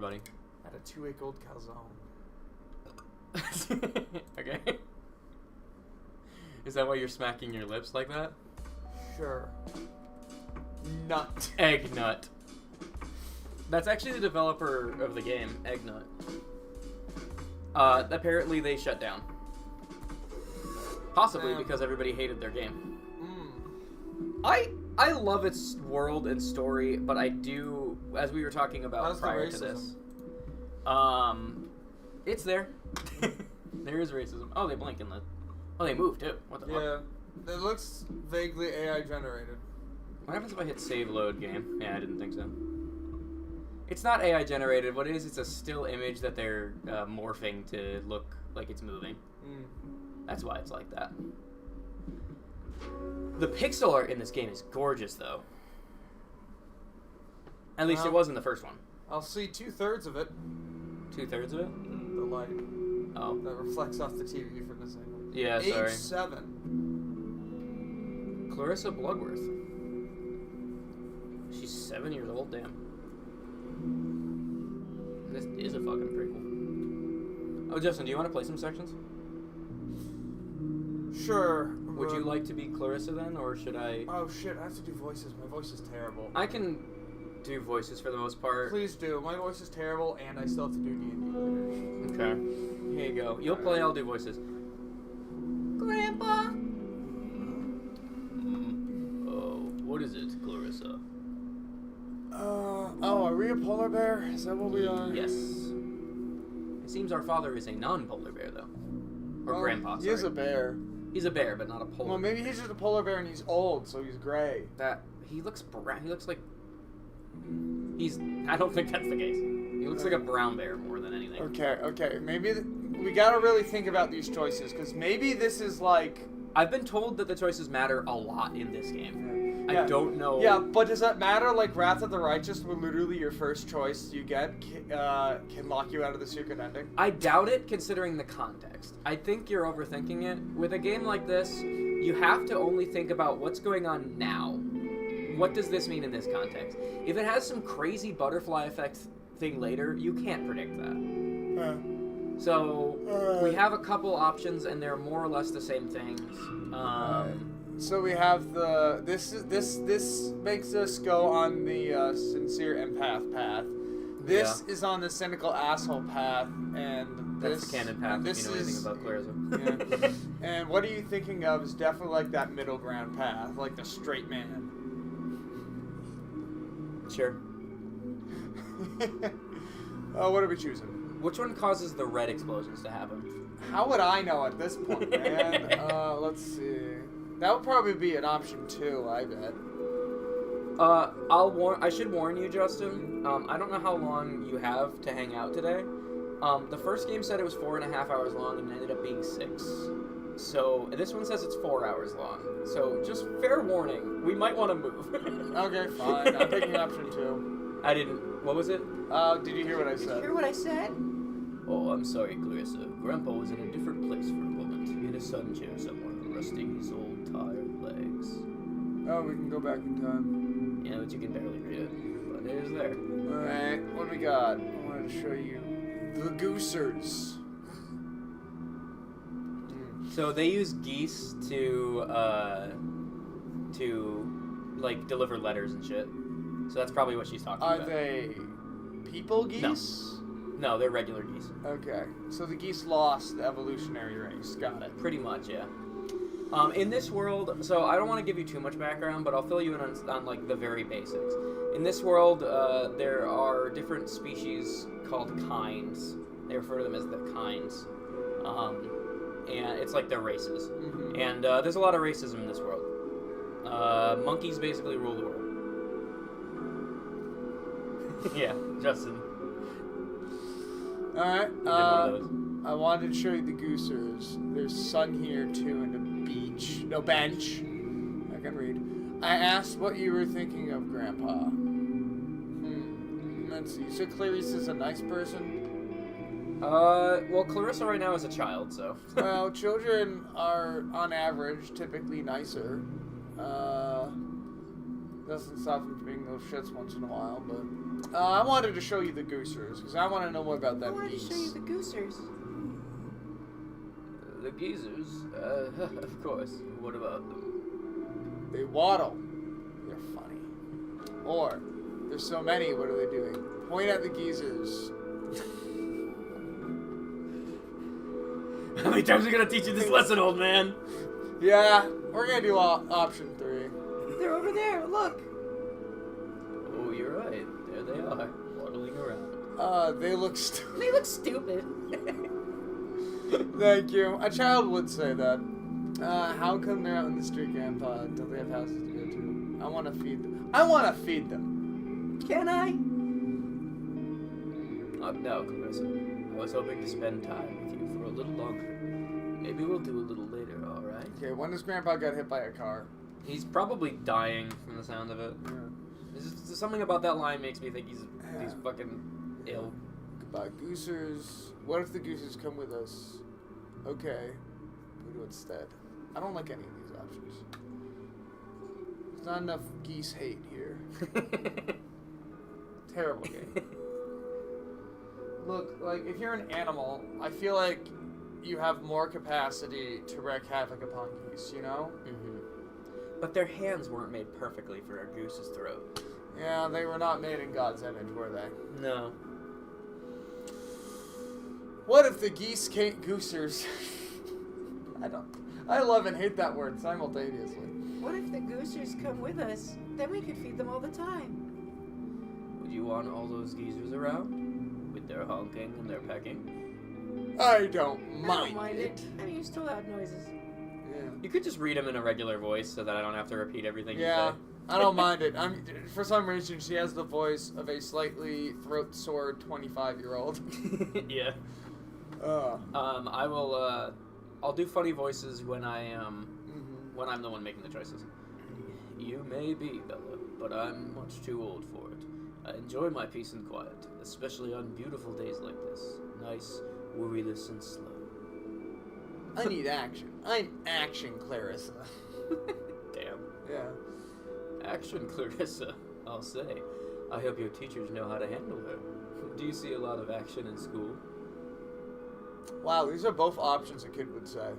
buddy. At a 2-week-old calzone. Okay. Is that why you're smacking your lips like that? Sure. Nut. Egg Nut. That's actually the developer of the game, Egg Nut. Apparently they shut down. Possibly because everybody hated their game. I love its world and story, but I do, as we were talking about prior to this, it's there. There is racism. Oh, they blink in the... Oh, they move too. What the fuck? Yeah. It looks vaguely AI generated. What happens if I hit save load game? Yeah, I didn't think so. It's not AI generated. What it is, it's a still image that they're morphing to look like it's moving. That's why it's like that. The pixel art in this game is gorgeous, though. At least it was in the first one. I'll see 2/3 of it. 2/3 of it? The light. Oh. That reflects off the TV from this angle. Yeah, sorry. Age 7. Clarissa Bloodworth. She's 7 years old, damn. This is a fucking prequel. Oh, Justin, do you want to play some sections? Sure. Would you like to be Clarissa then, or should I... Oh shit, I have to do voices. My voice is terrible. I can do voices for the most part. Please do. My voice is terrible, and I still have to do D&D. Okay. Here you go. You'll play, I'll do voices. Grandpa! Oh, what is it, Clarissa? Oh, are we a polar bear? Is that what we are? Yes. It seems our father is a non-polar bear, though. Or grandpa, sorry. He is a bear. He's a bear, but not a polar Well, maybe bear. he's just a polar bear and he's old, so he's gray. He looks brown. He looks like... I don't think that's the case. He looks like a brown bear more than anything. Okay. Maybe we gotta really think about these choices, because maybe this is like... I've been told that the choices matter a lot in this game. Yeah. I don't know... Yeah, but does that matter? Like, Wrath of the Righteous, where literally your first choice you get can lock you out of the secret ending? I doubt it, considering the context. I think you're overthinking it. With a game like this, you have to only think about what's going on now. What does this mean in this context? If it has some crazy butterfly effect thing later, you can't predict that. So, we have a couple options, and they're more or less the same things. So we have the... This makes us go on the sincere empath path. This is on the cynical asshole path, and this... That's the canon path, if you know anything about Clarissa. Yeah. And what are you thinking of is definitely like that middle ground path, like the straight man. Sure. What are we choosing? Which one causes the red explosions to happen? How would I know at this point, man? Let's see. That would probably be an option 2, I bet. I should warn you, Justin. I don't know how long you have to hang out today. The first game said it was 4.5 hours long, and it ended up being 6. So this one says it's 4 hours long. So just fair warning, we might want to move. Okay, fine. I'm taking option 2. I didn't. What was it? Did you hear what I said? Did you hear what I said? Oh, I'm sorry, Clarissa. Grandpa was in a different place for a moment. In a sun chair somewhere, resting his old tired legs. Oh, we can go back in time. Yeah, but you can barely read it. But it is there. Alright, what do we got? I wanted to show you the goosers. So they use geese to like deliver letters and shit. So that's probably what she's talking about. Are they people geese? No, they're regular geese. Okay, so the geese lost the evolutionary race. Got it. Pretty much, yeah. In this world, so I don't want to give you too much background, but I'll fill you in on like the very basics. In this world, there are different species called kinds. They refer to them as the kinds. And it's like their races. Mm-hmm. And there's a lot of racism in this world. Monkeys basically rule the world. Yeah, Justin. Alright, I wanted to show you the goosers. There's sun here too, and a beach. No, bench. I can read. I asked what you were thinking of, Grandpa. Let's see. So Clarice's a nice person? Well, Clarissa right now is a child, so. Well, children are, on average, typically nicer. Doesn't stop them from being those shits once in a while, but I wanted to show you the goosers because I want to know more about I them wanted geese. to show you the goosers. The geezers? Of course. What about them? They waddle. They're funny. Or there's so many. What are they doing? Point at the geezers. How many times are we gonna teach you this lesson, old man? Yeah, we're gonna do option 3. They're over there. Look. Oh, you're right. There they are, waddling around. They look stupid. They look stupid. Thank you. A child would say that. How come they're out in the street, Grandpa? Don't they have houses to go to? I want to feed them. I want to feed them. Can I? No, Clarissa. I was hoping to spend time with you for a little longer. Maybe we'll do a little later, alright? Okay, when does Grandpa get hit by a car? He's probably dying from the sound of it. Yeah. Something about that line makes me think he's fucking ill. Goodbye, goosers. What if the goosers come with us? Okay. What do instead? I don't like any of these options. There's not enough geese hate here. Terrible game. Look, like, if you're an animal, I feel like you have more capacity to wreak havoc upon geese, you know? Mm-hmm. But their hands weren't made perfectly for a goose's throat. Yeah, they were not made in God's image, were they? No. What if the geese can't goosers? I love and hate that word simultaneously. What if the goosers come with us? Then we could feed them all the time. Would you want all those geezers around? With their honking and their pecking? I don't I mind, don't mind it. I'm used to loud noises. Yeah. You could just read them in a regular voice so that I don't have to repeat everything Yeah, you I don't mind it. For some reason, she has the voice of a slightly throat-sore 25-year-old. say. Yeah. I'll do funny voices when when I'm the one making the choices. You may be, Bella, but I'm much too old for it. I enjoy my peace and quiet, especially on beautiful days like this. Nice, worryless, and slow. I need action. I'm action, Clarissa. Damn. Yeah. Action, Clarissa, I'll say. I hope your teachers know how to handle her. Do you see a lot of action in school? Wow, these are both options a kid would say.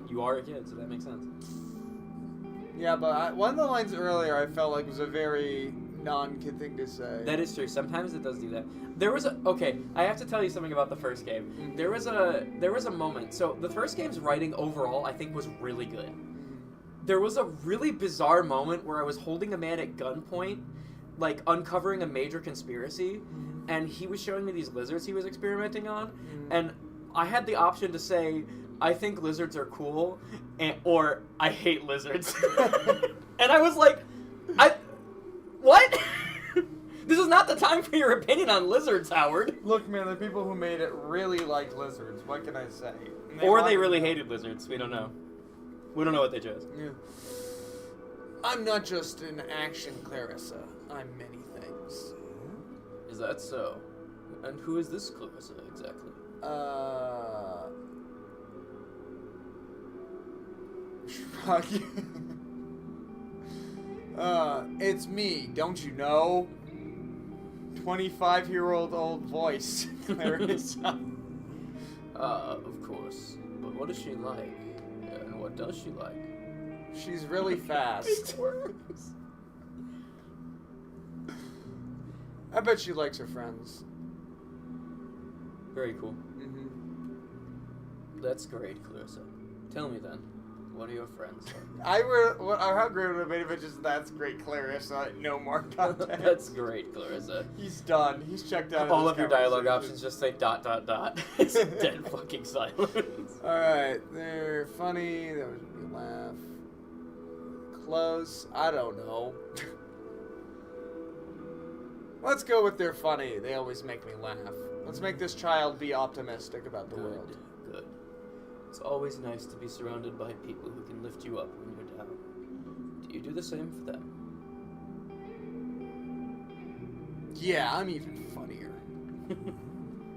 You are a kid, so that makes sense. Yeah, but one of the lines earlier I felt like was a very non-kid thing to say. That is true. Sometimes it does do that. I have to tell you something about the first game. Mhm. There was a moment. So the first game's writing overall, I think, was really good. There was a really bizarre moment where I was holding a man at gunpoint, like uncovering a major conspiracy, and he was showing me these lizards he was experimenting on, and I had the option to say, I think lizards are cool, or I hate lizards. And I was like, what? This is not the time for your opinion on lizards, Howard. Look, man, the people who made it really like lizards. What can I say? Or they really hated lizards. We don't know. We don't know what they chose. Yeah. I'm not just an action Clarissa. I'm many things. Is that so? And who is this Clarissa exactly? Shrug. It's me, don't you know? 25-year-old old voice, Clarissa. Of course. But what is she like? And what does she like? She's really fast. I bet she likes her friends. Very cool. Mm-hmm. That's great, Clarissa. Tell me then, what are your friends like? How great would it have been if it just, that's great, Clarissa, no more context. That's great, Clarissa. He's done. He's checked out. All of your dialogue conversation. options just say ... It's dead fucking silence. Alright, they're funny, that was me laugh. Close, I don't know. Let's go with they're funny, they always make me laugh. Let's make this child be optimistic about the world. Good. It's always nice to be surrounded by people who can lift you up when you're down. Do you do the same for them? Yeah, I'm even funnier.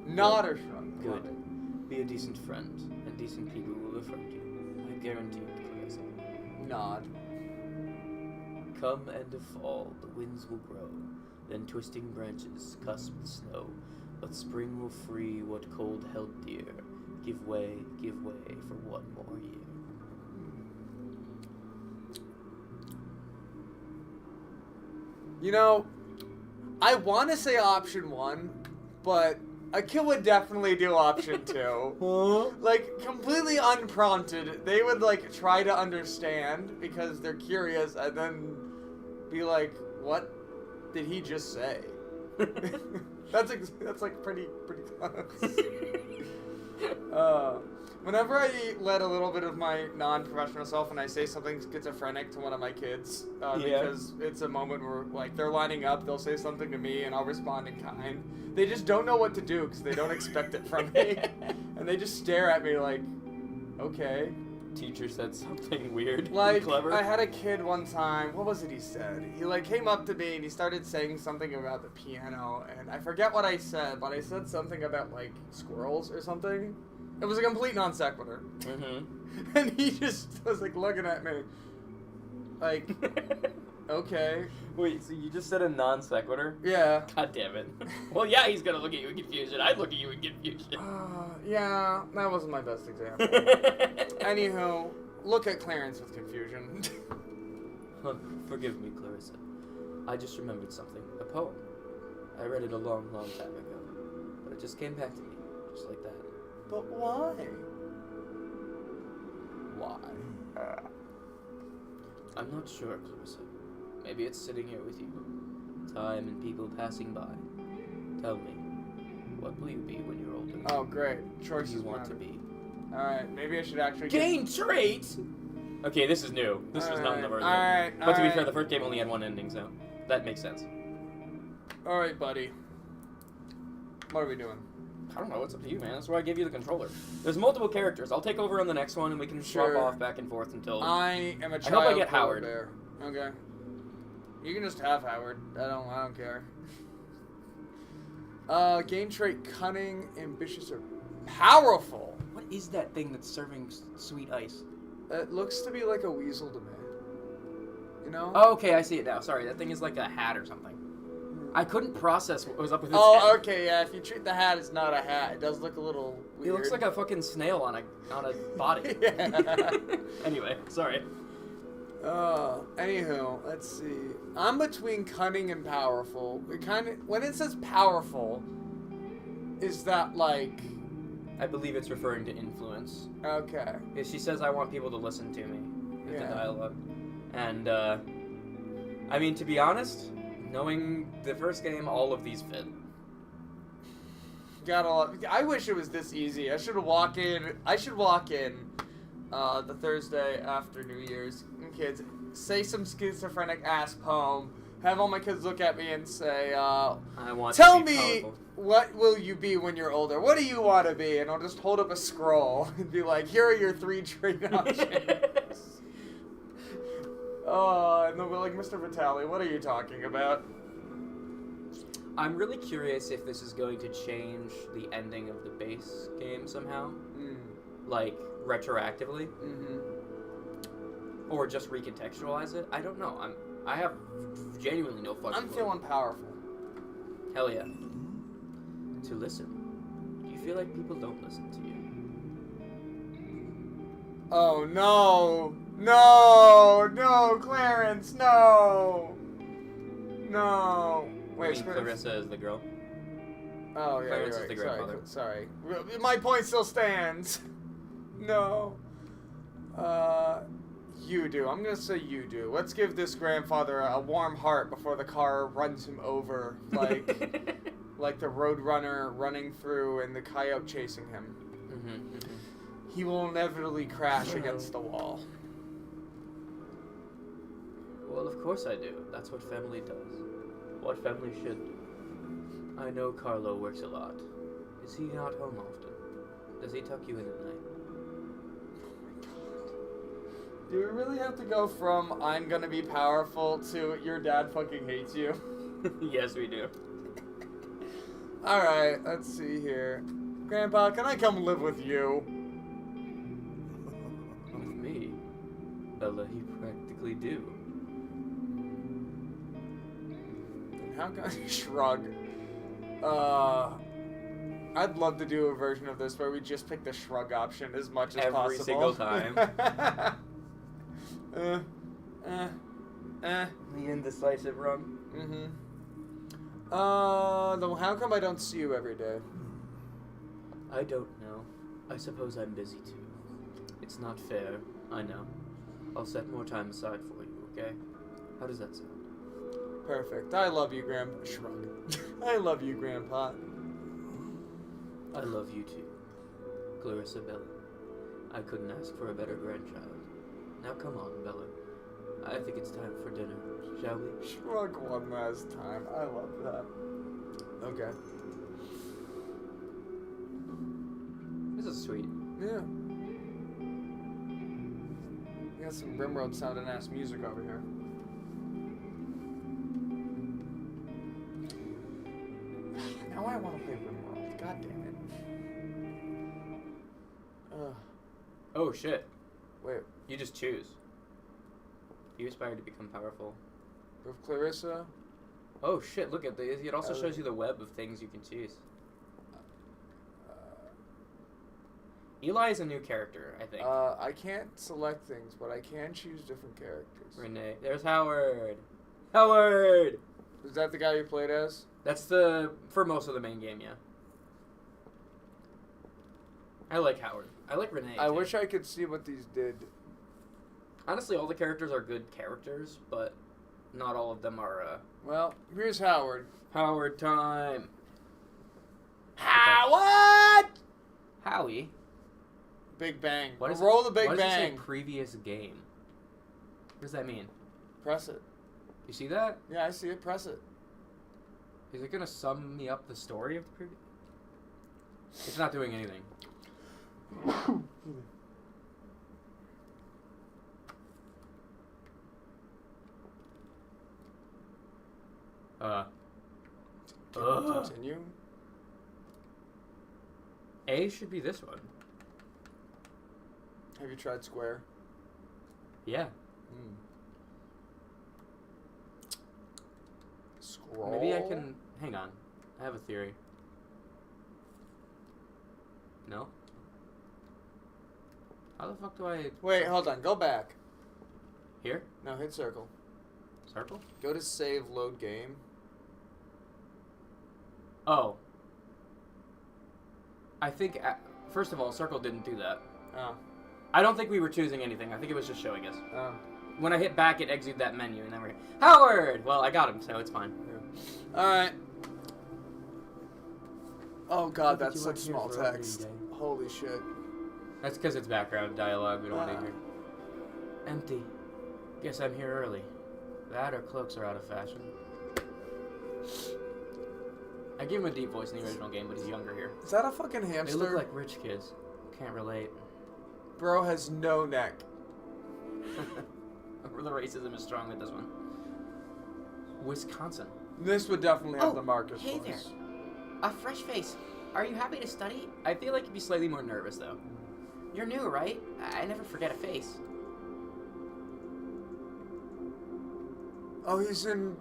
Nod or shrug. Good. Be a decent friend, and decent people will befriend you. I guarantee it, Clarissa. Nod. come and a fall, the winds will grow, then twisting branches cusp the snow. But spring will free what cold held dear. Give way for one more year. You know, I want to say option 1, but a kid would definitely do option 2. Like, completely unprompted, they would, like, try to understand because they're curious and then be like, what did he just say? That's like pretty close. Whenever I let a little bit of my non-professional self and I say something schizophrenic to one of my kids, because it's a moment where, like, they're lining up, they'll say something to me and I'll respond in kind. They just don't know what to do because they don't expect it from me. And they just stare at me like, okay. Teacher said something weird, like, clever. I had a kid one time, what was it he said? He, like, came up to me and he started saying something about the piano, and I forget what I said, but I said something about, like, squirrels or something. It was a complete non sequitur. Mm-hmm. And he just was, like, looking at me like, okay. Wait, so you just said a non sequitur? Yeah. God damn it. Well, yeah, he's gonna look at you in confusion. I'd look at you in confusion. Yeah, that wasn't my best example. Anywho, look at Clarence with confusion. Forgive me, Clarissa. I just remembered something. A poem. I read it a long, long time ago. But it just came back to me, just like that. But why? Why? I'm not sure, Clarissa. Maybe it's sitting here with you. Time and people passing by. Tell me, what will you be when you're older? Oh, great. What Choices do you want matter. to be? Alright, maybe I should actually Gain traits! Okay, this is new. This was not in the version. Alright, But to be fair, the first game only had one ending, so that makes sense. Alright, buddy. What are we doing? I don't know, it's up to you, man. That's why I gave you the controller. There's multiple characters. I'll take over on the next one, and we can swap Sure. off back and forth until... I am a child. I hope I get polar Howard. bear. Okay. You can just have Howard. I don't care. Gain trait cunning, ambitious, or powerful. What is that thing that's serving sweet ice? It looks to be like a weasel to me. You know? Oh, okay, I see it now. Sorry, that thing is like a hat or something. I couldn't process what was up with its Oh, head. okay, yeah. If you treat the hat as not a hat, it does look a little weird. It looks like a fucking snail on a body. Yeah. Anyway, sorry. Anywho, let's see. I'm between cunning and powerful. When it says powerful, is that like... I believe it's referring to influence. Okay. Yeah, she says, I want people to listen to me. With the dialogue. And, I mean, to be honest, knowing the first game, all of these fit. I wish it was this easy. I should walk in the Thursday after New Year's, kids, say some schizophrenic ass poem, have all my kids look at me and say, I want tell to be me, powerful. what will you be when you're older? What do you want to be? And I'll just hold up a scroll and be like, here are your 3 trait options. And they'll be like, Mr. Vitale, what are you talking about? I'm really curious if this is going to change the ending of the base game somehow. Like, retroactively. Mm-hmm. Or just recontextualize it. I don't know. I have genuinely no fucking I'm clue. feeling powerful. Hell yeah. To listen. Do you feel like people don't listen to you? Oh, no. No, Clarence, no. No. Wait, Clarissa is the girl. Oh, yeah, Clarence you're is the right. grandfather. Sorry. My point still stands. No. You do. I'm gonna say you do. Let's give this grandfather a warm heart before the car runs him over, like the road runner running through and the coyote chasing him. Mm-hmm. He will inevitably crash against the wall. Well, of course I do. That's what family does. What family should do. I know Carlo works a lot. Is he not home often? Does he tuck you in at night? Do we really have to go from I'm gonna be powerful to your dad fucking hates you? Yes, we do. Alright, let's see here. Grandpa, can I come live with you? With me? Bella, you practically do. How can shrug? I'd love to do a version of this where we just pick the shrug option as much as possible. Every single time. The indecisive run. Then how come I don't see you every day? I don't know. I suppose I'm busy too. It's not fair, I know. I'll set more time aside for you, okay? How does that sound? Perfect. I love you, Grandpa. Shrug. I love you, Grandpa. I love you too, Clarissa Bella. I couldn't ask for a better grandchild. Now come on, Bella. I think it's time for dinner, shall we? Shrug one last time. I love that. Okay. This is sweet. Yeah. We got some Rimworld sounding ass music over here. Now I want to play Rimworld. God damn it. Oh shit. Wait. You just choose. You aspire to become powerful. With Clarissa? Oh shit, look at this. It also shows you the web of things you can choose. Eli is a new character, I think. I can't select things, but I can choose different characters. Renee. There's Howard. Howard! Is that the guy you played as? That's for most of the main game, yeah. I like Howard. I like Renee. I too. wish I could see what these did. Honestly, all the characters are good characters, but not all of them are, Well, here's Howard. Howard time. Howard! Howie? Big Bang. What is Roll the Big Why does it Bang. say previous game? What does that mean? Press it. You see that? Yeah, I see it. Press it. Is it gonna sum me up the story of the previous? It's not doing anything. Continue. A should be this one. Have you tried Square? Yeah. Scroll. Maybe I can. Hang on. I have a theory. No? How the fuck do I. Wait, hold on. Go back. Here? No, hit circle. Circle? Go to save, load game. Oh. I think. First of all, circle didn't do that. Oh. I don't think we were choosing anything. I think it was just showing us. Oh. When I hit back, it exited that menu, and then we're Howard. Well, I got him, so it's fine. Yeah. All right. Oh God, Look at that's you such working small for every text. day. Holy shit. That's because it's background dialogue. We don't want to hear. Empty. Guess I'm here early. That or cloaks are out of fashion. I gave him a deep voice in the original game, but he's younger here. Is that a fucking They hamster? look like rich kids. Can't relate. Bro has no neck. The racism is strong with this one. Wisconsin. This would definitely have Oh, the Marcus hey voice. there. A fresh face. Are you happy to study? I feel like you'd be slightly more nervous, though. You're new, right? I never forget a face. Oh, he's in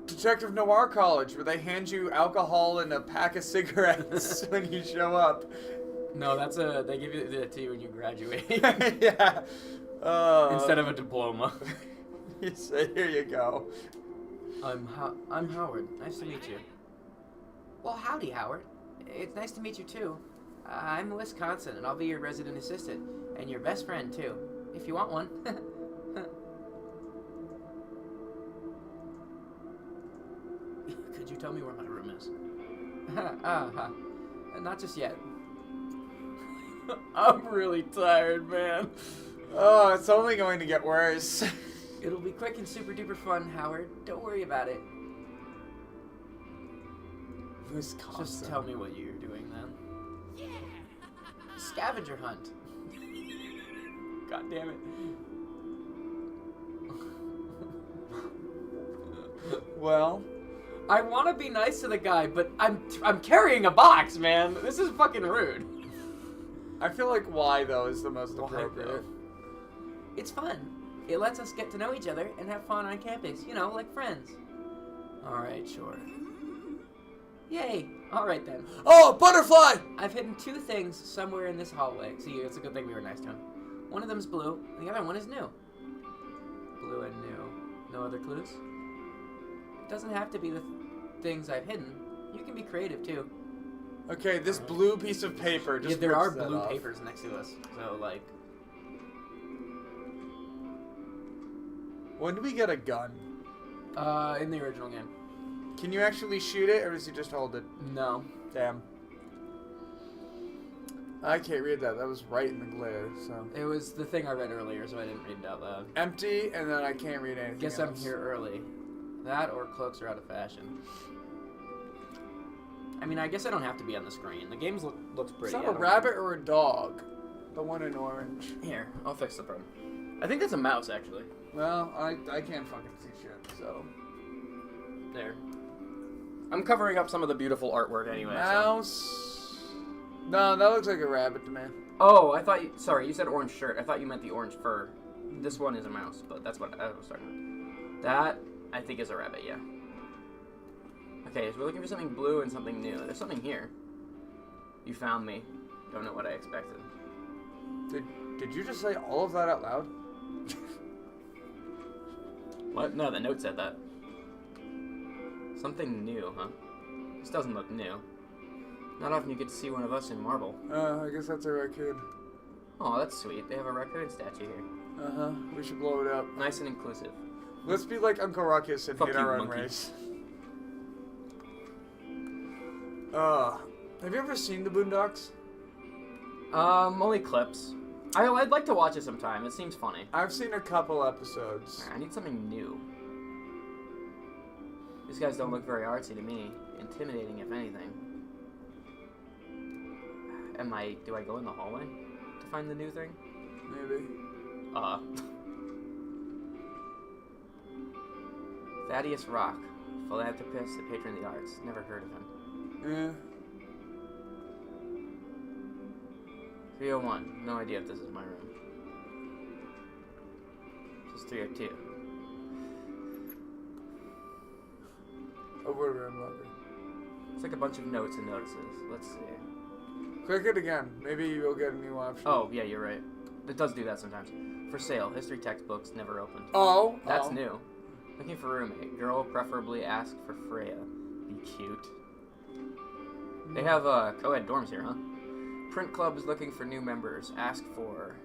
Detective Noir College, where they hand you alcohol and a pack of cigarettes when you show up. No, that's they give you that to you when you graduate. Yeah. Instead of a diploma. You say, here you go. I'm Howard. Nice to meet you. Well, howdy, Howard. It's nice to meet you, too. I'm in Wisconsin, and I'll be your resident assistant. And your best friend, too. If you want one. Could you tell me where my room is? Not just yet. I'm really tired, man. Oh, it's only going to get worse. It'll be quick and super duper fun, Howard. Don't worry about it. Wisconsin. Just tell me what you're doing then. Scavenger hunt. God damn it. Well, I want to be nice to the guy, but I'm carrying a box, man. This is fucking rude. I feel like why, though, is the most Why, appropriate. though? It's fun. It lets us get to know each other and have fun on campus. You know, like friends. Alright, sure. Yay! Alright then. Oh, butterfly! I've hidden 2 things somewhere in this hallway. See, it's a good thing we were nice to him. One of them's blue, and the other one is new. Blue and new. No other clues? It doesn't have to be the things I've hidden. You can be creative, too. Okay, this blue piece of paper just there are rips that blue off. papers next to us, so, like... When do we get a gun? In the original game. Can you actually shoot it, or does he just hold it? No. Damn. I can't read that. That was right in the glare, so... It was the thing I read earlier, so I didn't read it out loud. Empty, and then I can't read anything Guess else. I'm here early. That or cloaks are out of fashion. I mean, I guess I don't have to be on the screen. The game looks pretty. It's not a rabbit or a dog. The one in orange. Here, I'll fix the problem. I think that's a mouse, actually. Well, I can't fucking see shit, so... There. I'm covering up some of the beautiful artwork anyway. Mouse... No, that looks like a rabbit to me. Oh, I thought you... Sorry, you said orange shirt. I thought you meant the orange fur. This one is a mouse, but that's what I was talking about. That, I think, is a rabbit, yeah. Okay, so we're looking for something blue and something new. There's something here. You found me. Don't know what I expected. Did you just say all of that out loud? What? No, the note said that. Something new, huh? This doesn't look new. Not often you get to see one of us in marble. I guess that's a raccoon. Oh, that's sweet. They have a raccoon statue here. Uh-huh. We should blow it up. Nice and inclusive. Let's be like Uncle Ruckus and Fuck get you, our own monkey. race. Have you ever seen the Boondocks? Only clips. I'd like to watch it sometime. It seems funny. I've seen a couple episodes. I need something new. These guys don't look very artsy to me. Intimidating, if anything. Do I go in the hallway to find the new thing? Maybe. Thaddeus Rock, philanthropist, a patron of the arts. Never heard of him. Yeah. 301. No idea if this is my room. This is 302. A word room locker. It's like a bunch of notes and notices. Let's see. Click it again. Maybe you'll get a new option. Oh, yeah, you're right. It does do that sometimes. For sale. History textbooks never opened. Oh. That's new. Looking for roommate. Girl, preferably ask for Freya. Be cute. They have co-ed dorms here, huh? Print club is looking for new members. Ask for...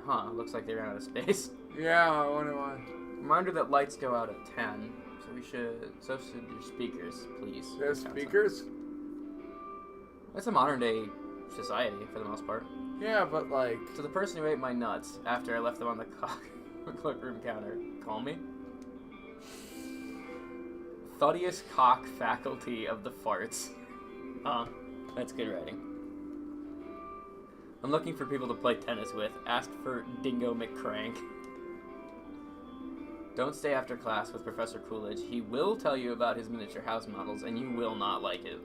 Huh, looks like they ran out of space. Yeah, I wonder why. Reminder that lights go out at 10. So should your speakers, please. There's speakers? It's a modern day society, for the most part. Yeah, but like... So the person who ate my nuts after I left them on the cloakroom counter, call me? Thaddeus Cock, faculty of the farts. Huh, that's good writing. I'm looking for people to play tennis with. Ask for Dingo McCrank. Don't stay after class with Professor Coolidge. He will tell you about his miniature house models, and you will not like it.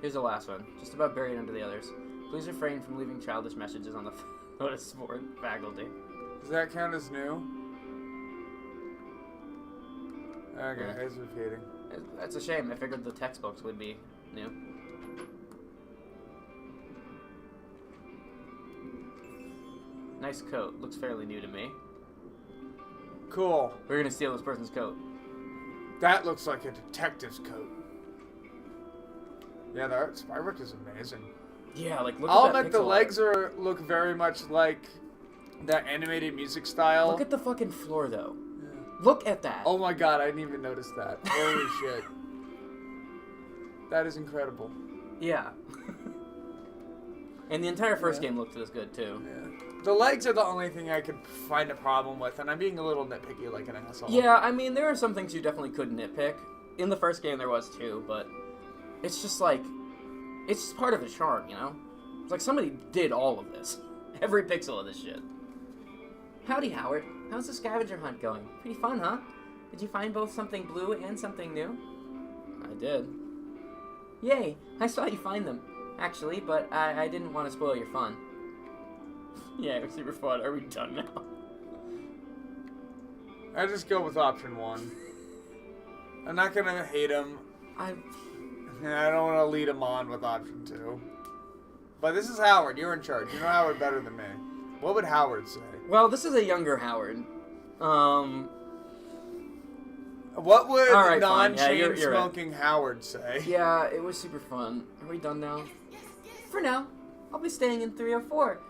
Here's the last one, just about buried under the others. Please refrain from leaving childish messages on the notice board, faculty. Does that count as new? Okay, Yeah. it's repeating. That's a shame. I figured the textbooks would be new. Nice coat. Looks fairly new to me. Cool. We're gonna steal this person's coat. That looks like a detective's coat. Yeah, the art spy work is amazing. Yeah, like look I'll at that admit the pixel legs art. look very much like that animated music style. Look at the fucking floor, though. Yeah. Look at that. Oh my god, I didn't even notice that. Holy shit. That is incredible. Yeah. And the entire first game looked this good, too. Yeah. The legs are the only thing I could find a problem with, and I'm being a little nitpicky like an asshole. Yeah, I mean, there are some things you definitely could nitpick. In the first game, there was, too, but it's just like... It's just part of the charm, you know? It's like somebody did all of this. Every pixel of this shit. Howdy, Howard. How's the scavenger hunt going? Pretty fun, huh? Did you find both something blue and something new? I did. Yay! I saw you find them, actually, but I didn't want to spoil your fun. Yeah, it was super fun. Are we done now? I just go with option one. I'm not gonna hate him. I don't want to lead him on with option 2. But this is Howard. You're in charge. You know Howard better than me. What would Howard say? Well, this is a younger Howard. What would Alright, fine. non-chain Yeah, you're smoking Howard say? Yeah, it was super fun. Are we done now? For now, I'll be staying in 304.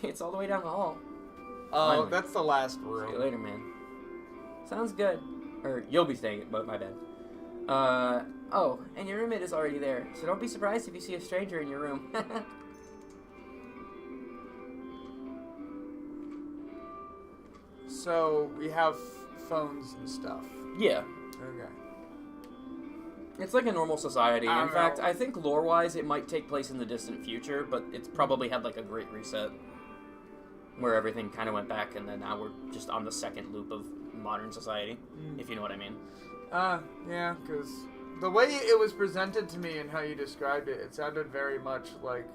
It's all the way down the hall. Oh, Finally. that's the last See you room. later, man. Sounds good. Or you'll be staying, but my bad. Oh, and your roommate is already there, so don't be surprised if you see a stranger in your room. So we have phones and stuff. Yeah. Okay. It's like a normal society. I In don't fact, know. I think lore-wise it might take place in the distant future, but it's probably had like a great reset. Where everything kind of went back, and then now we're just on the second loop of modern society, if you know what I mean. Yeah, because the way it was presented to me and how you described it, it sounded very much like,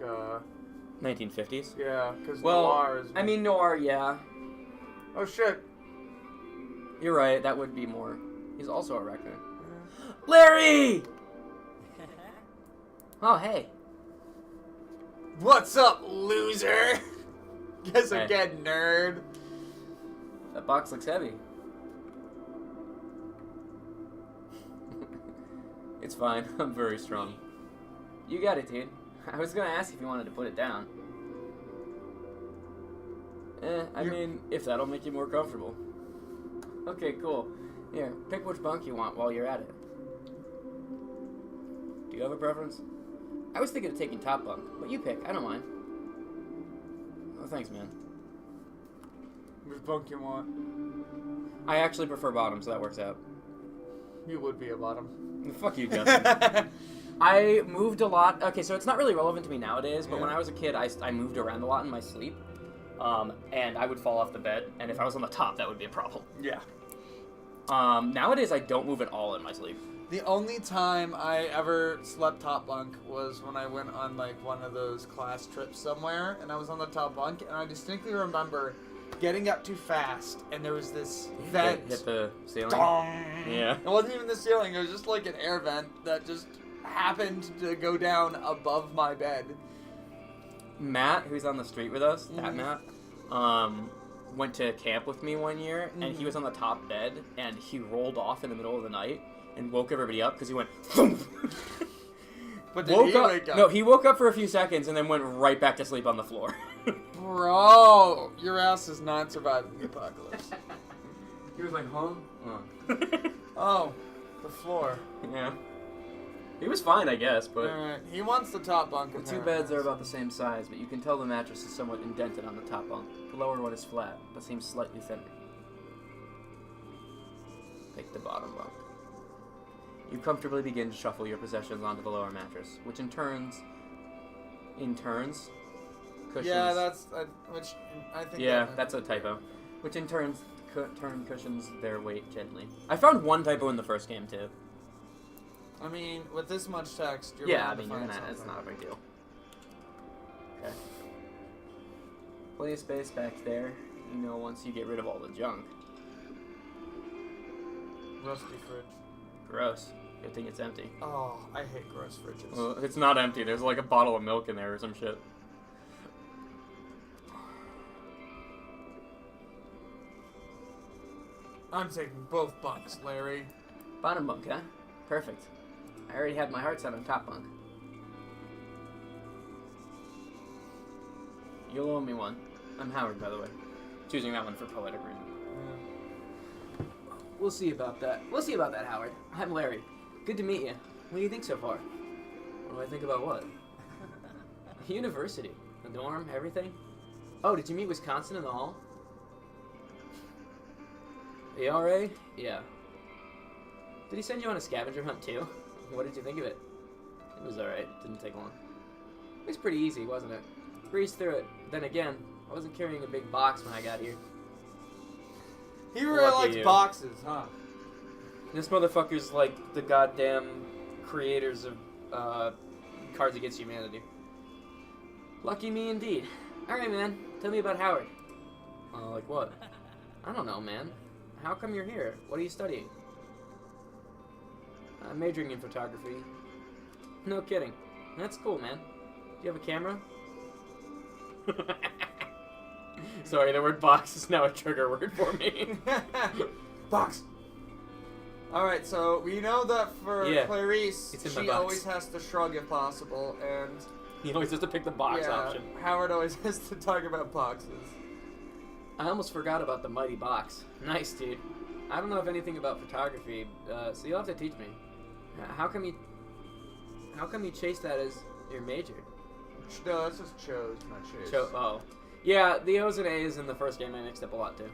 1950s? yeah, because Well, noir is... I mean, noir, yeah. Oh, shit. You're right, that would be more. He's also a raccoon. Larry! Oh, hey. What's up, loser? Guess Hey. again, nerd. That box looks heavy. It's fine. I'm very strong. You got it, dude. I was gonna ask if you wanted to put it down. I mean, if that'll make you more comfortable. Okay, cool. Here, pick which bunk you want while you're at it. Do you have a preference? I was thinking of taking top bunk, but you pick. I don't mind. Oh, thanks, man. Which bunk you want? I actually prefer bottom, so that works out. You would be a bottom. Fuck you, Justin. I moved a lot. Okay, so it's not really relevant to me nowadays, but Yeah. when I was a kid, I moved around a lot in my sleep. And I would fall off the bed, and if I was on the top, that would be a problem. Yeah. Nowadays, I don't move at all in my sleep. The only time I ever slept top bunk was when I went on like one of those class trips somewhere, and I was on the top bunk, and I distinctly remember getting up too fast, and there was this vent. Hit the ceiling. Dong! Yeah. It wasn't even the ceiling, it was just like an air vent that just happened to go down above my bed. Matt, who's on the street with us, that Mhm. Matt, went to camp with me one year, and he was on the top bed, and he rolled off in the middle of the night and woke everybody up because he went. But did he wake up? No, he woke up for a few seconds and then went right back to sleep on the floor. Bro, your ass is not surviving the apocalypse. He was like, huh? Oh, the floor. Yeah. He was fine, I guess, but... Alright, he wants the top bunk. The two beds are about the same size, but you can tell the mattress is somewhat indented on the top bunk. The lower one is flat, but seems slightly thinner. Pick the bottom bunk. You comfortably begin to shuffle your possessions onto the lower mattress, which in turns, cushions... Yeah, that's which I think. Yeah, that's a typo. Which in turn cushions their weight gently. I found one typo in the first game, too. I mean, with this much text, you're Yeah, I bound to mean, you're find gonna, it's something. not a big deal. Okay. Plenty of space back there, you know, once you get rid of all the junk. Rusty fridge. Gross. Good thing it's empty. Oh, I hate gross fridges. Well, it's not empty. There's like a bottle of milk in there or some shit. I'm taking both bunks, Larry. Bottom bunk, huh? Perfect. I already had my heart set on top bunk. You'll owe me one. I'm Howard, by the way. Choosing that one for poetic reason. We'll see about that. We'll see about that, Howard. I'm Larry. Good to meet you. What do you think so far? What do I think about what? University. The dorm, everything? Oh, did you meet Wisconsin in the hall? ARA? Yeah. Did he send you on a scavenger hunt too? What did you think of it? It was alright. Didn't take long. It was pretty easy, wasn't it? Breezed through it. Then again, I wasn't carrying a big box when I got here. He really Lucky likes you. boxes, huh? This motherfucker's like the goddamn creators of Cards Against Humanity. Lucky me indeed. Alright, man. Tell me about Howard. Like what? I don't know, man. How come you're here? What are you studying? I'm majoring in photography. No kidding. That's cool, man. Do you have a camera? Sorry, the word box is now a trigger word for me. Box. Alright, so we know that for Clarice, It's in my she box. always has to shrug if possible, and He always has to pick the box option. Howard always has to talk about boxes. I almost forgot about the mighty box. Nice, dude. I don't know if anything about photography, so you'll have to teach me. How come you chase that as your major? No, that's just chose, not chase. Oh. Yeah, the O's and A's in the first game I mixed up a lot, too.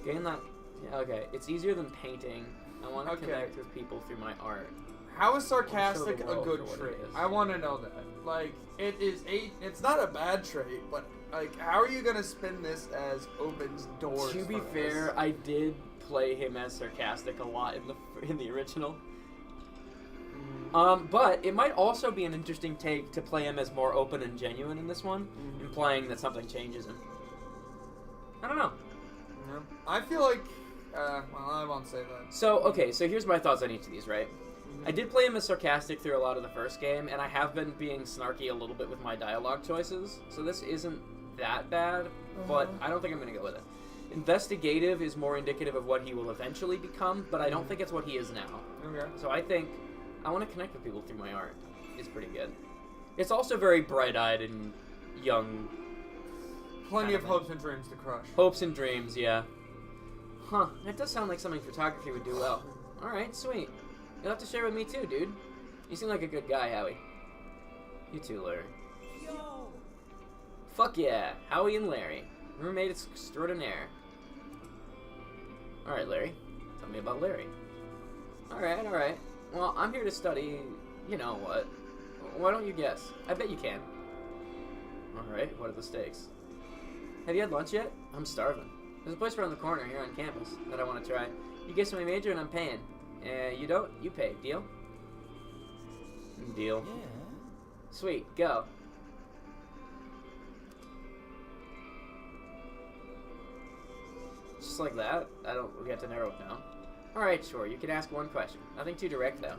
Gain that... Yeah, okay, it's easier than painting. I want to connect with people through my art. How is sarcastic Show the a world good for what trait? it is. I want to know that. Like, it's not a bad trait, but, like, how are you going to spin this as opens doors To be for us? fair, I did play him as sarcastic a lot in the original. But it might also be an interesting take to play him as more open and genuine in this one, implying that something changes him. I don't know. Yeah. I feel like, well, I won't say that. So, okay, so here's my thoughts on each of these, right? I did play him as sarcastic through a lot of the first game, and I have been being snarky a little bit with my dialogue choices, so this isn't that bad, but I don't think I'm going to go with it. Investigative is more indicative of what he will eventually become, but I don't think it's what he is now. Okay. So I think I want to connect with people through my art. It's pretty good. It's also very bright-eyed and young. Plenty of hopes and dreams to crush. Hopes and dreams, yeah. Huh, that does sound like something photography would do well. Alright, sweet. You'll have to share with me too, dude. You seem like a good guy, Howie. You too, Larry. Yo! Fuck yeah, Howie and Larry. Roommate extraordinaire. Alright, Larry. Tell me about Larry. Alright. Well, I'm here to study, you know what. Why don't you guess? I bet you can. Alright, what are the stakes? Have you had lunch yet? I'm starving. There's a place around the corner here on campus that I want to try. You guess my major and I'm paying. You don't? You pay. Deal? Deal. Yeah. Sweet, go. Just like that? We have to narrow it down. Alright, sure, you can ask one question. Nothing too direct, though.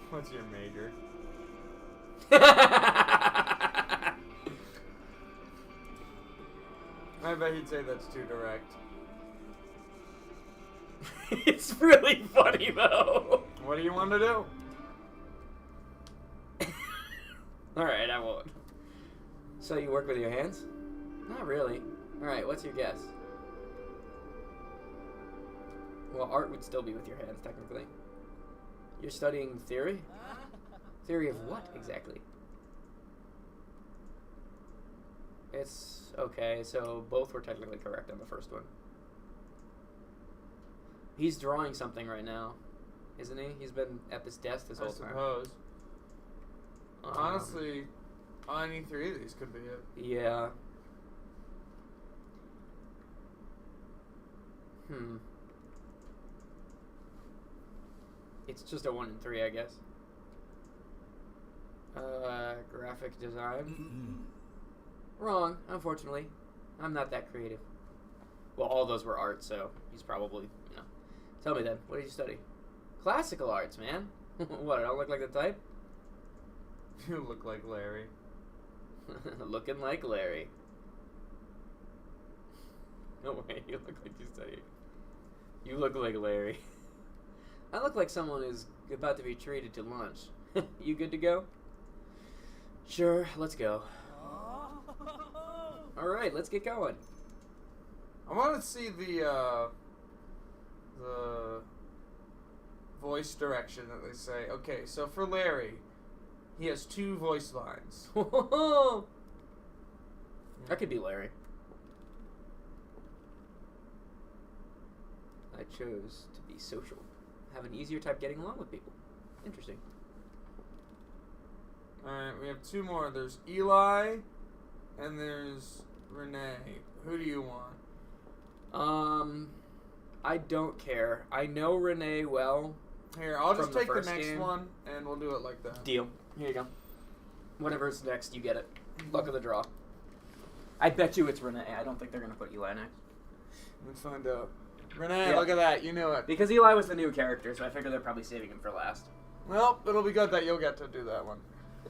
What's your major? I bet he'd say that's too direct. It's really funny, though. What do you want to do? Alright, I won't. So you work with your hands? Not really. Alright, what's your guess? Well, art would still be with your hands, technically. You're studying theory? Theory of what, exactly? It's... okay, so both were technically correct on the first one. He's drawing something right now, isn't he? He's been at this desk this I whole time. suppose. Honestly, any three of these could be it. Yeah. It's just a 1 in 3, I guess. Graphic design. Wrong, unfortunately. I'm not that creative. Well, all those were art, so he's probably, you know. Tell me then, what did you study? Classical arts, man. What, I don't look like the type? You look like Larry. Looking like Larry. No way, you look like you study. You look like Larry. I look like someone who's about to be treated to lunch. You good to go? Sure, let's go. Alright, let's get going. I want to see the voice direction that they say. Okay, so for Larry, he has 2 voice lines. I could be Larry. I chose to be social. Have an easier time getting along with people. Interesting. Alright, we have 2 more. There's Eli, and there's Renee. Who do you want? I don't care. I know Renee well. Here, I'll just From the take the first next game. one, and we'll do it like that. Deal. Here you go. Whatever's next, you get it. Luck of the draw. I bet you it's Renee. I don't think they're going to put Eli next. Let's find out. Renee, Yeah. look at that. You knew it. Because Eli was the new character, so I figured they're probably saving him for last. Well, it'll be good that you'll get to do that one.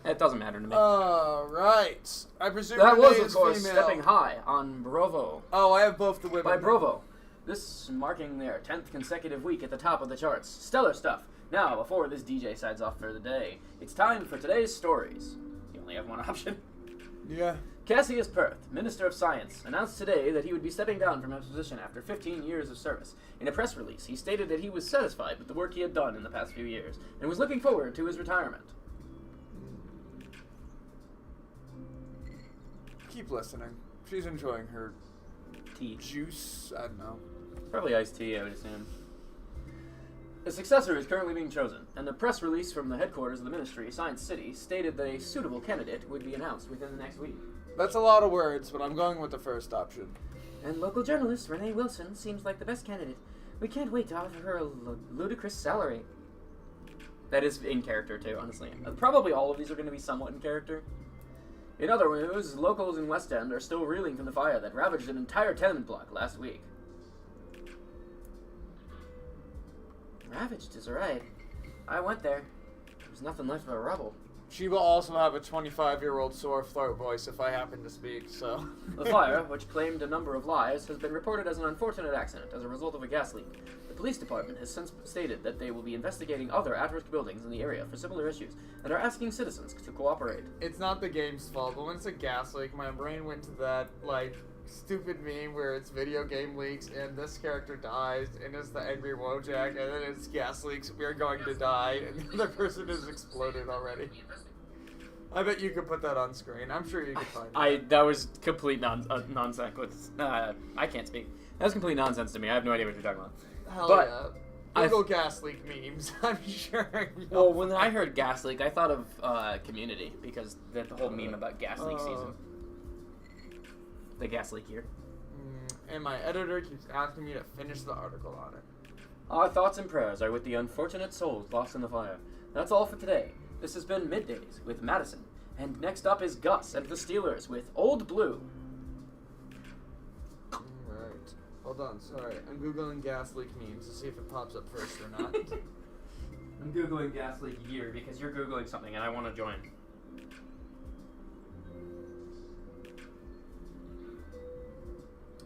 It doesn't matter to me. Alright. I presume That Renee was, of is course, female. Stepping High on Bravo. Oh, I have both the women. By Brovo. This marking their 10th consecutive week at the top of the charts. Stellar stuff. Now, before this DJ signs off for the day, it's time for today's stories. You only have one option. Yeah. Cassius Perth, Minister of Science, announced today that he would be stepping down from his position after 15 years of service. In a press release, he stated that he was satisfied with the work he had done in the past few years and was looking forward to his retirement. Keep listening. She's enjoying her Tea. juice. I don't know. Probably iced tea, I would assume. A successor is currently being chosen, and a press release from the headquarters of the ministry, Science City, stated that a suitable candidate would be announced within the next week. That's a lot of words, but I'm going with the first option. And local journalist Renee Wilson seems like the best candidate. We can't wait to offer her a ludicrous salary. That is in character, too, honestly. Probably all of these are going to be somewhat in character. In other news, locals in West End are still reeling from the fire that ravaged an entire tenement block last week. Ravaged is right. I went there. There's nothing left but rubble. She will also have a 25-year-old sore throat voice if I happen to speak, so... The fire, which claimed a number of lives, has been reported as an unfortunate accident as a result of a gas leak. The police department has since stated that they will be investigating other at-risk buildings in the area for similar issues and are asking citizens to cooperate. It's not the game's fault, but when it's a gas leak, my brain went to that, like, stupid meme where it's video game leaks and this character dies and it's the angry Wojak and then it's gas leaks, we're going to die, and the other person has exploded already. I bet you could put that on screen. I'm sure you could find it. That was complete nonsense. I can't speak. That was complete nonsense to me. I have no idea what you're talking about. Hell but yeah. Google gas leak memes. I'm sure. Well, when I heard gas leak, I thought of Community because the whole meme about gas leak season. The gas leak year. And my editor keeps asking me to finish the article on it. Our thoughts and prayers are with the unfortunate souls lost in the fire. That's all for today. This has been Middays with Madison. And next up is Gus and the Steelers with Old Blue. Alright. Hold on, sorry. I'm Googling gas leak memes to see if it pops up first or not. I'm Googling gas leak year because you're Googling something and I want to join.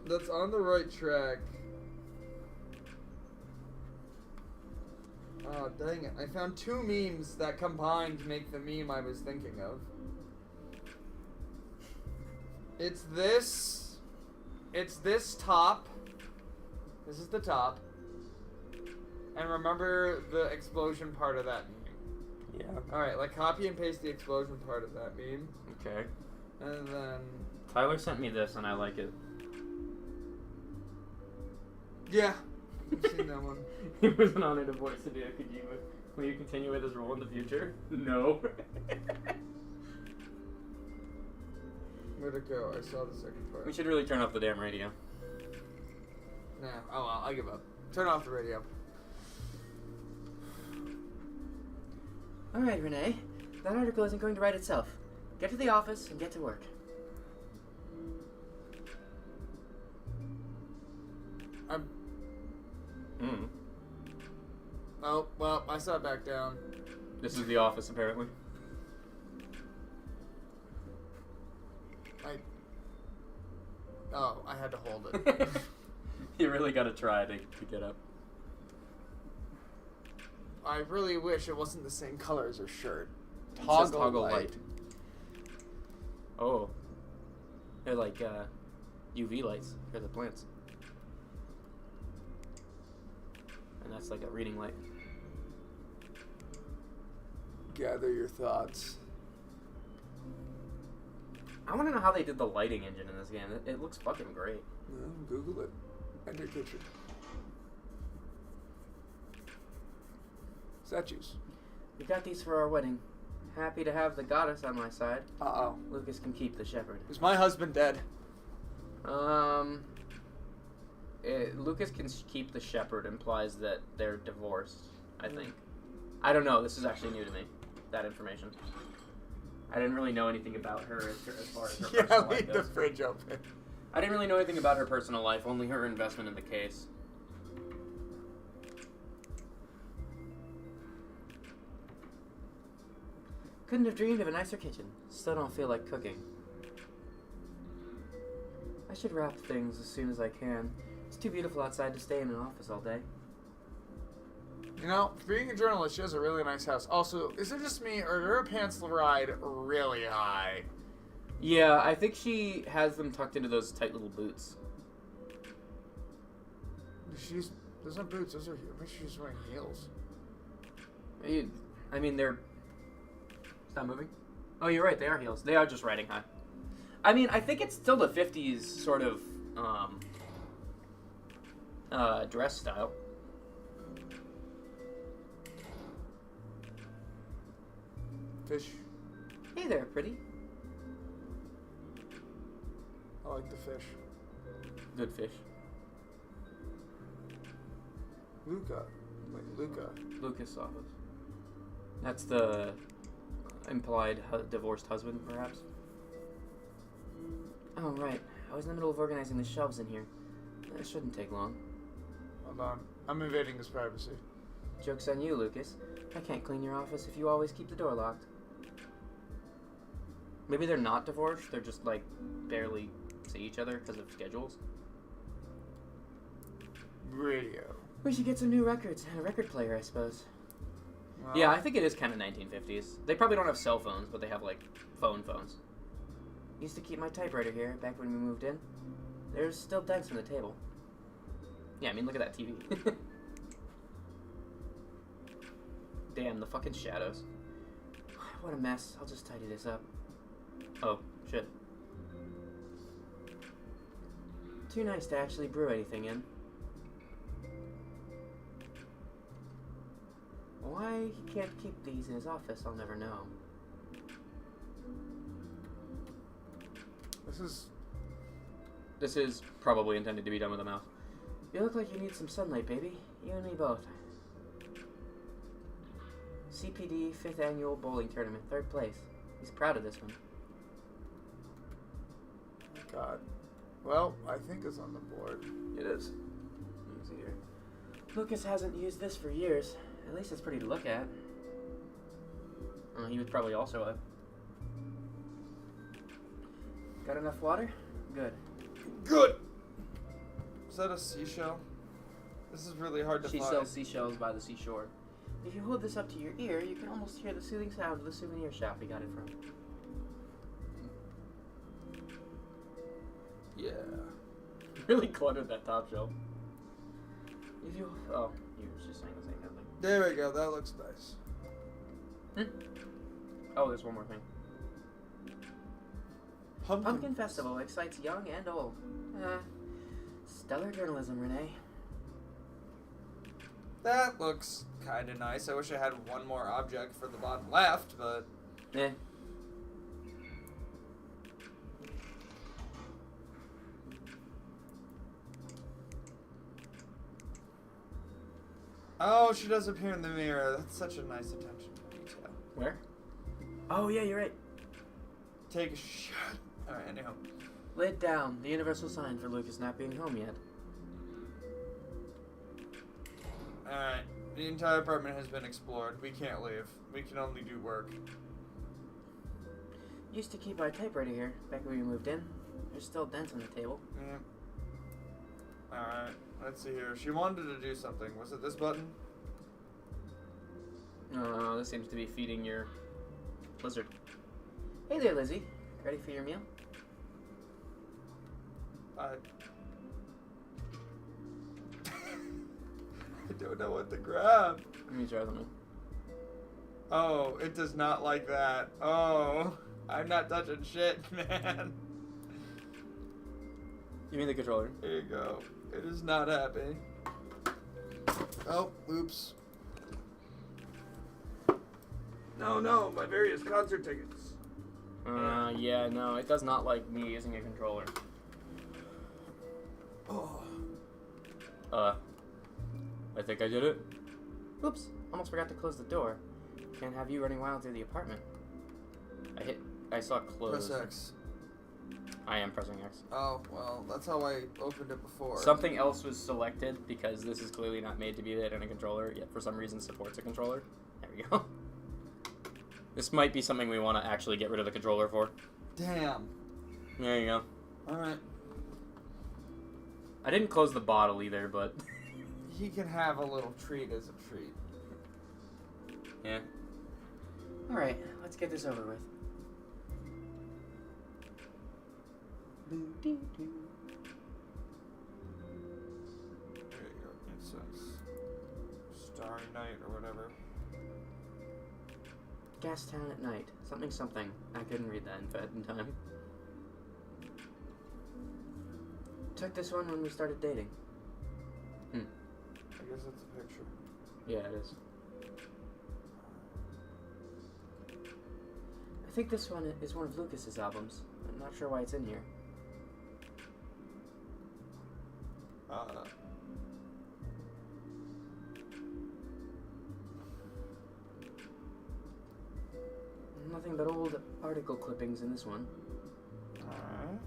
That's on the right track. Oh, dang it. I found two memes that combined make the meme I was thinking of. It's this top. This is the top. And remember the explosion part of that meme. Yeah. Alright, like copy and paste the explosion part of that meme. Okay. And then... Tyler sent me this and I like it. Yeah. I've seen that one. He was an honor to voice to do. Will you continue with his role in the future? No. Where'd it go? I saw the second part. We should really turn off the damn radio. Nah, oh well, I give up. Turn off the radio. Alright, Renee. That article isn't going to write itself. Get to the office and get to work. Oh, well, I sat back down. This is the office, apparently. I had to hold it. You really gotta try to get up. I really wish it wasn't the same color as her shirt. It says toggle light. Oh. They're like UV lights for the plants. And that's like a reading light. Gather your thoughts. I want to know how they did the lighting engine in this game. It looks fucking great. Well, Google it. And your kitchen. Statues. We got these for our wedding. Happy to have the goddess on my side. Uh-oh. Lucas can keep the shepherd. Is my husband dead? Lucas can keep the shepherd implies that they're divorced, I think. I don't know. This is actually new to me, that information. I didn't really know anything about her as far as her personal life leave the goes. fridge open. I didn't really know anything about her personal life, only her investment in the case. Couldn't have dreamed of a nicer kitchen. Still don't feel like cooking. I should wrap things as soon as I can. It's too beautiful outside to stay in an office all day. You know, being a journalist, she has a really nice house. Also, is it just me, or are her pants ride really high? Yeah, I think she has them tucked into those tight little boots. Those aren't boots, those are heels. Make sure she's wearing heels. I mean, they're... It's not moving? Oh, you're right, they are heels. They are just riding high. I mean, I think it's still the 50s sort of, dress style. Fish. Hey there, pretty. I like the fish. Good fish. Luca. Wait, Luca. Lucas office. That's the implied divorced husband, perhaps? Oh, right. I was in the middle of organizing the shelves in here. It shouldn't take long. Hold on. I'm invading his privacy. Joke's on you, Lucas. I can't clean your office if you always keep the door locked. Maybe they're not divorced, they're just, like, barely see each other because of schedules. Radio. We should get some new records and a record player, I suppose. Well, Yeah, I think it is kind of 1950s. They probably don't have cell phones, but they have, like, phones. Used to keep my typewriter here back when we moved in. There's still dents in the table. Yeah, I mean, look at that TV. Damn, the fucking shadows. What a mess. I'll just tidy this up. Oh, shit. Too nice to actually brew anything in. Why he can't keep these in his office, I'll never know. This is probably intended to be done with a mouth. You look like you need some sunlight, baby. You and me both. CPD 5th Annual Bowling Tournament, 3rd place. He's proud of this one. God. Well, I think it's on the board. It is. Easy here. Lucas hasn't used this for years. At least it's pretty to look at. He was probably also a... Got enough water? Good. Good! Is that a seashell? This is really hard to She find. sells seashells by the seashore. If you hold this up to your ear, you can almost hear the soothing sound of the souvenir shop we got it from. Yeah. Really cluttered that top shelf. If you... Oh, you were just saying the same thing. There we go, that looks nice. Oh, there's one more thing. Pumpkin. Pumpkin Festival excites young and old. Stellar journalism, Renee. That looks kind of nice. I wish I had one more object for the bottom left, but... Eh. Oh, she does appear in the mirror. That's such a nice attention to detail. Where? Oh, yeah, you're right. Take a shot. Alright, anyhow. Lid down. The universal sign for Lucas not being home yet. Alright. The entire apartment has been explored. We can't leave. We can only do work. Used to keep our typewriter here back when we moved in. There's still dents on the table. Yeah. Alright. Let's see here. She wanted to do something. Was it this button? This seems to be feeding your lizard. Hey there, Lizzie. Ready for your meal? I don't know what to grab. Let me try something. Oh, it does not like that. Oh, I'm not touching shit, man. You mean the controller? There you go. It is not happy. Oh, oops. No, my various concert tickets. Yeah, no, it does not like me using a controller. Oh. I think I did it. Oops, almost forgot to close the door. Can't have you running wild through the apartment. I saw close. Press X. I am pressing X. Oh, well, that's how I opened it before. Something else was selected because this is clearly not made to be hit in a controller, yet for some reason supports a controller. There we go. This might be something we want to actually get rid of the controller for. Damn. There you go. Alright. I didn't close the bottle either, but... He can have a little treat as a treat. Yeah. Alright, let's get this over with. There you go. Incense. Starry Night or whatever. Gastown at night. Something, something. I couldn't read that in time. Took this one when we started dating. I guess that's a picture. Yeah, it is. I think this one is one of Lucas's albums. I'm not sure why it's in here. Nothing but old article clippings in this one. Alright.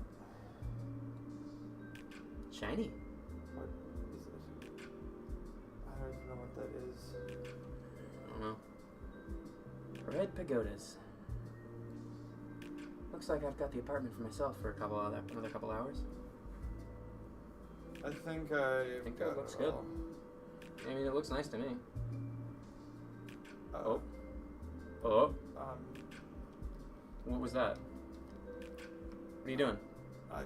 Shiny. What is it? I don't even know what that is. I don't know. Red pagodas. Looks like I've got the apartment for myself for another couple hours. I think I think that looks good. I mean, it looks nice to me. Oh. What was that? What are you doing? I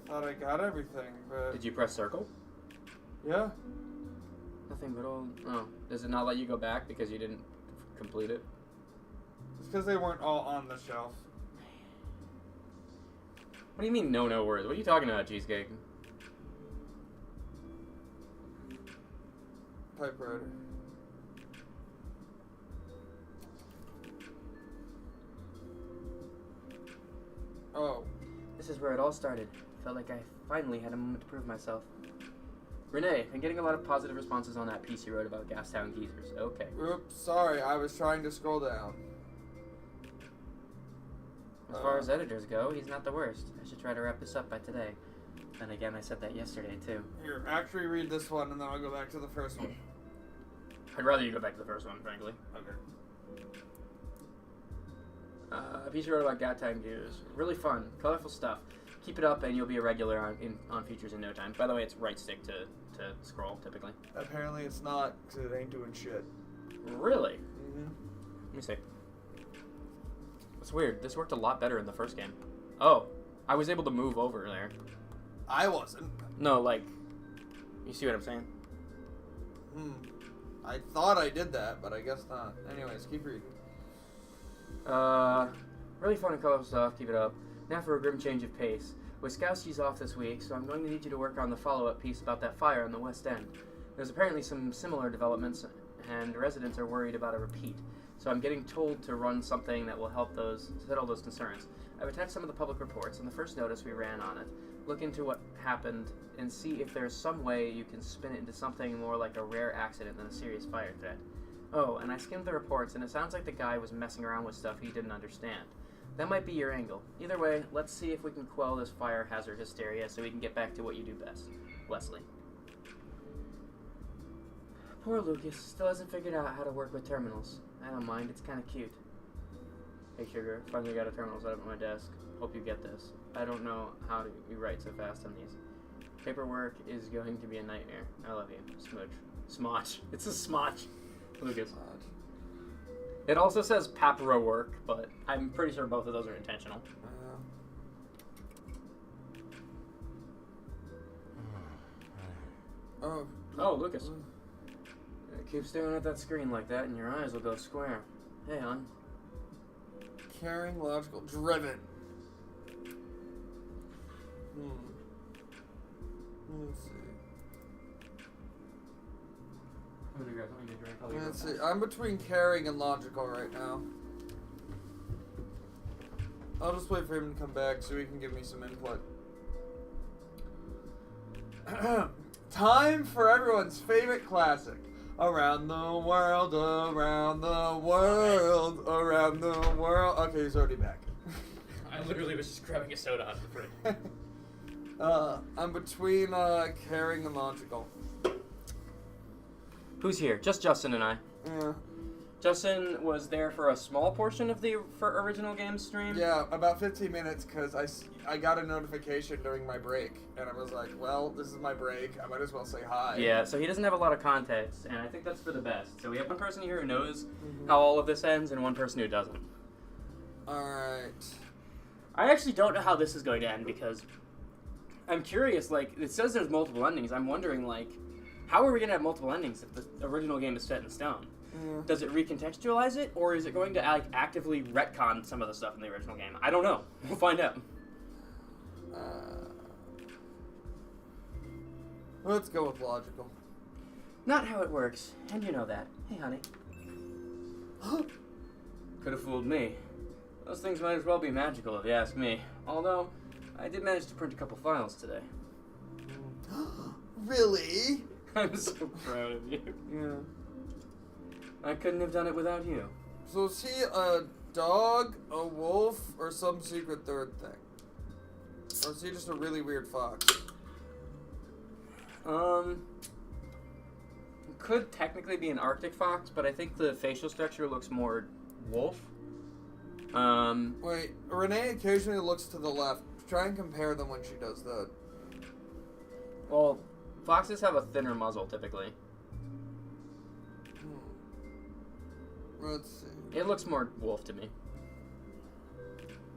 thought I got everything, but... Did you press circle? Yeah. Nothing but old... Oh. Does it not let you go back because you didn't complete it? It's because they weren't all on the shelf. What do you mean, no words? What are you talking about, Cheesecake? Typewriter. Oh. This is where it all started. Felt like I finally had a moment to prove myself. Renee, I'm getting a lot of positive responses on that piece you wrote about Gastown geezers. Okay. Oops, sorry, I was trying to scroll down. As far as editors go, he's not the worst. I should try to wrap this up by today. And again, I said that yesterday, too. Here, actually read this one, and then I'll go back to the first one. I'd rather you go back to the first one, frankly. Okay. A piece you wrote about Gastown geezers. Really fun, colorful stuff. Keep it up, and you'll be a regular on features in no time. By the way, it's right stick to scroll, typically. Apparently it's not, because it ain't doing shit. Really? Mm-hmm. Let me see. It's weird. This worked a lot better in the first game. Oh, I was able to move over there. I wasn't. No, like, you see what I'm saying? I thought I did that, but I guess not. Anyways, keep reading. Really fun and colorful stuff. Keep it up. Now for a grim change of pace. Wiskowski's off this week, so I'm going to need you to work on the follow-up piece about that fire on the West End. There's apparently some similar developments, and residents are worried about a repeat. So I'm getting told to run something that will help settle those concerns. I've attached some of the public reports and the first notice we ran on it. Look into what happened and see if there's some way you can spin it into something more like a rare accident than a serious fire threat. Oh, and I skimmed the reports, and it sounds like the guy was messing around with stuff he didn't understand. That might be your angle. Either way, let's see if we can quell this fire hazard hysteria so we can get back to what you do best. Leslie. Poor Lucas still hasn't figured out how to work with terminals. I don't mind, it's kind of cute. Hey Sugar, finally got a terminal set up at my desk. Hope you get this. I don't know how you write so fast on these. Paperwork is going to be a nightmare. I love you. Smudge. Smotch. It's a smotch. Lucas. It also says papero work, but I'm pretty sure both of those are intentional. Oh, Lucas. Keep staring at that screen like that and your eyes will go square. Hey, hon. Caring, logical, driven. Let's see. Let's see. I'm between caring and logical right now. I'll just wait for him to come back so he can give me some input. Time for everyone's favorite classic. Around the world, around the world, around the world. Okay, he's already back. I literally was just grabbing a soda out of the fridge. I'm between caring and logical. Who's here? Just Justin and I. Yeah. Justin was there for a small portion of the original game stream. Yeah, about 15 minutes because I got a notification during my break, and I was like, well, this is my break. I might as well say hi. Yeah, so he doesn't have a lot of context, and I think that's for the best. So we have one person here who knows how all of this ends, and one person who doesn't. Alright. I actually don't know how this is going to end, because I'm curious, like, it says there's multiple endings. I'm wondering, like, how are we going to have multiple endings if the original game is set in stone? Yeah. Does it recontextualize it, or is it going to like actively retcon some of the stuff in the original game? I don't know. We'll find out. Let's go with logical. Not how it works, and you know that. Hey, honey. Could have fooled me. Those things might as well be magical, if you ask me. Although, I did manage to print a couple files today. Really? I'm so proud of you. Yeah. I couldn't have done it without you. So is he a dog, a wolf, or some secret third thing? Or is he just a really weird fox? Could technically be an Arctic fox, but I think the facial structure looks more wolf. Wait, Renee occasionally looks to the left. Try and compare them when she does that. Well, foxes have a thinner muzzle, typically. Let's see. It looks more wolf to me.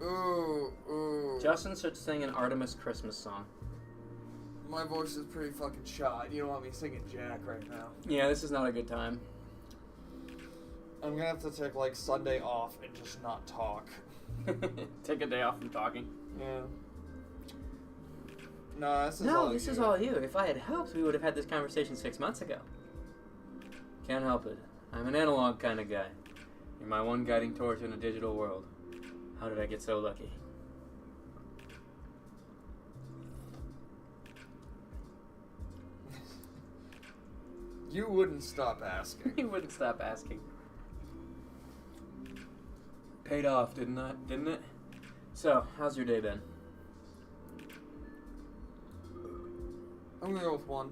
Ooh. Justin should sing an Artemis Christmas song. My voice is pretty fucking shot. You don't want me singing Jack right now. Yeah, this is not a good time. I'm gonna have to take, like, Sunday off and just not talk. Take a day off from talking. Yeah. No, this is No, all this you. is all you. If I had helped, we would have had this conversation 6 months ago. Can't help it. I'm an analog kind of guy. You're my one guiding torch in a digital world. How did I get so lucky? You wouldn't stop asking. You wouldn't stop asking. Paid off, didn't it? So, how's your day been? I'm gonna go with 1.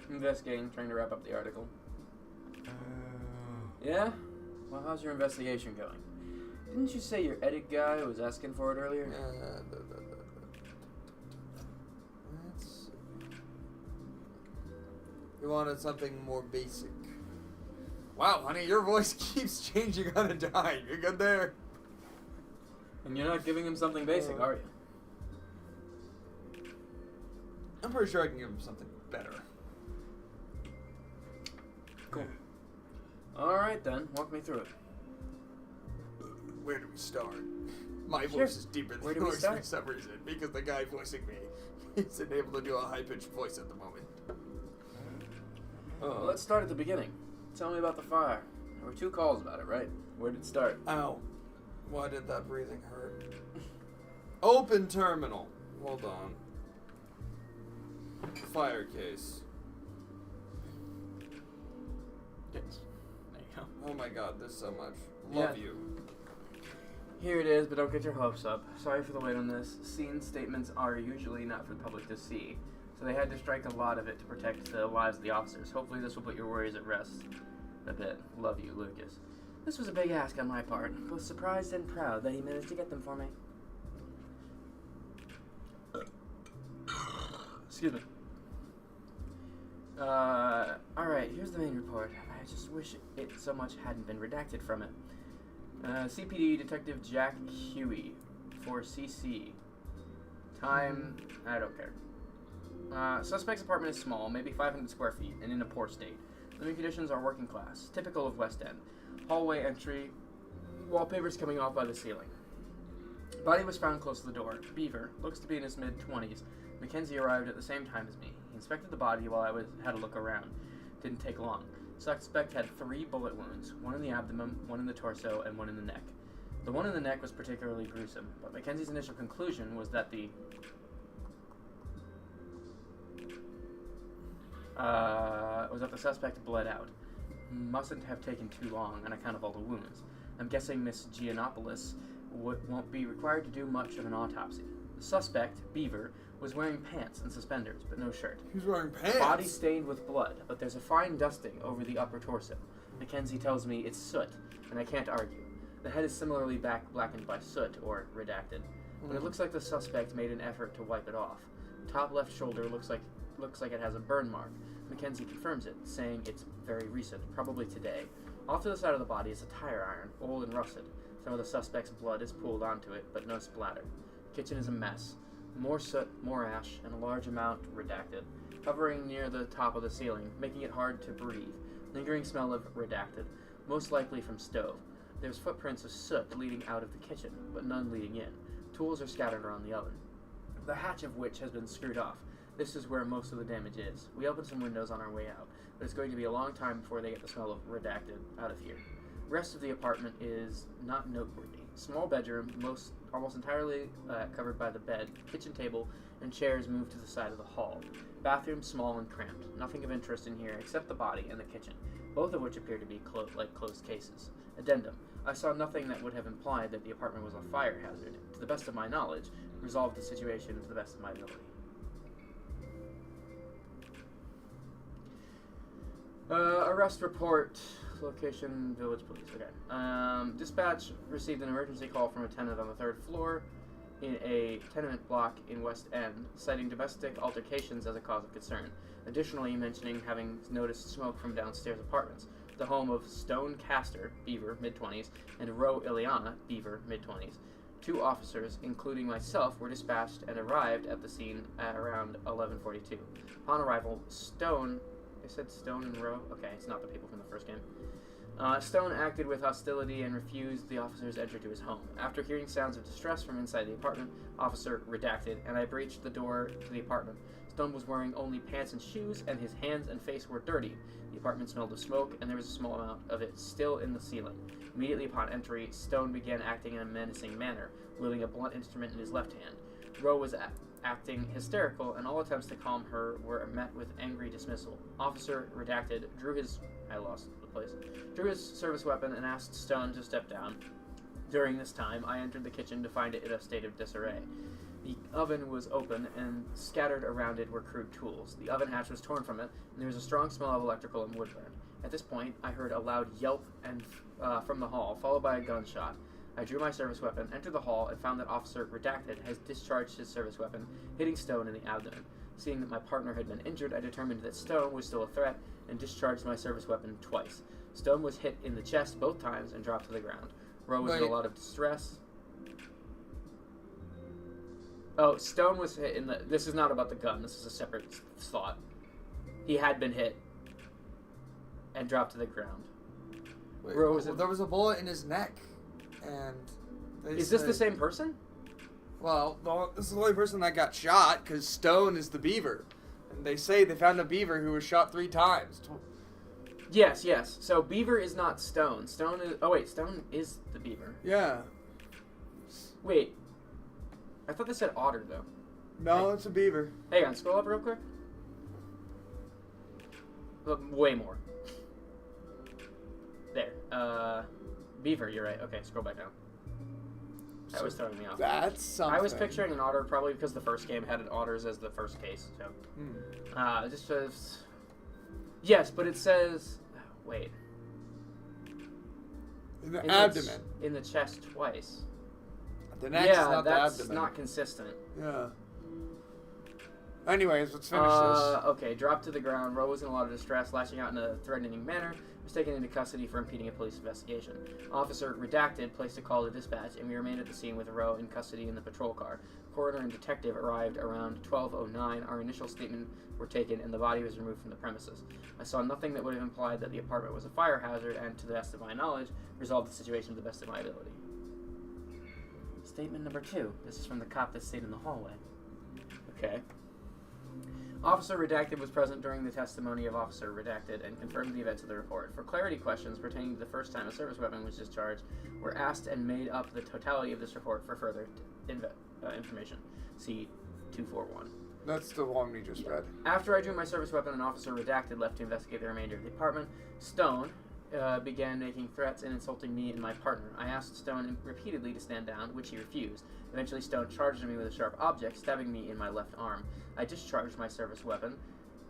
Investigating, trying to wrap up the article. Yeah? Well, how's your investigation going? Didn't you say your edit guy was asking for it earlier? Let's see. We wanted something more basic. Wow, honey, your voice keeps changing on a dime. You're good there. And you're not giving him something basic, are you? I'm pretty sure I can give him something better. Cool. Alright then, walk me through it. Where do we start? My Sure. voice is deeper than Where do we yours start? for some reason, because the guy voicing me isn't able to do a high-pitched voice at the moment. Well, let's start at the beginning. Tell me about the fire. There were 2 calls about it, right? Where did it start? Ow. Why did that breathing hurt? Open terminal. Hold on. Fire case. Yes. There you go. Oh my god, there's so much. Yeah. Love you. Here it is, but don't get your hopes up. Sorry for the wait on this. Scene statements are usually not for the public to see, so they had to strike a lot of it to protect the lives of the officers. Hopefully this will put your worries at rest a bit. Love you, Lucas. This was a big ask on my part. Both surprised and proud that he managed to get them for me. Excuse me. Alright, here's the main report. I just wish it so much hadn't been redacted from it. CPD Detective Jack Huey for CC. Time, I don't care. Suspect's apartment is small, maybe 500 square feet, and in a poor state. Living conditions are working class, typical of West End. Hallway entry, wallpaper's coming off by the ceiling. Body was found close to the door. Beaver, looks to be in his mid-20s. Mackenzie arrived at the same time as me. He inspected the body while I had a look around. Didn't take long. Suspect had 3 bullet wounds, 1 in the abdomen, 1 in the torso, and 1 in the neck. The one in the neck was particularly gruesome, but Mackenzie's initial conclusion was that the suspect bled out. Mustn't have taken too long on account of all the wounds. I'm guessing Miss Giannopoulos won't be required to do much of an autopsy. The suspect, Beaver, was wearing pants and suspenders, but no shirt. He's wearing pants. Body stained with blood, but there's a fine dusting over the upper torso. Mackenzie tells me it's soot, and I can't argue. The head is similarly blackened by soot, or redacted, but it looks like the suspect made an effort to wipe it off. Top left shoulder looks like it has a burn mark. Mackenzie confirms it, saying it's very recent, probably today. Off to the side of the body is a tire iron, old and rusted. Some of the suspect's blood is pooled onto it, but no splatter. The kitchen is a mess. More soot, more ash, and a large amount redacted, hovering near the top of the ceiling, making it hard to breathe. Lingering smell of redacted, most likely from stove. There's footprints of soot leading out of the kitchen, but none leading in. Tools are scattered around the oven, the hatch of which has been screwed off. This is where most of the damage is. We opened some windows on our way out, but it's going to be a long time before they get the smell of redacted out of here. The rest of the apartment is not noteworthy. Small bedroom, almost entirely covered by the bed, kitchen table, and chairs moved to the side of the hall. Bathroom small and cramped. Nothing of interest in here except the body and the kitchen, both of which appear to be closed cases. Addendum. I saw nothing that would have implied that the apartment was a fire hazard. To the best of my knowledge, resolved the situation to the best of my ability. Arrest report. Location, village police. Okay. Dispatch received an emergency call from a tenant on the 3rd floor in a tenement block in West End, citing domestic altercations as a cause of concern. Additionally, mentioning having noticed smoke from downstairs apartments. The home of Stone Castor, Beaver, mid-20s, and Roe Ileana, Beaver, mid-20s. 2 officers, including myself, were dispatched and arrived at the scene at around 11:42. Upon arrival, Stone... I said Stone and Roe? Okay, it's not the people from the first game. Stone acted with hostility and refused the officers' entry to his home. After hearing sounds of distress from inside the apartment, officer redacted, and I breached the door to the apartment. Stone was wearing only pants and shoes, and his hands and face were dirty. The apartment smelled of smoke, and there was a small amount of it still in the ceiling. Immediately upon entry, Stone began acting in a menacing manner, wielding a blunt instrument in his left hand. Roe was acting hysterical, and all attempts to calm her were met with angry dismissal. Officer redacted drew his service weapon and asked Stone to step down. During this time, I entered the kitchen to find it in a state of disarray. The oven was open, and scattered around it were crude tools. The oven hatch was torn from it, and there was a strong smell of electrical and wood burn. At this point, I heard a loud yelp from the hall, followed by a gunshot. I drew my service weapon, entered the hall, and found that Officer Redacted has discharged his service weapon, hitting Stone in the abdomen. Seeing that my partner had been injured, I determined that Stone was still a threat, and discharged my service weapon twice. Stone was hit in the chest both times and dropped to the ground. Roe was in a lot of distress. Oh, Stone was hit in the... This is not about the gun. This is a separate thought. He had been hit and dropped to the ground. Wait, there was a bullet in his neck, and... Is this the same person? Well, this is the only person that got shot, because Stone is the beaver. And they say they found a beaver who was shot 3 times. Yes. So Beaver is not Stone. Stone is... Oh, wait. Stone is the beaver. Yeah. Wait. I thought they said otter, though. No, it's a beaver. Hang on. Scroll up real quick. Way more. There. Beaver, you're right. Okay, scroll back down. That was throwing me off. That's something. I was picturing an otter, probably because the first game had otters as the first case. So, it just says... Yes, but it says... Wait. In the abdomen. In the chest twice. The neck is not the abdomen. That's not consistent. Yeah. Anyways, let's finish this. Okay, dropped to the ground. Roe was in a lot of distress, lashing out in a threatening manner. Was taken into custody for impeding a police investigation. Officer Redacted placed a call to dispatch, and we remained at the scene with Roe in custody in the patrol car. Coroner and detective arrived around 12:09. Our initial statement were taken, and the body was removed from the premises. I saw nothing that would have implied that the apartment was a fire hazard, and to the best of my knowledge, resolved the situation to the best of my ability. Statement number 2. This is from the cop that stayed in the hallway. Okay. Officer Redacted was present during the testimony of Officer Redacted and confirmed the events of the report. For clarity, questions pertaining to the first time a service weapon was discharged were asked and made up the totality of this report for further information. See 241. That's the one we just read. After I drew my service weapon and Officer Redacted left to investigate the remainder of the apartment, Stone began making threats and insulting me and my partner. I asked Stone repeatedly to stand down, which he refused. Eventually, Stone charged me with a sharp object, stabbing me in my left arm. I discharged my service weapon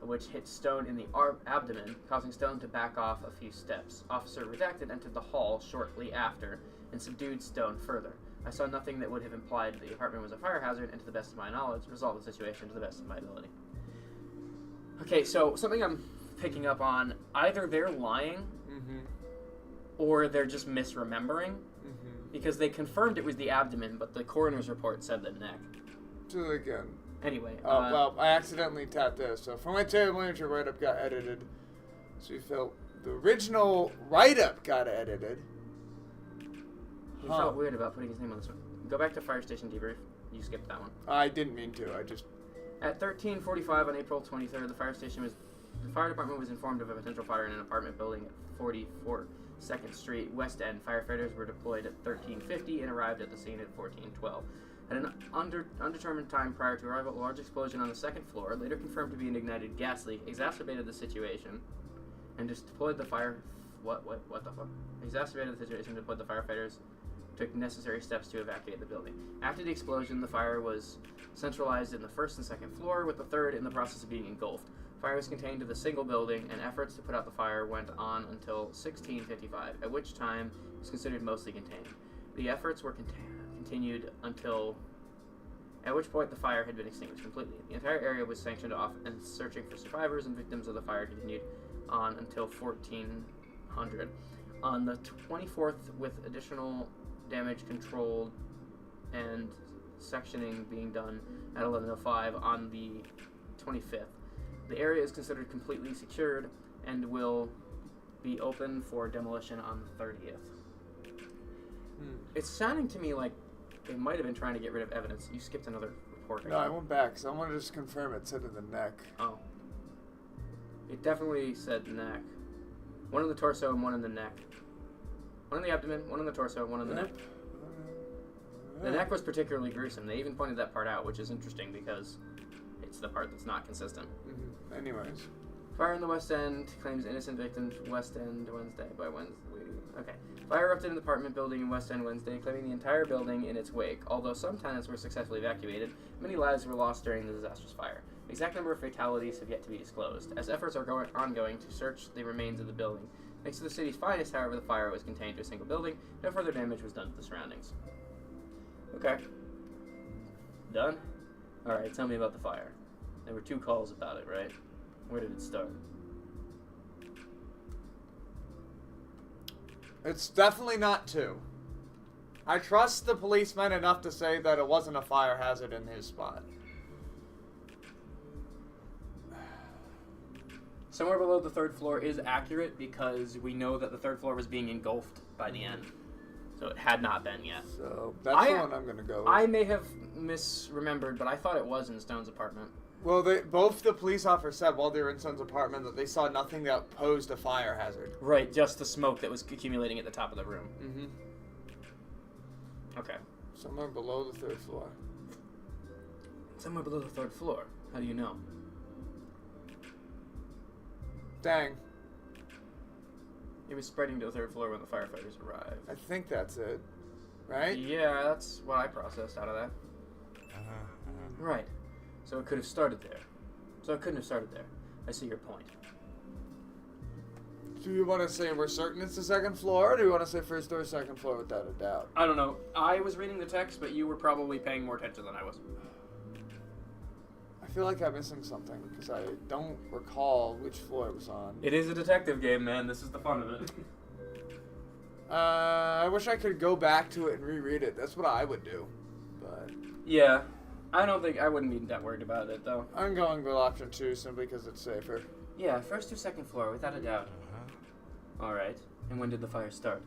which hit Stone in the abdomen, causing Stone to back off a few steps. Officer Redacted entered the hall shortly after and subdued Stone further. I saw nothing that would have implied the apartment was a fire hazard, and to the best of my knowledge, resolved the situation to the best of my ability. Okay, so something I'm picking up on, either they're lying, or they're just misremembering, because they confirmed it was the abdomen, but the coroner's report said the neck. Do it again. Anyway. Well, I accidentally tapped this. So from my table manager write-up got edited. So we felt the original write-up got edited. He felt weird about putting his name on this one. Go back to fire station debrief. You skipped that one. I didn't mean to. I just... At 13:45 on April 23rd, the fire department was informed of a potential fire in an apartment building at 44th Street, West End. Firefighters were deployed at 13:50 and arrived at the scene at 14:12. At an undetermined time prior to arrival, a large explosion on the second floor, later confirmed to be an ignited gas leak, exacerbated the situation, and just deployed the fire. What the fuck? Exacerbated the situation, deployed the firefighters, took necessary steps to evacuate the building. After the explosion, the fire was centralized in the first and second floor, with the third in the process of being engulfed. Fire was contained to the single building, and efforts to put out the fire went on until 16:55, at which time it was considered mostly contained. The efforts were continued until, at which point the fire had been extinguished completely. The entire area was sanctioned off, and searching for survivors and victims of the fire continued on until 1400. On the 24th, with additional damage controlled and sectioning being done at 11:05 on the 25th. The area is considered completely secured and will be open for demolition on the 30th. It's sounding to me like they might have been trying to get rid of evidence. You skipped another report. No, I went back, so I want to just confirm it said in the neck. Oh. It definitely said neck. One in the torso and one in the neck. One in the abdomen, one in the torso, one in the neck. The neck was particularly gruesome. They even pointed that part out, which is interesting because it's the part that's not consistent. Anyways. Fire in the West End claims innocent victims. West End Wednesday by Wednesday. Okay. Fire erupted in the apartment building in West End Wednesday, claiming the entire building in its wake. Although some tenants were successfully evacuated, many lives were lost during the disastrous fire. The exact number of fatalities have yet to be disclosed, as efforts are ongoing to search the remains of the building. Thanks to the city's finest, however, the fire was contained to a single building. No further damage was done to the surroundings. Okay. Done? Alright, tell me about the fire. There were 2 calls about it, right? Where did it start? It's definitely not 2. I trust the policeman enough to say that it wasn't a fire hazard in his spot. Somewhere below the 3rd floor is accurate because we know that the 3rd floor was being engulfed by the end. So it had not been yet. So that's the one I'm going to go with. I may have misremembered, but I thought it was in Stone's apartment. Well, both the police officers said while they were in Stone's apartment that they saw nothing that posed a fire hazard. Right, just the smoke that was accumulating at the top of the room. Okay. Somewhere below the 3rd floor. Somewhere below the 3rd floor. How do you know? Dang. It was spreading to the 3rd floor when the firefighters arrived. I think that's it. Right? Yeah, that's what I processed out of that. Right. So it could have started there. So it couldn't have started there. I see your point. Do you want to say we're certain it's the 2nd floor, or do you want to say 1st or 2nd floor without a doubt? I don't know. I was reading the text, but you were probably paying more attention than I was. I feel like I'm missing something, because I don't recall which floor it was on. It is a detective game, man. This is the fun of it. I wish I could go back to it and reread it. That's what I would do. But yeah. I wouldn't be that worried about it, though. I'm going with option 2 simply because it's safer. Yeah, 1st or 2nd floor, without a doubt. Alright. And when did the fire start?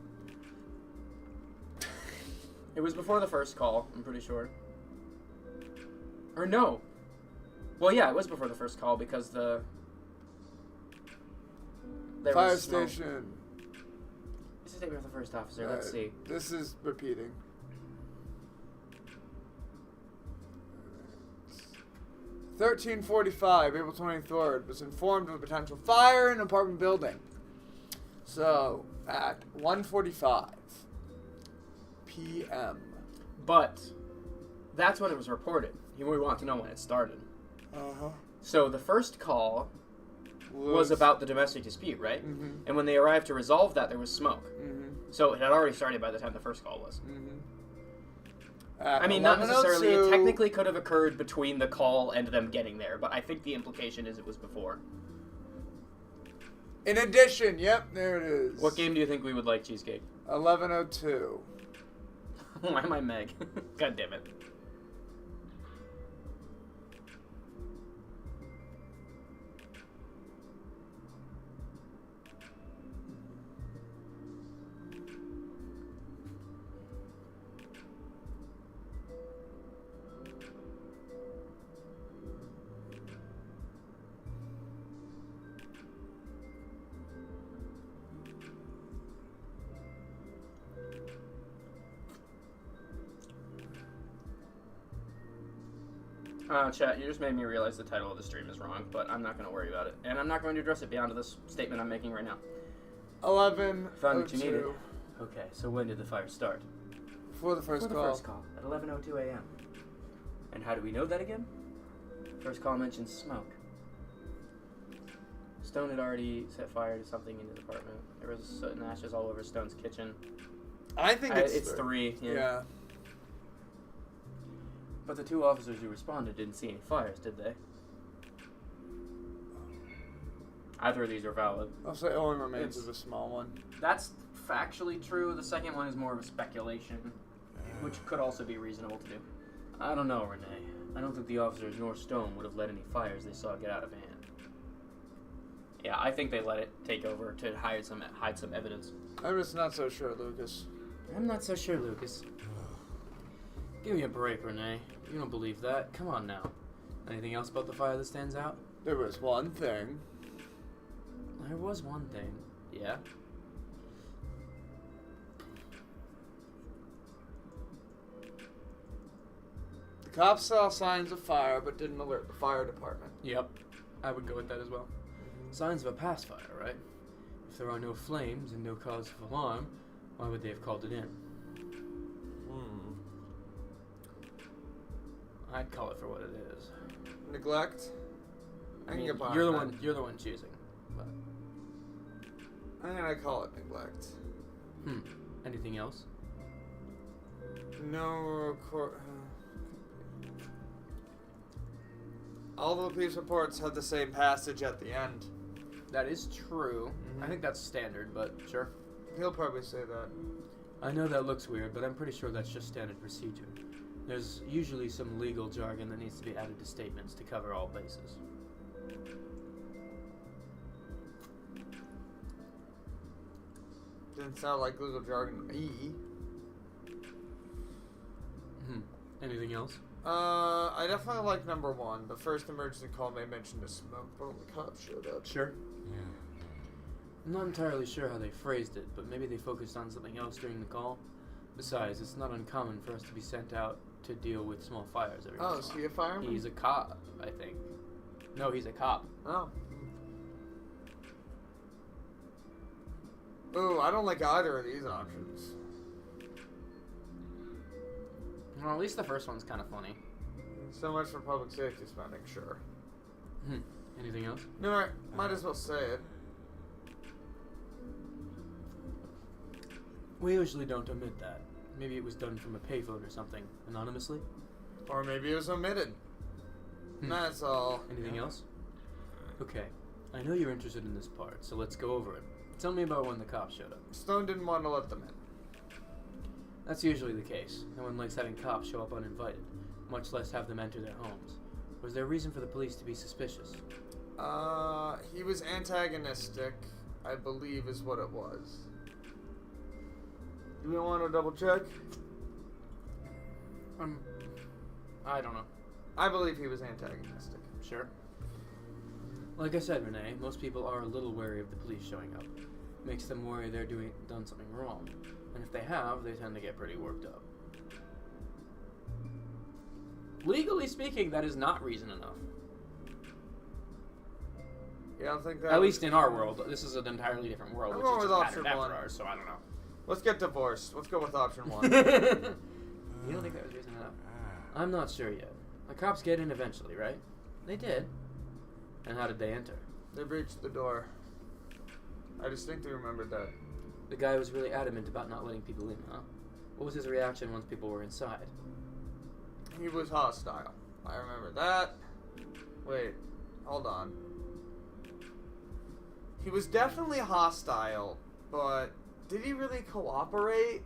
It was before the 1st call, I'm pretty sure. Or no. Well, yeah, it was before the 1st call because there fire was smoke. station. This is the statement of the 1st officer. Let's see. This is repeating. 13:45, April 23rd, was informed of a potential fire in an apartment building. So, at 1:45 p.m. But that's when it was reported. We want to know when it started. Uh-huh. So the 1st call was about the domestic dispute, right? Mm-hmm. And when they arrived to resolve that, there was smoke. Mm-hmm. So it had already started by the time the first call was. Mm-hmm. I mean, not necessarily. It 11:02. technically could have occurred between the call and them getting there, but I think the implication is it was before. In addition, yep, there it is. What game do you think we would like, Cheesecake? 11:02. Why am I Meg? God damn it. Chat, you just made me realize the title of the stream is wrong, but I'm not going to worry about it. And I'm not going to address it beyond this statement I'm making right now. 11:02. Found what you needed. Okay, so when did the fire start? Before the first call. First call, at 11:02 a.m. And how do we know that again? First call mentions smoke. Stone had already set fire to something in his apartment. There was soot and ashes all over Stone's kitchen. I think it's three. Yeah. But the two officers who responded didn't see any fires, did they? Either of these are valid. I'll say Owen remains is a small one. That's factually true. The second one is more of a speculation, which could also be reasonable to do. I don't know, Renee. I don't think the officers nor Stone would have let any fires they saw get out of hand. Yeah, I think they let it take over to hide some evidence. I'm just not so sure, Lucas. I'm not so sure, Lucas. Give me a break, Renee. You don't believe that. Come on now. Anything else about the fire that stands out? There was one thing. There was one thing. Yeah? The cops saw signs of fire but didn't alert the fire department. Yep. I would go with that as well. Signs of a past fire, right? If there are no flames and no cause of alarm, why would they have called it in? I'd call it for what it is. Neglect? I can get behind you're the that. one. You're the one choosing. But I'm gonna call it neglect. anything else? No all the police reports have the same passage at the end. That is true. Mhm. I think that's standard, but sure. He'll probably say that. I know that looks weird, but I'm pretty sure that's just standard procedure. There's usually some legal jargon that needs to be added to statements to cover all bases. Didn't sound like legal jargon to me. Anything else? I definitely like number one. The first emergency call may mention the smoke, but only cops showed up. Sure. I'm not entirely sure how they phrased it, but maybe they focused on something else during the call. Besides, it's not uncommon for us to be sent out to deal with small fires every Oh, once is in a he a while. fireman? He's a cop, I think. No, he's a cop. Oh. Ooh, I don't like either of these options. Well, at least the first one's kind of funny. So much for public safety spending, sure. Anything else? No, might as well say it. We usually don't omit that. Maybe it was done from a payphone or something, anonymously. Or maybe it was omitted. That's all. Anything else? Okay, I know you're interested in this part, so let's go over it. Tell me about when the cops showed up. Stone didn't want to let them in. That's usually the case. No one likes having cops show up uninvited, much less have them enter their homes. Was there a reason for the police to be suspicious? He was antagonistic, I believe is what it was. Do we want to double check? I don't know. I believe he was antagonistic. Sure. Like I said, Renee, most people are a little wary of the police showing up. Makes them worry they're done something wrong. And if they have, they tend to get pretty worked up. Legally speaking, that is not reason enough. Yeah, I think that. At least in our world. This is an entirely different world, I'm which going is with just option patterned one. after ours, so I don't know. Let's get divorced. Let's go with option one. You don't think that was reason enough? I'm not sure yet. The cops get in eventually, right? They did. And how did they enter? They breached the door. I distinctly remembered that. The guy was really adamant about not letting people in, huh? What was his reaction once people were inside? He was hostile. I remember that. Wait, hold on. He was definitely hostile, but did he really cooperate?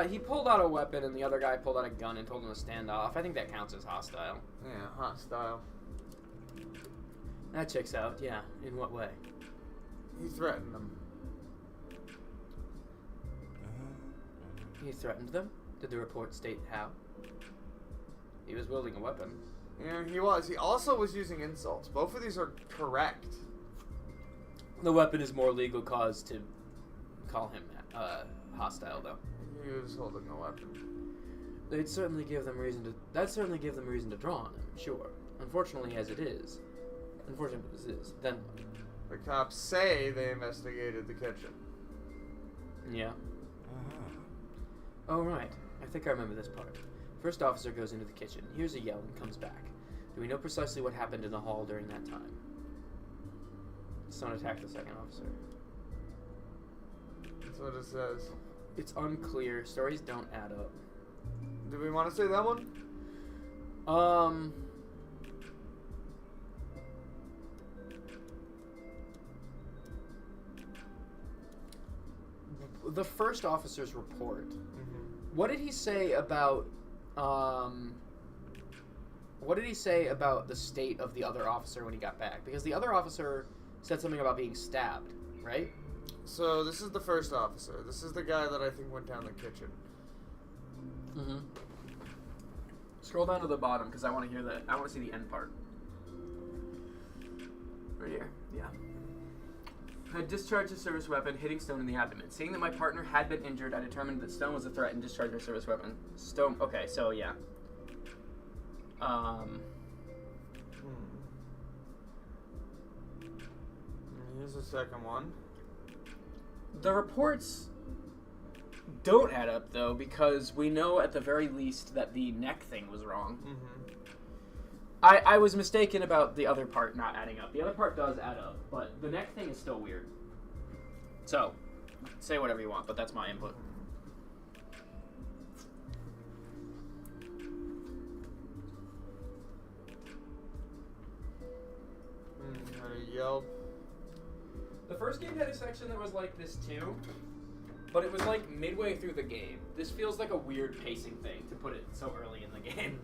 He pulled out a weapon and the other guy pulled out a gun and told him to stand off. I think that counts as hostile. Yeah, hostile. That checks out, yeah. In what way? He threatened them. He threatened them? Did the report state how? He was wielding a weapon. Yeah, he was. He also was using insults. Both of these are correct. The weapon is more legal cause to call him hostile, though. He was holding a weapon. That'd certainly give them reason to draw on him, sure. Unfortunately as it is, then what? The cops say they investigated the kitchen. Yeah. Oh, right. I think I remember this part. First officer goes into the kitchen, hears a yell, and comes back. Do we know precisely what happened in the hall during that time? Someone attacked the second officer. That's what it says. It's unclear. Stories don't add up. Do we want to say that one? The first officer's report. What did he say about the state of the other officer when he got back? Because the other officer said something about being stabbed, right? So this is the first officer. This is the guy that I think went down the kitchen. Mm-hmm. Scroll down to the bottom because I want to hear that. I want to see the end part. Right here. Yeah. Had discharged a service weapon, hitting Stone in the abdomen. Seeing that my partner had been injured, I determined that Stone was a threat and discharged her service weapon. Stone. Okay, so yeah. Here's the second one. The reports don't add up though, because we know at the very least that the neck thing was wrong. I was mistaken about the other part not adding up. The other part does add up, but the neck thing is still weird. So, say whatever you want, but that's my input. Yelp. The first game had a section that was like this too, but it was like midway through the game. This feels like a weird pacing thing to put it so early in the game.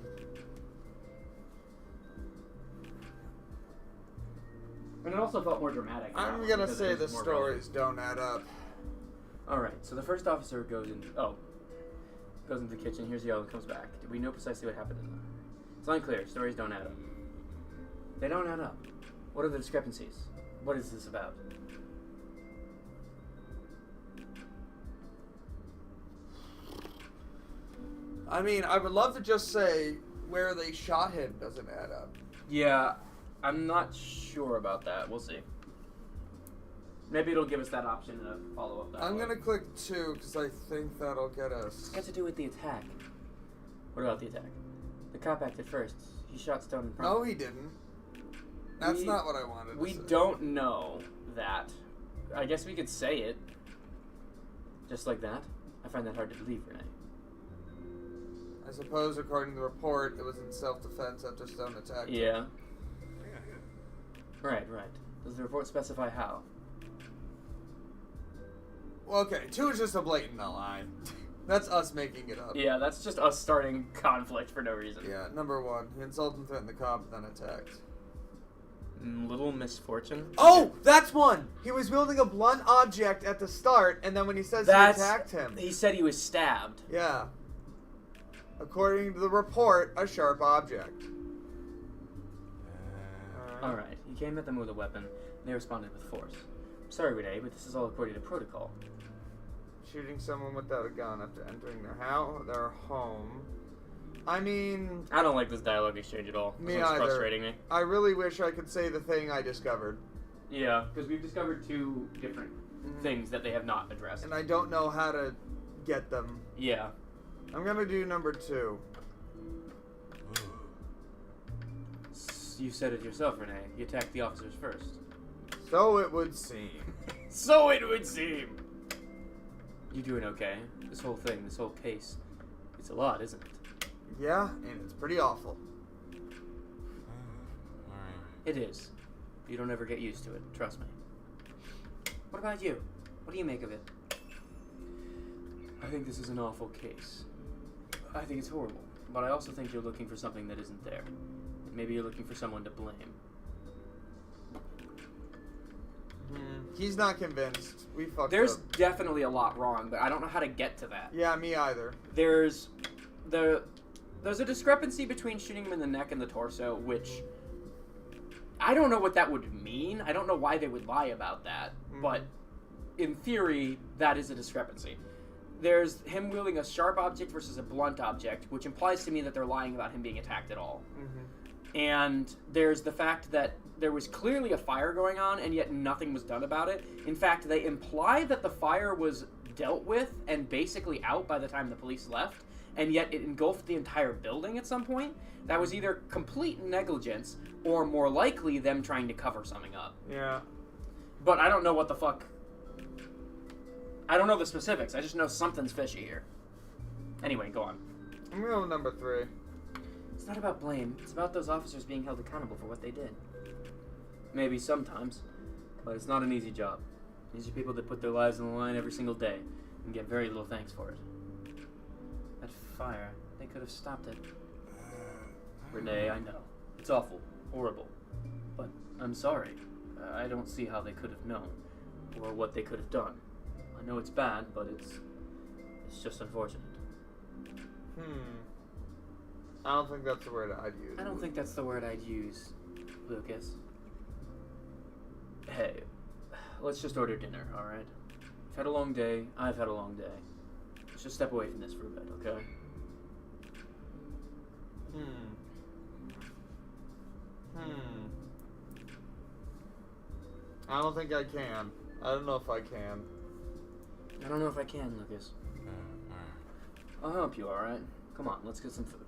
And it also felt more dramatic. I'm gonna say the stories don't add up. Alright, so the first officer goes into the kitchen, here's the yell, and comes back. Do we know precisely what happened in there? It's unclear. Stories don't add up. They don't add up. What are the discrepancies? What is this about? I mean, I would love to just say where they shot him doesn't add up. Yeah, I'm not sure about that. We'll see. Maybe it'll give us that option to follow up that I'm way. gonna click 2 because I think that'll get us. It's got to do with the attack. What about the attack? The cop acted first. He shot Stone in front. No, he didn't. That's not what I wanted to We say. don't know that. I guess we could say it. Just like that? I find that hard to believe, Renee. I suppose, according to the report, it was in self-defense after Stone attacked him. Yeah. Right. Does the report specify how? Well, okay, 2 is just a blatant lie. That's us making it up. Yeah, that's just us starting conflict for no reason. Yeah, number 1. He insulted and threatened the cop, then attacked. Little misfortune? Oh, that's one! He was wielding a blunt object at the start, and then when he says he attacked him. He said he was stabbed. Yeah. According to the report, a sharp object. Alright, he came at them with a weapon, and they responded with force. Sorry, Renee, but this is all according to protocol. Shooting someone without a gun after entering their home. I mean... I don't like this dialogue exchange at all. Me This one's either. frustrating me. I really wish I could say the thing I discovered. Yeah, because we've discovered 2 different things that they have not addressed. And I don't know how to get them. Yeah. I'm gonna do number 2. You said it yourself, Renee. You attacked the officers first. So it would seem. So it would seem. You doing okay? This whole thing, this whole case, it's a lot, isn't it? Yeah, and it's pretty awful. It is. You don't ever get used to it, trust me. What about you? What do you make of it? I think this is an awful case. I think it's horrible. But I also think you're looking for something that isn't there. And maybe you're looking for someone to blame. He's not convinced. We fucked There's up. definitely a lot wrong, but I don't know how to get to that. Yeah, me either. There's a discrepancy between shooting him in the neck and the torso, which I don't know what that would mean. I don't know why they would lie about that, but in theory, that is a discrepancy. There's him wielding a sharp object versus a blunt object, which implies to me that they're lying about him being attacked at all. And there's the fact that there was clearly a fire going on, and yet nothing was done about it. In fact, they imply that the fire was dealt with and basically out by the time the police left, and yet it engulfed the entire building at some point. That was either complete negligence, or more likely them trying to cover something up. Yeah. But I don't know what the fuck... I don't know the specifics. I just know something's fishy here. Anyway, go on. I'm gonna go with number 3. It's not about blame. It's about those officers being held accountable for what they did. Maybe sometimes, but it's not an easy job. These are people that put their lives on the line every single day and get very little thanks for it. That fire, they could have stopped it. Renee, I know. It's awful. Horrible. But I'm sorry. I don't see how they could have known, or what they could have done. I know it's bad, but it's just unfortunate. I don't think that's the word I'd use. I don't think that's the word I'd use, Lucas. Hey, let's just order dinner, alright? You've had a long day, I've had a long day. Let's just step away from this for a bit, okay? I don't think I can. I don't know if I can. I don't know if I can, Lucas. I'll help you, alright? Come on, let's get some food.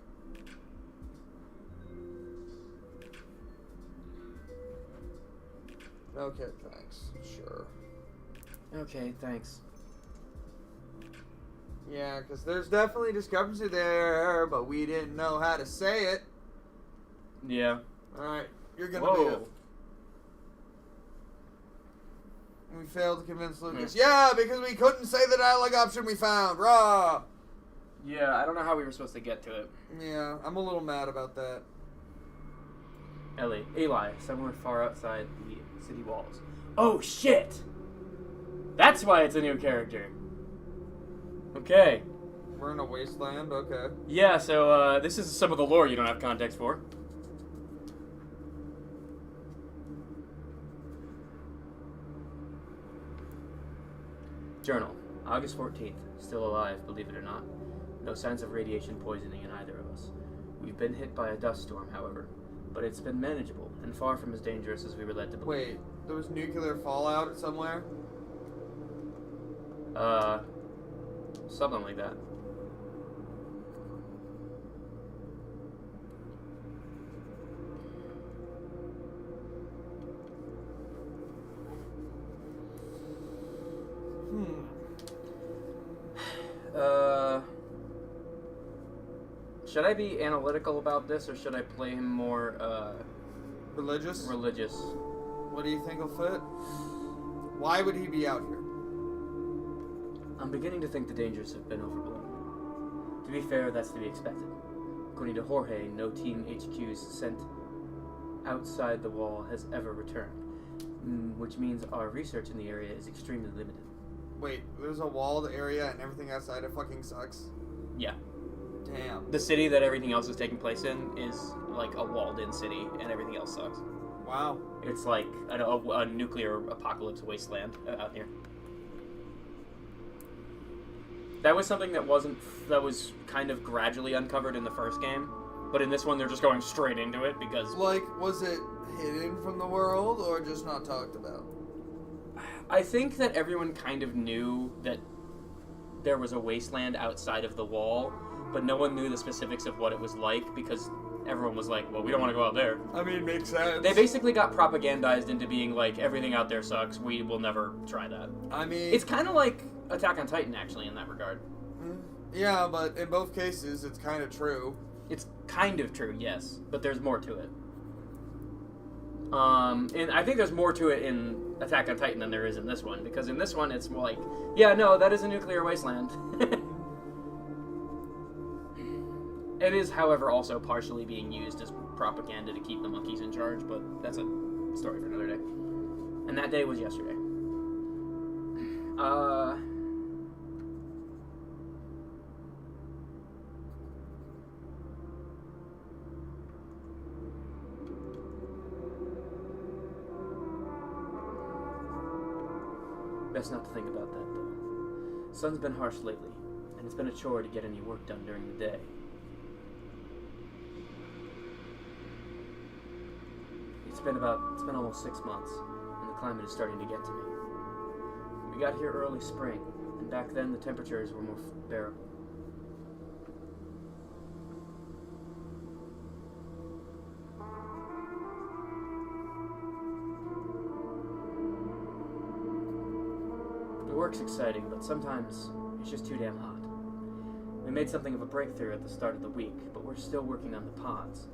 Okay, thanks. Sure. Okay, thanks. Yeah, because there's definitely discrepancy there, but we didn't know how to say it. Yeah. Alright, you're gonna Whoa. be it. We failed to convince Lucas. Yeah, because we couldn't say the dialogue option we found. Rah! Yeah, I don't know how we were supposed to get to it. Yeah, I'm a little mad about that. Eli, somewhere far outside the city walls. Oh, shit! That's why it's a new character. Okay. We're in a wasteland? Okay. Yeah, so, this is some of the lore you don't have context for. Journal. August 14th. Still alive, believe it or not. No signs of radiation poisoning in either of us. We've been hit by a dust storm, however, but it's been manageable and far from as dangerous as we were led to believe. Wait, there was nuclear fallout somewhere? Something like that. Should I be analytical about this, or should I play him more, Religious? religious? What do you think will fit? Why would he be out here? I'm beginning to think the dangers have been overblown. To be fair, that's to be expected. According to Jorge, no team HQs sent outside the wall has ever returned, which means our research in the area is extremely limited. Wait, there's a walled area and everything outside it fucking sucks? Yeah. Damn. The city that everything else is taking place in is like a walled-in city, and everything else sucks. Wow. It's like a nuclear apocalypse wasteland out here. That was something that was kind of gradually uncovered in the first game, but in this one they're just going straight into it because... Like, was it hidden from the world or just not talked about? I think that everyone kind of knew that there was a wasteland outside of the wall, but no one knew the specifics of what it was like because everyone was like, well, we don't want to go out there. I mean, makes sense. They basically got propagandized into being like, everything out there sucks, we will never try that. I mean... It's kind of like Attack on Titan, actually, in that regard. Yeah, but in both cases, it's kind of true. It's kind of true, yes, but there's more to it. And I think there's more to it in Attack on Titan than there is in this one, because in this one, it's more like, yeah, no, that is a nuclear wasteland. It is, however, also partially being used as propaganda to keep the monkeys in charge, but that's a story for another day. And that day was yesterday. Best not to think about that, though. Sun's been harsh lately, and it's been a chore to get any work done during the day. It's been almost 6 months, and the climate is starting to get to me. We got here early spring, and back then the temperatures were more bearable. The work's exciting, but sometimes it's just too damn hot. We made something of a breakthrough at the start of the week, but we're still working on the pods.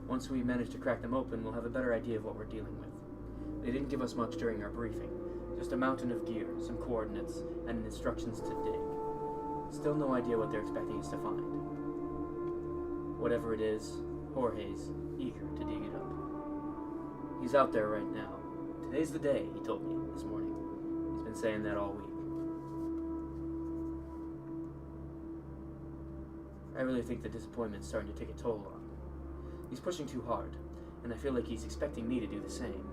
Once we manage to crack them open, we'll have a better idea of what we're dealing with. They didn't give us much during our briefing. Just a mountain of gear, some coordinates, and instructions to dig. Still no idea what they're expecting us to find. Whatever it is, Jorge's eager to dig it up. He's out there right now. Today's the day, he told me this morning. He's been saying that all week. I really think the disappointment's starting to take a toll on him. He's pushing too hard, and I feel like he's expecting me to do the same.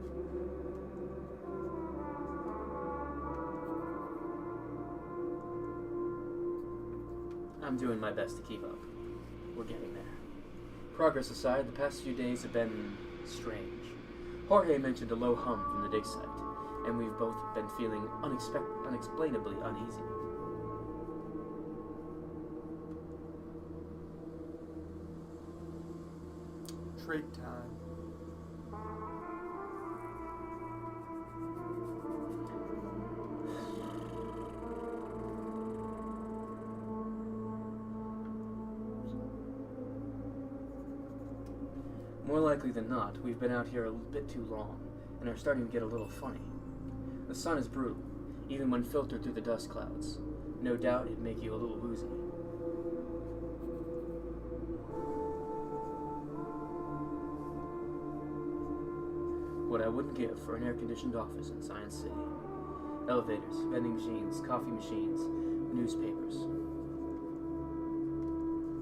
I'm doing my best to keep up. We're getting there. Progress aside, the past few days have been strange. Jorge mentioned a low hum from the dig site, and we've both been feeling unexplainably uneasy. Trait time. More likely than not, we've been out here a bit too long, and are starting to get a little funny. The sun is brutal, even when filtered through the dust clouds. No doubt it'd make you a little woozy. What I wouldn't give for an air-conditioned office in Science City. Elevators, vending machines, coffee machines, newspapers.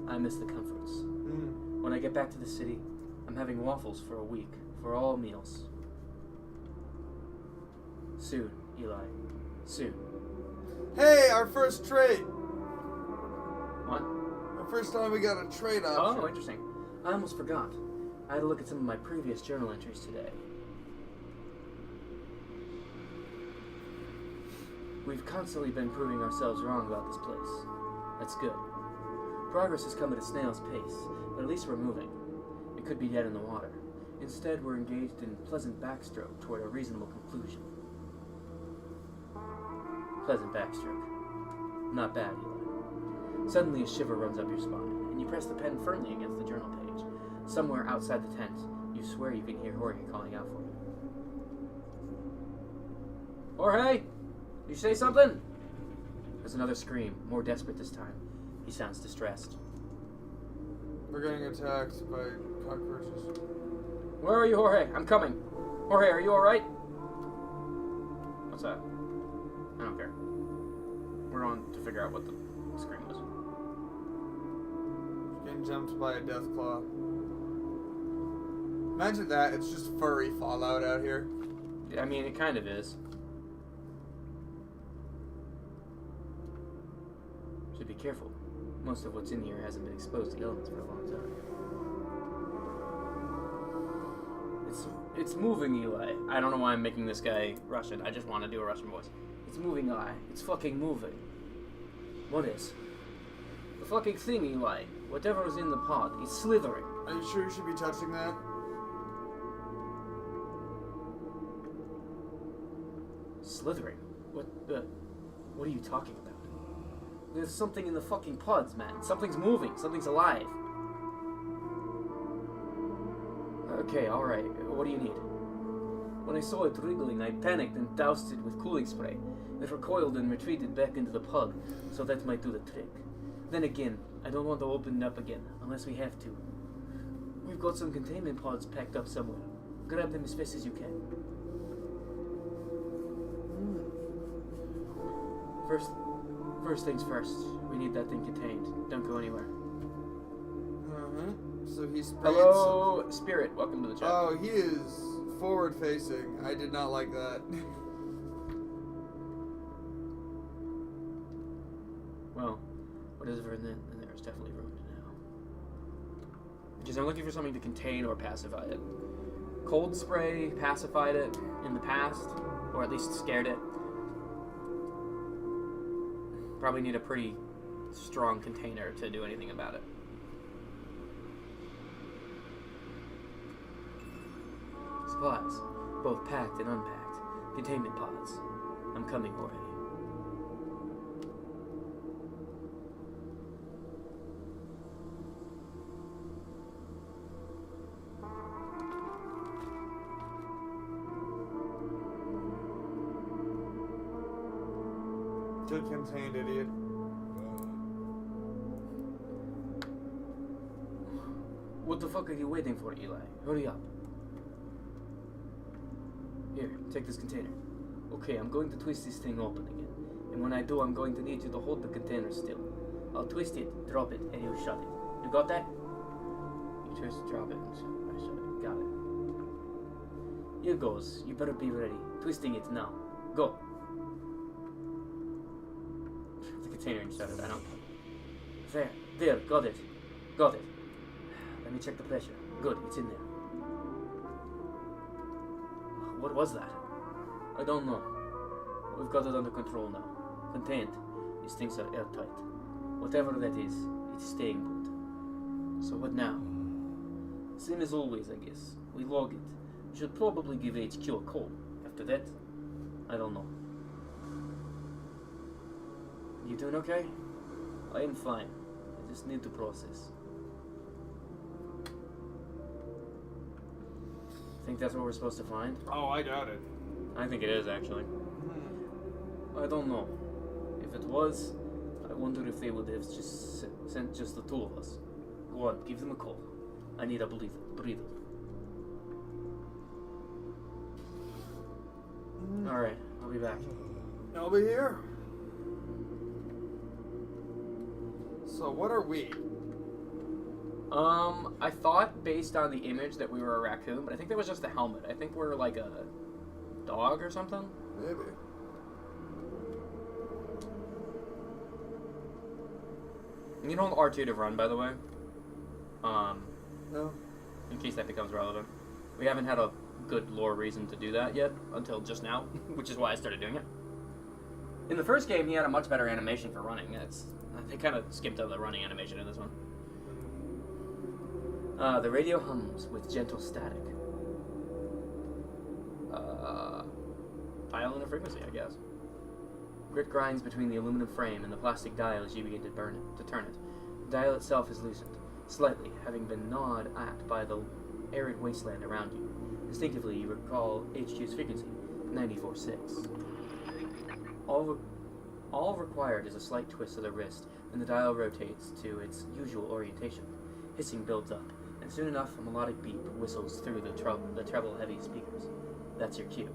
I miss the comforts. When I get back to the city, I'm having waffles for a week, for all meals. Soon, Eli. Soon. Hey, our first trait! What? The first time we got a trait option. Oh, interesting. I almost forgot. I had to look at some of my previous journal entries today. We've constantly been proving ourselves wrong about this place. That's good. Progress has come at a snail's pace, but at least we're moving. It could be dead in the water. Instead, we're engaged in pleasant backstroke toward a reasonable conclusion. Pleasant backstroke. Not bad, Eli. Suddenly a shiver runs up your spine, and you press the pen firmly against the journal page. Somewhere outside the tent, you swear you can hear Jorge calling out for you. Jorge! Did you say something? There's another scream, more desperate this time. He sounds distressed. We're getting attacked by cockroaches. Where are you, Jorge? I'm coming. Jorge, are you alright? What's that? I don't care. We're on to figure out what the scream was. Getting jumped by a death claw. Imagine that, it's just furry Fallout out here. I mean, it kind of is. Should be careful. Most of what's in here hasn't been exposed to elements for a long time. It's moving, Eli. I don't know why I'm making this guy Russian. I just want to do a Russian voice. It's moving, Eli. It's fucking moving. What is? The fucking thing, Eli. Whatever is in the pod, it's slithering. Are you sure you should be touching that? Slithering? What are you talking about? There's something in the fucking pods, man. Something's moving. Something's alive. Okay, alright. What do you need? When I saw it wriggling, I panicked and doused it with cooling spray. It recoiled and retreated back into the pod, so that might do the trick. Then again, I don't want to open it up again, unless we have to. We've got some containment pods packed up somewhere. Grab them as fast as you can. First things first. We need that thing contained. Don't go anywhere. So he's Hello, Spirit. Welcome to the chat. Oh, he is forward facing. I did not like that. Well, whatever in there is definitely ruined now. Because I'm looking for something to contain or pacify it. Cold spray pacified it in the past, or at least scared it. Probably need a pretty strong container to do anything about it. Supplies, both packed and unpacked. Containment pods. I'm coming already. Good contained, idiot. What the fuck are you waiting for, Eli? Hurry up. Here, take this container. Okay, I'm going to twist this thing open again. And when I do, I'm going to need you to hold the container still. I'll twist it, drop it, and you shut it. You got that? You twist, drop it, and shut it. Got it. Here goes. You better be ready. Twisting it now. Go. The container and shut it. I don't. There. Got it. Let me check the pressure. Good. It's in there. What was that? I don't know. We've got it under control now. Contained. These things are airtight. Whatever that is, it's staying put. So what now? Same as always, I guess. We log it. We should probably give HQ a call. After that, I don't know. You doing okay? I am fine. I just need to process. Think that's what we're supposed to find? Oh, I doubt it. I think it is, actually. I don't know. If it was, I wonder if they would have just sent just the two of us. Go on, give them a call. I need a breather. Alright, I'll be back. I'll be here. So what are we? I thought based on the image that we were a raccoon, but I think that was just the helmet. I think we're like a dog or something. Maybe. You know R2 to run, by the way? No. In case that becomes relevant. We haven't had a good lore reason to do that yet, until just now, which is why I started doing it. In the first game, he had a much better animation for running. They kind of skipped over the running animation in this one. The radio hums with gentle static. Dial in a frequency, I guess. Grit grinds between the aluminum frame and the plastic dial as you begin to turn it. The dial itself is loosened, slightly, having been gnawed at by the arid wasteland around you. Instinctively, you recall HQ's frequency, 94.6. All required is a slight twist of the wrist, and the dial rotates to its usual orientation. Hissing builds up, and soon enough, a melodic beep whistles through the treble-heavy speakers. That's your cue.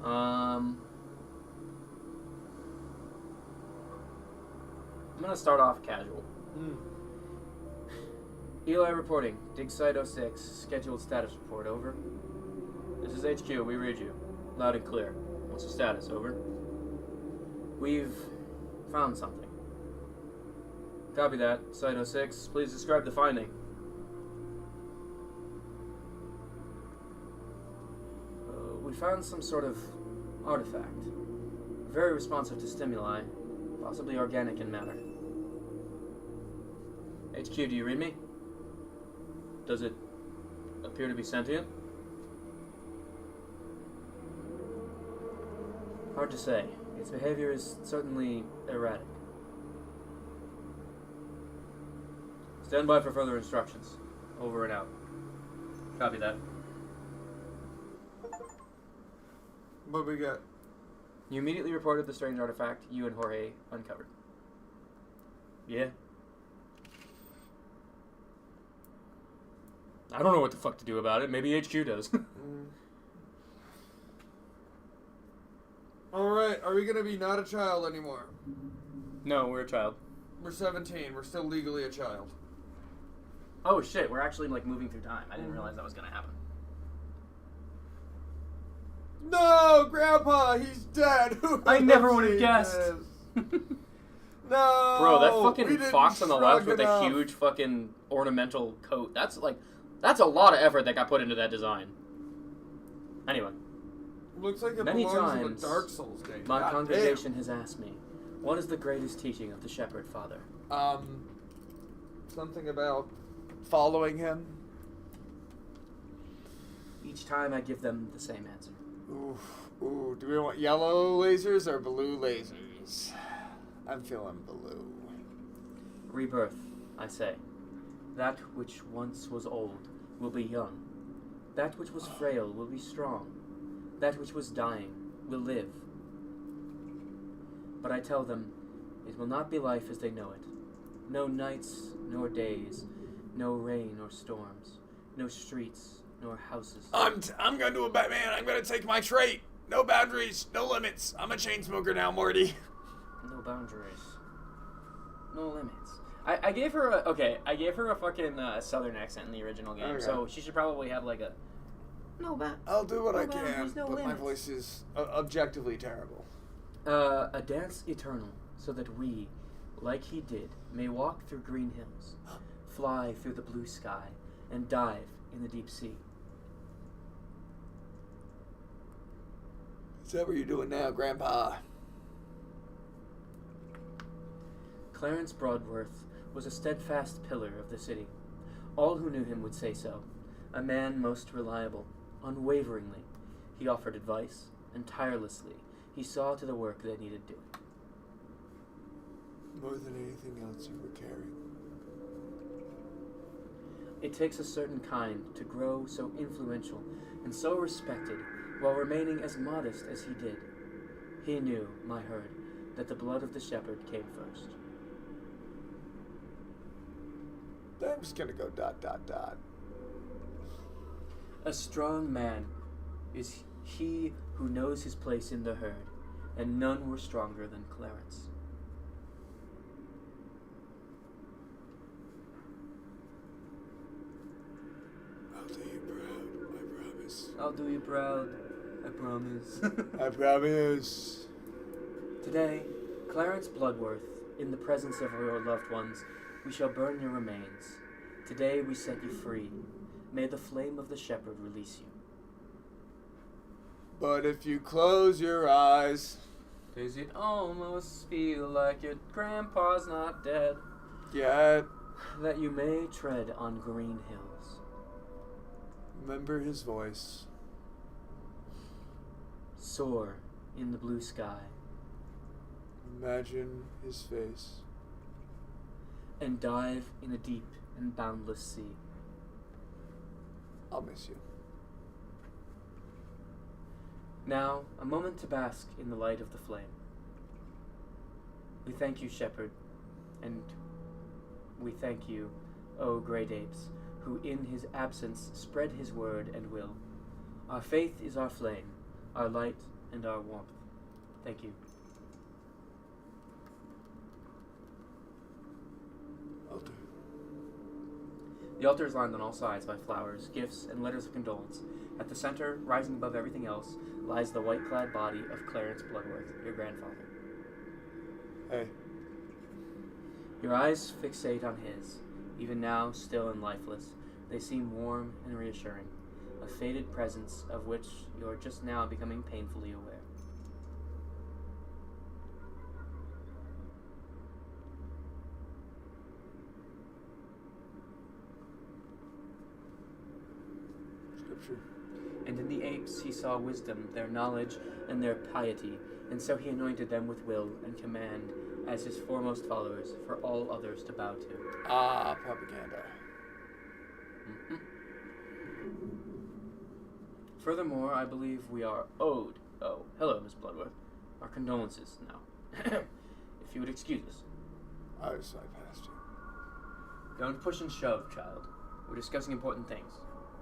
I'm gonna start off casual. Eli reporting. Dig Site 06. Scheduled status report. Over. This is HQ. We read you. Loud and clear. What's the status? Over. We've found something. Copy that. Site 06. Please describe the finding. We found some sort of artifact. Very responsive to stimuli, possibly organic in matter. HQ, do you read me? Does it appear to be sentient? Hard to say. Its behavior is certainly erratic. Stand by for further instructions. Over and out. Copy that. What we got? You immediately reported the strange artifact you and Jorge uncovered. Yeah. I don't know what the fuck to do about it. Maybe HQ does. Alright, are we gonna be not a child anymore? No, we're a child. We're 17. We're still legally a child. Oh shit, we're actually like moving through time. I didn't realize that was gonna happen. No, Grandpa, he's dead. I never would have guessed. No. Bro, that fucking fox on the left with enough. a huge fucking ornamental coat. That's a lot of effort that got put into that design. Anyway. Looks like it Many belongs in a times, Dark Souls game. my God congregation has asked me, what is the greatest teaching of the Shepherd Father? damn. Something about following him. Each time I give them the same answer. Ooh, do we want yellow lasers or blue lasers? I'm feeling blue. Rebirth, I say. That which once was old will be young. That which was frail will be strong. That which was dying will live. But I tell them, it will not be life as they know it. No nights nor days, no rain or storms, no streets nor houses. I'm gonna do a Batman. I'm gonna take my trait. No boundaries, no limits. I'm a chain smoker now, Morty. No boundaries. No limits. I gave her a fucking southern accent in the original game, Okay. so she should probably have like a I'll do what No I can, boundaries, no but my limits. voice is objectively terrible. a dance eternal, so that we, like he did, may walk through green hills, fly through the blue sky, and dive in the deep sea. Is that what you're doing now, Grandpa? Clarence Broadworth was a steadfast pillar of the city. All who knew him would say so. A man most reliable, unwaveringly. He offered advice, and tirelessly he saw to the work that needed doing. More than anything else you were carrying. It takes a certain kind to grow so influential and so respected while remaining as modest as he did. He knew, my herd, that the blood of the shepherd came first. I'm just gonna go ... A strong man is he who knows his place in the herd, and none were stronger than Clarence. I'll do you proud, I promise. I'll do you proud, I promise. I promise. Today, Clarence Bloodworth, in the presence of your loved ones, we shall burn your remains. Today we set you free. May the flame of the shepherd release you. But if you close your eyes... Does it almost feel like your grandpa's not dead? Yet, That you may tread on green hills. remember his voice. Soar in the blue sky. Imagine his face. And dive in a deep and boundless sea. I'll miss you. Now, a moment to bask in the light of the flame. We thank you, Shepherd, and we thank you, O great apes, who in his absence spread his word and will. Our faith is our flame, our light and our warmth. Thank you. Alter. The altar is lined on all sides by flowers, gifts, and letters of condolence. At the center, rising above everything else, lies the white-clad body of Clarence Bloodworth, your grandfather. Hey. Your eyes fixate on his. Even now, still and lifeless, they seem warm and reassuring, a faded presence of which you are just now becoming painfully aware. scripture. And in the apes he saw wisdom, their knowledge, and their piety, and so he anointed them with will and command as his foremost followers for all others to bow to. Ah, propaganda. Mhm. Furthermore, I believe we are owed, hello, Miss Bloodworth, our condolences now. If you would excuse us. I was right past you. Don't push and shove, child. We're discussing important things.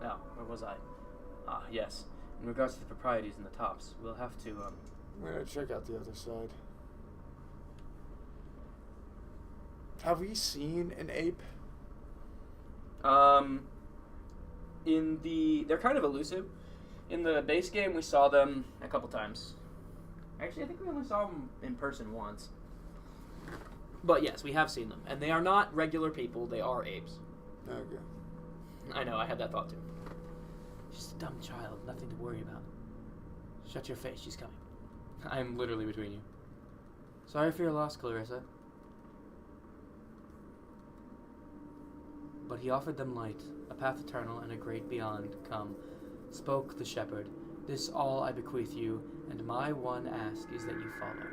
Now, where was I? Ah, yes. In regards to the proprieties and the tops, we'll have to, I'm gonna check out the other side. Have we seen an ape? they're kind of elusive. In the base game, we saw them a couple times. Actually, I think we only saw them in person once. But yes, we have seen them. And they are not regular people, they are apes. Okay. I know, I had that thought too. She's a dumb child, nothing to worry about. Shut your face, she's coming. I'm literally between you. Sorry for your loss, Clarissa. But he offered them light, a path eternal and a great beyond. Come, spoke the shepherd. This all I bequeath you, and my one ask is that you follow.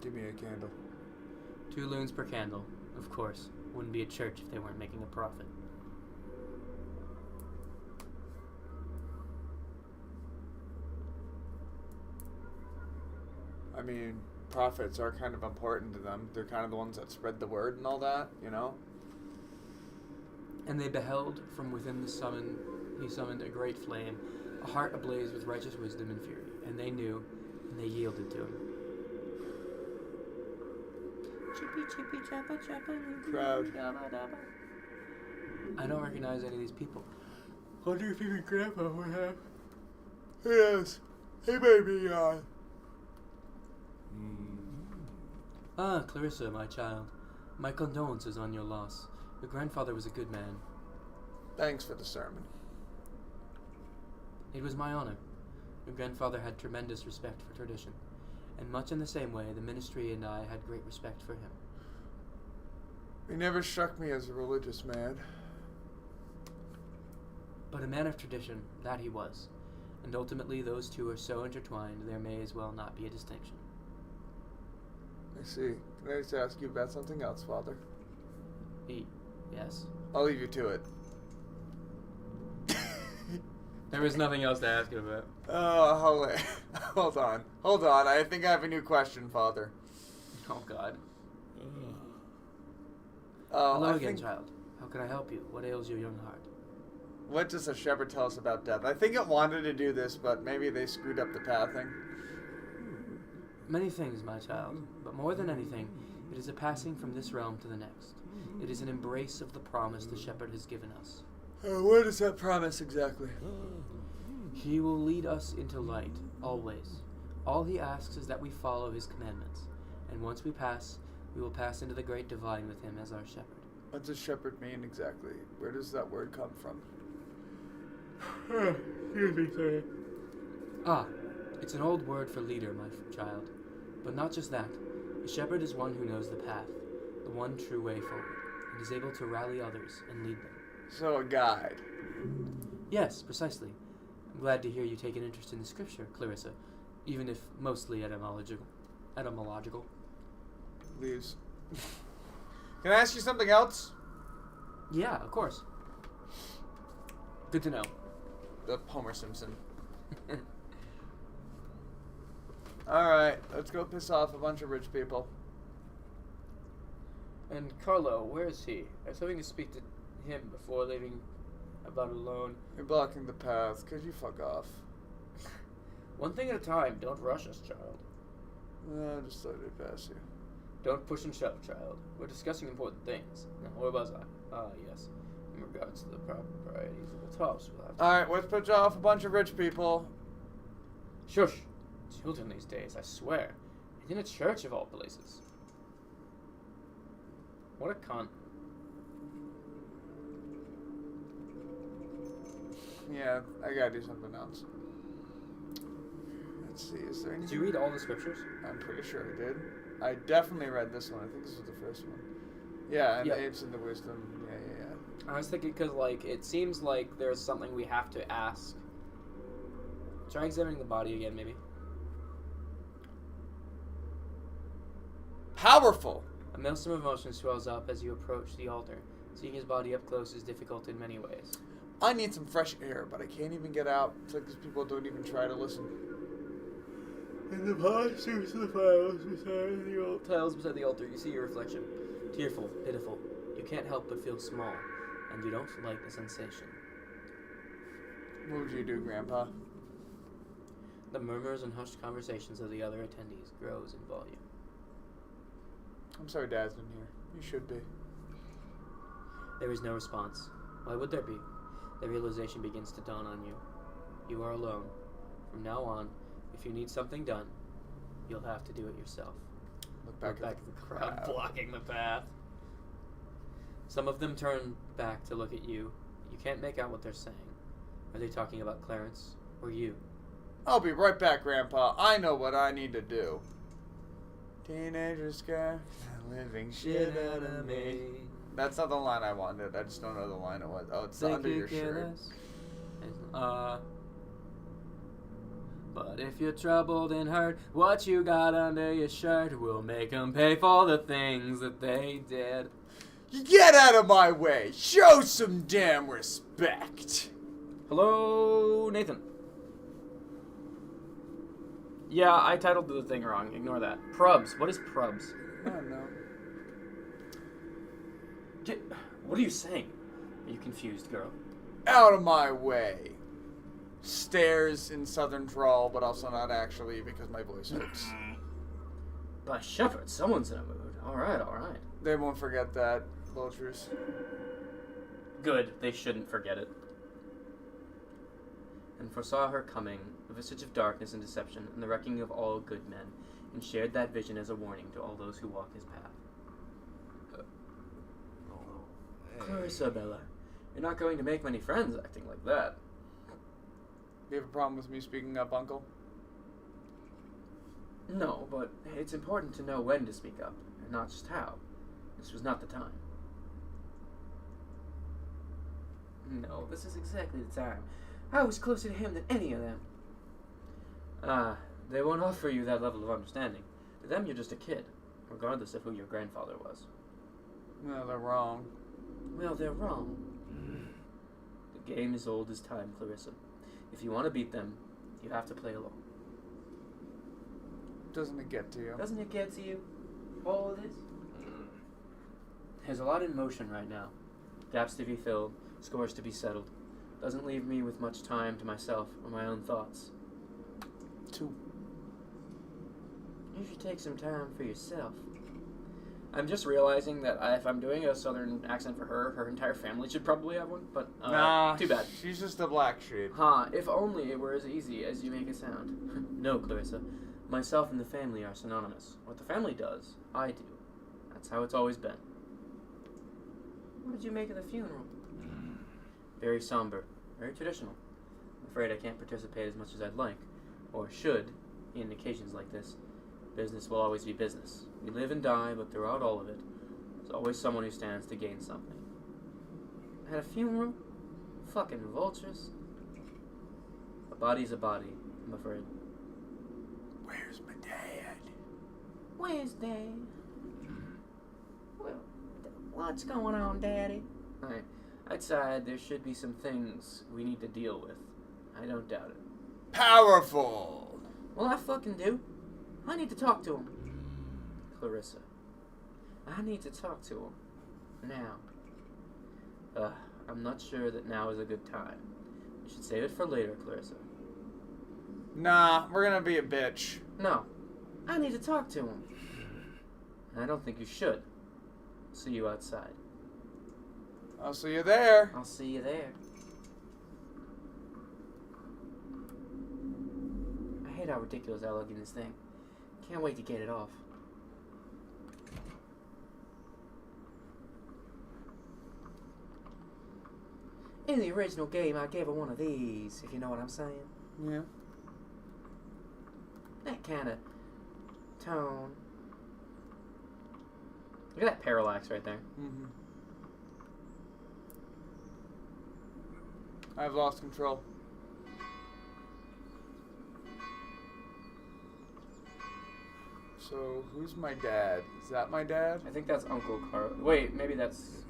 Give me a candle. 2 loons per candle, of course. Wouldn't be a church if they weren't making a profit. I mean, prophets are kind of important to them. They're kind of the ones that spread the word and all that, you know? And they beheld from within he summoned a great flame, a heart ablaze with righteous wisdom and fury. And they knew, and they yielded to him. Chippy, chippy, chappa, chappa. Crowd. Dabba, dabba. I don't recognize any of these people. What do you think Grandpa would have? Yes. He may be, Ah, Clarissa, my child. My condolences on your loss. Your grandfather was a good man. Thanks for the sermon. It was my honor. Your grandfather had tremendous respect for tradition, and much in the same way, the ministry and I had great respect for him. He never struck me as a religious man. But a man of tradition, that he was, and ultimately those two are so intertwined there may as well not be a distinction. I see. Can I just ask you about something else, Father? Yes? I'll leave you to it. There was nothing else to ask him about. Oh, hold on. Hold on. I think I have a new question, Father. Oh, God. Hello again, child. How can I help you? What ails your young heart? What does the shepherd tell us about death? I think it wanted to do this, but maybe they screwed up the pathing. Many things, my child, but more than anything, it is a passing from this realm to the next. It is an embrace of the promise the shepherd has given us. What is that promise exactly? He will lead us into light, always. All he asks is that we follow his commandments, and once we pass, we will pass into the great divine with him as our shepherd. What does shepherd mean exactly? Where does that word come from? Excuse me, sir. Ah, it's an old word for leader, my child. But not just that. A shepherd is one who knows the path, the one true way forward, and is able to rally others and lead them. So a guide. Yes, precisely. I'm glad to hear you take an interest in the scripture, Clarissa, even if mostly etymological. Leaves. Can I ask you something else? Yeah, of course. Good to know. The Homer Simpson. Alright, let's go piss off a bunch of rich people. And Carlo, where is he? I was hoping to speak to him before leaving about alone. You're blocking the path. Could you fuck off? One thing at a time. Don't rush us, child. No, just let it pass you. Don't push and shove, child. We're discussing important things. Now, where was I? Ah, yes. In regards to the proprieties of the tops, we'll have to... Alright, let's pitch off a bunch of rich people. Shush! Children these days, I swear. And in a church of all places. What a cunt. Yeah, I gotta do something else. Let's see, is there anything? Did you read all the scriptures? I'm pretty sure I did. I definitely read this one. I think this was the first one. Yeah, and Yep. the apes and the wisdom. Yeah. I was thinking because, like, it seems like there's something we have to ask. Try examining the body again, maybe. Powerful. A maelstrom of emotion swells up as you approach the altar. Seeing his body up close is difficult in many ways. I need some fresh air, but I can't even get out. It's like these people don't even try to listen. In the postures of the tiles beside the altar, you see your reflection. Tearful, pitiful. You can't help but feel small, and you don't like the sensation. What would you do, Grandpa? The murmurs and hushed conversations of the other attendees grows in volume. I'm sorry Dad's in here. You should be. There is no response. Why would there be? The realization begins to dawn on you. You are alone. From now on, if you need something done, you'll have to do it yourself. Look back at the crowd blocking the path. Some of them turn back to look at you. You can't make out what they're saying. Are they talking about Clarence or you? I'll be right back, Grandpa. I know what I need to do. Teenager scar, living shit out of me. That's not the line I wanted. I just don't know the line it was. Oh, it's under your shirt. But if you're troubled and hurt, what you got under your shirt will make them pay for the things that they did. You get out of my way. Show some damn respect. Hello, Nathan. Yeah, I titled the thing wrong. Ignore that. Prubs. What is Prubs? I don't know. What are you saying? Are you confused, girl? Out of my way. Stares in southern drawl, but also not actually because my voice hurts. By Shepherd, someone's in a mood. Alright, alright. They won't forget that, vultures. Good, they shouldn't forget it. And foresaw her coming, a visage of darkness and deception, and the wrecking of all good men, and shared that vision as a warning to all those who walk his path. Clarissa Bella, you're not going to make many friends acting like that. Do you have a problem with me speaking up, Uncle? No, but it's important to know when to speak up, and not just how. This was not the time. No, this is exactly the time. I was closer to him than any of them. They won't offer you that level of understanding. To them, you're just a kid, regardless of who your grandfather was. No, they're wrong. Well, they're wrong. The game is old as time, Clarissa. If you want to beat them, you have to play along. Doesn't it get to you? Doesn't it get to you? All of this? There's a lot in motion right now. Gaps to be filled, scores to be settled. Doesn't leave me with much time to myself or my own thoughts. 2. You should take some time for yourself. I'm just realizing that if I'm doing a southern accent for her, her entire family should probably have one, but nah, too bad. She's just a black sheep. If only it were as easy as you make it sound. No, Clarissa. Myself and the family are synonymous. What the family does, I do. That's how it's always been. What did you make of the funeral? Very somber. Very traditional. I'm afraid I can't participate as much as I'd like, or should, in occasions like this. Business will always be business. We live and die, but throughout all of it, there's always someone who stands to gain something. At a funeral? Fucking vultures. A body's a body, I'm afraid. Where's my dad? Where's Dad? Well, what's going on, Daddy? Outside, there should be some things we need to deal with. I don't doubt it. Powerful! Well, I fucking do. I need to talk to him. Clarissa. I need to talk to him. Now. I'm not sure that now is a good time. You should save it for later, Clarissa. Nah, we're gonna be a bitch. No. I need to talk to him. And I don't think you should. See you outside. I'll see you there. I'll see you there. I hate how ridiculous I look in this thing. Can't wait to get it off. In the original game, I gave her one of these, if you know what I'm saying. Yeah. That kind of tone. Look at that parallax right there. Mm-hmm. I've lost control. So, who's my dad? Is that my dad? I think that's Uncle Carl. Wait, maybe that's...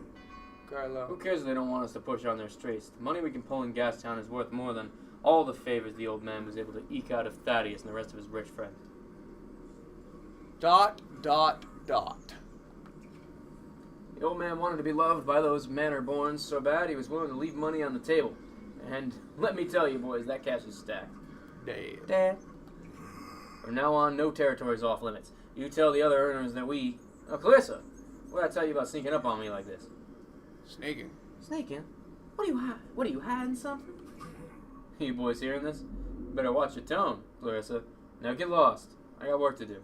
Who Carlo. cares if they don't want us to push on their streets? The money we can pull in Gastown is worth more than all the favors the old man was able to eke out of Thaddeus and the rest of his rich friends. ... The old man wanted to be loved by those manor-borns so bad he was willing to leave money on the table. And let me tell you, boys, that cash is stacked. Dad. From now on, no territory's off limits. You tell the other earners that we... Oh, Clarissa, what did I tell you about sneaking up on me like this? Sneaking. Sneaking? What are you hiding something? You boys hearing this? Better watch your tone, Clarissa. Now get lost. I got work to do.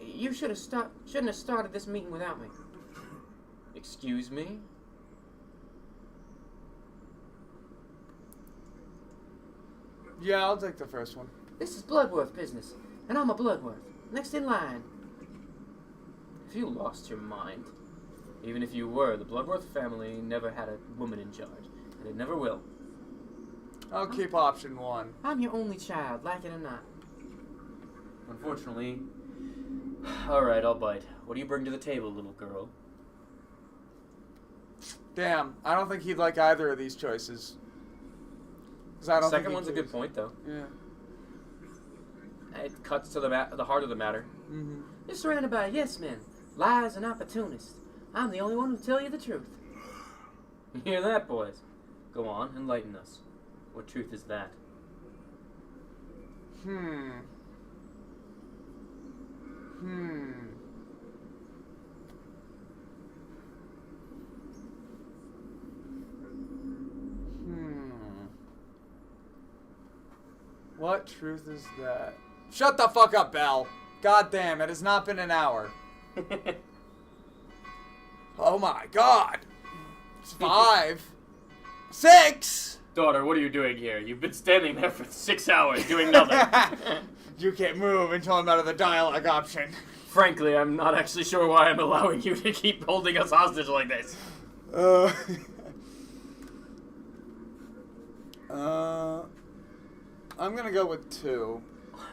You shouldn't have started this meeting without me. Excuse me? Yeah, I'll take the first one. This is Bloodworth business, and I'm a Bloodworth. Next in line. Have you lost your mind? Even if you were, the Bloodworth family never had a woman in charge, and it never will. I'll keep option 1. I'm your only child, like it or not. Unfortunately. Alright, I'll bite. What do you bring to the table, little girl? Damn, I don't think he'd like either of these choices. 'Cause I don't Second think one's a good point, though. Yeah. It cuts to the heart of the matter. Mm-hmm. You're surrounded by yes-men, lies, and opportunists. I'm the only one who'll tell you the truth. You hear that, boys? Go on, enlighten us. What truth is that? What truth is that? Shut the fuck up, Belle. God damn, it has not been an hour. Oh my god. It's 5. 6! Daughter, what are you doing here? You've been standing there for 6 hours doing nothing. You can't move until I'm out of the dialogue option. Frankly, I'm not actually sure why I'm allowing you to keep holding us hostage like this. I'm gonna go with 2.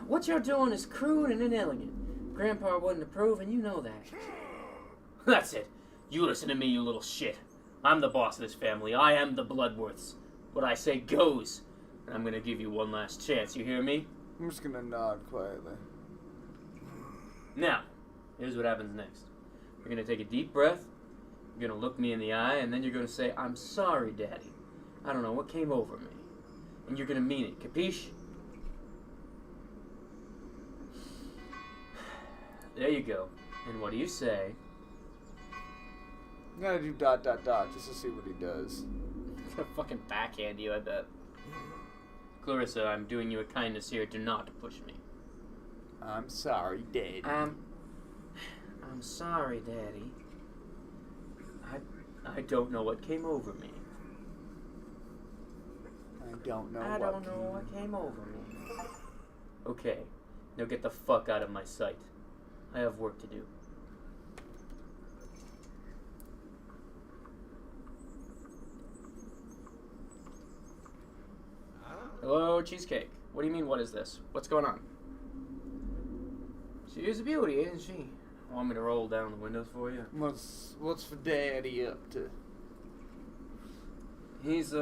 What you're doing is crude and inelegant. Grandpa wouldn't approve, and you know that. That's it. You listen to me, you little shit. I'm the boss of this family. I am the Bloodworths. What I say goes. And I'm gonna give you one last chance. You hear me? I'm just gonna nod quietly. Now, here's what happens next. You're gonna take a deep breath. You're gonna look me in the eye, and then you're gonna say, "I'm sorry, Daddy. I don't know what came over me." And you're gonna mean it. Capiche? There you go. And what do you say? I'm gonna do ... just to see what he does. I'm gonna fucking backhand you, I bet. Clarissa, I'm doing you a kindness here. Do not push me. I'm sorry, Daddy. I'm sorry, Daddy. I don't know what came over me. I don't know what came over me. Okay, now get the fuck out of my sight. I have work to do. Hello, Cheesecake. What do you mean, what is this? What's going on? She is a beauty, isn't she? Want me to roll down the windows for you? What's for Daddy up to? He's,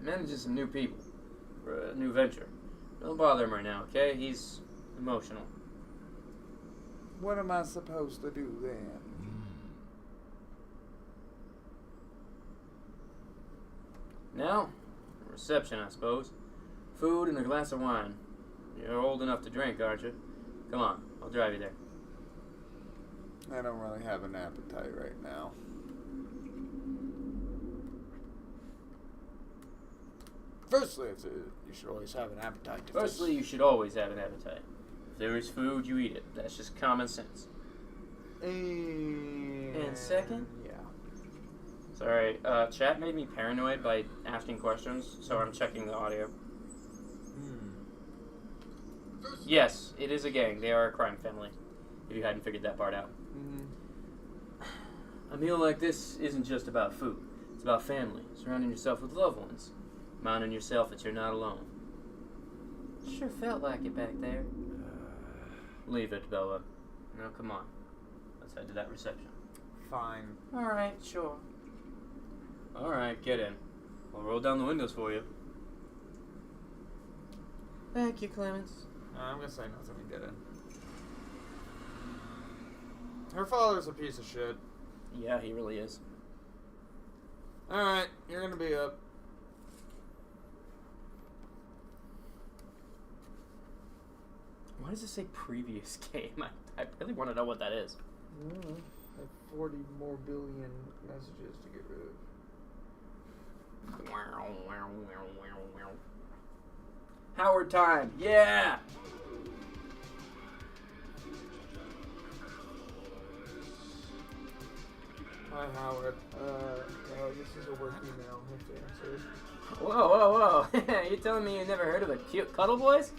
manages some new people for a new venture. Don't bother him right now, okay? He's emotional. What am I supposed to do then? Now, a reception, I suppose. Food and a glass of wine. You're old enough to drink, aren't you? Come on, I'll drive you there. I don't really have an appetite right now. Firstly, you should always have an appetite. Firstly, you should always have an appetite. If there is food, you eat it. That's just common sense. And second? Yeah. Sorry, chat made me paranoid by asking questions, so I'm checking the audio. Yes, it is a gang. They are a crime family, if you hadn't figured that part out. A meal like this isn't just about food. It's about family, surrounding yourself with loved ones, reminding yourself that you're not alone. Sure felt like it back there. Leave it, Bella. Now come on. Let's head to that reception. Fine. Alright, sure. Alright, get in. I'll roll down the windows for you. Thank you, Clemens. I'm gonna say nothing and get in. Her father's a piece of shit. Yeah, he really is. Alright, you're gonna be up. Why does it say previous game? I really want to know what that is. I have 40 more billion messages to get rid of. Howard time, yeah! Hi, Howard. This is a work email. I have to answer. Whoa, whoa, whoa. You telling me you never heard of the cute Cuddle Boys?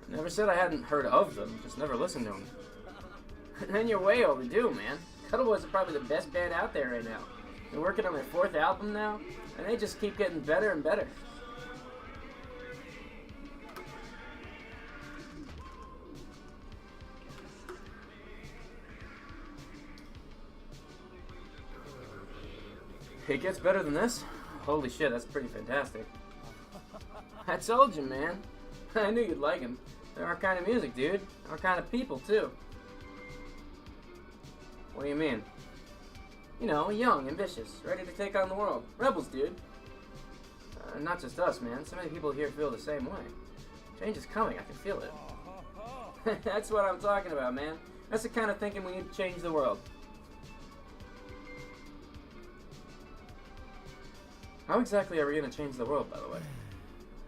Never said I hadn't heard of them, just never listened to them. And you're way overdue, man. Cuddle Boys are probably the best band out there right now. They're working on their 4th album now, and they just keep getting better and better. It gets better than this? Holy shit, that's pretty fantastic. I told you, man. I knew you'd like them. They're our kind of music, dude. Our kind of people, too. What do you mean? You know, young, ambitious, ready to take on the world. Rebels, dude. Not just us, man. So many people here feel the same way. Change is coming. I can feel it. That's what I'm talking about, man. That's the kind of thinking we need to change the world. How exactly are we going to change the world, by the way?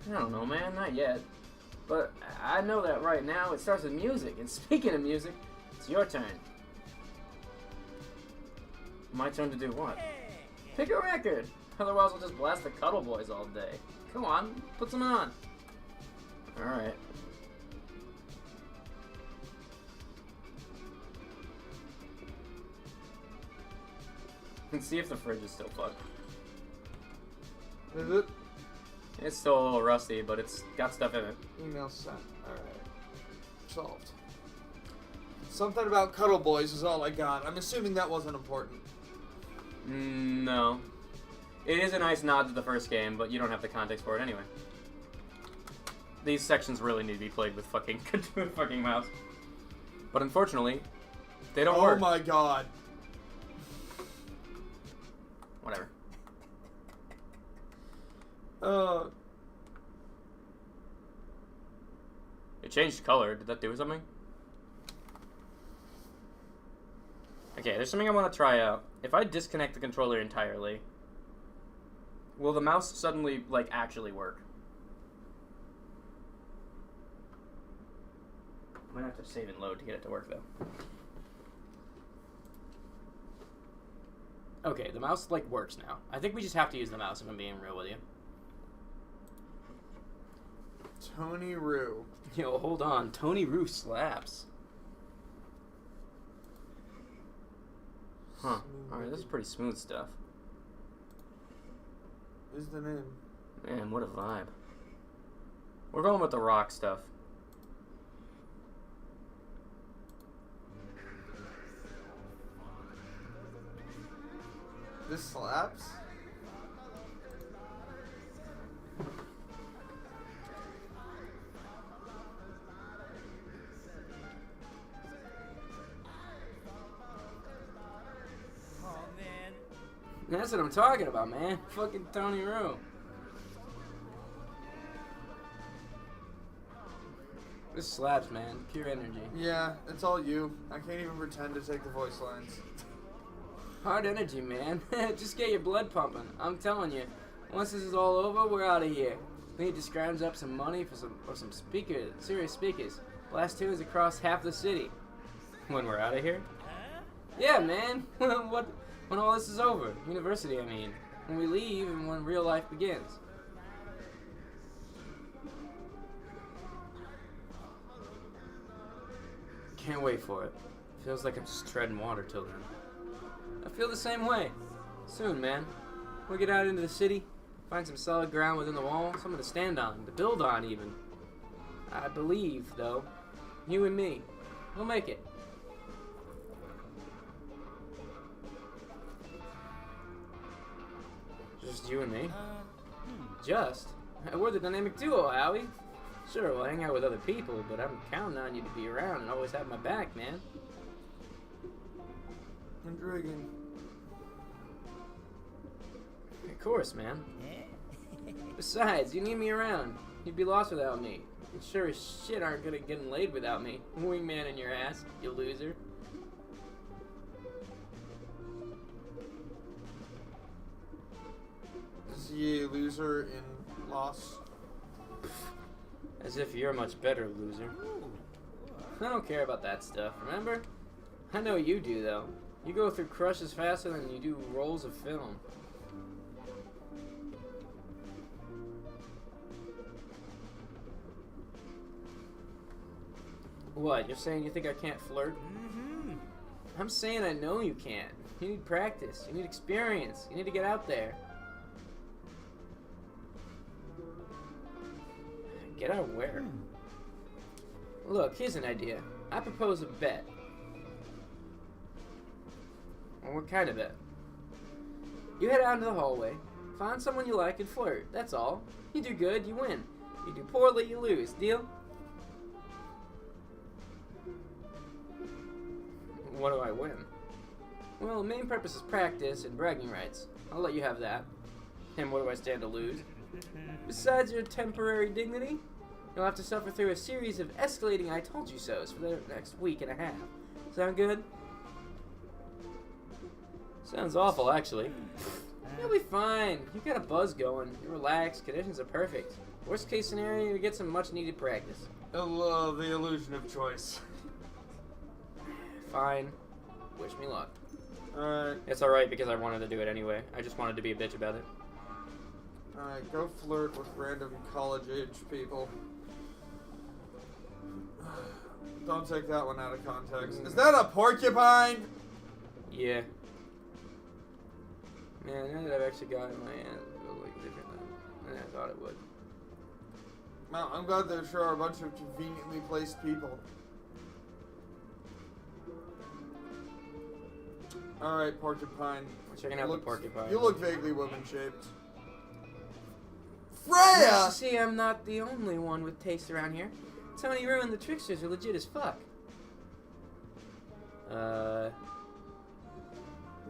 I don't know, man. Not yet. But I know that right now it starts with music. And speaking of music, it's your turn. My turn to do what? Pick a record. Otherwise we'll just blast the Cuddle Boys all day. Come on, put some on. Alright. Let's see if the fridge is still plugged. Is it? It's still a little rusty, but it's got stuff in it. Email sent. Alright. Solved. Something about Cuddle Boys is all I got. I'm assuming that wasn't important. No. It is a nice nod to the first game, but you don't have the context for it anyway. These sections really need to be played with fucking mouse. But unfortunately, they don't work. Oh my god. Whatever. It changed color. Did that do something? Okay, there's something I want to try out. If I disconnect the controller entirely, will the mouse suddenly, like, actually work? I'm gonna have to save and load to get it to work, though. Okay, the mouse, like, works now. I think we just have to use the mouse if I'm being real with you. Tony Rue. Yo, hold on. Tony Rue slaps. Huh. Alright, this is pretty smooth stuff. Is the name. Man, what a vibe. We're going with the rock stuff. This slaps? That's what I'm talking about, man. Fucking Tony Rue. This slaps, man. Pure energy. Yeah, it's all you. I can't even pretend to take the voice lines. Hard energy, man. Just get your blood pumping. I'm telling you. Once this is all over, we're out of here. We need to scrounge up some money for some speakers, serious speakers. Blast tunes across half the city. When we're out of here? Yeah, man. When all this is over. University, I mean. When we leave and when real life begins. Can't wait for it. Feels like I'm just treading water till then. I feel the same way. Soon, man. We'll get out into the city, find some solid ground within the wall, something to stand on, to build on even. I believe, though, you and me, we'll make it. Just you and me? Just? We're the dynamic duo, Howie. Sure, we'll hang out with other people, but I'm counting on you to be around and always have my back, man. I'm drinking. Of course, man. Besides, you need me around. You'd be lost without me. You sure as shit aren't good at getting laid without me. Wingman in your ass, you loser. Is he a loser in loss? As if you're much better, loser. I don't care about that stuff, remember? I know you do, though. You go through crushes faster than you do rolls of film. What, you're saying you think I can't flirt? I'm saying I know you can't. You need practice. You need experience. You need to get out there. Get out where? Look, here's an idea. I propose a bet. Well, what kind of bet? You head out into the hallway, find someone you like, and flirt. That's all. You do good, you win. You do poorly, you lose. Deal? What do I win? Well, the main purpose is practice and bragging rights. I'll let you have that. And what do I stand to lose? Besides your temporary dignity, you'll have to suffer through a series of escalating I told you so's for the next week and a half. Sound good? Sounds awful, actually. You'll be fine. You got a buzz going. You're relaxed. Conditions are perfect. Worst case scenario, you get some much needed practice. I love the illusion of choice. Fine. Wish me luck. Alright. It's alright because I wanted to do it anyway. I just wanted to be a bitch about it. Alright, go flirt with random college-age people. Don't take that one out of context. Is that a porcupine? Yeah. Man, now that I've actually got it in my hand, it feels like different than I thought it would. Well, I'm glad there sure are a bunch of conveniently placed people. Alright, porcupine. We're checking out the porcupine. You look vaguely woman-shaped. Nice Freya! to see I'm not the only one with taste around here. Tony Rue and the Tricksters are legit as fuck.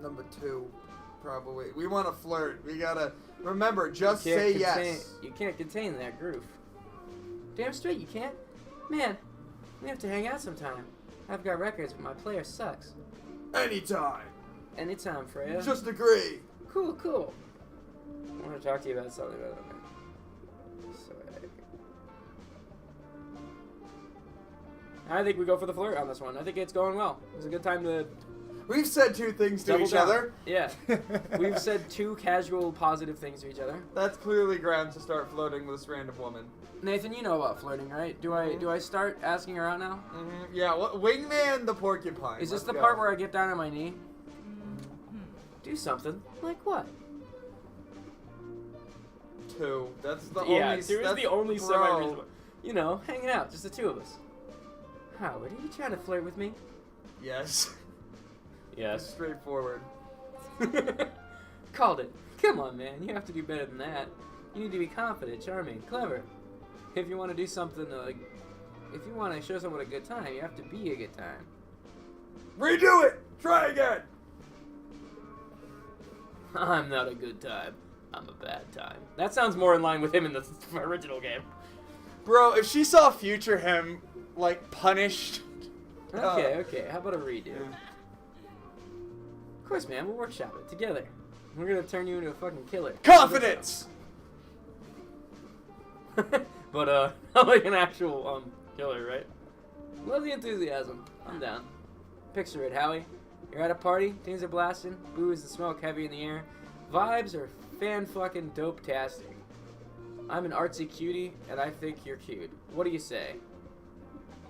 Number 2, probably. We want to flirt. We gotta remember. Just say yes. You can't contain that groove. Damn straight you can't. Man, we have to hang out sometime. I've got records, but my player sucks. Anytime. Anytime, Freya. Just agree. Cool, cool. I want to talk to you about something other than I think we go for the flirt on this one. I think it's going well. It's a good time to We've said 2 things to double each down. other. Yeah. We've said 2 casual, positive things to each other. That's clearly grounds to start flirting with this random woman. Nathan, you know about flirting, right? Do I start asking her out now? Mm-hmm. Yeah, Wingman the porcupine. Is this Let's the go. part where I get down on my knee? Do something. Like what? 2. That's the Yeah, only. 2 is that's the only bro. semi-reasonable. You know, hanging out, just the 2 of us. Howard, are you trying to flirt with me? Yes. Yes. Straightforward. Called it. Come on, man. You have to do better than that. You need to be confident, charming, clever. If you want to do something, if you want to show someone a good time, you have to be a good time. Redo it. Try again. I'm not a good time. I'm a bad time. That sounds more in line with him in the original game. Bro, if she saw future him, like, punished. Okay. How about a redo? Of course, man. We'll workshop it together. We're gonna turn you into a fucking killer. Confidence! But, like an actual, killer, right? Love the enthusiasm. I'm down. Picture it, Howie. You're at a party, things are blasting, booze and smoke heavy in the air. Vibes are fan-fucking dope-tastic. I'm an artsy cutie, and I think you're cute. What do you say?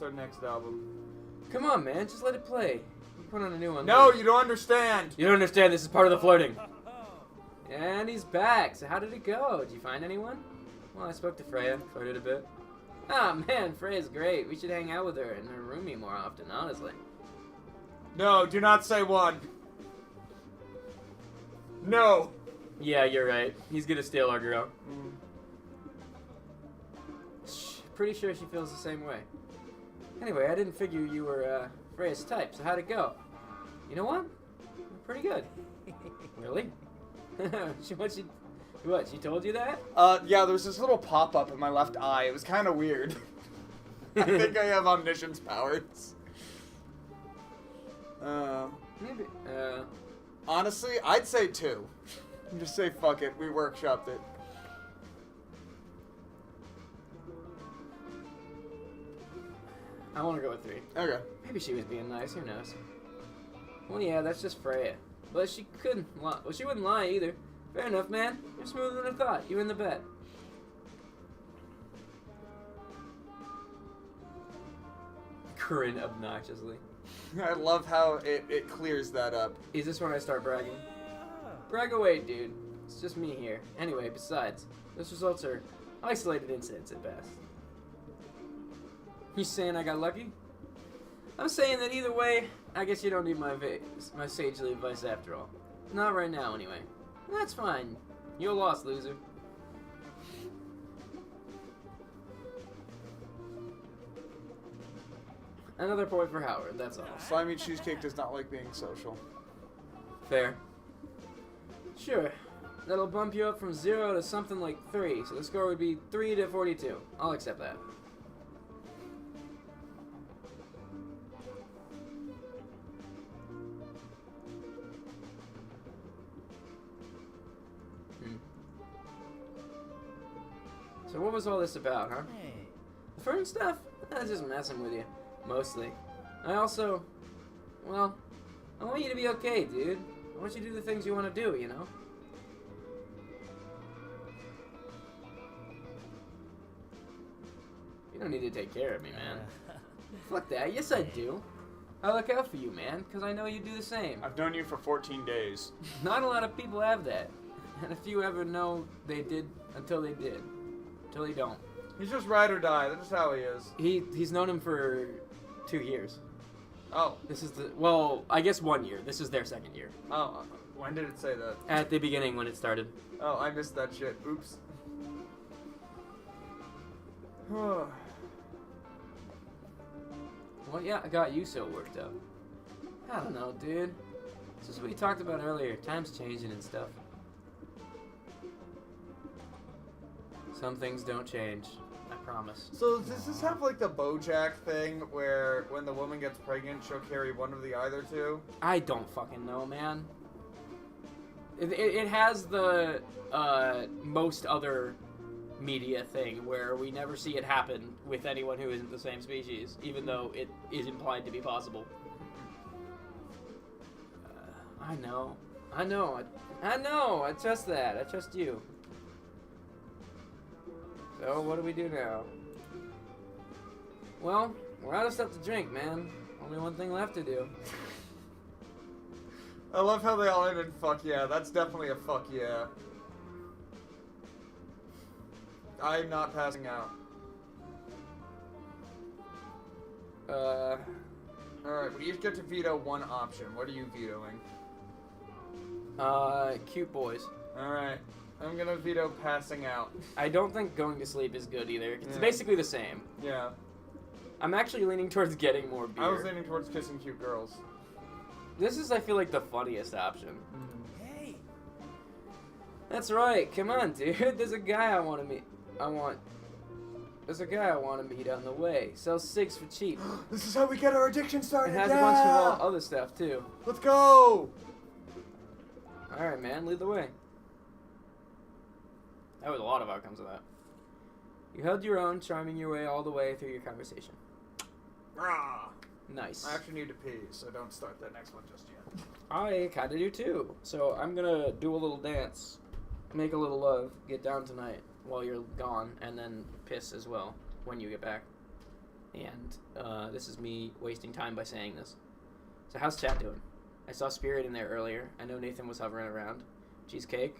What's our next album? Come on, man, just let it play. We'll put on a new one. No, later. you don't understand. You don't understand. This is part of the flirting. And he's back. So how did it go? Did you find anyone? Well, I spoke to Freya, flirted a bit. Ah, man, Freya's great. We should hang out with her in her roomie more often, honestly. No, do not say one. No. Yeah, you're right. He's gonna steal our girl. Pretty sure she feels the same way. Anyway, I didn't figure you were Freya's type, so how'd it go? You know what? Pretty good. Really? She told you that? Yeah, there was this little pop-up in my left eye. It was kind of weird. I think I have omniscience powers. Maybe. Honestly, I'd say 2. Just say fuck it. We workshopped it. I want to go with 3. Okay. Maybe she was being nice. Who knows? Well, yeah, that's just Freya. But she couldn't lie. Well, she wouldn't lie either. Fair enough, man. You're smoother than I thought. You in the bed. Corinne obnoxiously. I love how it clears that up. Is this when I start bragging? Brag away, dude. It's just me here. Anyway, besides, those results are isolated incidents at best. You saying I got lucky? I'm saying that either way, I guess you don't need my sagely advice after all. Not right now, anyway. That's fine. You're lost, loser. Another point for Howard, that's all. Slimy Cheesecake does not like being social. Fair. Sure. That'll bump you up from 0 to something like 3, so the score would be 3 to 42. I'll accept that. So what was all this about, huh? The fern stuff? That's just messing with you. Mostly. I also... Well, I want you to be okay, dude. I want you to do the things you want to do, you know? You don't need to take care of me, man. Fuck that. Yes, I do. I look out for you, man, because I know you do the same. I've known you for 14 days. Not a lot of people have that. And if you ever know they did until they did. Until they don't. He's just ride or die. That's just how he is. He's known him for 2 years. Oh. This is the... Well, I guess 1 year. This is their 2nd year. Oh. When did it say that? At the beginning when it started. Oh, I missed that shit. Oops. Well, yeah, I got you so worked up. I don't know, dude. It's just what we talked about earlier. Time's changing and stuff. Some things don't change. I promise. So does this have like the BoJack thing where when the woman gets pregnant, she'll carry one of the either two? I don't fucking know, man. It has the most other media thing where we never see it happen with anyone who isn't the same species, even though it is implied to be possible. I know. I trust that. I trust you. So, what do we do now? Well, we're out of stuff to drink, man. Only one thing left to do. I love how they all ended fuck yeah. That's definitely a fuck yeah. I'm not passing out. Alright, we each get to veto one option. What are you vetoing? Cute boys. Alright. I'm gonna veto passing out. I don't think going to sleep is good either. It's basically the same. Yeah. I'm actually leaning towards getting more beer. I was leaning towards kissing cute girls. This is, I feel like, the funniest option. Hey! That's right. Come on, dude. There's a guy I want to meet. There's a guy I want to meet on the way. Sells cigs for cheap. This is how we get our addiction started. And has a bunch of other stuff, too. Let's go! Alright, man. Lead the way. That was a lot of outcomes of that. You held your own, charming your way all the way through your conversation. Rah. Nice. I actually need to pee, so don't start that next one just yet. I kinda do too. So I'm gonna do a little dance, make a little love, get down tonight while you're gone, and then piss as well when you get back. And this is me wasting time by saying this. So how's chat doing? I saw Spirit in there earlier. I know Nathan was hovering around. Cheesecake.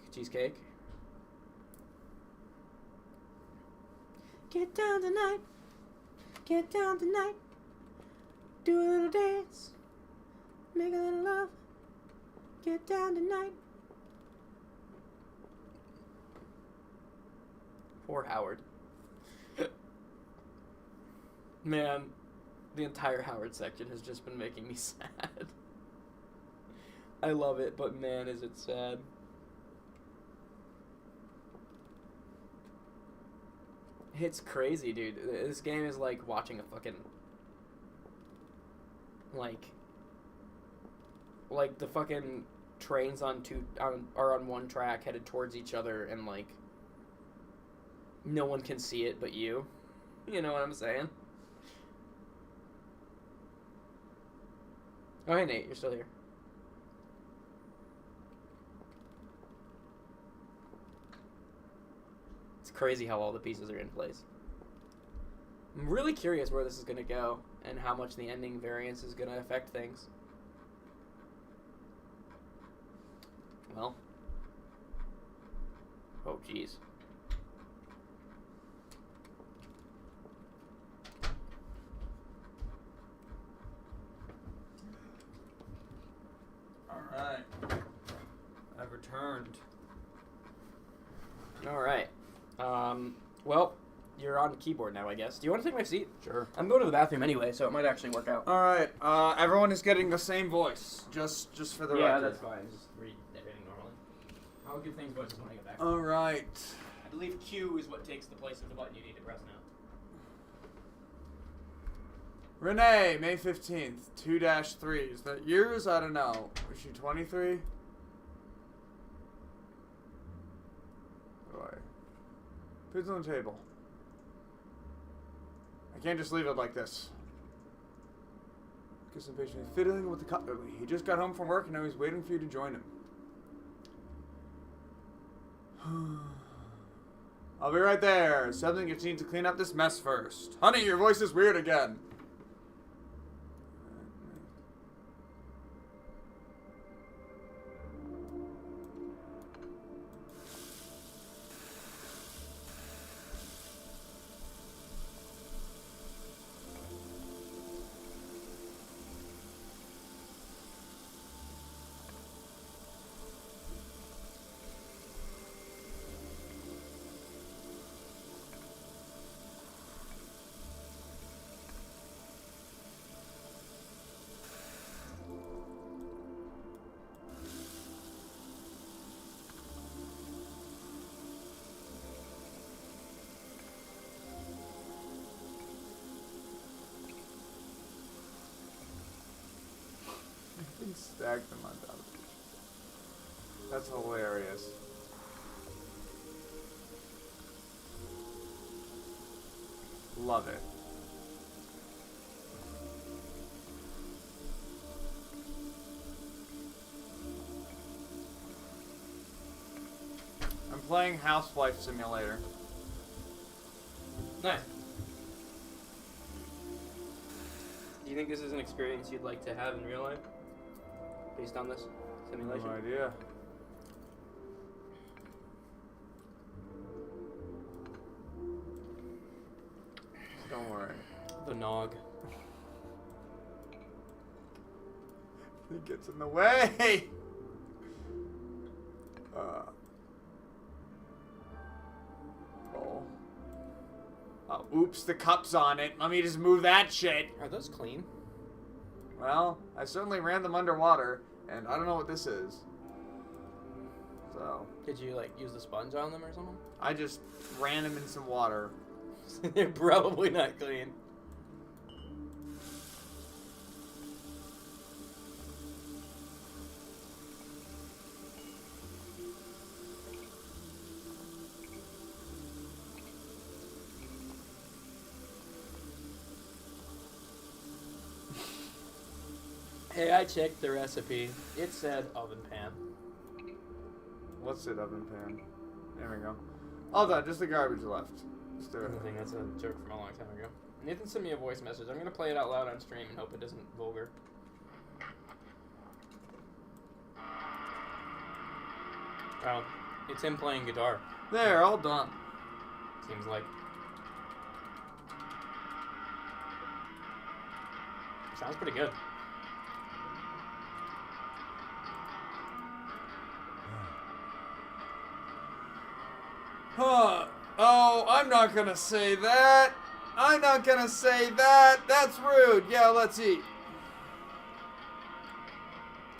Get down tonight. Do a little dance. Make a little love. Get down tonight. Poor Howard. Man, the entire Howard section has just been making me sad. I love it, but man, is it sad. It's crazy, dude. This game is like watching a fucking... Like the fucking trains are on one track headed towards each other, and like no one can see it but you. You know what I'm saying? Oh, hey Nate, you're still here. It's crazy how all the pieces are in place. I'm really curious where this is going to go and how much the ending variance is going to affect things. Well. Oh, jeez. Alright. I've returned. Alright. Well, you're on the keyboard now, I guess. Do you want to take my seat? Sure. I'm going to the bathroom anyway, so it might actually work out. Alright, everyone is getting the same voice, just for the record. Yeah, that's fine. Just read everything normally. I'll give things voices when I get back. Alright. I believe Q is what takes the place of the button you need to press now. Renee, May 15th, 2-3. Is that yours? I don't know. Was she 23? Boy. Put it on the table. I can't just leave it like this. Guess I'm patiently fiddling with the cutlery. He just got home from work and now he's waiting for you to join him. I'll be right there. Something you need to clean up this mess first. Honey, your voice is weird again. Stack them on top of each other. That's hilarious. Love it. I'm playing Housewife Simulator. Nice. Do you think this is an experience you'd like to have in real life? Based on this simulation? No idea. Don't worry. The nog. It gets in the way. Oh, oops, the cup's on it. Let me just move that shit. Are those clean? Well, I certainly ran them underwater, and I don't know what this is. So. Did you, like, use the sponge on them or something? I just ran them in some water. They're probably not clean. Hey, I checked the recipe. It said oven pan. What's it, oven pan? There we go. All done, just the garbage left. Let's do it. I think that's a joke from a long time ago. Nathan sent me a voice message. I'm gonna play it out loud on stream and hope it isn't vulgar. Oh, it's him playing guitar. There, all done. Seems like. Sounds pretty good. Huh. Oh, I'm not gonna say that. I'm not gonna say that. That's rude. Yeah, let's eat.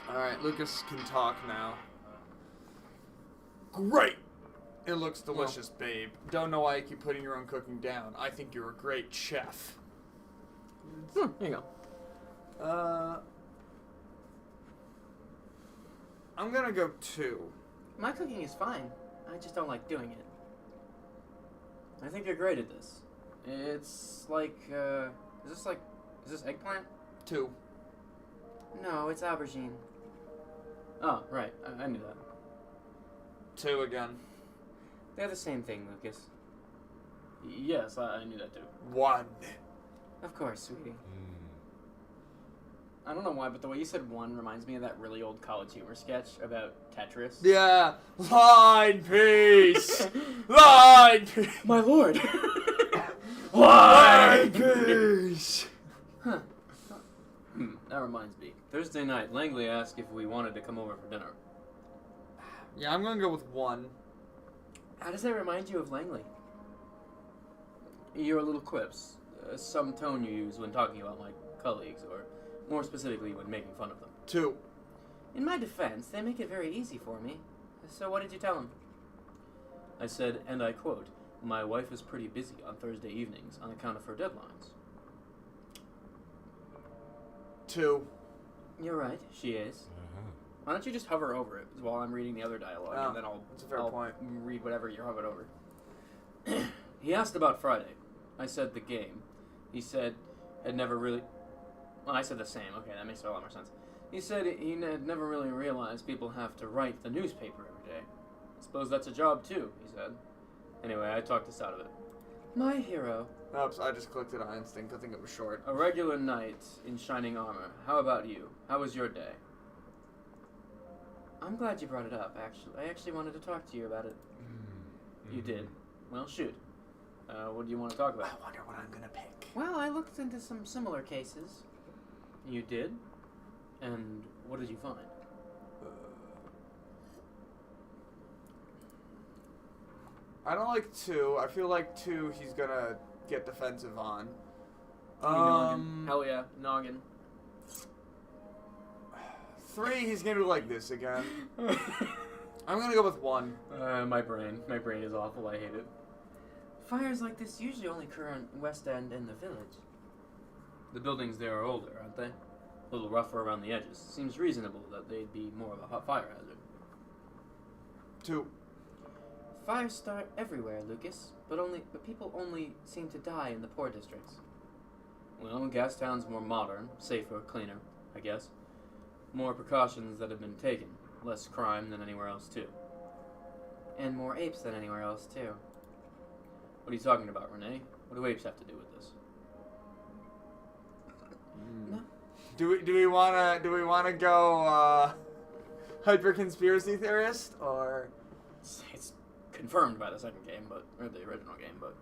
Alright, Lucas can talk now. Great! It looks delicious, babe. Don't know why you keep putting your own cooking down. I think you're a great chef. Here you go. I'm gonna go 2. My cooking is fine. I just don't like doing it. I think you're great at this. It's like, is this eggplant? 2. No, it's aubergine. Oh, right. I knew that. 2 again. They're the same thing, Lucas. Yes, I knew that too. 1. Of course, sweetie. I don't know why, but the way you said 1 reminds me of that really old College Humor sketch about Tetris. Yeah. Line piece! Line piece! My lord! Line piece! Huh. That reminds me. Thursday night, Langley asked if we wanted to come over for dinner. Yeah, I'm gonna go with 1. How does that remind you of Langley? Your little quips. Some tone you use when talking about my colleagues, or more specifically when making fun of them. 2. In my defense, they make it very easy for me. So what did you tell them? I said, and I quote, "My wife is pretty busy on Thursday evenings on account of her deadlines." 2. You're right, she is. Why don't you just hover over it while I'm reading the other dialogue, and then that's a fair point. read whatever you're hovered over. He asked about Friday. I said the game. He said had never really... Well, I said the same. Okay, that makes a lot more sense. He said he had never really realized people have to write the newspaper every day. I suppose that's a job too, he said. Anyway, I talked us out of it. My hero. Oops, I just clicked it on instinct. I think it was short. A regular knight in shining armor. How about you? How was your day? I'm glad you brought it up, actually. I actually wanted to talk to you about it. You did? Well, shoot. What do you want to talk about? I wonder what I'm gonna pick. Well, I looked into some similar cases. You did? And what did you find? I don't like 2. I feel like 2 he's gonna get defensive on. Noggin. Hell yeah, noggin. 3 he's gonna do like this again. I'm gonna go with 1. My brain is awful. I hate it. Fires like this usually only occur in West End and the village. The buildings there are older, aren't they? A little rougher around the edges. Seems reasonable that they'd be more of a hot fire hazard. 2. Fires start everywhere, Lucas, but people only seem to die in the poor districts. Well, Gastown's more modern, safer, cleaner, I guess. More precautions that have been taken. Less crime than anywhere else, too. And more apes than anywhere else, too. What are you talking about, Renee? What do apes have to do with this? No. Do we wanna go hyper conspiracy theorist or? It's confirmed by the second game, or the original game, but.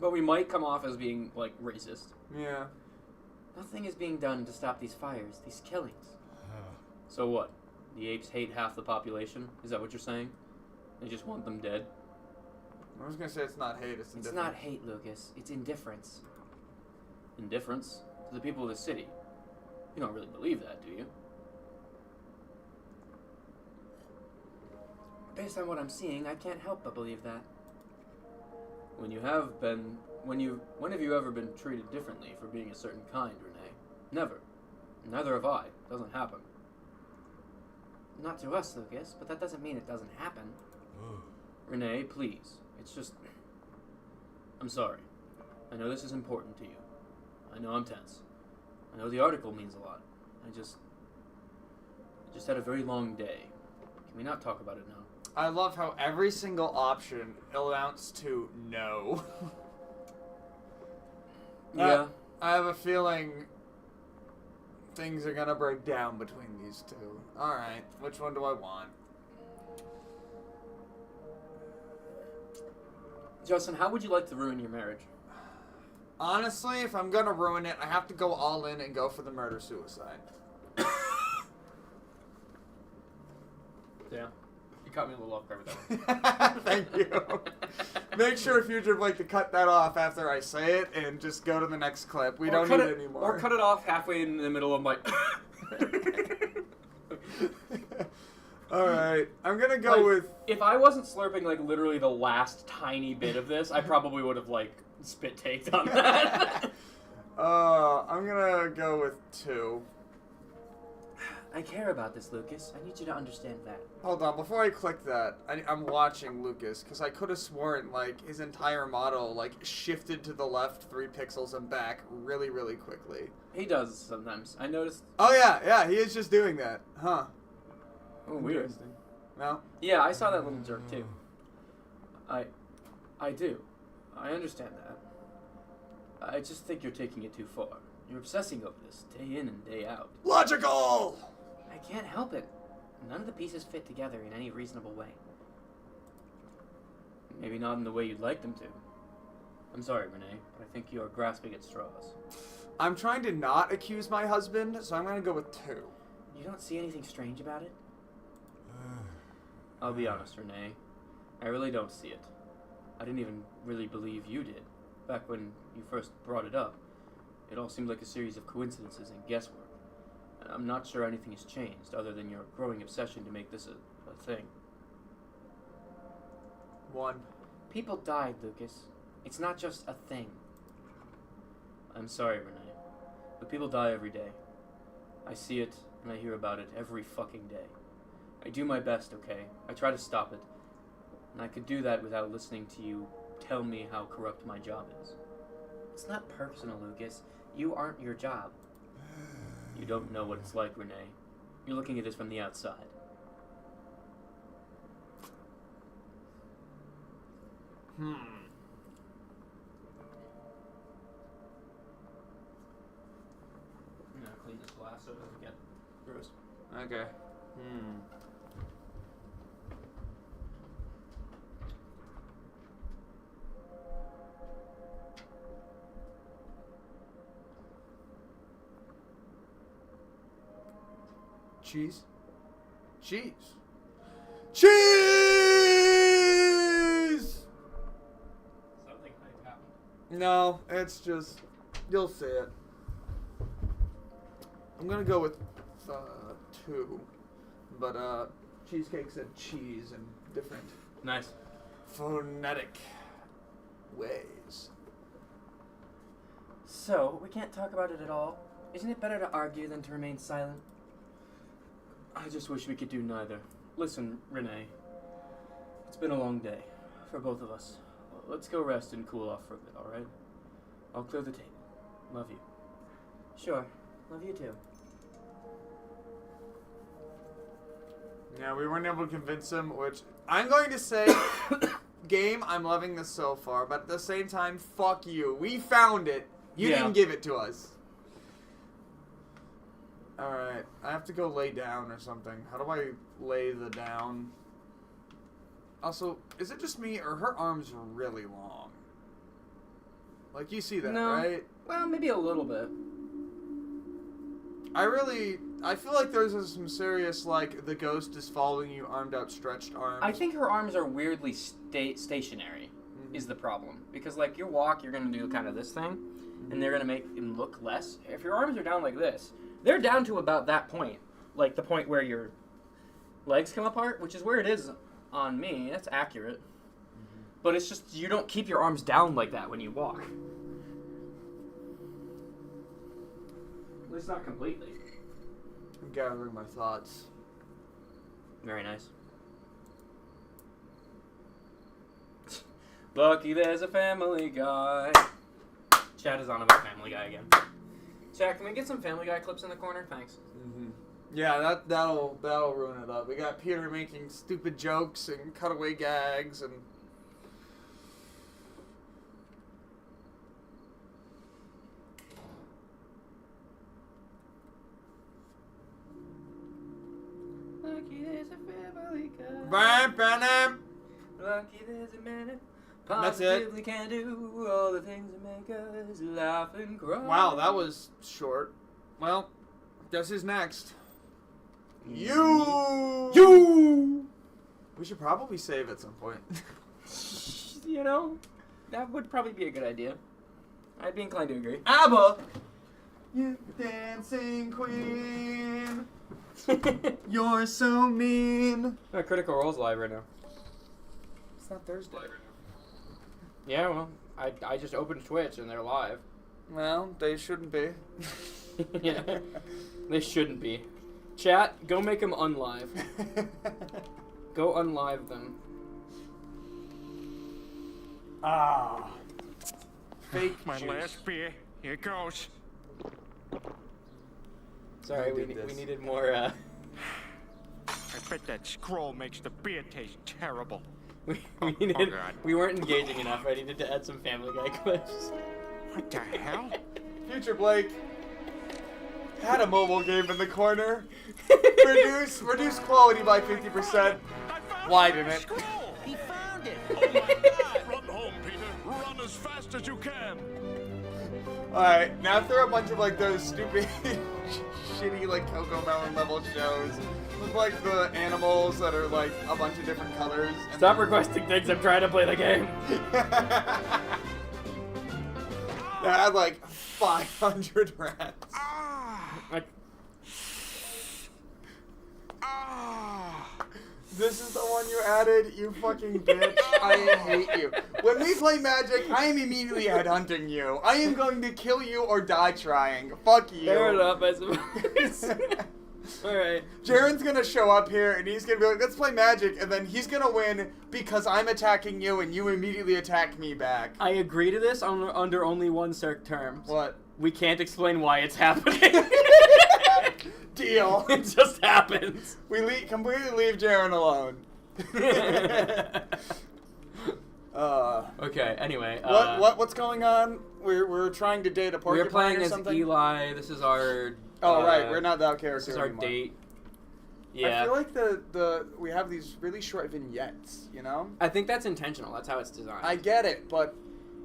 But we might come off as being like racist. Yeah. Nothing is being done to stop these fires, these killings. So what? The apes hate half the population? Is that what you're saying? They just want them dead? I was gonna say it's not hate, it's indifference. It's not hate, Lucas. It's indifference. Indifference? To the people of the city. You don't really believe that, do you? Based on what I'm seeing, I can't help but believe that. When have you ever been treated differently for being a certain kind, Renee? Never. Neither have I. It doesn't happen. Not to us, Lucas, but that doesn't mean it doesn't happen. Renee, please. It's just... I'm sorry. I know this is important to you. I know I'm tense. I know the article means a lot. I just had a very long day. Can we not talk about it now? I love how every single option amounts to no. Yeah. I have a feeling things are gonna break down between these two. Alright, which one do I want? Justin, how would you like to ruin your marriage? Honestly, if I'm gonna ruin it, I have to go all in and go for the murder-suicide. Yeah. You caught me a little off guard with that one. Thank you. Make sure Future would like to cut that off after I say it and just go to the next clip. We don't need it anymore. Or cut it off halfway in the middle of my... Alright, I'm gonna go with... If I wasn't slurping, like, literally the last tiny bit of this, I probably would have, like, spit taked on that. I'm gonna go with 2. I care about this, Lucas. I need you to understand that. Hold on, before I click that, I'm watching Lucas, because I could have sworn, like, his entire model, like, shifted to the left 3 pixels and back really, really quickly. He does sometimes. I noticed... Oh, yeah, he is just doing that. Huh. Oh, weird. Interesting. No? Yeah, I saw that little jerk, too. I do. I understand that. I just think you're taking it too far. You're obsessing over this, day in and day out. Logical! I can't help it. None of the pieces fit together in any reasonable way. Maybe not in the way you'd like them to. I'm sorry, Renee, but I think you are grasping at straws. I'm trying to not accuse my husband, so I'm gonna go with 2. You don't see anything strange about it? I'll be honest, Renee. I really don't see it. I didn't even really believe you did. Back when you first brought it up, it all seemed like a series of coincidences and guesswork. And I'm not sure anything has changed, other than your growing obsession to make this a thing. 1. People died, Lucas. It's not just a thing. I'm sorry, Renee, but people die every day. I see it, and I hear about it every fucking day. I do my best, okay? I try to stop it. And I could do that without listening to you tell me how corrupt my job is. It's not personal, Lucas. You aren't your job. You don't know what it's like, Renee. You're looking at this from the outside. Hmm. I'm gonna clean this glass so it doesn't get gross. Okay. Hmm. Cheese. Cheese. Cheese! Something might happen. No, it's just, you'll see it. I'm gonna go with 2, but Cheesecake said cheese in different Nice. phonetic ways. So, we can't talk about it at all? Isn't it better to argue than to remain silent? I just wish we could do neither. Listen, Renee. It's been a long day. For both of us. Let's go rest and cool off for a bit, alright? I'll clear the table. Love you. Sure. Love you too. Yeah, we weren't able to convince him, which I'm going to say, game, I'm loving this so far, but at the same time, fuck you. We found it. You Yeah. didn't give it to us. Alright, I have to go lay down or something. How do I lay the down? Also, is it just me, or her arms are really long? Like, you see that, No. right? Well, maybe a little bit. I feel like there's some serious, like, the ghost is following you, armed outstretched arms. I think her arms are weirdly stationary, is the problem. Because, like, your walk, you're going to do kind of this thing, and they're going to make him look less. If your arms are down like this, they're down to about that point. Like, the point where your legs come apart, which is where it is on me. That's accurate. But it's just, you don't keep your arms down like that when you walk. At least not completely. I'm gathering my thoughts. Very nice. Lucky there's a Family Guy. Chat is on about Family Guy again. Chat, can we get some Family Guy clips in the corner? Thanks. Yeah, that'll ruin it up. We got Peter making stupid jokes and cutaway gags and. Lucky there's a family guy. Bam, bam. Lucky there's a man who That's it. positively can do all the things that make us laugh and cry. Wow, that was short. Well, guess who's next? You. We should probably save at some point. You know, that would probably be a good idea. I'd be inclined to agree. ABBA! You dancing queen. You're so mean. Critical Role's live right now. It's not Thursday. Yeah, well, I just opened Twitch and they're live. Well, they shouldn't be. Yeah, they shouldn't be. Chat, go make them unlive. Go unlive them. Ah. Fake My juice. last beer. Here goes. Sorry, You we did this. needed more. I bet that scroll makes the beer taste terrible. We Oh, needed. God. We weren't engaging enough. I needed to add some Family Guy clips. What the hell? Future Blake. Had a mobile game in the corner. Reduce quality by 50%. I found Widen the it. scroll. He found it. Oh my God! Run home, Peter. Run as fast as you can. Alright, now throw a bunch of like those stupid, shitty like Cocoa Melon level shows with like the animals that are like a bunch of different colors. And Stop requesting things. I'm trying to play the game. That had like 500 rats. Like, This is the one you added, you fucking bitch. I hate you. When we play Magic, I am immediately headhunting you. I am going to kill you or die trying. Fuck you. fair enough, I suppose. All right. Jaren's gonna show up here and he's gonna be like, let's play Magic, and then he's gonna win because I'm attacking you and you immediately attack me back. I agree to this under only one certain terms. What? We can't explain why it's happening. Deal. It just happens. We completely leave Jaren alone. Okay. Anyway. What's going on? We're trying to date a porcupine We're playing or as something? Eli. This is our. Oh right, we're not that character This is our anymore. date. Yeah. I feel like the we have these really short vignettes, you know? I think that's intentional. That's how it's designed. I get it, but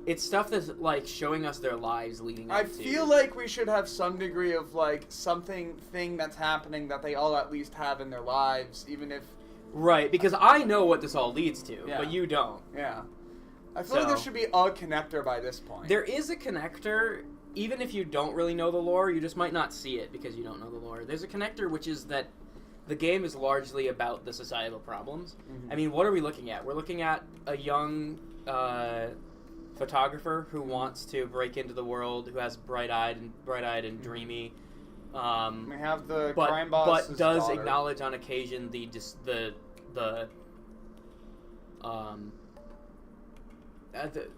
It's stuff that's like showing us their lives leading up I to. feel like we should have some degree of like thing that's happening that they all at least have in their lives, even if Right, because I know what this all leads to, Yeah. but you don't. yeah. I feel like there So- should be a connector by this point. There is a connector, even if you don't really know the lore, you just might not see it because you don't know the lore. There's a connector, which is that the game is largely about the societal problems. Mhm. I mean, what are we looking at? We're looking at a young photographer who wants to break into the world, who has bright-eyed and dreamy. We have the crime boss, but does acknowledge on occasion the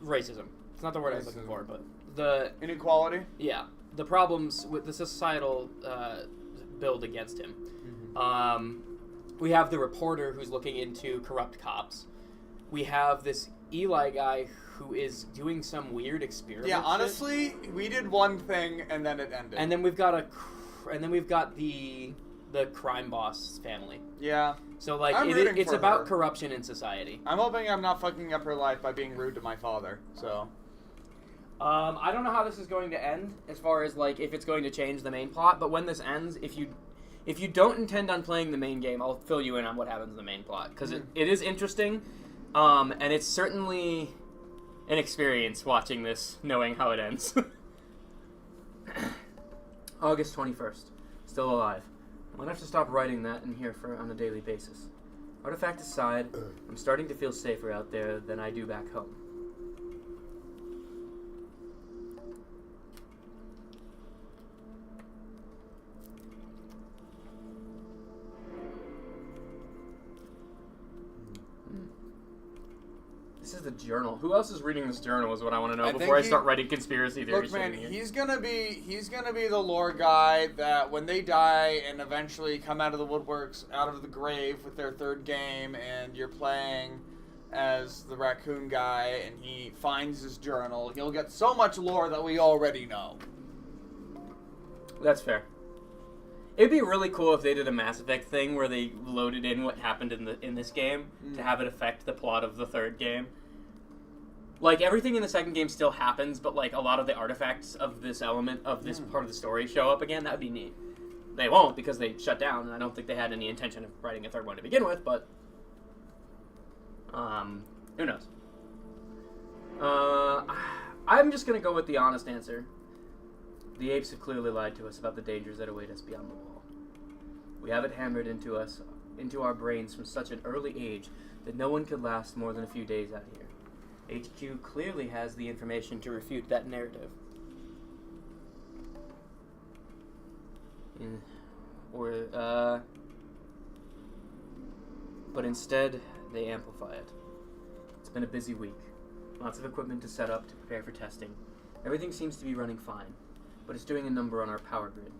racism. It's not the word I was looking for, but the inequality. the problems with the societal build against him. We have the reporter who's looking into corrupt cops. We have this Eli guy who is doing some weird experiment. Yeah, shit. honestly, we did one thing and then it ended. And then we've got the crime boss family. yeah, So like I'm rooting it's for about her. corruption in society. I'm hoping I'm not fucking up her life by being rude to my father. So I don't know how this is going to end, as far as like if it's going to change the main plot. But when this ends, if you don't intend on playing the main game, I'll fill you in on what happens in the main plot because it is interesting, and it's certainly an experience watching this, knowing how it ends. August 21st, still alive. I'm gonna have to stop writing that in here on a daily basis. Artifact aside, I'm starting to feel safer out there than I do back home. This This is the journal. Who else is reading this journal is what I want to know I before I think start writing conspiracy theories. Look, man, shit in here. he's gonna be the lore guy that when they die and eventually come out of the woodworks, out of the grave with their third game, and you're playing as the raccoon guy, and he finds his journal, he'll get so much lore that we already know. That's fair. It'd be really cool if they did a Mass Effect thing where they loaded in what happened in this game to have it affect the plot of the third game. Like, everything in the second game still happens, but, like, a lot of the artifacts of this element, of this part of the story show up again. That would be neat. They won't, because they shut down, and I don't think they had any intention of writing a third one to begin with, but... who knows? I'm just gonna go with the honest answer. The apes have clearly lied to us about the dangers that await us beyond the wall. We have it hammered into our brains from such an early age that no one could last more than a few days out here. HQ clearly has the information to refute that narrative. But instead, they amplify it. It's been a busy week. Lots of equipment to set up to prepare for testing. Everything seems to be running fine, but it's doing a number on our power grid.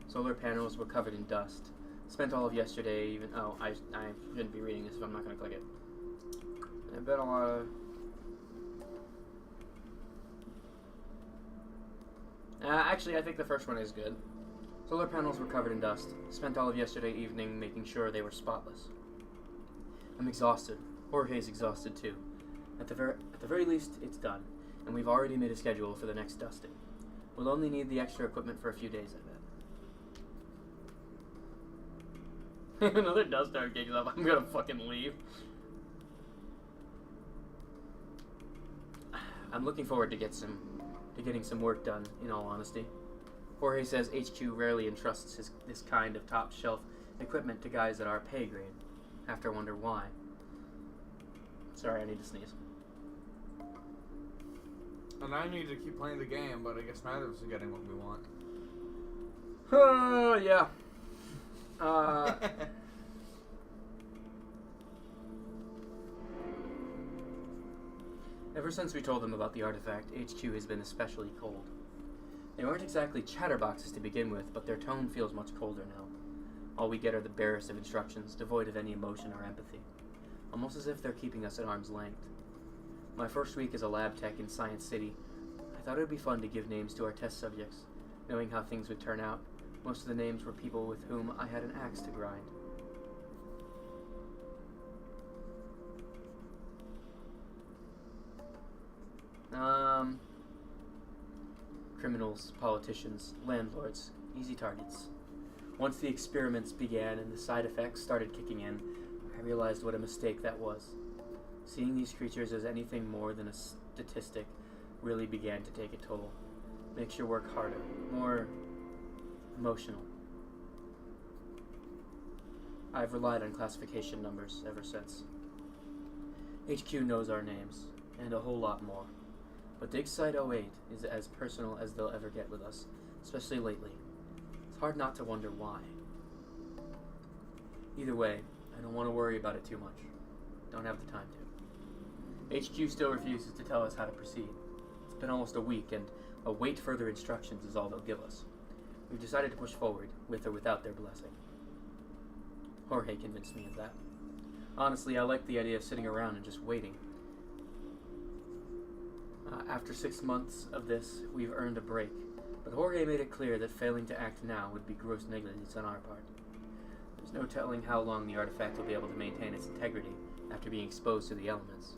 Solar panels were covered in dust. Spent all of yesterday even... Oh, I shouldn't be reading this if I'm not going to click it. I bet a lot of... actually, I think the first one is good. Solar panels were covered in dust. Spent all of yesterday evening making sure they were spotless. I'm exhausted. Jorge's exhausted too. At the very least, it's done, and we've already made a schedule for the next dusting. We'll only need the extra equipment for a few days, I bet. Another dust star kicks up. I'm gonna fucking leave. I'm looking forward to getting some work done, in all honesty. Jorge says HQ rarely entrusts this kind of top-shelf equipment to guys at our pay grade. Have to wonder why. Sorry, I need to sneeze. And I need to keep playing the game, but I guess neither of us are getting what we want. Yeah. Ever since we told them about the artifact, HQ has been especially cold. They weren't exactly chatterboxes to begin with, but their tone feels much colder now. All we get are the barest of instructions, devoid of any emotion or empathy. Almost as if they're keeping us at arm's length. My first week as a lab tech in Science City, I thought it would be fun to give names to our test subjects, knowing how things would turn out. Most of the names were people with whom I had an axe to grind. Criminals, politicians, landlords, easy targets. Once the experiments began and the side effects started kicking in, I realized what a mistake that was. Seeing these creatures as anything more than a statistic really began to take a toll. Makes your work harder, more emotional. I've relied on classification numbers ever since. HQ knows our names, and a whole lot more. But Dig Site 08 is as personal as they'll ever get with us, especially lately. It's hard not to wonder why. Either way, I don't want to worry about it too much. Don't have the time to. HQ still refuses to tell us how to proceed. It's been almost a week, and await further instructions is all they'll give us. We've decided to push forward, with or without their blessing. Jorge convinced me of that. Honestly, I like the idea of sitting around and just waiting. After 6 months of this, we've earned a break, but Jorge made it clear that failing to act now would be gross negligence on our part. There's no telling how long the artifact will be able to maintain its integrity after being exposed to the elements.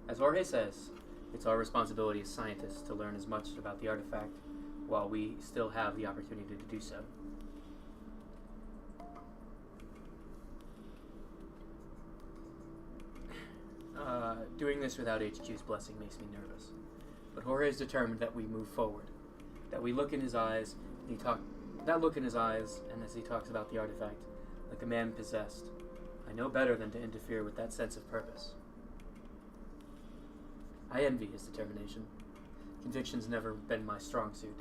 As Jorge says, it's our responsibility as scientists to learn as much about the artifact while we still have the opportunity to do so. Doing this without HQ's blessing makes me nervous. But Jorge is determined that we move forward. That we look in his eyes, that look in his eyes, and as he talks about the artifact, like a man possessed. I know better than to interfere with that sense of purpose. I envy his determination. Conviction's never been my strong suit.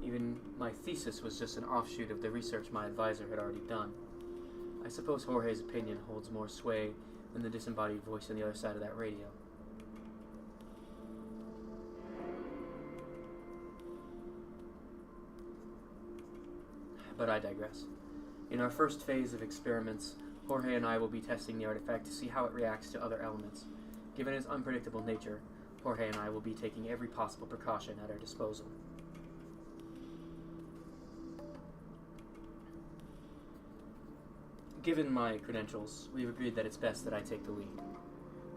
Even my thesis was just an offshoot of the research my advisor had already done. I suppose Jorge's opinion holds more sway than the disembodied voice on the other side of that radio. But I digress. In our first phase of experiments, Jorge and I will be testing the artifact to see how it reacts to other elements. Given its unpredictable nature, Jorge and I will be taking every possible precaution at our disposal. Given my credentials, we've agreed that it's best that I take the lead.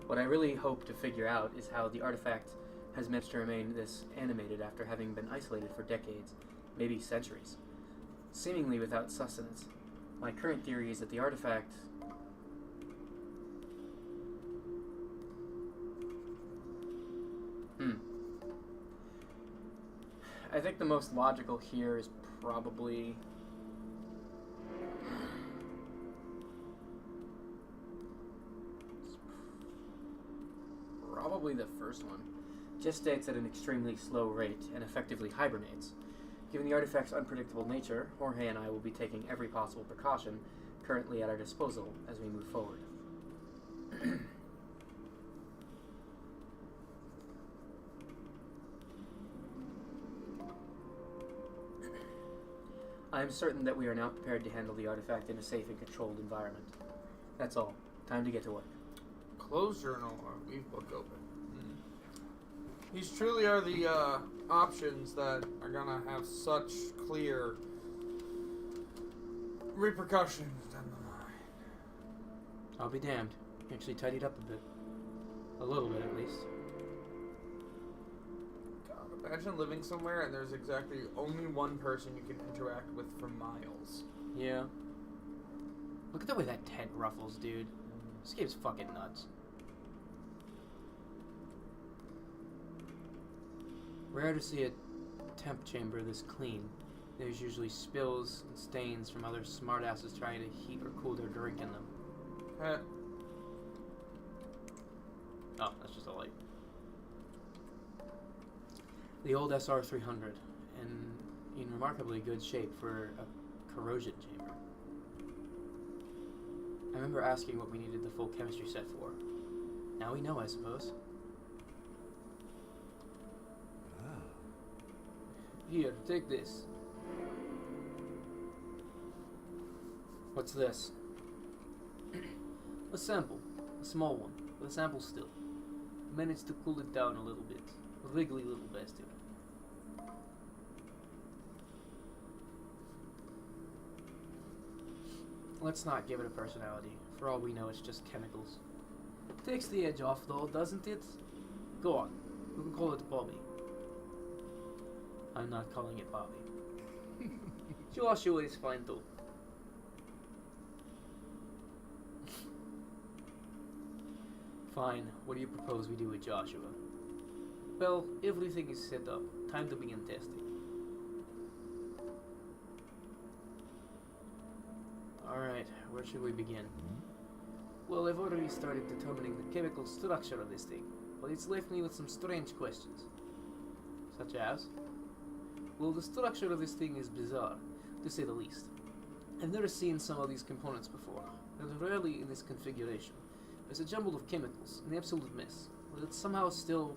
What I really hope to figure out is how the artifact has managed to remain this animated after having been isolated for decades, maybe centuries, seemingly without sustenance. My current theory is that the artifact... I think the most logical here is probably... the first one. Gestates at an extremely slow rate and effectively hibernates. Given the artifact's unpredictable nature, Jorge and I will be taking every possible precaution currently at our disposal as we move forward. I am certain that we are now prepared to handle the artifact in a safe and controlled environment. That's all. Time to get to work. Close journal or leave book open. These truly are the options that are gonna have such clear repercussions down the line. I'll be damned. You actually tidied up a bit. A little bit, at least. God, imagine living somewhere and there's exactly only one person you can interact with for miles. Yeah. Look at the way that tent ruffles, dude. This game's fucking nuts. Rare to see a temp chamber this clean. There's usually spills and stains from other smartasses trying to heat or cool their drink in them. Oh, that's just a light. The old SR-300, and in remarkably good shape for a corrosion chamber. I remember asking what we needed the full chemistry set for. Now we know, I suppose. Here, take this. What's this? A sample. A small one, but a sample still. Managed to cool it down a little bit. A wriggly little bastard. Let's not give it a personality. For all we know, it's just chemicals. Takes the edge off, though, doesn't it? Go on. We can call it Bobby. I'm not calling it Bobby. Joshua is fine, too. Fine. What do you propose we do with Joshua? Well, everything is set up. Time to begin testing. Alright, where should we begin? Well, I've already started determining the chemical structure of this thing, but it's left me with some strange questions. Such as? Well, the structure of this thing is bizarre, to say the least. I've never seen some of these components before, and rarely in this configuration. It's a jumble of chemicals, an absolute mess, but it somehow still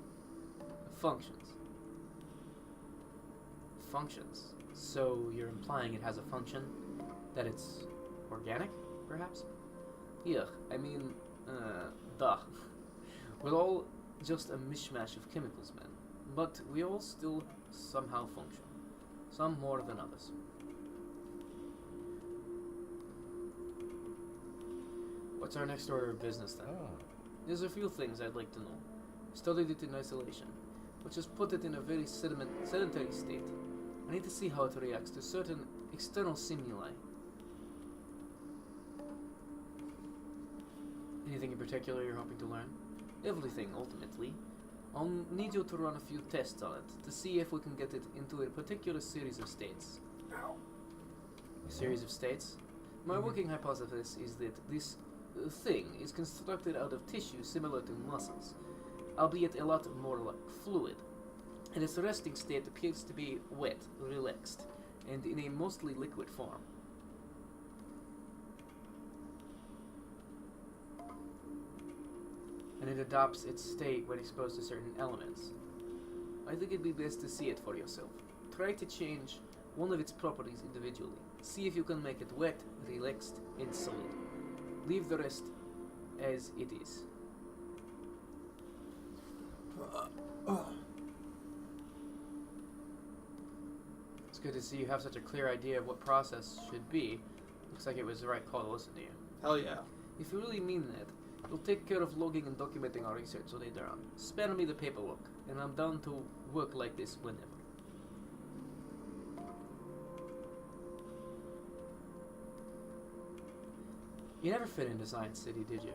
functions. Functions? So you're implying it has a function? That it's organic, perhaps? Yeah, I mean, duh. We're all just a mishmash of chemicals, man. But we all still somehow function. Some more than others. What's our next order of business, then? There's a few things I'd like to know. Studied it in isolation, but just put it in a very sedentary state. I need to see how it reacts to certain external stimuli. Anything in particular you're hoping to learn? Everything, ultimately. I'll need you to run a few tests on it to see if we can get it into a particular series of states. A series of states? My working hypothesis is that this thing is constructed out of tissue similar to muscles, albeit a lot more like fluid, and its resting state appears to be wet, relaxed, and in a mostly liquid form. And it adopts its state when exposed to certain elements. I think it'd be best to see it for yourself. Try to change one of its properties individually. See if you can make it wet, relaxed, and solid. Leave the rest as it is. It's good to see you have such a clear idea of what process should be. Looks like it was the right call to listen to you. Hell yeah. If you really mean that, you'll take care of logging and documenting our research later on. Spare me the paperwork, and I'm down to work like this whenever. You never fit into Science City, did you?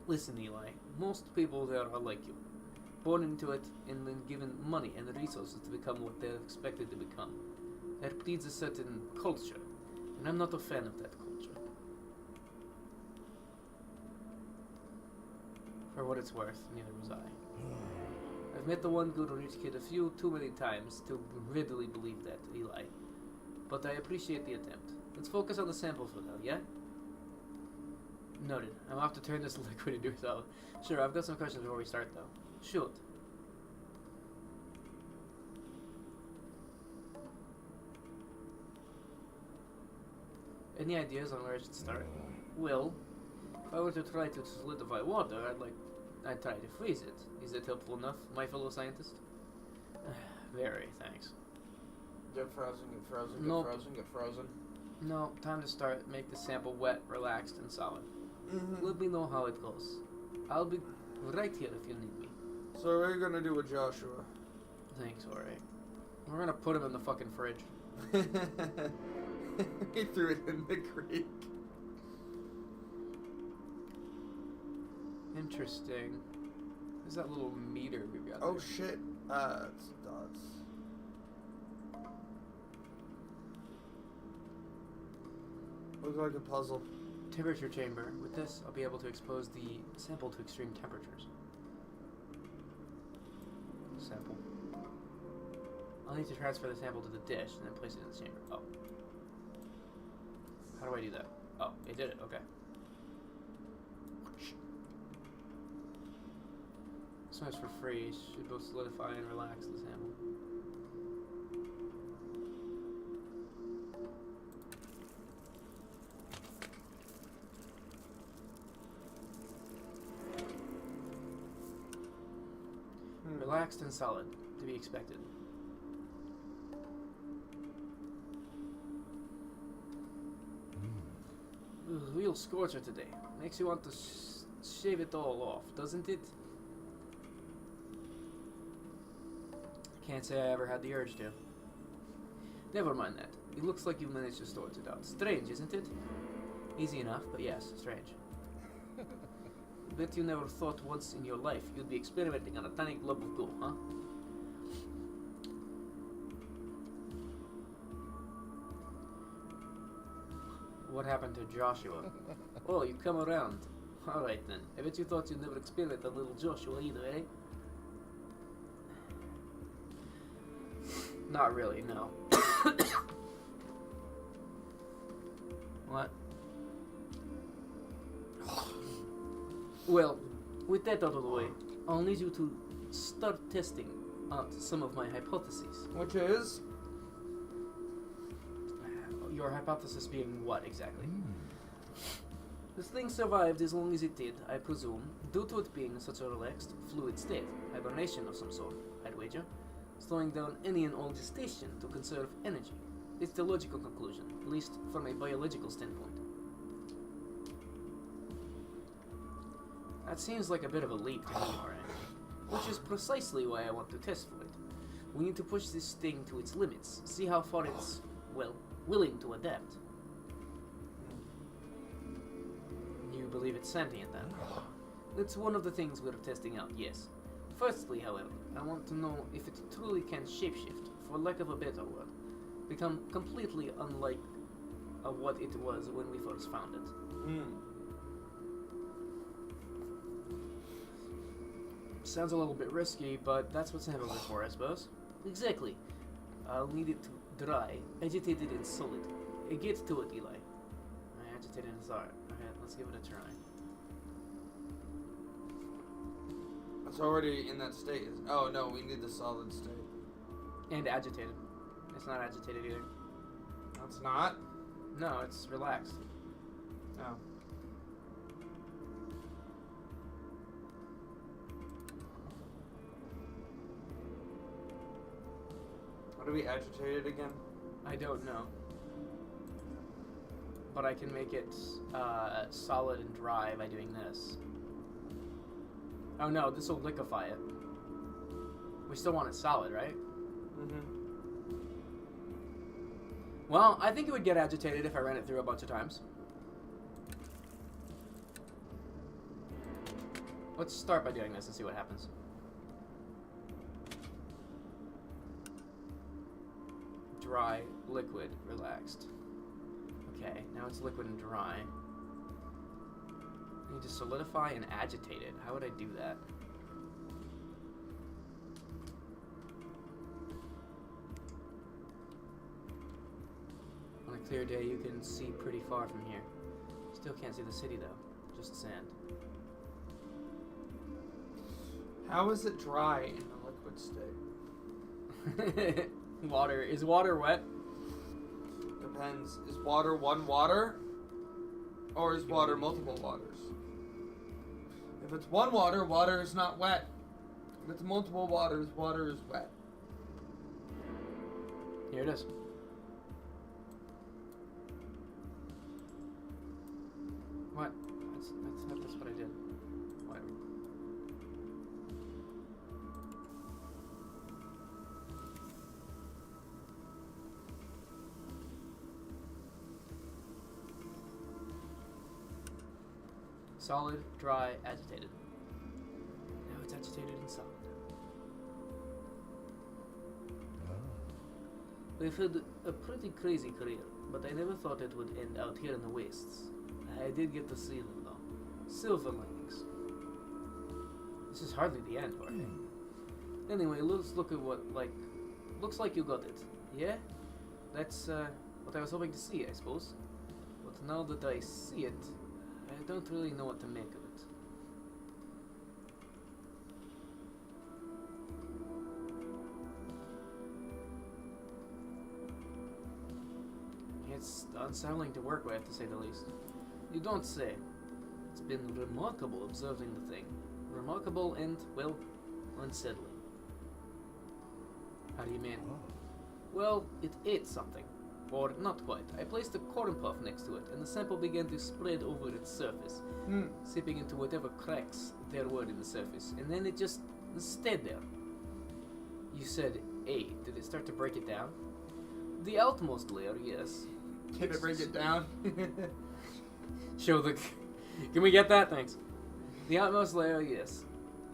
Listen, Eli, most people there are like you. Born into it and then given money and resources to become what they're expected to become. That breeds a certain culture, and I'm not a fan of that culture. For what it's worth, neither was I. I've met the one good rich kid a few too many times to readily believe that, Eli. But I appreciate the attempt. Let's focus on the sample for now, yeah? Noted. I'm off to turn this liquid into a solid. Sure, I've got some questions before we start, though. Shoot. Any ideas on where I should start? Well, if I were to try to solidify water, I'd try to freeze it. Is that helpful enough, my fellow scientist? Very, thanks. Get frozen, get frozen, get Nope. frozen, get frozen. No, time to start. Make the sample wet, relaxed, and solid. Let me know how it goes. I'll be right here if you need me. So what are you gonna do with Joshua? Thanks, alright. We're gonna put him in the fucking fridge. He threw it in the creek. Interesting. There's that little meter we've got Oh there. shit. It's dots. Looks like a puzzle. Temperature chamber. With this, I'll be able to expose the sample to extreme temperatures. Sample. I'll need to transfer the sample to the dish and then place it in the chamber. Oh. How do I do that? Oh, it did it. Okay. This one's for free. Should both solidify and relax the sample. Relaxed and solid, to be expected. Real scorcher today. Makes you want to shave it all off, doesn't it? Can't say I ever had the urge to. Never mind that. It looks like you managed to sort it out. Strange, isn't it? Easy enough, but yes, strange. Bet you never thought once in your life you'd be experimenting on a tiny glob of goo, huh? What happened to Joshua? Oh, you come around. Alright then. I bet you thought you'd never experiment on little Joshua either, eh? Not really, no. What? Well, with that out of the way, I'll need you to start testing out some of my hypotheses. Which is? Your hypothesis being what exactly? The thing survived as long as it did, I presume, due to it being in such a relaxed, fluid state. Hibernation of some sort, I'd wager. Slowing down any and all gestation to conserve energy. It's the logical conclusion, at least from a biological standpoint. That seems like a bit of a leap to me, alright? Which is precisely why I want to test for it. We need to push this thing to its limits, see how far it's, well, willing to adapt. You believe it's sentient then? It's one of the things we're testing out, yes. Firstly, however, I want to know if it truly can shapeshift, for lack of a better word. Become completely unlike what it was when we first found it. Sounds a little bit risky, but that's what samples are for, I suppose. Exactly. I'll need it to dry, agitated and solid. Get to it, Eli. Agitated and solid. Okay, let's give it a try. It's already in that state. Oh no, we need the solid state. And agitated. It's not agitated either. No, it's not. No, it's relaxed. Oh. What are we agitated again? I don't know. But I can make it solid and dry by doing this. Oh no, this will liquefy it. We still want it solid, right? Mm-hmm. Well, I think it would get agitated if I ran it through a bunch of times. Let's start by doing this and see what happens. Dry, liquid, relaxed. Okay, now it's liquid and dry. I need to solidify and agitate it. How would I do that? On a clear day, you can see pretty far from here. Still can't see the city, though. Just sand. How is it dry in a liquid state? Water. Is water wet? Depends. Is water one water? Or is water multiple waters? If it's one water, water is not wet. If it's multiple waters, water is wet. Here it is. What? That's what I did. Whatever. Solid, dry, agitated. Now it's agitated and solid. We've had a pretty crazy career, but I never thought it would end out here in the wastes. I did get to see them, though. Silver linings. This is hardly the end, Jorge. Anyway, let's look at what, looks like you got it. Yeah? That's, what I was hoping to see, I suppose. But now that I see it, I don't really know what to make of it. It's unsettling to work with, to say the least. You don't say. It's been remarkable observing the thing. Remarkable and, well, unsettling. How do you mean? Well, it ate something. Or not quite. I placed a corn puff next to it, and the sample began to spread over its surface, seeping into whatever cracks there were in the surface, and then it just stayed there. You said ate. Did it start to break it down? The outmost layer, yes. Can it break it down? Show the... Can we get that? Thanks. The outmost layer, yes.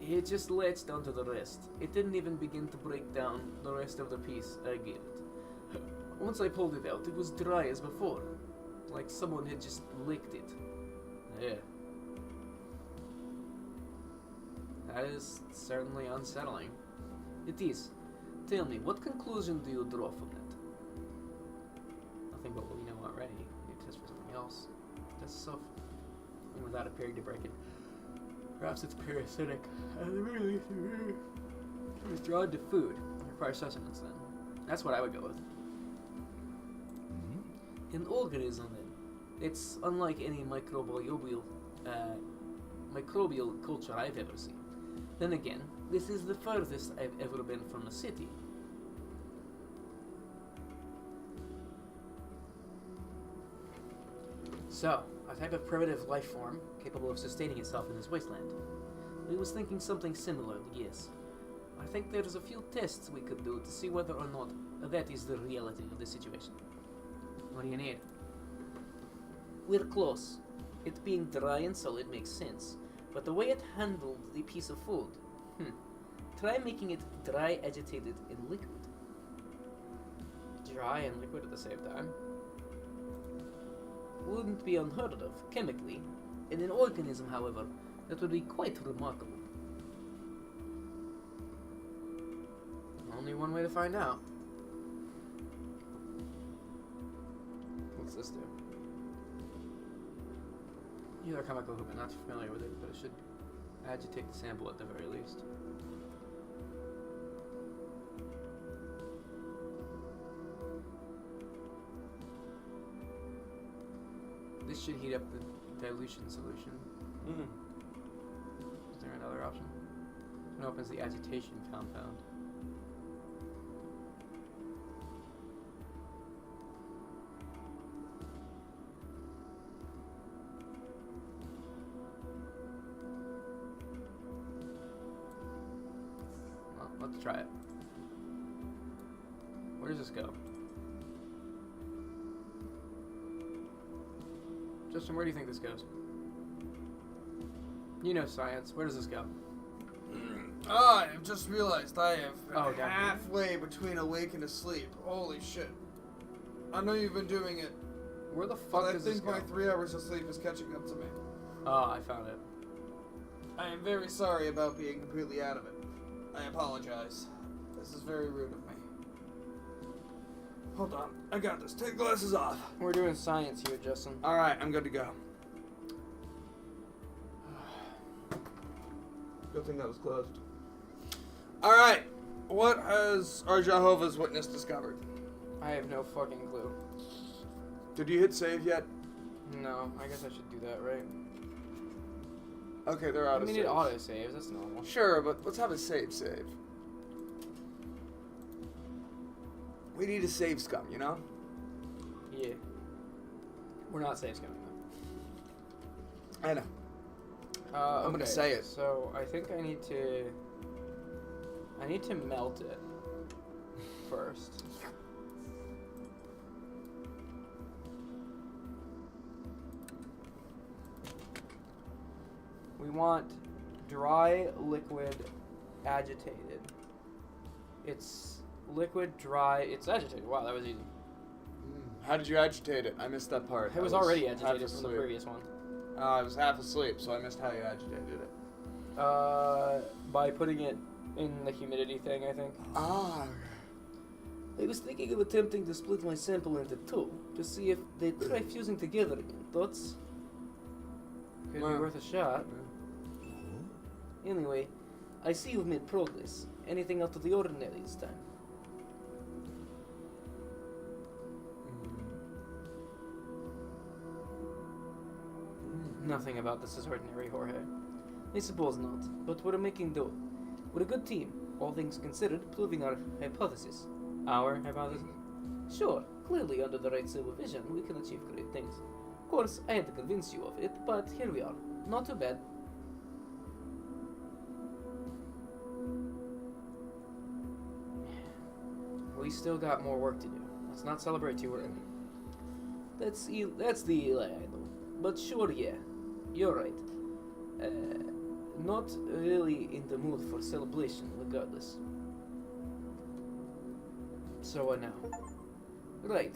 It just latched onto the rest. It didn't even begin to break down the rest of the piece I gave it. Once I pulled it out, it was dry as before. Like someone had just licked it. Yeah. That is certainly unsettling. It is. Tell me, what conclusion do you draw from that? Nothing but what we know already. We need to test for something else. Test stuff. And without appearing to break it. Perhaps it's parasitic. At the very least, it was drawn to food. It requires sustenance then. That's what I would go with. An organism then. It's unlike any microbial culture I've ever seen. Then again, this is the furthest I've ever been from a city. So, a type of primitive life form capable of sustaining itself in this wasteland. I was thinking something similar, yes. I think there's a few tests we could do to see whether or not that is the reality of the situation. What do you need? We're close. It being dry and solid makes sense, but the way it handled the piece of food, try making it dry, agitated, and liquid. Dry and liquid at the same time? Wouldn't be unheard of, chemically. In an organism, however, that would be quite remarkable. Only one way to find out. What's this do? Either chemical who, but not familiar with it, but it should agitate the sample at the very least. This should heat up the dilution solution. Mm. Is there another option? It opens the agitation compound. Well, let's try it. Where does this go? Justin, where do you think this goes? You know science. Where does this go? Ah, I've just realized I have been Oh, damn. halfway between awake and asleep. Holy shit. I know you've been doing it, Where the but fuck I does this think go? my 3 hours of sleep is catching up to me. Oh, I found it. I am very sorry about being completely out of it. I apologize. This is very rude of me. Hold on, I got this. Take glasses off. We're doing science here, Justin. Alright, I'm good to go. Good thing that was closed. Alright, what has our Jehovah's Witness discovered? I have no fucking clue. Did you hit save yet? No, I guess I should do that, right? Okay, they're I out of mean, save. it auto saves. That's normal. Sure, but let's have a save. We need a save scum, you know? Yeah. We're not save scumming though. I know. I'm gonna Okay, say it. So I think I need to melt it first. We want dry, liquid, agitated. It's liquid, dry, it's agitated. Wow, that was easy. How did you agitate it? I missed that part. It was I already half agitated from the asleep. previous one. I was half asleep, so I missed how you agitated it. By putting it in the humidity thing, I think. Ah. I was thinking of attempting to split my sample into two, to see if they try fusing together again. Thoughts? Could Well. be worth a shot. Anyway, I see you've made progress. Anything out of the ordinary this time? Nothing about this is ordinary, Jorge. I suppose not, but we're making do. We're a good team, all things considered, proving our hypothesis. Our hypothesis? Sure, clearly under the right supervision, we can achieve great things. Of course, I had to convince you of it, but here we are. Not too bad. We still got more work to do. Let's not celebrate too early. That's the Eli I know. But sure, yeah, you're right. Not really in the mood for celebration, regardless. So what now? Right.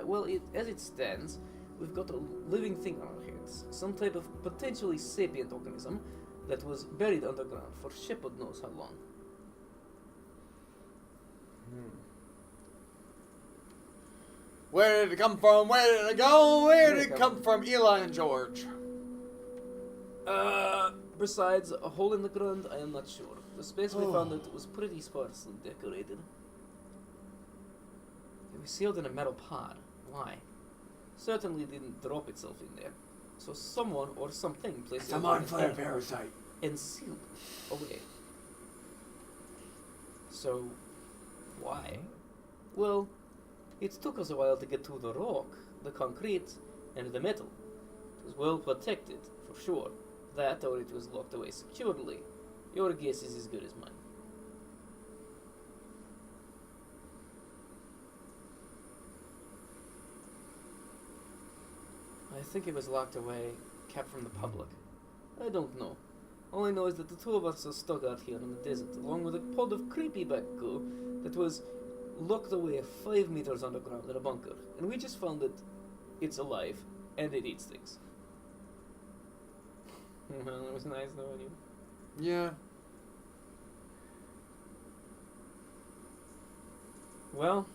Well, as it stands, we've got a living thing on our hands. Some type of potentially sapient organism that was buried underground for shepherd knows how long. Where did it come from? Where did it go? Where did it come from? Eli and George. Besides a hole in the ground, I am not sure. The space we found it was pretty sparsely decorated. It was sealed in a metal pod. Why? Certainly didn't drop itself in there. So someone or something placed It's it a mind flayer parasite. and sealed it away. So, why? Well, it took us a while to get through the rock, the concrete, and the metal. It was well protected, for sure. That or it was locked away securely. Your guess is as good as mine. I think it was locked away, kept from the public. I don't know. All I know is that the two of us are stuck out here in the desert, along with a pod of creepy back goo that was locked away 5 meters underground in a bunker. And we just found that it's alive, and it eats things. Well, it was nice knowing you. Yeah. Well,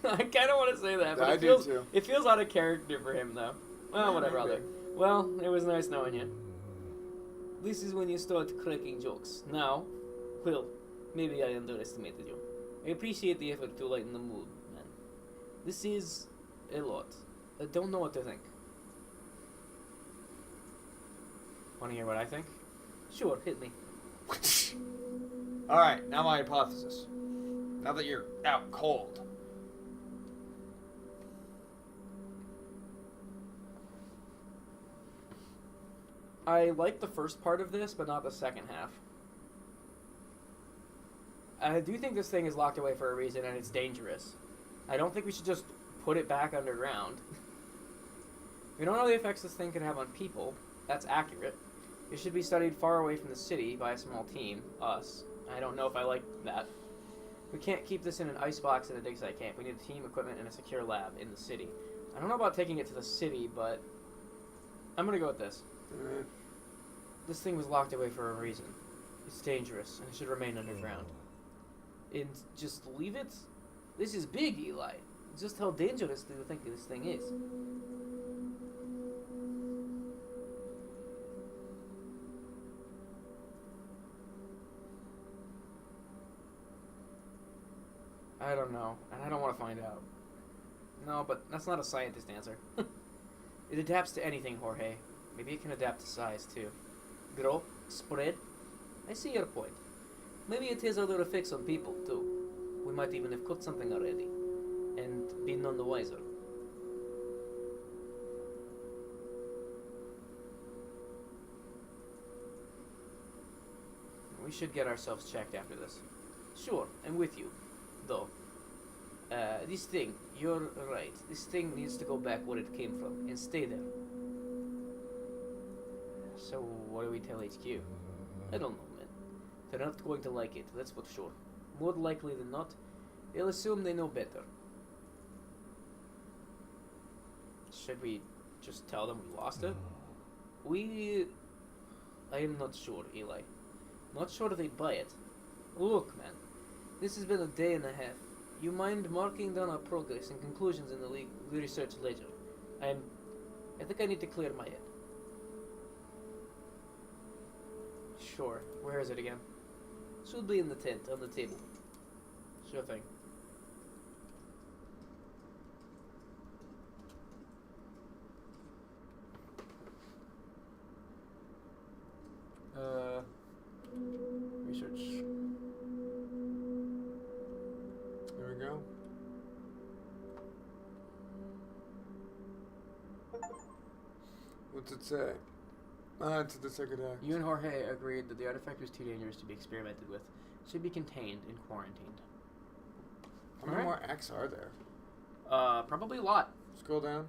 I kind of want to say that, but I it do feels too. it feels out of character for him, though. Well, whatever, I'll do. Maybe. Well, it was nice knowing you. This is when you start cracking jokes. Now, well, maybe I underestimated you. I appreciate the effort to lighten the mood, man. This is a lot. I don't know what to think. Want to hear what I think? Sure, hit me. Alright, now my hypothesis. Now that you're out cold. I like the first part of this, but not the second half. I do think this thing is locked away for a reason, and it's dangerous. I don't think we should just put it back underground. We don't know the effects this thing can have on people. That's accurate. It should be studied far away from the city by a small team, us. I don't know if I like that. We can't keep this in an icebox in a dig site camp. We need team equipment and a secure lab in the city. I don't know about taking it to the city, but I'm gonna go with this. This thing was locked away for a reason. It's dangerous, and it should remain underground. And just leave it? This is big, Eli. Just how dangerous do you think this thing is? I don't know, and I don't want to find out. No, but that's not a scientist answer. It adapts to anything, Jorge. Maybe it can adapt to size, too. Grow, spread. I see your point. Maybe it has other effects on people, too. We might even have caught something already, and be none the wiser. We should get ourselves checked after this. Sure, I'm with you, though. This thing, you're right. This thing needs to go back where it came from, and stay there. So, what do we tell HQ? I don't know, man. They're not going to like it, that's for sure. More likely than not, they'll assume they know better. Should we just tell them we lost it? I am not sure, Eli. Not sure they'd buy it. Look, man. This has been a day and a half. You mind marking down our progress and conclusions in the research ledger? I think I need to clear my head. Sure. Where is it again? Should be in the tent, on the table. Sure thing. Research. There we go. What's it say? It's the second act. You and Jorge agreed that the artifact was too dangerous to be experimented with. Should be contained and quarantined. How many more acts are there? Probably a lot. Scroll down.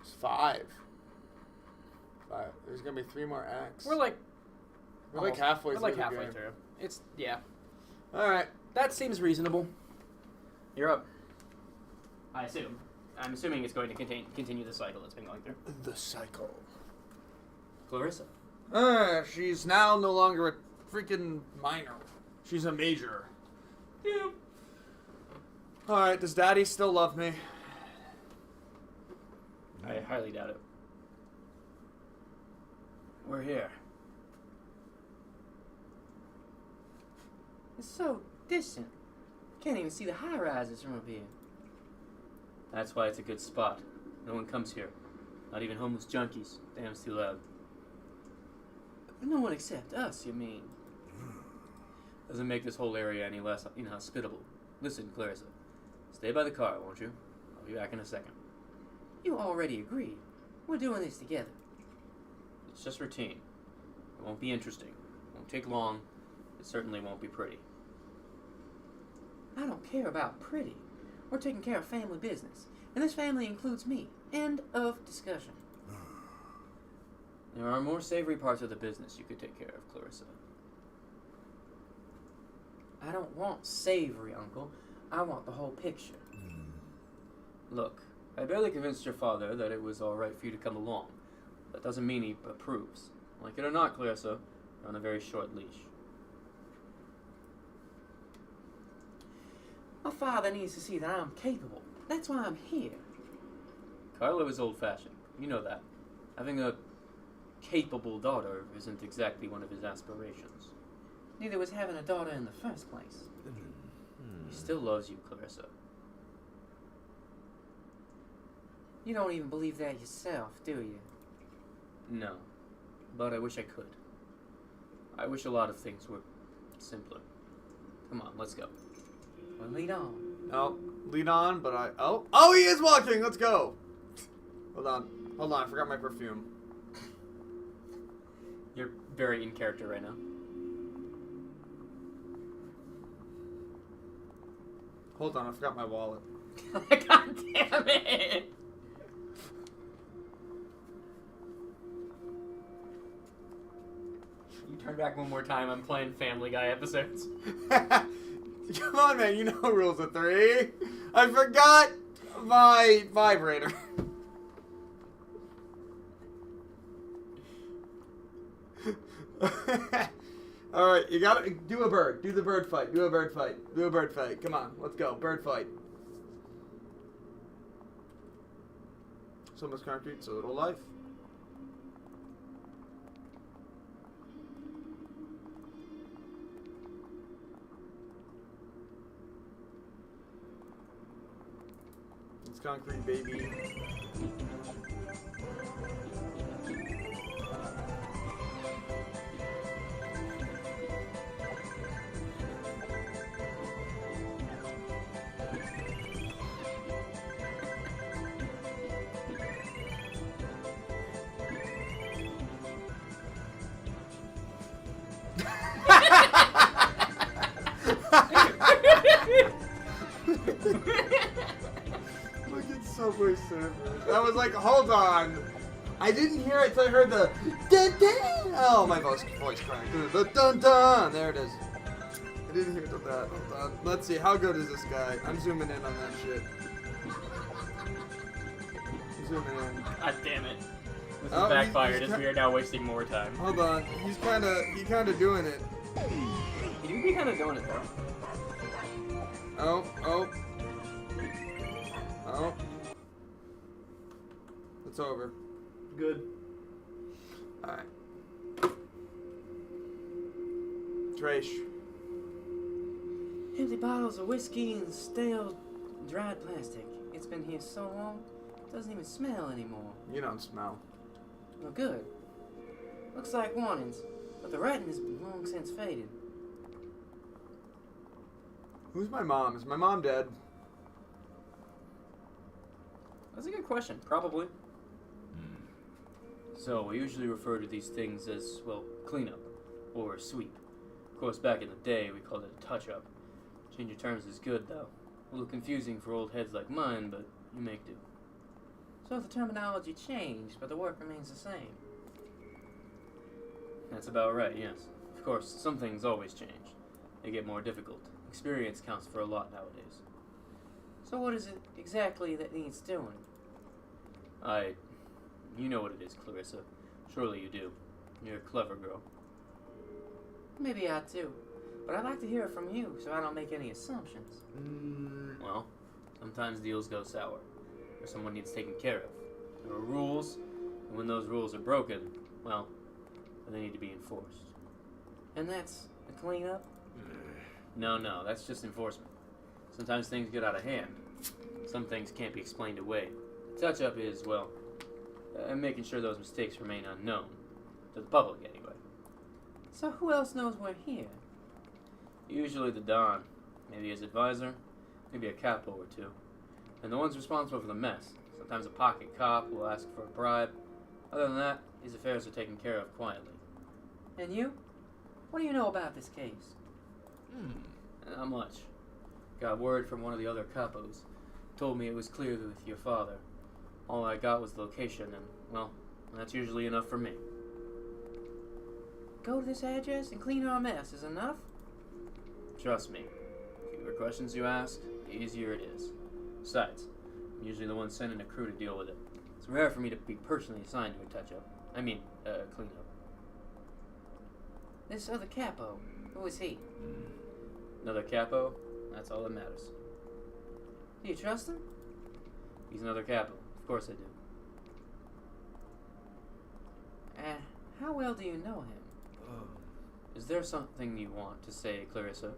It's 5. There's gonna be 3 more acts. We're like halfway We're through. like halfway through. It's Alright. That seems reasonable. You're up. I assume. I'm assuming it's going to continue the cycle that's been going through. The cycle. Clarissa. She's now no longer a freaking minor. She's a major. Yeah. Alright, does Daddy still love me? I highly doubt it. We're here. It's so distant. Can't even see the high rises from up here. That's why it's a good spot. No one comes here. Not even homeless junkies. Damn, it's too loud. No one except us, you mean? Doesn't make this whole area any less inhospitable. Listen, Clarissa. Stay by the car, won't you? I'll be back in a second. You already agreed. We're doing this together. It's just routine. It won't be interesting. It won't take long. It certainly won't be pretty. I don't care about pretty. We're taking care of family business. And this family includes me. End of discussion. There are more savory parts of the business you could take care of, Clarissa. I don't want savory, Uncle. I want the whole picture. Look, I barely convinced your father that it was alright for you to come along. That doesn't mean he approves. Like it or not, Clarissa, you're on a very short leash. My father needs to see that I'm capable. That's why I'm here. Carlo is old-fashioned. You know that. Having a capable daughter isn't exactly one of his aspirations. Neither was having a daughter in the first place. He still loves you, Clarissa. You don't even believe that yourself, do you? No, but I wish I could. I wish a lot of things were simpler. Come on, let's go. Well, lead on. No, lead on, but oh, he is walking. Let's go. Hold on, I forgot my perfume. You're very in character right now. Hold on, I forgot my wallet. God damn it! You turn back one more time, I'm playing Family Guy episodes. Come on, man, you know rules of 3. I forgot my vibrator. Alright, you gotta do a bird. Do the bird fight. Do a bird fight. Do a bird fight. Come on, let's go. Bird fight. So much concrete, so little life. It's concrete, baby. Look at Subway Surfers. I was like, hold on. I didn't hear it until I heard the dun dun. Oh, my voice cracked. The dun dun. There it is. I didn't hear that. Hold on. Let's see. How good is this guy? I'm zooming in on that shit. I'm zooming in. God damn it. This Oh, is backfired he's as we are now wasting more time. Hold on. He's kind of doing it. You do be kind of doing it though. Oh. It's over. Good. Alright. Trash. Empty bottles of whiskey and stale, dried plastic. It's been here so long, it doesn't even smell anymore. You don't smell. Well, good. Looks like warnings, but the writing has long since faded. Who's my mom? Is my mom dead? That's a good question. Probably. So, we usually refer to these things as, well, cleanup or sweep. Of course, back in the day, we called it a touch-up. Change of terms is good, though. A little confusing for old heads like mine, but you make do. So the terminology changed, but the work remains the same. That's about right, yes. Of course, some things always change. They get more difficult. Experience counts for a lot nowadays. So what is it exactly that needs doing? You know what it is, Clarissa. Surely you do. You're a clever girl. Maybe I do, but I'd like to hear it from you so I don't make any assumptions. Well, sometimes deals go sour, or someone needs taken care of. There are rules, and when those rules are broken, well, they need to be enforced. And that's the cleanup? No, that's just enforcement. Sometimes things get out of hand. Some things can't be explained away. Touch-up is, well, making sure those mistakes remain unknown. To the public, anyway. So who else knows we're here? Usually the Don. Maybe his advisor. Maybe a capo or two. And the ones responsible for the mess. Sometimes a pocket cop will ask for a bribe. Other than that, these affairs are taken care of quietly. And you? What do you know about this case? Not much. Got word from one of the other capos. Told me it was clear with your father. All I got was the location, and, well, that's usually enough for me. Go to this address and clean our mess is enough? Trust me. The fewer questions you ask, the easier it is. Besides, I'm usually the one sending a crew to deal with it. It's rare for me to be personally assigned to a touch-up. Cleanup. This other capo, who is he? Another capo? That's all that matters. Do you trust him? He's another capo. Of course I do. How well do you know him? Is there something you want to say, Clarissa?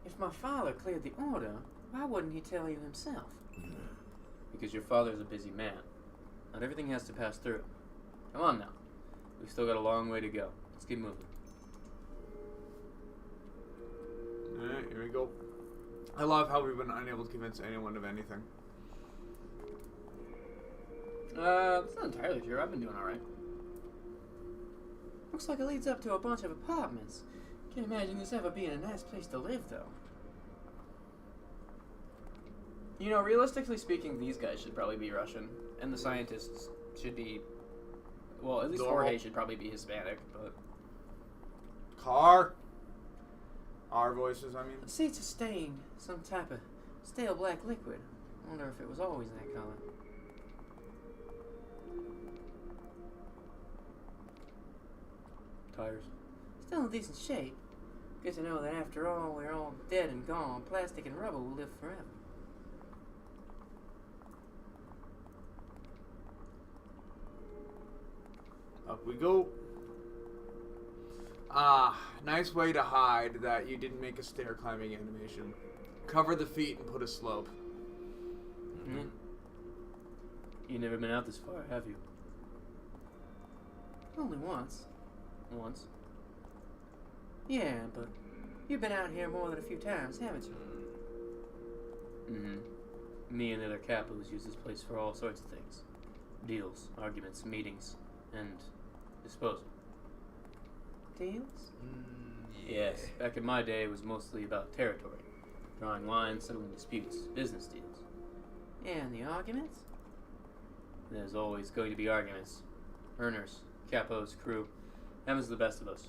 If my father cleared the order, why wouldn't he tell you himself? Because your father's a busy man. Not everything has to pass through. Come on now. We've still got a long way to go. Let's keep moving. Alright, here we go. I love how we've been unable to convince anyone of anything. That's not entirely true. I've been doing alright. Looks like it leads up to a bunch of apartments. Can't imagine this ever being a nice place to live, though. You know, realistically speaking, these guys should probably be Russian, and the scientists should be, well, at least Normal. Jorge should probably be Hispanic, but... Car. Our voices, I mean. The seats are stained. Some type of stale black liquid. I wonder if it was always that color. Tires. Still in decent shape. Good to know that after all, we're all dead and gone. Plastic and rubber will live forever. Up we go. Ah, nice way to hide that you didn't make a stair climbing animation. Cover the feet and put a slope. Mm-hmm. You've never been out this far, have you? Only once. Once? Yeah, but you've been out here more than a few times, haven't you? Mm-hmm. Me and the other capos use this place for all sorts of things. Deals, arguments, meetings, and disposal. Deals? Yes, back in my day it was mostly about territory. Drawing lines, settling disputes, business deals. And the arguments? There's always going to be arguments. Earners, capos, crew. Happens to the best of us.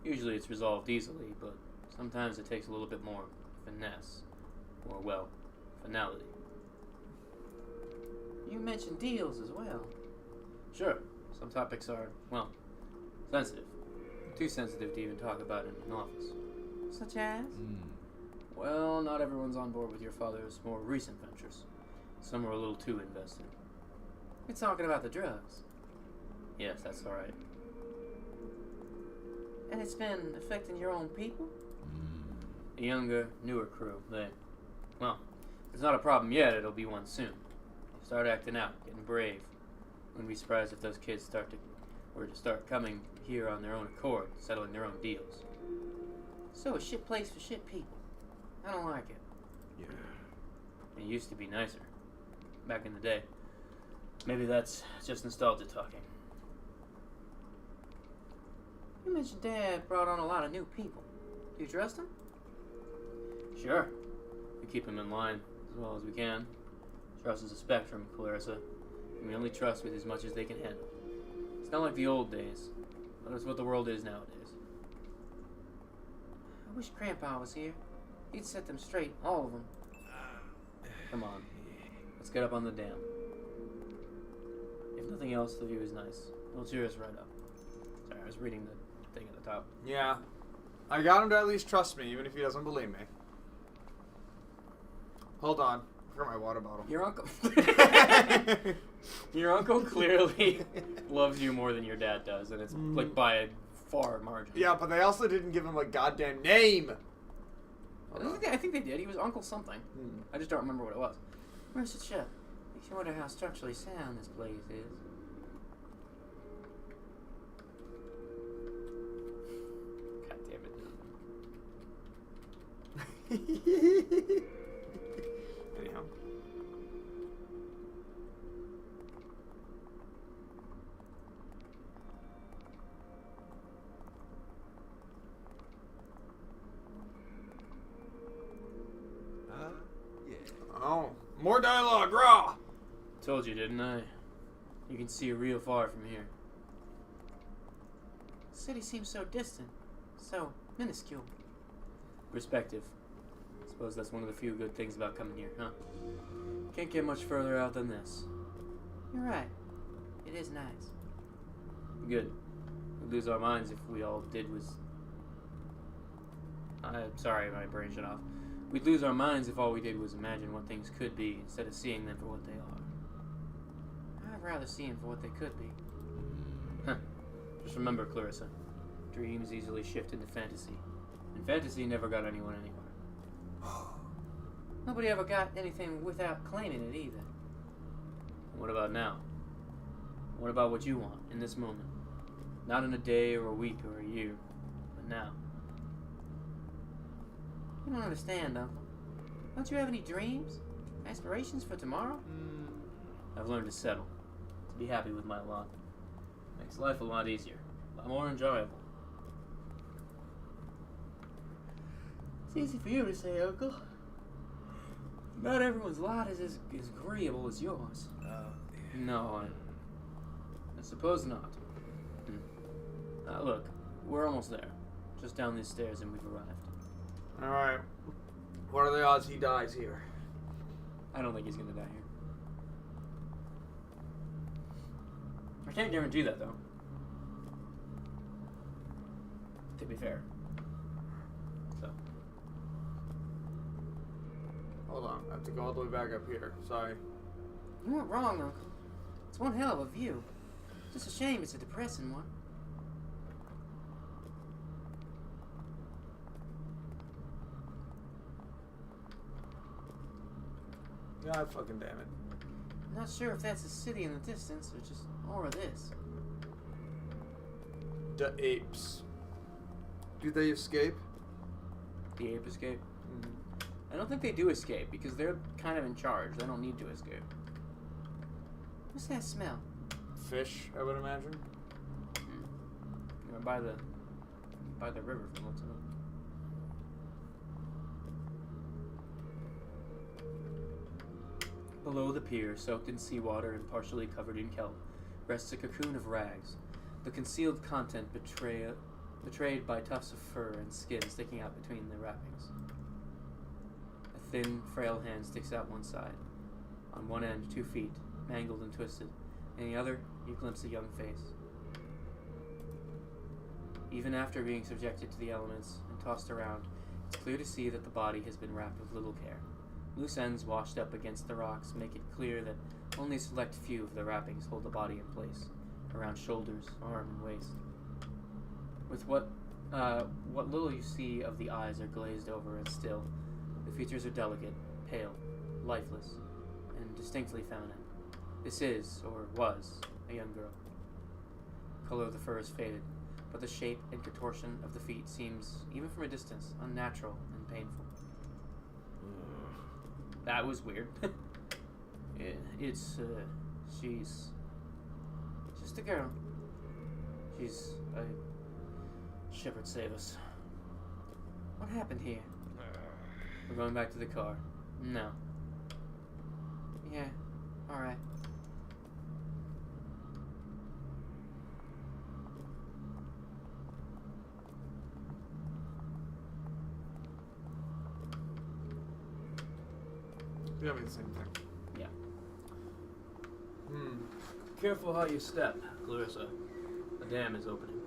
Usually it's resolved easily, but sometimes it takes a little bit more finesse. Or, well, finality. You mentioned deals as well. Sure. Some topics are, well, sensitive. Too sensitive to even talk about in an office. Such as? Well, not everyone's on board with your father's more recent ventures. Some are a little too invested. We're talking about the drugs. Yes, that's alright. And it's been affecting your own people? The younger, newer crew, well, if it's not a problem yet, it'll be one soon. Start acting out, getting brave. Wouldn't be surprised if those kids start coming here on their own accord, settling their own deals. So a shit place for shit people. I don't like it. It used to be nicer. Back in the day. Maybe that's just nostalgia talking. You mentioned Dad brought on a lot of new people. Do you trust him? Sure. We keep him in line as well as we can. Trust is a spectrum, Clarissa. And we only trust with as much as they can handle. It's not like the old days, but it's what the world is nowadays. I wish Grandpa was here. He'd set them straight, all of them. Come on. Let's get up on the dam. If nothing else, the view is nice. It'll cheer us right up. Sorry, I was reading the thing at the top. Yeah. I got him to at least trust me, even if he doesn't believe me. Hold on. I forgot my water bottle. Your uncle... Your uncle clearly loves you more than your dad does, and it's like by a far margin. Yeah, but they also didn't give him a goddamn name. I think they did. He was Uncle something. I just don't remember what it was. Where's the chef? Makes you wonder how structurally sound this place is. God damn it. Anyhow. Oh, more dialogue, raw! Told you, didn't I? You can see real far from here. The city seems so distant, so minuscule. Perspective. Suppose that's one of the few good things about coming here, huh? Can't get much further out than this. You're right. It is nice. Good. We'd lose our minds if we all did was... sorry, my brain shut off. We'd lose our minds if all we did was imagine what things could be instead of seeing them for what they are. I'd rather see them for what they could be. Huh. Just remember, Clarissa, dreams easily shift into fantasy. And fantasy never got anyone anywhere. Nobody ever got anything without claiming it either. What about now? What about what you want in this moment? Not in a day or a week or a year, but now. You don't understand, Uncle. Don't you have any dreams? Aspirations for tomorrow? I've learned to settle. To be happy with my lot. Makes life a lot easier. A lot more enjoyable. It's easy for you to say, Uncle. Not everyone's lot is as agreeable as yours. No, I suppose not. Look, we're almost there. Just down these stairs and we've arrived. Alright. What are the odds he dies here? I don't think he's gonna die here. I can't guarantee that, though. To be fair. So. Hold on, I have to go all the way back up here. Sorry. You weren't wrong, Uncle. It's one hell of a view. Just a shame it's a depressing one. God fucking damn it. I'm not sure if that's a city in the distance or just more of this. The apes. Do they escape? The ape escape? I don't think they do escape because they're kind of in charge. They don't need to escape. What's that smell? Fish, I would imagine. You're by the river from what's it. Below the pier, soaked in seawater and partially covered in kelp, rests a cocoon of rags, the concealed content betrayed by tufts of fur and skin sticking out between the wrappings. A thin, frail hand sticks out one side. On one end, 2 feet, mangled and twisted. In the other, you glimpse a young face. Even after being subjected to the elements and tossed around, it's clear to see that the body has been wrapped with little care. Loose ends washed up against the rocks make it clear that only a select few of the wrappings hold the body in place, around shoulders, arm, and waist. With what little you see of the eyes are glazed over and still, the features are delicate, pale, lifeless, and distinctly feminine. This is, or was, a young girl. Color of the fur is faded, but the shape and contortion of the feet seems, even from a distance, unnatural and painful. That was weird. She's just a girl. She's a shepherd save us. What happened here? We're going back to the car. No. Yeah, alright. Yeah, I mean the same thing. Yeah. Careful how you step, Clarissa. The dam is opening.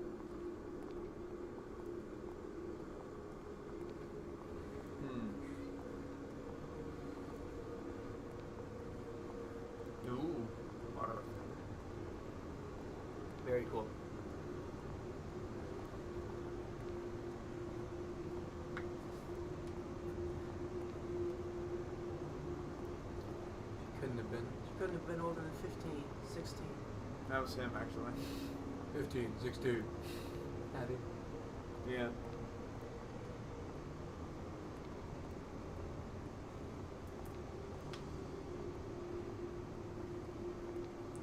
Ooh. Water. Very cool. Couldn't have been older than 15, 16. That was him, actually. 15, 16. Abby. Yeah.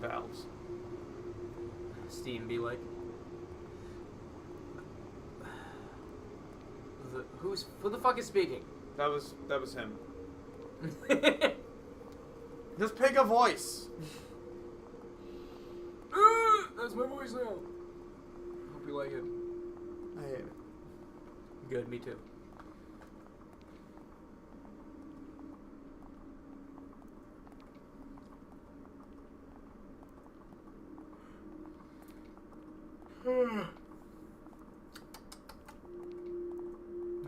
Valves. Steam be like. Who the fuck is speaking? That was him. Just pick a voice. That's my voice now. Hope you like it. I hate it. Good, me too.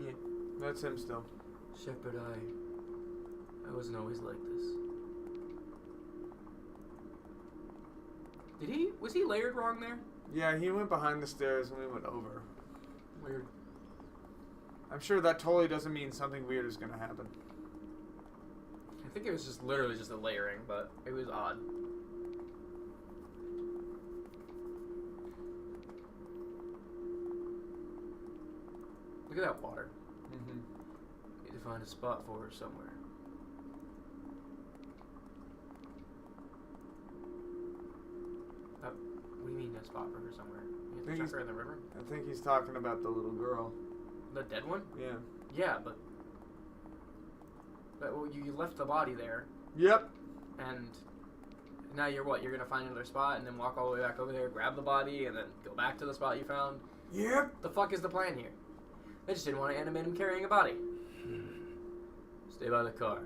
Yeah. That's him still. Shepherd, I wasn't always like this. Was he layered wrong there? Yeah, he went behind the stairs and we went over. Weird. I'm sure that totally doesn't mean something weird is gonna happen. I think it was just literally just a layering, but it was odd. Look at that water. Mm-hmm. Need to find a spot for her somewhere. What do you mean a spot for her somewhere? You have to chuck her in the river? I think he's talking about the little girl. The dead one? Yeah. Yeah, but well, you left the body there, Yep. and now you're what? You're gonna find another spot and then walk all the way back over there, grab the body, and then go back to the spot you found? Yep. The fuck is the plan here? They just didn't want to animate him carrying a body. Stay by the car.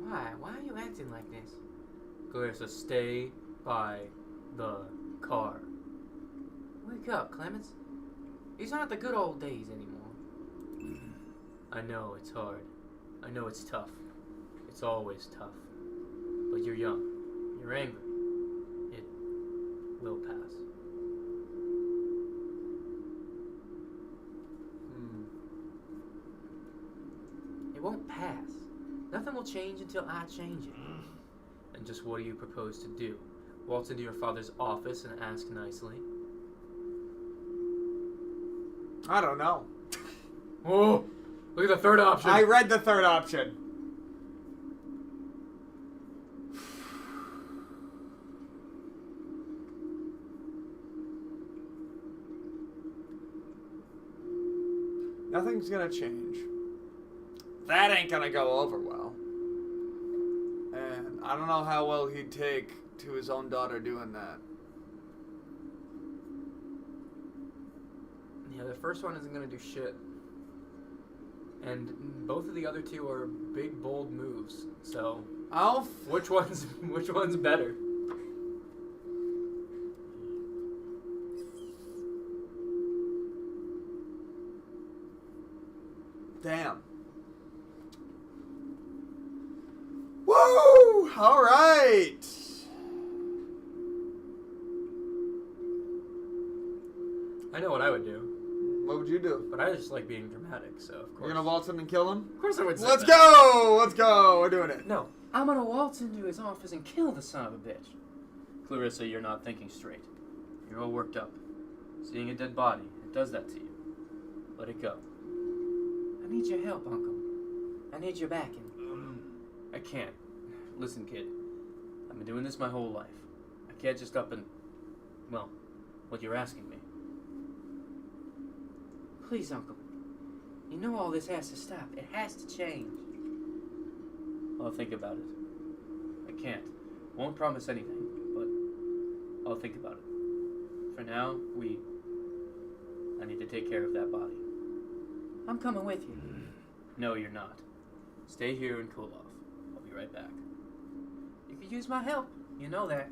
Why? Why are you acting like this? Clarissa, stay by the car. Wake up, Clemens. These aren't the good old days anymore. I know it's hard. I know it's tough. It's always tough. But you're young. You're angry. It will pass. It won't pass. Nothing will change until I change it. And just what do you propose to do? Waltz into your father's office and ask nicely? I don't know. Oh! Look at the third option. I read the third option. Nothing's gonna change. That ain't gonna go over well. And I don't know how well he'd take to his own daughter doing that. Yeah, the first one isn't gonna do shit. And both of the other two are big, bold moves. So, which one's better? Damn. Woo! All right. I know what I would do, What would you do? but I just like being dramatic, so of course. You're gonna waltz in and kill him? Of course I would say Let's that. go! Let's go! We're doing it. No, I'm gonna waltz into his office and kill the son of a bitch. Clarissa, you're not thinking straight. You're all worked up. Seeing a dead body, it does that to you. Let it go. I need your help, Uncle. I need your backing. I can't. Listen, kid. I've been doing this my whole life. I can't just up and... Well, what you're asking me. Please, Uncle. You know all this has to stop. It has to change. I'll think about it. I can't. Won't promise anything, but I'll think about it. For now, I need to take care of that body. I'm coming with you. No, you're not. Stay here and cool off. I'll be right back. You could use my help. You know that.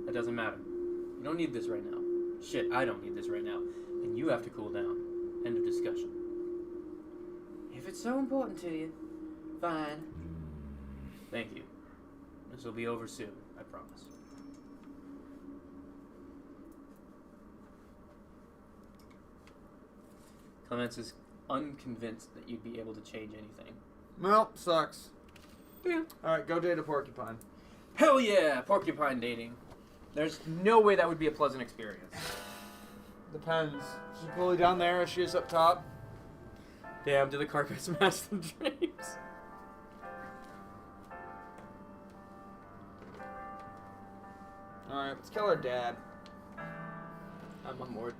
That doesn't matter. You don't need this right now. Shit, I don't need this right now. And you have to cool down. End of discussion. If it's so important to you, fine. Thank you. This will be over soon, I promise. Clements is unconvinced that you'd be able to change anything. Well, sucks. Yeah. Alright, go date a porcupine. Hell yeah! Porcupine dating. There's no way that would be a pleasant experience. Depends. Is she fully down there or is she just up top? Damn, did the car get smashed in dreams? Alright, let's kill her dad. I'm on board.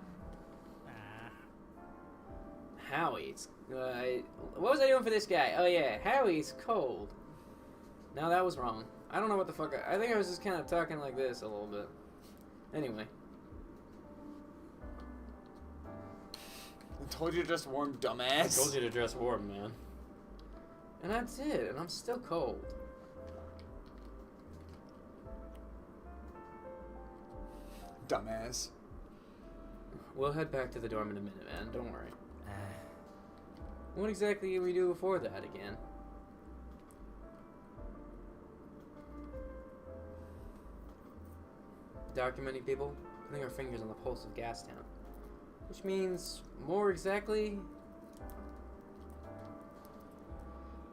Howie's. What was I doing for this guy? Oh yeah, Howie's cold. No, that was wrong. I don't know what the fuck. I think I was just kind of talking like this a little bit. Anyway. I told you to dress warm, I dumbass. told you to dress warm, man. And I did, and I'm still cold. Dumbass. We'll head back to the dorm in a minute, man. Don't worry. What exactly did we do before that again? Documenting people, putting our fingers on the pulse of Gastown. Which means, more exactly,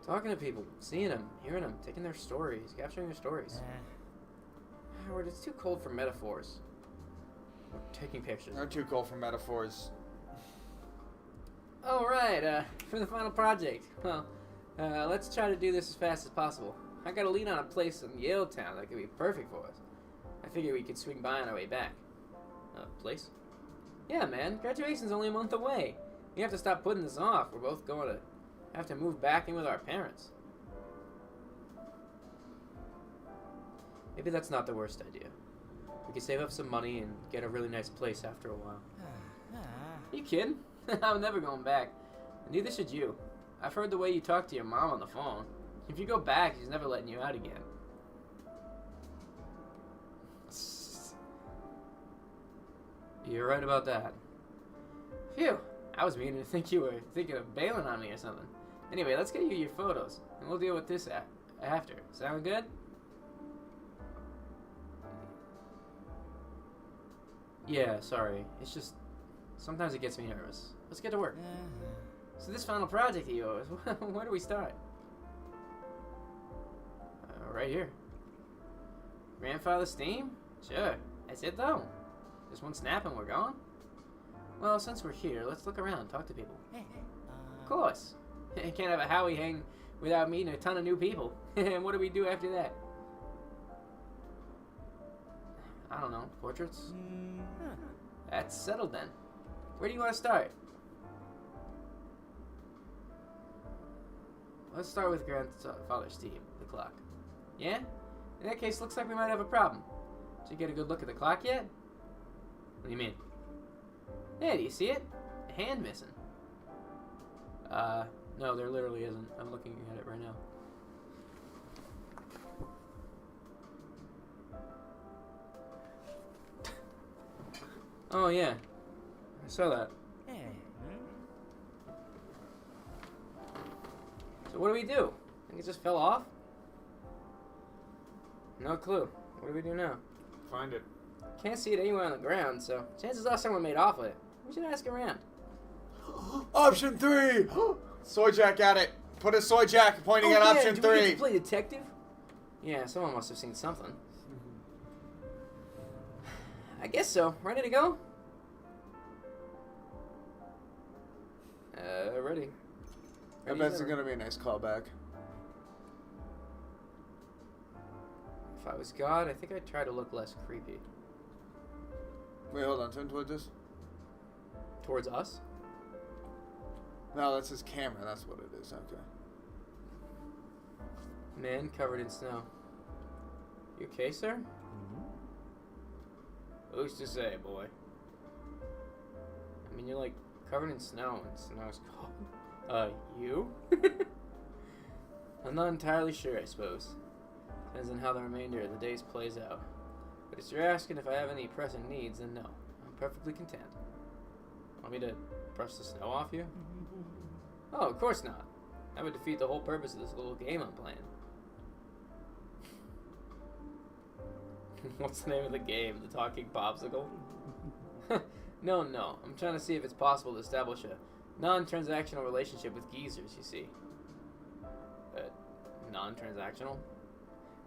talking to people, seeing them, hearing them, taking their stories, capturing their stories. Howard, it's too cold for metaphors. taking pictures. They're too cool for metaphors. All right, for the final project. Well, let's try to do this as fast as possible. I got a lead on a place in Yale Town that could be perfect for us. I figure we could swing by on our way back. Place? Yeah, man. Graduation's only a month away. We have to stop putting this off. We're both going to have to move back in with our parents. Maybe that's not the worst idea. We could save up some money and get a really nice place after a while. You kidding? I'm never going back. Neither should you. I've heard the way you talk to your mom on the phone. If you go back, she's never letting you out again. You're right about that. Phew. I was beginning to think you were thinking of bailing on me or something. Anyway, let's get you your photos, and we'll deal with this after. Sound good? Yeah, sorry. It's just, sometimes it gets me nervous. Let's get to work. So this final project of yours, where do we start? Right here. Grandfather's theme? Sure. That's it though. Just one snap and we're gone? Well, since we're here, let's look around, talk to people. Of course. You can't have a Howie hang without meeting a ton of new people. And what do we do after that? I don't know. Portraits? That's settled then. Where do you want to start? Let's start with grandfather's theme, the clock. Yeah? In that case, looks like we might have a problem. Did you get a good look at the clock yet? What do you mean? Yeah, do you see it? A hand missing. No, there literally isn't. I'm looking at it right now. Oh, yeah. I saw that. So what do we do? Think it just fell off? No clue. What do we do now? Find it. Can't see it anywhere on the ground, so chances are someone made off with it. We should ask around. Option 3! Soy Jack at it. Put a Soy Jack pointing at option do we get 3. to play detective? Yeah, someone must have seen something. I guess so. Ready to go? Ready. I bet it's gonna be a nice callback. If I was God, I think I'd try to look less creepy. Wait, hold on. Turn towards this. Towards us? No, that's his camera. That's what it is. Okay. Man covered in snow. You okay, sir? Who's to say, boy? I mean, you're like covered in snow, and snow's cold. You? I'm not entirely sure, I suppose. Depends on how the remainder of the days plays out. But if you're asking if I have any pressing needs, then no. I'm perfectly content. Want me to brush the snow off you? Oh, of course not. That would defeat the whole purpose of this little game I'm playing. What's the name of the game? The Talking Popsicle? No. I'm trying to see if it's possible to establish a non-transactional relationship with geezers, you see. Non-transactional?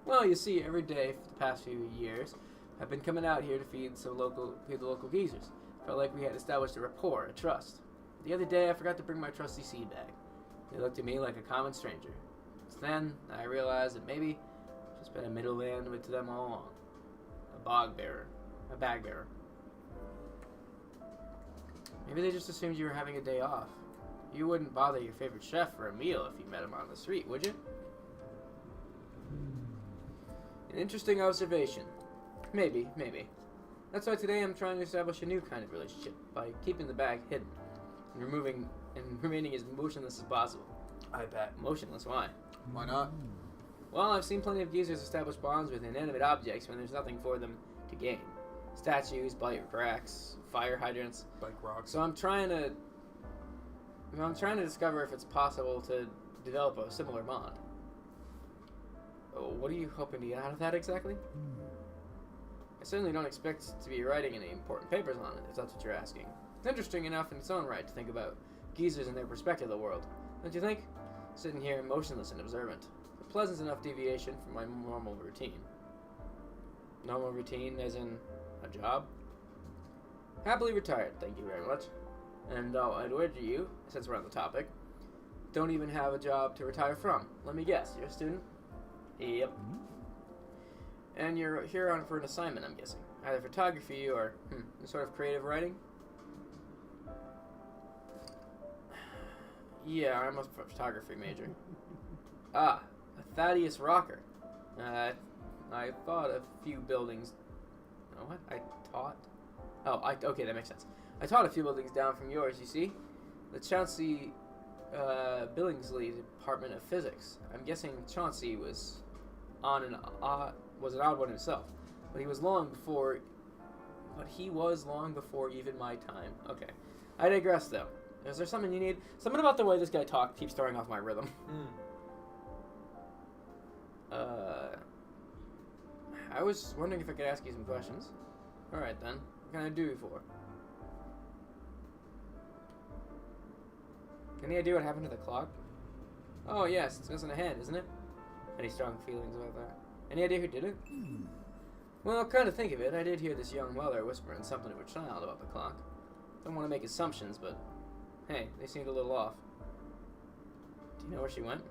Well, you see, every day for the past few years, I've been coming out here to feed the local geezers. Felt like we had established a rapport, a trust. The other day, I forgot to bring my trusty seed bag. They looked at me like a common stranger. It's then I realized that maybe I've just been a middleman to them all along. A bag bearer. Maybe they just assumed you were having a day off. You wouldn't bother your favorite chef for a meal if you met him on the street, would you? An interesting observation. Maybe. That's why today I'm trying to establish a new kind of relationship by keeping the bag hidden and remaining as motionless as possible. I bet. Motionless? Why? Why not? Well, I've seen plenty of geezers establish bonds with inanimate objects when there's nothing for them to gain. Statues, bite cracks, fire hydrants. Like rocks. So I'm trying to discover if it's possible to develop a similar bond. What are you hoping to get out of that exactly? I certainly don't expect to be writing any important papers on it, if that's what you're asking. It's interesting enough in its own right to think about geezers and their perspective of the world, don't you think? Sitting here motionless and observant. A pleasant enough deviation from my normal routine. Normal routine as in a job? Happily retired, thank you very much. And I'd wager you, since we're on the topic, don't even have a job to retire from. Let me guess, you're a student? Yep. And you're here for an assignment, I'm guessing. Either photography or, some sort of creative writing? Yeah, I'm a photography major. A Thaddeus Rocker. I thought a few buildings... Oh, what? I taught? Okay, that makes sense. I taught a few buildings down from yours, you see? The Chauncey Billingsley Department of Physics. I'm guessing Chauncey was an odd one himself. But he was long before even my time. Okay. I digress, though. Is there something you need? Something about the way this guy talks keeps throwing off my rhythm. I was wondering if I could ask you some questions. Alright then. What can I do you for? Any idea what happened to the clock? Oh yes, it's missing a hand, isn't it? Any strong feelings about that? Any idea who did it? Well, come to think of it, I did hear this young Weller whispering something to a child about the clock. Don't want to make assumptions, but hey, they seemed a little off. Do you know where she went?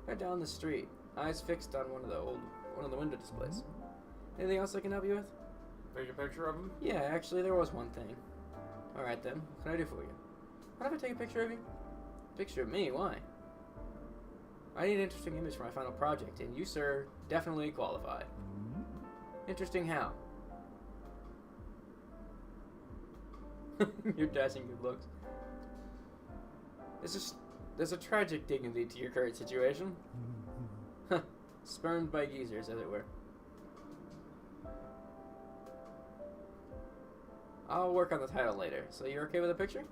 Right down the street, eyes fixed on one of the window displays. Anything else I can help you with? Take a picture of him? Yeah, actually, there was one thing. Alright then, what can I do for you? What if I take a picture of you? Picture of me? Why? I need an interesting image for my final project, and you, sir, definitely qualify. Interesting how? You're dashing good looks. There's a tragic dignity to your current situation. Spurned by geezers, as it were. I'll work on the title later, so you're okay with the picture?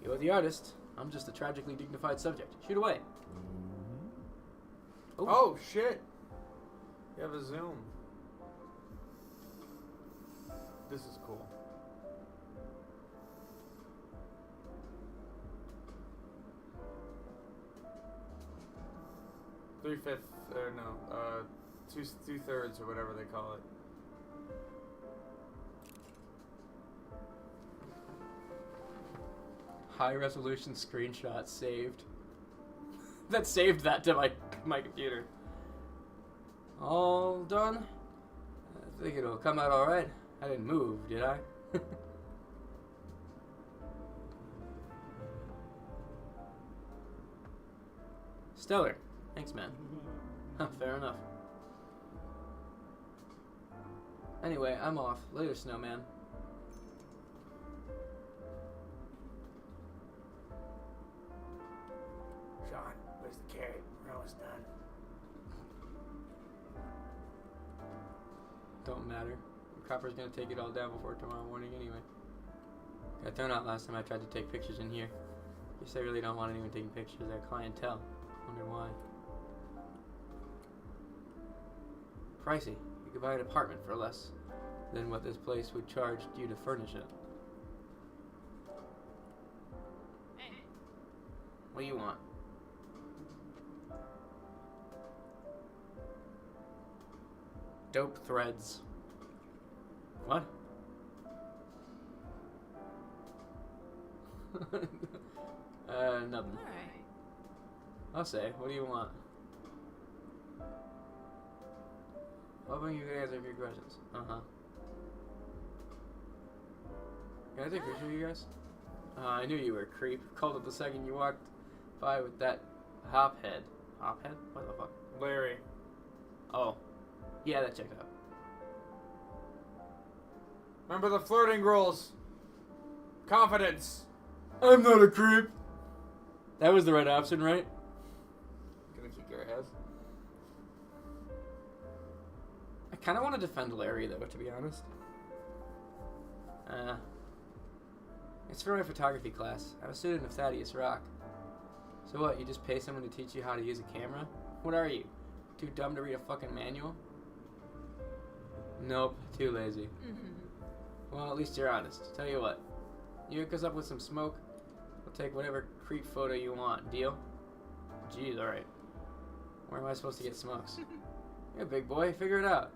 You're the artist. I'm just a tragically dignified subject. Shoot away. Oh, shit. You have a zoom. This is cool. Two-thirds or whatever they call it. High resolution screenshot saved. That saved that to my computer. All done? I think it'll come out alright. I didn't move, did I? Stellar. Thanks, man. Fair enough. Anyway, I'm off. Later, snowman. Sean, where's the carrot? We're almost done. Don't matter. The copper's gonna take it all down before tomorrow morning anyway. Got thrown out last time I tried to take pictures in here. Guess I really don't want anyone taking pictures of their clientele. Wonder why. Pricey. You could buy an apartment for less than what this place would charge you to furnish it. What do you want? Dope threads. What? Nothing. Alright. I'll say. What do you want? Hoping you can answer a few questions. Uh-huh. Can I take a picture of you guys? I knew you were a creep. Called it the second you walked by with that hophead. Hophead? What the fuck? Larry. Oh. Yeah, that checks out. Remember the flirting rules. Confidence. I'm not a creep. That was the right option, right? Gonna kick your ass. I kind of want to defend Larry, though, to be honest. It's for my photography class. I'm a student of Thaddeus Rock. So what, you just pay someone to teach you how to use a camera? What are you? Too dumb to read a fucking manual? Nope, too lazy. Well, at least you're honest. Tell you what, you hook us up with some smoke, we'll take whatever creep photo you want. Deal? Jeez, alright. Where am I supposed to get smokes? You're a big boy, figure it out.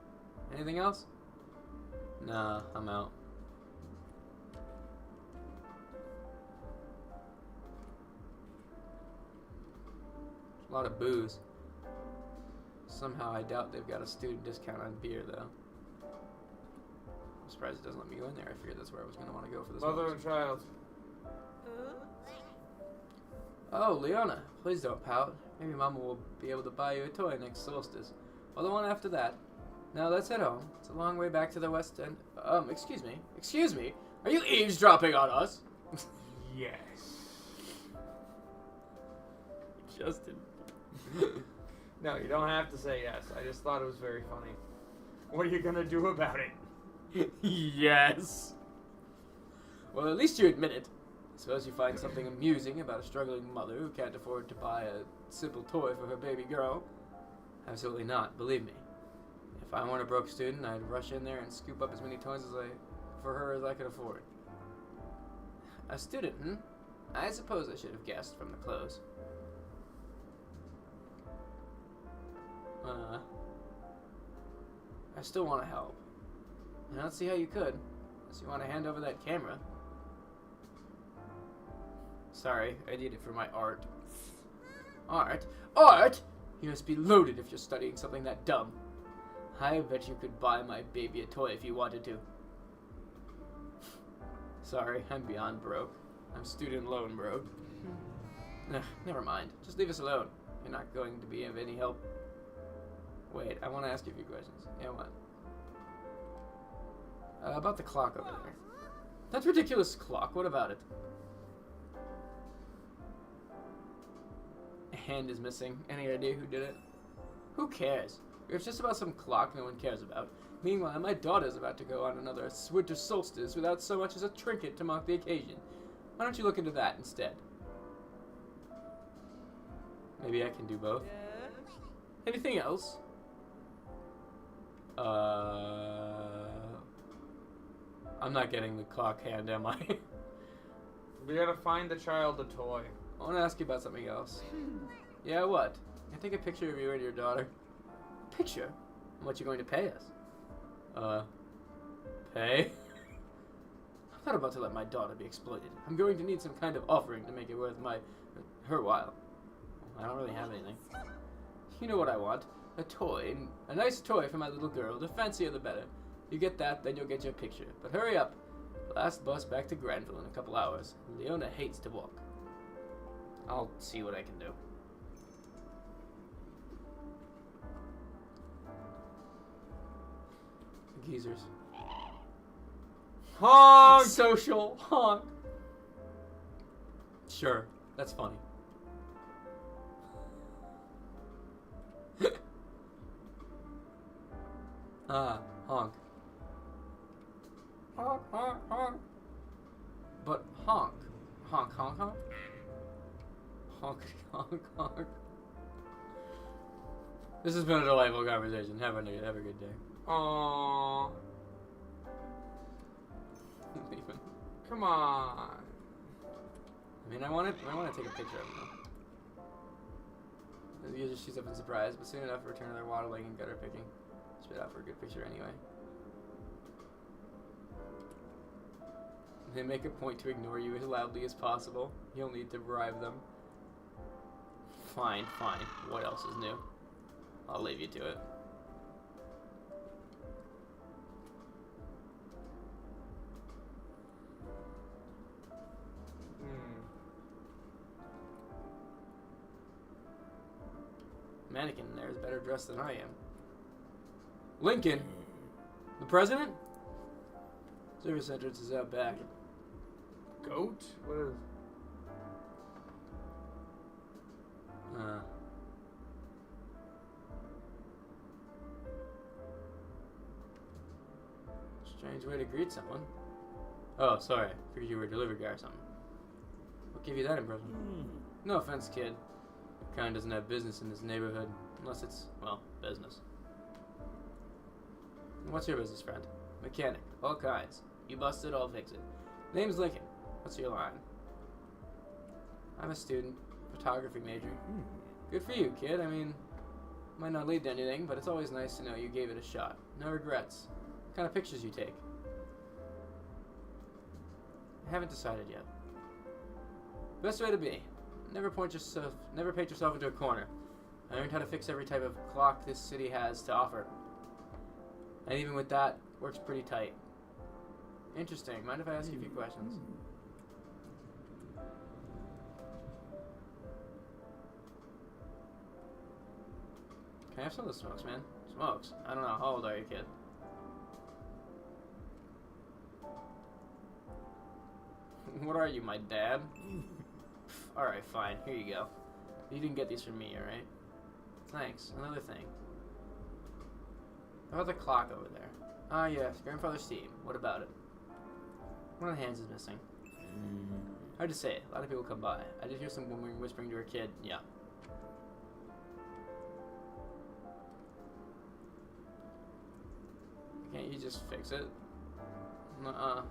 Anything else? Nah, I'm out. A lot of booze. Somehow I doubt they've got a student discount on beer, though. I'm surprised it doesn't let me go in there. I figured that's where I was going to want to go for this Mother one. and child. Oh, Leona, please don't pout. Maybe Mama will be able to buy you a toy next solstice. Or the one after that. Now let's head home. It's a long way back to the west end. Excuse me. Excuse me? Are you eavesdropping on us? Yes. Justin. No, you don't have to say yes. I just thought it was very funny. What are you gonna do about it? Yes. Well, at least you admit it. Suppose you find something amusing about a struggling mother who can't afford to buy a simple toy for her baby girl. Absolutely not, believe me. If I weren't a broke student, I'd rush in there and scoop up as many toys for her as I could afford. A student, I suppose I should have guessed from the clothes. I still want to help. I don't see how you could, unless you want to hand over that camera. Sorry, I need it for my art. Art? Art? You must be loaded if you're studying something that dumb. I bet you could buy my baby a toy if you wanted to. Sorry, I'm beyond broke. I'm student loan broke. Never mind. Just leave us alone. You're not going to be of any help. Wait, I want to ask you a few questions. Yeah, what? About the clock over there. That ridiculous clock, what about it? A hand is missing. Any idea who did it? Who cares? It's just about some clock no one cares about. Meanwhile, my daughter's about to go on another winter solstice without so much as a trinket to mark the occasion. Why don't you look into that instead? Maybe I can do both. Anything else? I'm not getting the clock hand, am I? We gotta find the child a toy. I want to ask you about something else. Yeah, what? Can I take a picture of you and your daughter? Picture? And what you going to pay us? Pay? I'm not about to let my daughter be exploited. I'm going to need some kind of offering to make it worth her while. I don't really have anything. You know what I want? A toy. A nice toy for my little girl. The fancier the better. You get that, then you'll get your picture. But hurry up. Last bus back to Granville in a couple hours. Leona hates to walk. I'll see what I can do. Geezers. Honk! Social honk. Sure, that's funny. Honk. Honk, honk, honk. But honk. Honk, honk, honk. Honk, honk, honk. This has been a delightful conversation. Have a good day. Aww. Come on. I mean, I want to take a picture of them. The user shoots up in surprise, but soon enough return to their waddling and gutter picking. Spit out for a good picture anyway. They make a point to ignore you as loudly as possible. You'll need to bribe them. Fine, fine. What else is new? I'll leave you to it. Mannequin in there is better dressed than I am. Lincoln? The president? Service entrance is out back. Goat? What is... Strange way to greet someone. Oh, sorry. Figured you were a delivery guy or something. What gave you that impression? No offense, kid. Your kind doesn't have business in this neighborhood. Unless it's, well, business. What's your business, friend? Mechanic. All kinds. You bust it, I'll fix it. Name's Lincoln. What's your line? I'm a student. Photography major. Good for you, kid. I mean, might not lead to anything, but it's always nice to know you gave it a shot. No regrets. What kind of pictures you take? I haven't decided yet. Best way to be. Never paint yourself into a corner. I learned how to fix every type of clock this city has to offer. And even with that, works pretty tight. Interesting. Mind if I ask you a few questions? Can I have some of the smokes, man? Smokes. I don't know. How old are you, kid? What are you, my dad? Alright, fine. Here you go. You didn't get these from me, alright? Thanks. Another thing. How about the clock over there? Ah, yes. Grandfather Steve. What about it? One of the hands is missing. Hard to say. A lot of people come by. I did hear some woman whispering to her kid. Yeah. Can't you just fix it? Nuh-uh.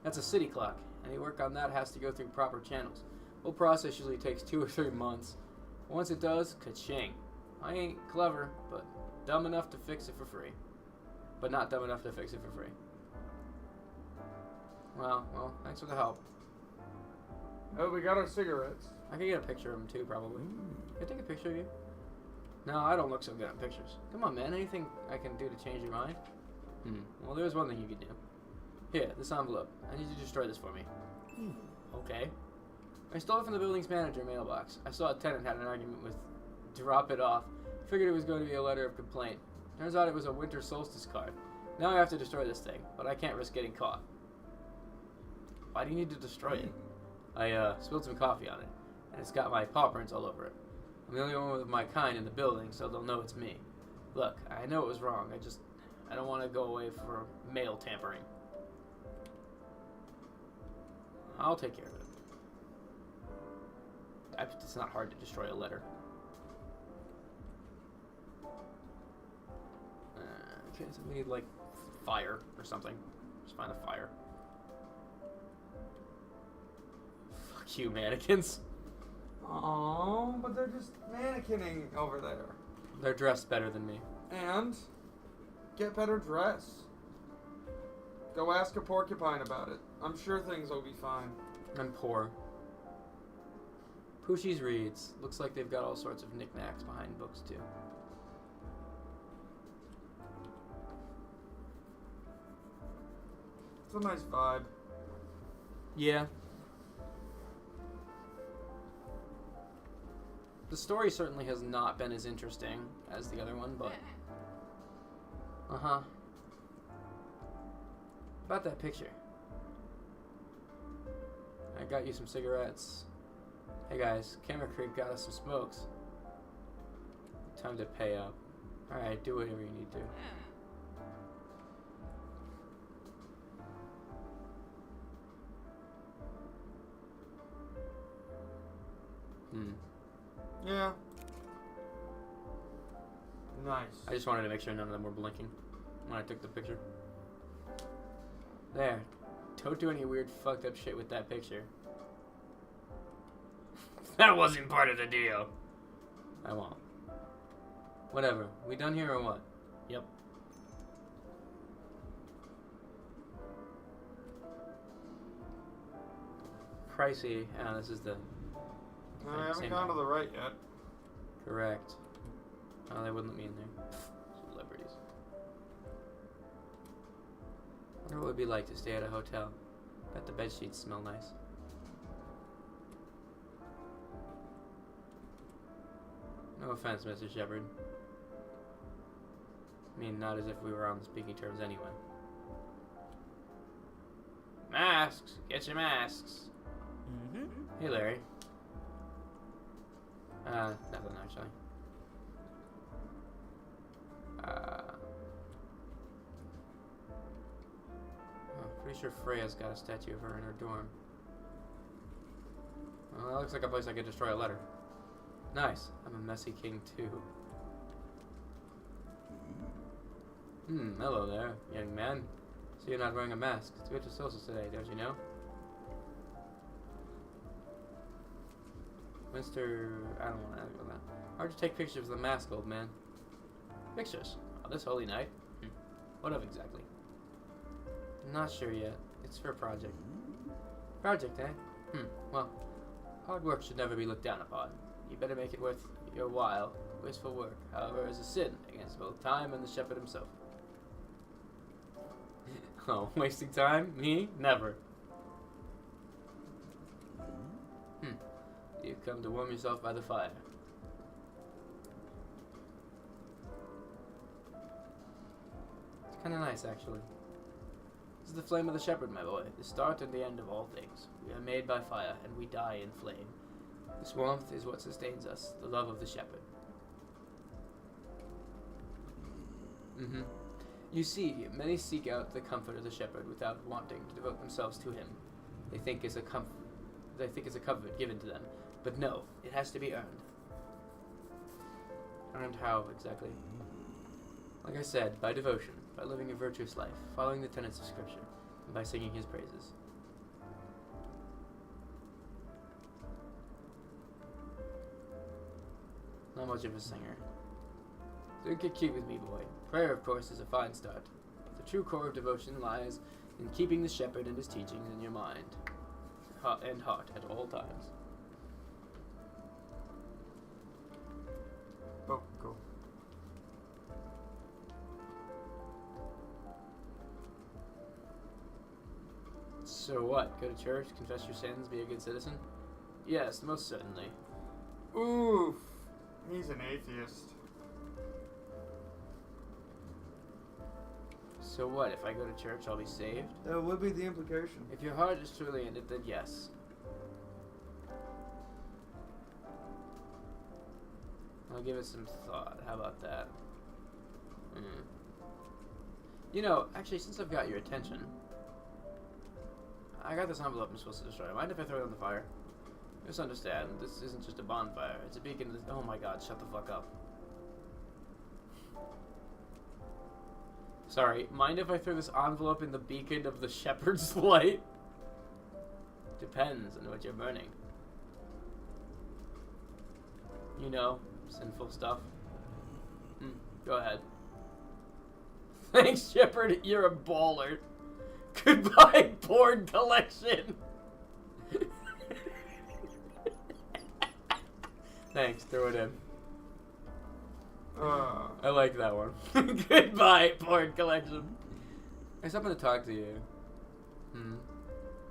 That's a city clock. Any work on that has to go through proper channels. Whole process usually takes 2 or 3 months. Once it does, ka-ching. I ain't clever, but dumb enough to fix it for free. But not dumb enough to fix it for free. Well, thanks for the help. Oh, we got our cigarettes. I could get a picture of him too, probably. Can I take a picture of you? No, I don't look so good at pictures. Come on, man. Anything I can do to change your mind? Well, there's one thing you could do. Here, this envelope. I need you to destroy this for me. Okay. I stole it from the building's manager mailbox. I saw a tenant had an argument with Drop It Off. Figured it was going to be a letter of complaint. Turns out it was a winter solstice card. Now I have to destroy this thing, but I can't risk getting caught. Why do you need to destroy it? I spilled some coffee on it, and it's got my paw prints all over it. I'm the only one of my kind in the building, so they'll know it's me. Look, I know it was wrong. I don't want to go away for mail tampering. I'll take care of it. It's not hard to destroy a letter. Okay, so we need, like, fire or something. Just find a fire. Fuck you, mannequins. Oh, but they're just mannequining over there. They're dressed better than me. And get better dress. Go ask a porcupine about it. I'm sure things will be fine. I'm poor. Pushi's reads. Looks like they've got all sorts of knickknacks behind books, too. It's a nice vibe. Yeah. The story certainly has not been as interesting as the other one, but... Uh-huh. About that picture. I got you some cigarettes. Hey guys, Camera Creep got us some smokes. Time to pay up. Alright, do whatever you need to. Yeah. Nice. I just wanted to make sure none of them were blinking when I took the picture. There. Don't do any weird fucked up shit with that picture. That wasn't part of the deal. I won't. Whatever. We done here or what? Yep. Pricey. Ah, this is the... I haven't gone to the right yet. Correct. Oh, they wouldn't let me in there. Celebrities. Wonder what it would be like to stay at a hotel. Bet the bed sheets smell nice. No offense, Mr. Shepard. I mean, not as if we were on speaking terms anyway. Masks! Get your masks! Hey, Larry. Nothing actually. Pretty sure Freya's got a statue of her in her dorm. Well, that looks like a place I could destroy a letter. Nice. I'm a messy king too. Hello there, young man. So you're not wearing a mask. It's good to social today, don't you know? Mr. I don't want to ask about that. Hard to take pictures with a mask, old man. Pictures? Oh, this holy night? What of exactly? I'm not sure yet. It's for a project. Project, eh? Well, Hard work should never be looked down upon. You better make it worth your while. Wasteful work, however, is a sin against both time and the shepherd himself. Oh, wasting time? Me? Never. You've come to warm yourself by the fire. It's kind of nice, actually. This is the flame of the shepherd, my boy. The start and the end of all things. We are made by fire, and we die in flame. This warmth is what sustains us, the love of the shepherd. You see, many seek out the comfort of the shepherd without wanting to devote themselves to him. They think it's a comfort given to them. But no, it has to be earned. Earned how, exactly? Like I said, by devotion, by living a virtuous life, following the tenets of Scripture, and by singing his praises. Not much of a singer. So get cute with me, boy. Prayer, of course, is a fine start. But the true core of devotion lies in keeping the shepherd and his teachings in your mind and heart at all times. Oh, cool. So what? Go to church, confess your sins, be a good citizen? Yes, most certainly. Oof. He's an atheist. So what? If I go to church, I'll be saved? That would be the implication. If your heart is truly in it, then yes. I'll give it some thought. How about that? You know, actually, since I've got your attention, I got this envelope I'm supposed to destroy. Mind if I throw it on the fire? Just understand, this isn't just a bonfire. It's a beacon of the... Oh my god, shut the fuck up. Sorry, mind if I throw this envelope in the beacon of the shepherd's light? Depends on what you're burning. You know, sinful stuff. Go ahead. Thanks, Shepherd, you're a baller. Goodbye, porn collection. Thanks, throw it in. I like that one. Goodbye, porn collection. I just happened to talk to you.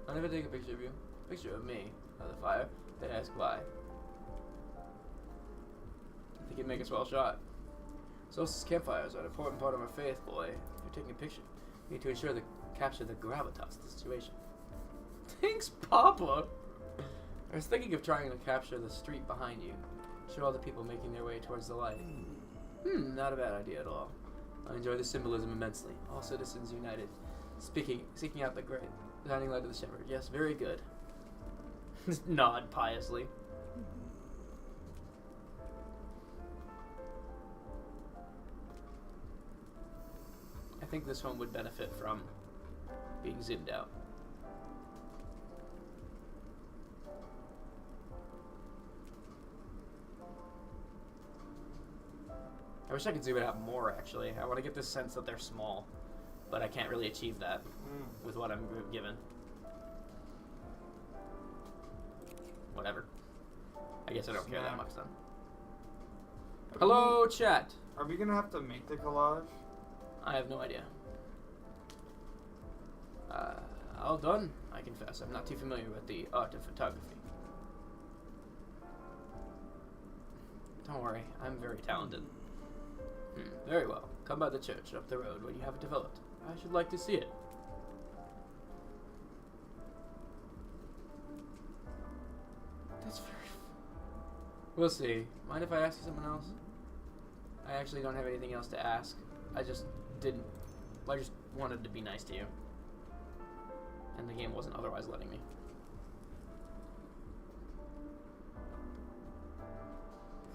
I'll never take a picture of you. Picture of me by the fire. Then ask why. I think you'd make a swell shot. Solstice campfires are an important part of our faith, boy. If you're taking a picture, you need to ensure capture the gravitas of the situation. Thanks, Papa. I was thinking of trying to capture the street behind you. Show all the people making their way towards the light. Not a bad idea at all. I enjoy the symbolism immensely. All citizens united. Seeking out the great shining light of the shepherd. Yes, very good. Nod piously. I think this one would benefit from being zoomed out. I wish I could zoom it out more, actually. I want to get this sense that they're small, but I can't really achieve that with what I'm given. Whatever. I guess I don't care that much then. Hello, chat. Are we gonna have to make the collage? I have no idea. All done, I confess. I'm not too familiar with the art of photography. Don't worry, I'm very talented. Very well. Come by the church up the road when you have it developed. I should like to see it. That's very... We'll see. Mind if I ask you something else? I actually don't have anything else to ask. I just wanted to be nice to you. And the game wasn't otherwise letting me.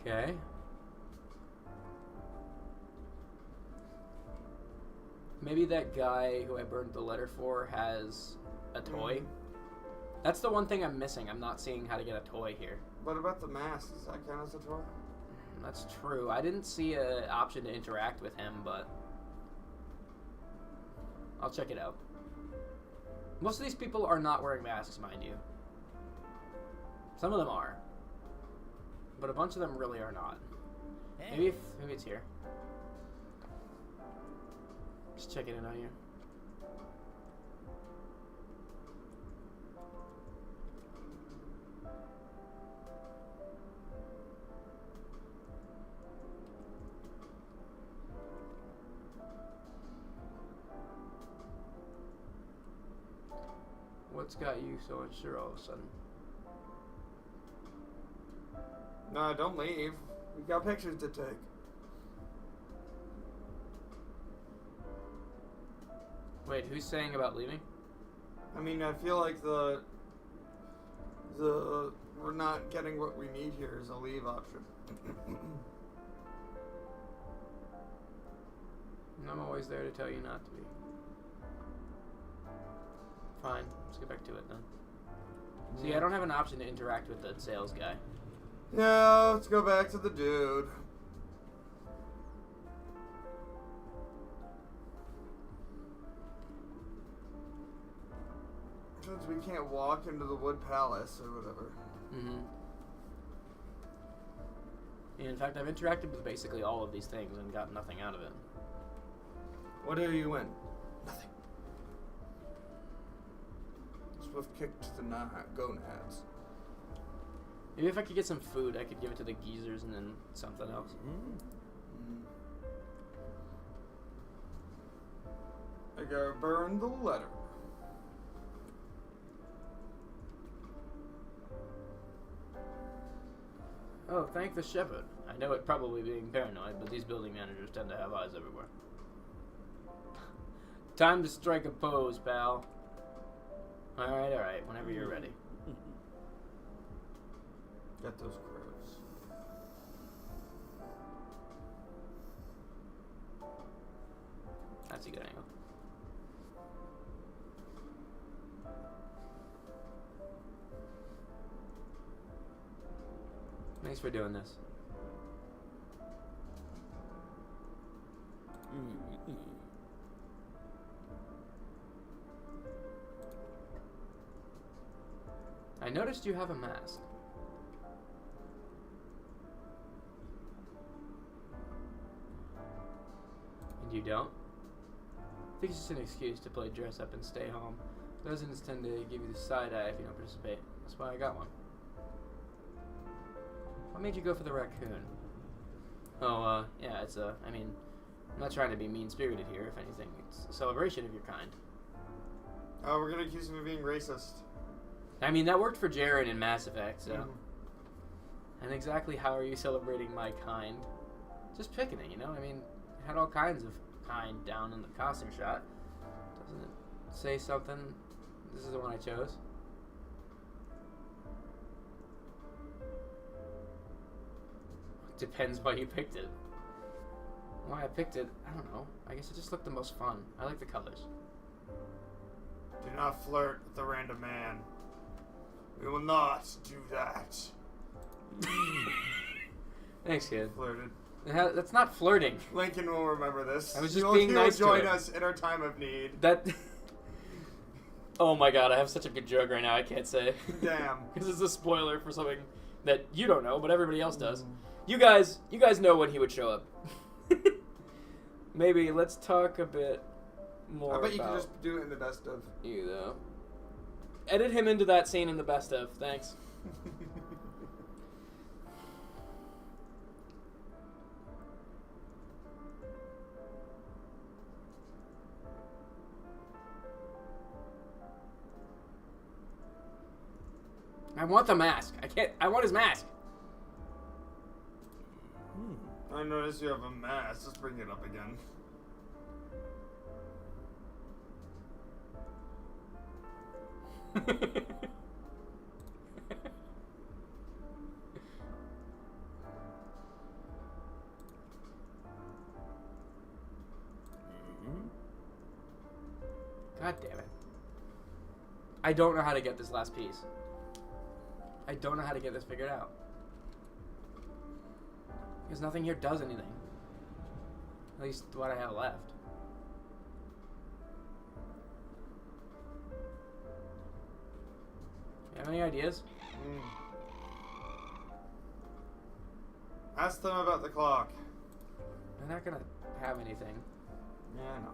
Okay. Maybe that guy who I burned the letter for has a toy. That's the one thing I'm missing. I'm not seeing how to get a toy here. What about the mask? Does that count as a toy? That's true. I didn't see an option to interact with him, but I'll check it out. Most of these people are not wearing masks, mind you. Some of them are. But a bunch of them really are not. Maybe it's here. Just checking in on you. What's got you so unsure all of a sudden? No, don't leave. We got pictures to take. Wait, who's saying about leaving? I mean, I feel like the we're not getting what we need here is a leave option. I'm always there to tell you not to be. Fine, let's get back to it then. See, I don't have an option to interact with the sales guy. Yeah, let's go back to the dude. Since we can't walk into the Wood Palace or whatever. Mm-hmm. In fact, I've interacted with basically all of these things and got nothing out of it. What do you win? Nothing. Swift kick to the gonads. Maybe if I could get some food, I could give it to the geezers and then something else. I gotta burn the letter. Oh, thank the shepherd. I know it probably being paranoid, but these building managers tend to have eyes everywhere. Time to strike a pose, pal. Alright, whenever you're ready. Get those crows. That's a good angle. Thanks for doing this. I noticed you have a mask. And you don't? I think it's just an excuse to play dress up and stay home. Residents tend to give you the side eye if you don't participate. That's why I got one. What made you go for the raccoon? Oh, yeah, it's I mean, I'm not trying to be mean-spirited here, if anything. It's a celebration of your kind. Oh, we're gonna accuse him of being racist. I mean, that worked for Jared in Mass Effect, so... And exactly how are you celebrating my kind? Just picking it, you know? I mean, it had all kinds of kind down in the costume shot. Doesn't it say something? This is the one I chose. Depends why you picked it. Why I picked it, I don't know. I guess it just looked the most fun. I like the colors. Do not flirt with a random man. We will not do that. Thanks, kid. Flirted. That's not flirting. Lincoln will remember this. I was just being nice to him. He will join us in our time of need. That... Oh my god, I have such a good joke right now, I can't say. Damn. Because it's a spoiler for something that you don't know, but everybody else does. You guys know when he would show up. Maybe let's talk a bit more I bet you about can just do it in the best of. you, though. Edit him into that scene in the best of. Thanks. I want the mask. I want his mask. I noticed you have a mask. Let's bring it up again. God damn it. I don't know how to get this last piece. I don't know how to get this figured out. Because nothing here does anything. At least what I have left. You have any ideas? Ask them about the clock. They're not gonna have anything. Yeah, I know.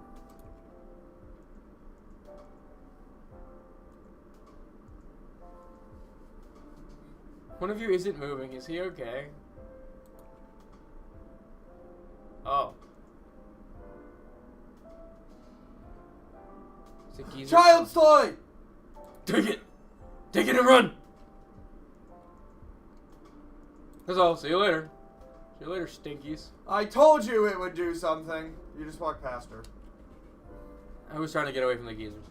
One of you isn't moving. Is he okay? Oh. It's a geezer. Child's toy! Take it! Take it and run! That's all. See you later. See you later, stinkies. I told you it would do something. You just walked past her. I was trying to get away from the geezers.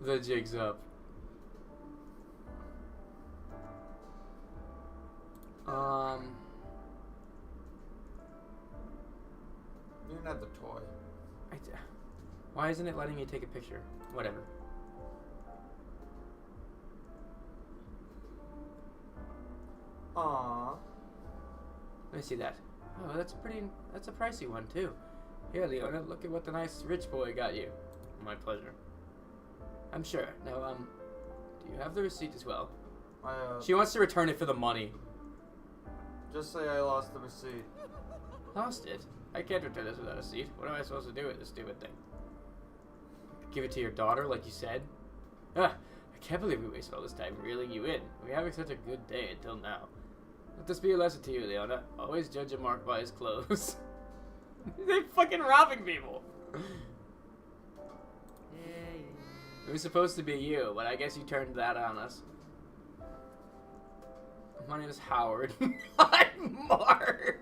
The jig's up. You didn't have the toy. Why isn't it letting me take a picture? Whatever. Aww. Let me see that. Oh, that's a pricey one too. Here, Leona, look at what the nice rich boy got you. My pleasure. I'm sure. Now, do you have the receipt as well? She wants to return it for the money. Just say I lost the receipt. Lost it? I can't return this without a receipt. What am I supposed to do with this stupid thing? Give it to your daughter, like you said? Ah, I can't believe we wasted all this time reeling you in. We were having such a good day until now. Let this be a lesson to you, Leona. Always judge a mark by his clothes. They're fucking robbing people. It was supposed to be you, but I guess you turned that on us. My name is Howard. I'm Mark.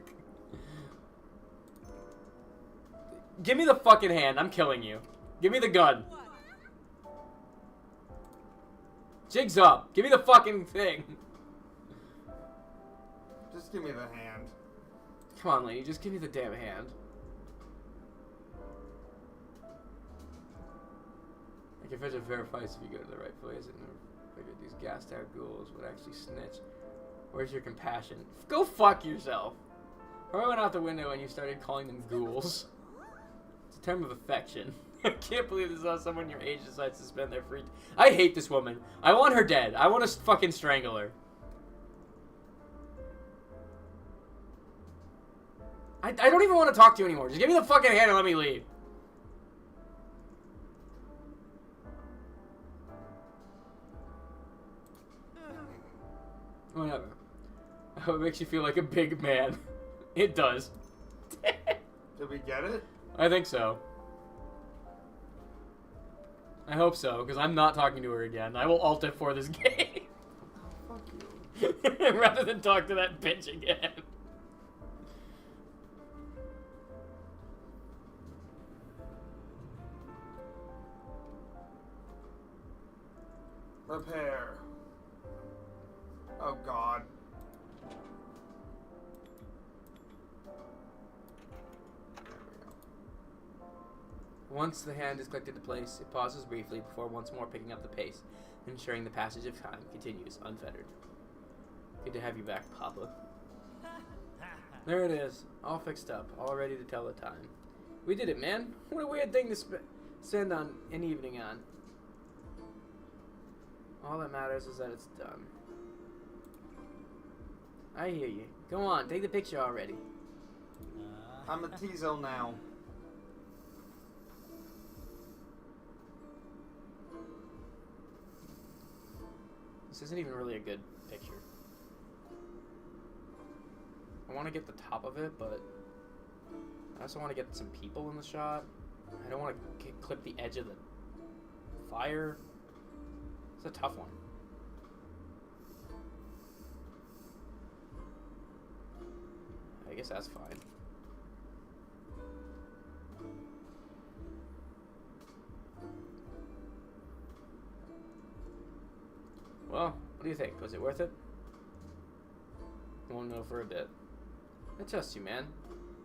Give me the fucking hand. I'm killing you. Give me the gun. Jig's up. Give me the fucking thing. Just give me the hand. Come on, lady. Just give me the damn hand. I can fetch a fair price if you go to the right place, and I figured these gassed out ghouls would actually snitch. Where's your compassion? Go fuck yourself. I went out the window and you started calling them ghouls. It's a term of affection. I can't believe this is how someone your age decides to spend their free time. I hate this woman. I want her dead. I want to fucking strangle her. I don't even want to talk to you anymore. Just give me the fucking hand and let me leave. Whatever. I hope it makes you feel like a big man. It does. Did we get it? I think so. I hope so, because I'm not talking to her again. I will alt it for this game. Fuck you. Rather than talk to that bitch again. Repair. Oh god. There we go. Once the hand is clicked into place, it pauses briefly before once more picking up the pace, ensuring the passage of time continues unfettered. Good to have you back, Papa. There it is, all fixed up, all ready to tell the time. We did it, man. What a weird thing to spend on an evening on. All that matters is that it's done. I hear you. Go on, take the picture already. I'm a Teasel now. This isn't even really a good picture. I want to get the top of it, but I also want to get some people in the shot. I don't want to clip the edge of the fire. It's a tough one. I guess that's fine. Well, what do you think? Was it worth it? I won't know for a bit. I trust you, man.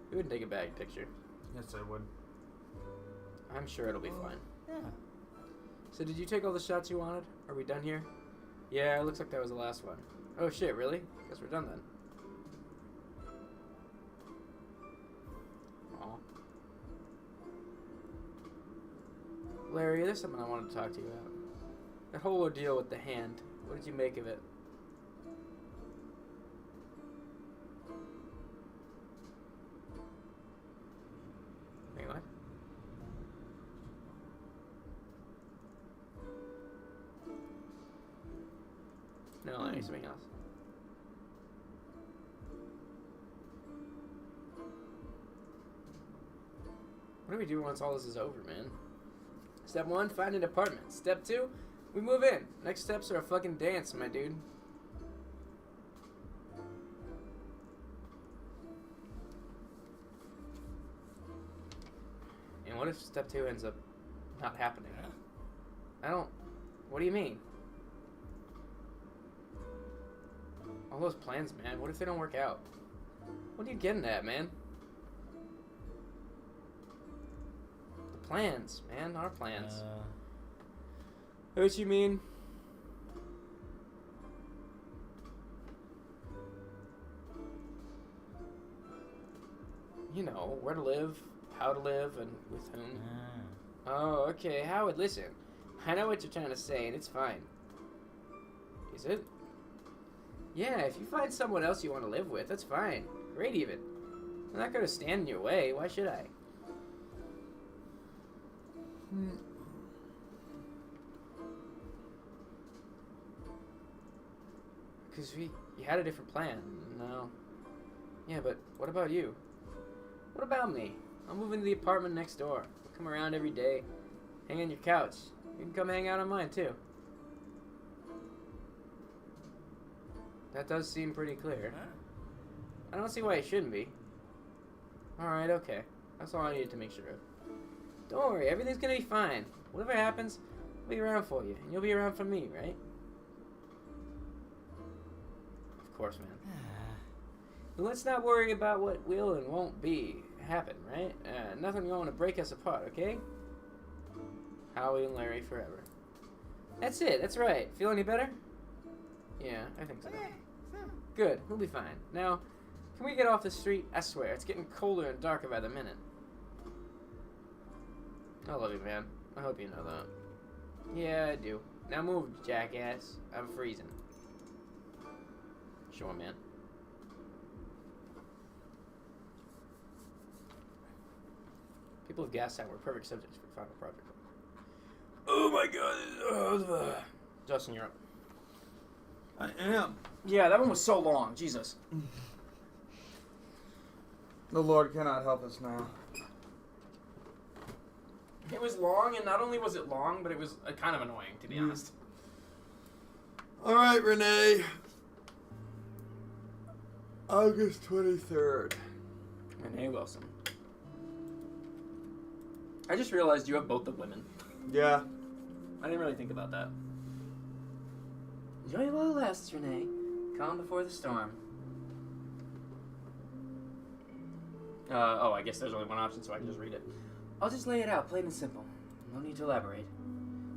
You wouldn't take a bad picture. Yes, I would. I'm sure it'll be fine. Yeah. So did you take all the shots you wanted? Are we done here? Yeah, it looks like that was the last one. Oh shit, really? Guess we're done then. Aw. Larry, there's something I wanted to talk to you about. That whole ordeal with the hand. What did you make of it? Wait, what? No, I need something else. What do we do once all this is over, man? Step 1, find an apartment. Step 2, we move in. Next steps are a fucking dance, my dude. And what if step 2 ends up not happening? I don't... What do you mean? All those plans, man. What if they don't work out? What are you getting at, man? The plans, man. Our plans. What you mean? You know, where to live, how to live, and with whom. Oh, okay. Howard, listen. I know what you're trying to say, and it's fine. Is it? Yeah, if you find someone else you want to live with, that's fine. Great, even. I'm not going to stand in your way. Why should I? Because you had a different plan. No. Yeah, but what about you? What about me? I'll move into the apartment next door. I'll come around every day. Hang on your couch. You can come hang out on mine, too. That does seem pretty clear. I don't see why it shouldn't be. Alright, okay. That's all I needed to make sure of. Don't worry, everything's gonna be fine. Whatever happens, I'll be around for you. And you'll be around for me, right? Of course, man. But let's not worry about what will and won't be happen, right? Nothing going to break us apart, okay? Howie and Larry forever. That's it, that's right. Feel any better? Yeah, I think so. Good, we'll be fine. Now, can we get off the street? I swear, it's getting colder and darker by the minute. I love you, man. I hope you know that. Yeah, I do. Now move, jackass. I'm freezing. Sure, man. People of Gas Town were perfect subjects for the final project. Oh my god! Justin, you're up. I am. Yeah, that one was so long. Jesus. The Lord cannot help us now. It was long, and not only was it long, but it was kind of annoying, to be honest. All right, Renee. August 23rd. Renee Wilson. I just realized you have both the women. Yeah. I didn't really think about that. Enjoy it while it lasts, Renee. Calm before the storm. Oh, I guess there's only one option, so I can just read it. I'll just lay it out, plain and simple. No need to elaborate.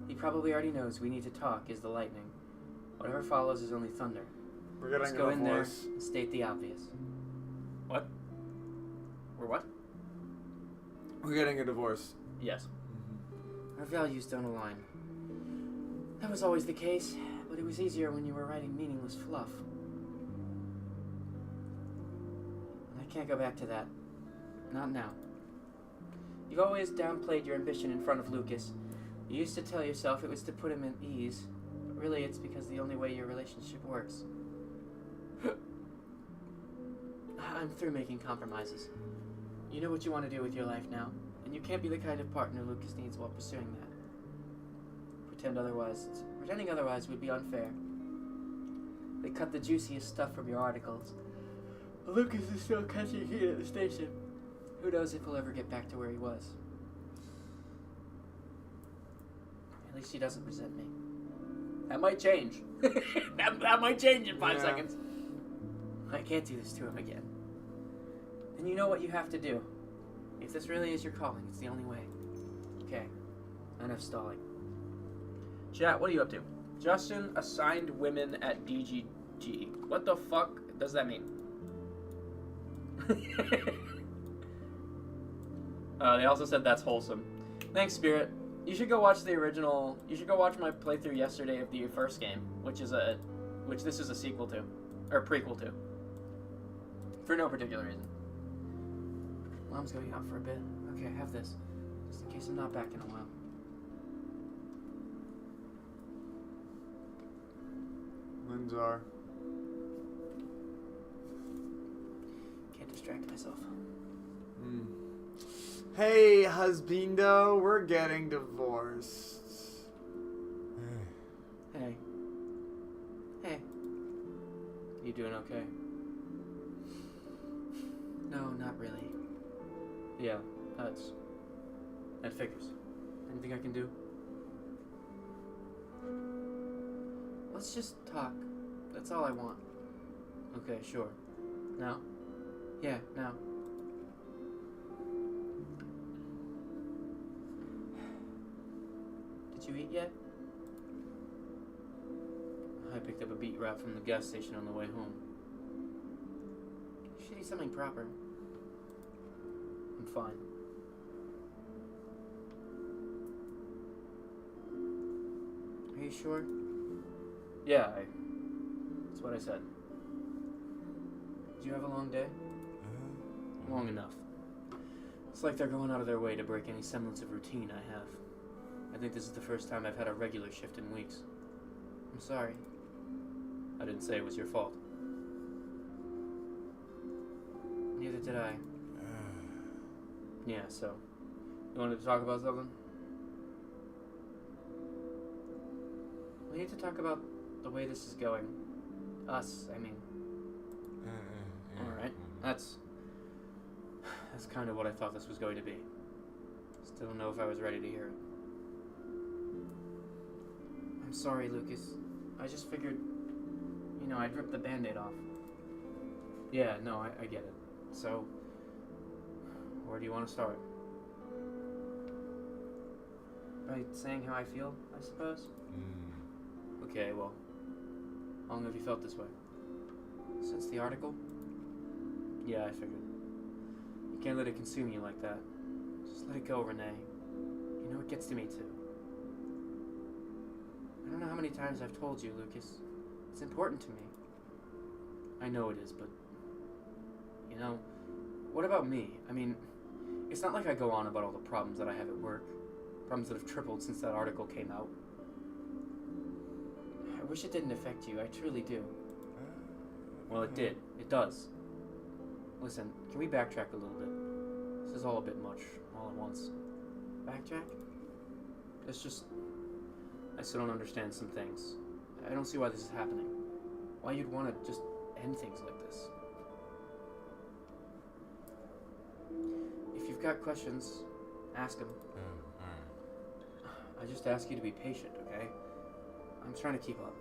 He probably already knows we need to talk is the lightning. Whatever follows is only thunder. We're getting Let's go in there and state the obvious. What? We're what? We're getting a divorce. Yes. Our values don't align. That was always the case, but it was easier when you were writing meaningless fluff. I can't go back to that. Not now. You've always downplayed your ambition in front of Lucas. You used to tell yourself it was to put him at ease, but really it's because the only way your relationship works. I'm through making compromises. You know what you want to do with your life now, and you can't be the kind of partner Lucas needs while pursuing that. Pretending otherwise would be unfair. They cut the juiciest stuff from your articles. Lucas is still catching heat at the station. Who knows if he'll ever get back to where he was. At least he doesn't resent me. That might change. that might change in 5 seconds. I can't do this to him again. Then you know what you have to do. If this really is your calling, it's the only way. Okay, enough stalling. Chat, what are you up to? Justin assigned women at DGD. What the fuck does that mean? They also said that's wholesome. Thanks, Spirit. You should go watch the original. You should go watch my playthrough yesterday of the first game, which this is a sequel to, or prequel to. For no particular reason. Mom's going out for a bit. Okay, have this, just in case I'm not back in a while. Linzar. Can't distract myself. Hey, husbando, we're getting divorced. Hey. Hey. You doing okay? No, not really. Yeah, that figures. Anything I can do? Let's just talk. That's all I want. Okay, sure. Now? Yeah, now. Did you eat yet? I picked up a beet wrap from the gas station on the way home. You should eat something proper. I'm fine. Are you sure? Yeah, that's what I said. Did you have a long day? Long enough. It's like they're going out of their way to break any semblance of routine I have. I think this is the first time I've had a regular shift in weeks. I'm sorry. I didn't say it was your fault. Neither did I. Yeah, so, you wanted to talk about something? We need to talk about the way this is going. Us, I mean. Alright, that's kind of what I thought this was going to be. Still don't know if I was ready to hear it. I'm sorry, Lucas. I just figured, I'd rip the Band-Aid off. Yeah, no, I get it. So, where do you want to start? By saying how I feel, I suppose? Okay, well, how long have you felt this way? Since the article? Yeah, I figured. You can't let it consume you like that. Just let it go, Renee. You know, it gets to me too. I don't know how many times I've told you, Lucas. It's important to me. I know it is, but... what about me? I mean, it's not like I go on about all the problems that I have at work. Problems that have tripled since that article came out. I wish it didn't affect you, I truly do. Well, it did. It does. Listen, can we backtrack a little bit? This is all a bit much, all at once. Backtrack? It's just... I still don't understand some things. I don't see why this is happening. Why you'd want to just end things like this. If you've got questions, ask them. I just ask you to be patient, okay? I'm trying to keep up.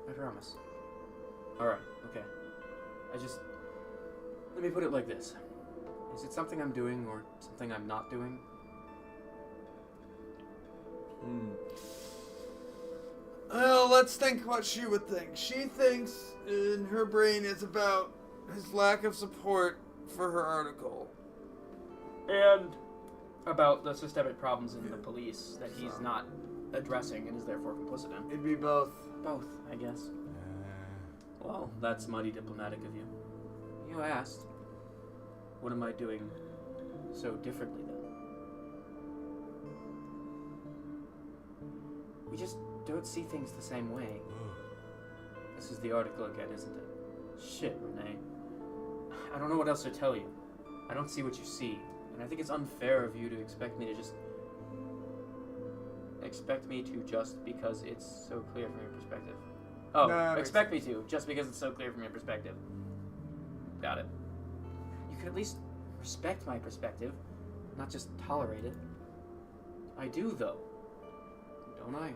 I promise. Alright, okay. Let me put it like this. Is it something I'm doing or something I'm not doing? Well, let's think what she would think. She thinks in her brain it's about his lack of support for her article. And about the systemic problems in the police that he's not addressing and is therefore complicit in. It'd be both. Both, I guess. Well, that's mighty diplomatic of you. You asked. What am I doing so differently then? We just don't see things the same way. This is the article again, isn't it? Shit, Renee. I don't know what else to tell you. I don't see what you see, and I think it's unfair of you to expect me to just because it's so clear from your perspective. Oh, No, expect me to just because it's so clear from your perspective. Got it. You could at least respect my perspective, not just tolerate it. I do, though. Don't I?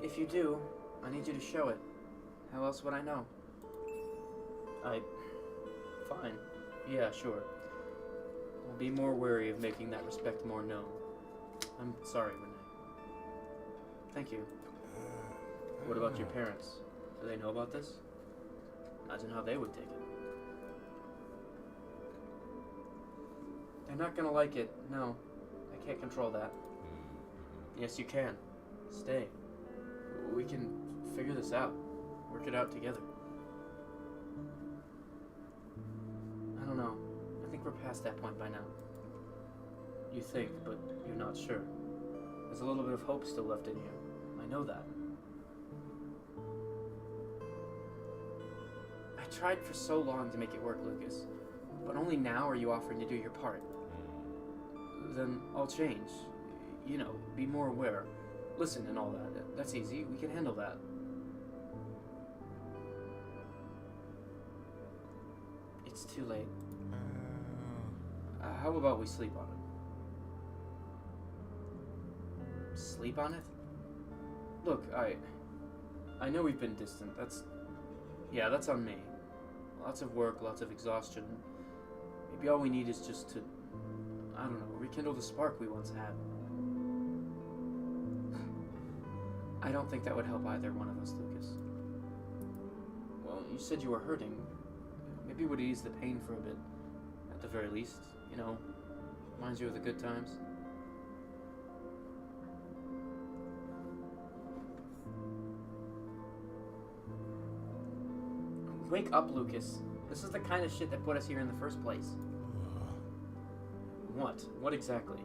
If you do, I need you to show it. How else would I know? Fine. Yeah, sure. I'll be more wary of making that respect more known. I'm sorry, Renee. Thank you. What about your parents? Do they know about this? Imagine how they would take it. They're not gonna like it. No, I can't control that. Yes, you can. Stay. We can figure this out. Work it out together. I don't know. I think we're past that point by now. You think, but you're not sure. There's a little bit of hope still left in you. I know that. I tried for so long to make it work, Lucas. But only now are you offering to do your part. Then I'll change. You know, be more aware. Listen and all that. That's easy. We can handle that. It's too late. How about we sleep on it? Sleep on it? Look, I know we've been distant. That's on me. Lots of work, lots of exhaustion. Maybe all we need is just to, I don't know, rekindle the spark we once had. I don't think that would help either one of us, Lucas. Well, you said you were hurting. Maybe it would ease the pain for a bit. At the very least, you know, reminds you of the good times. Wake up, Lucas. This is the kind of shit that put us here in the first place. What? What exactly?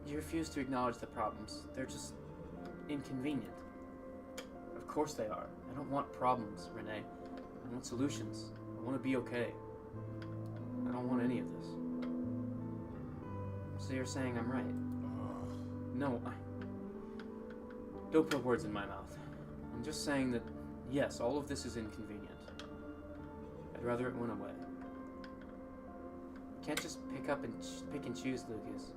You refuse to acknowledge the problems. They're just inconvenient. Of course they are. I don't want problems, Renee. I want solutions. I want to be okay. I don't want any of this. So you're saying I'm right? No, don't put words in my mouth. I'm just saying that, yes, all of this is inconvenient. I'd rather it went away. You can't just pick up and pick and choose, Lucas.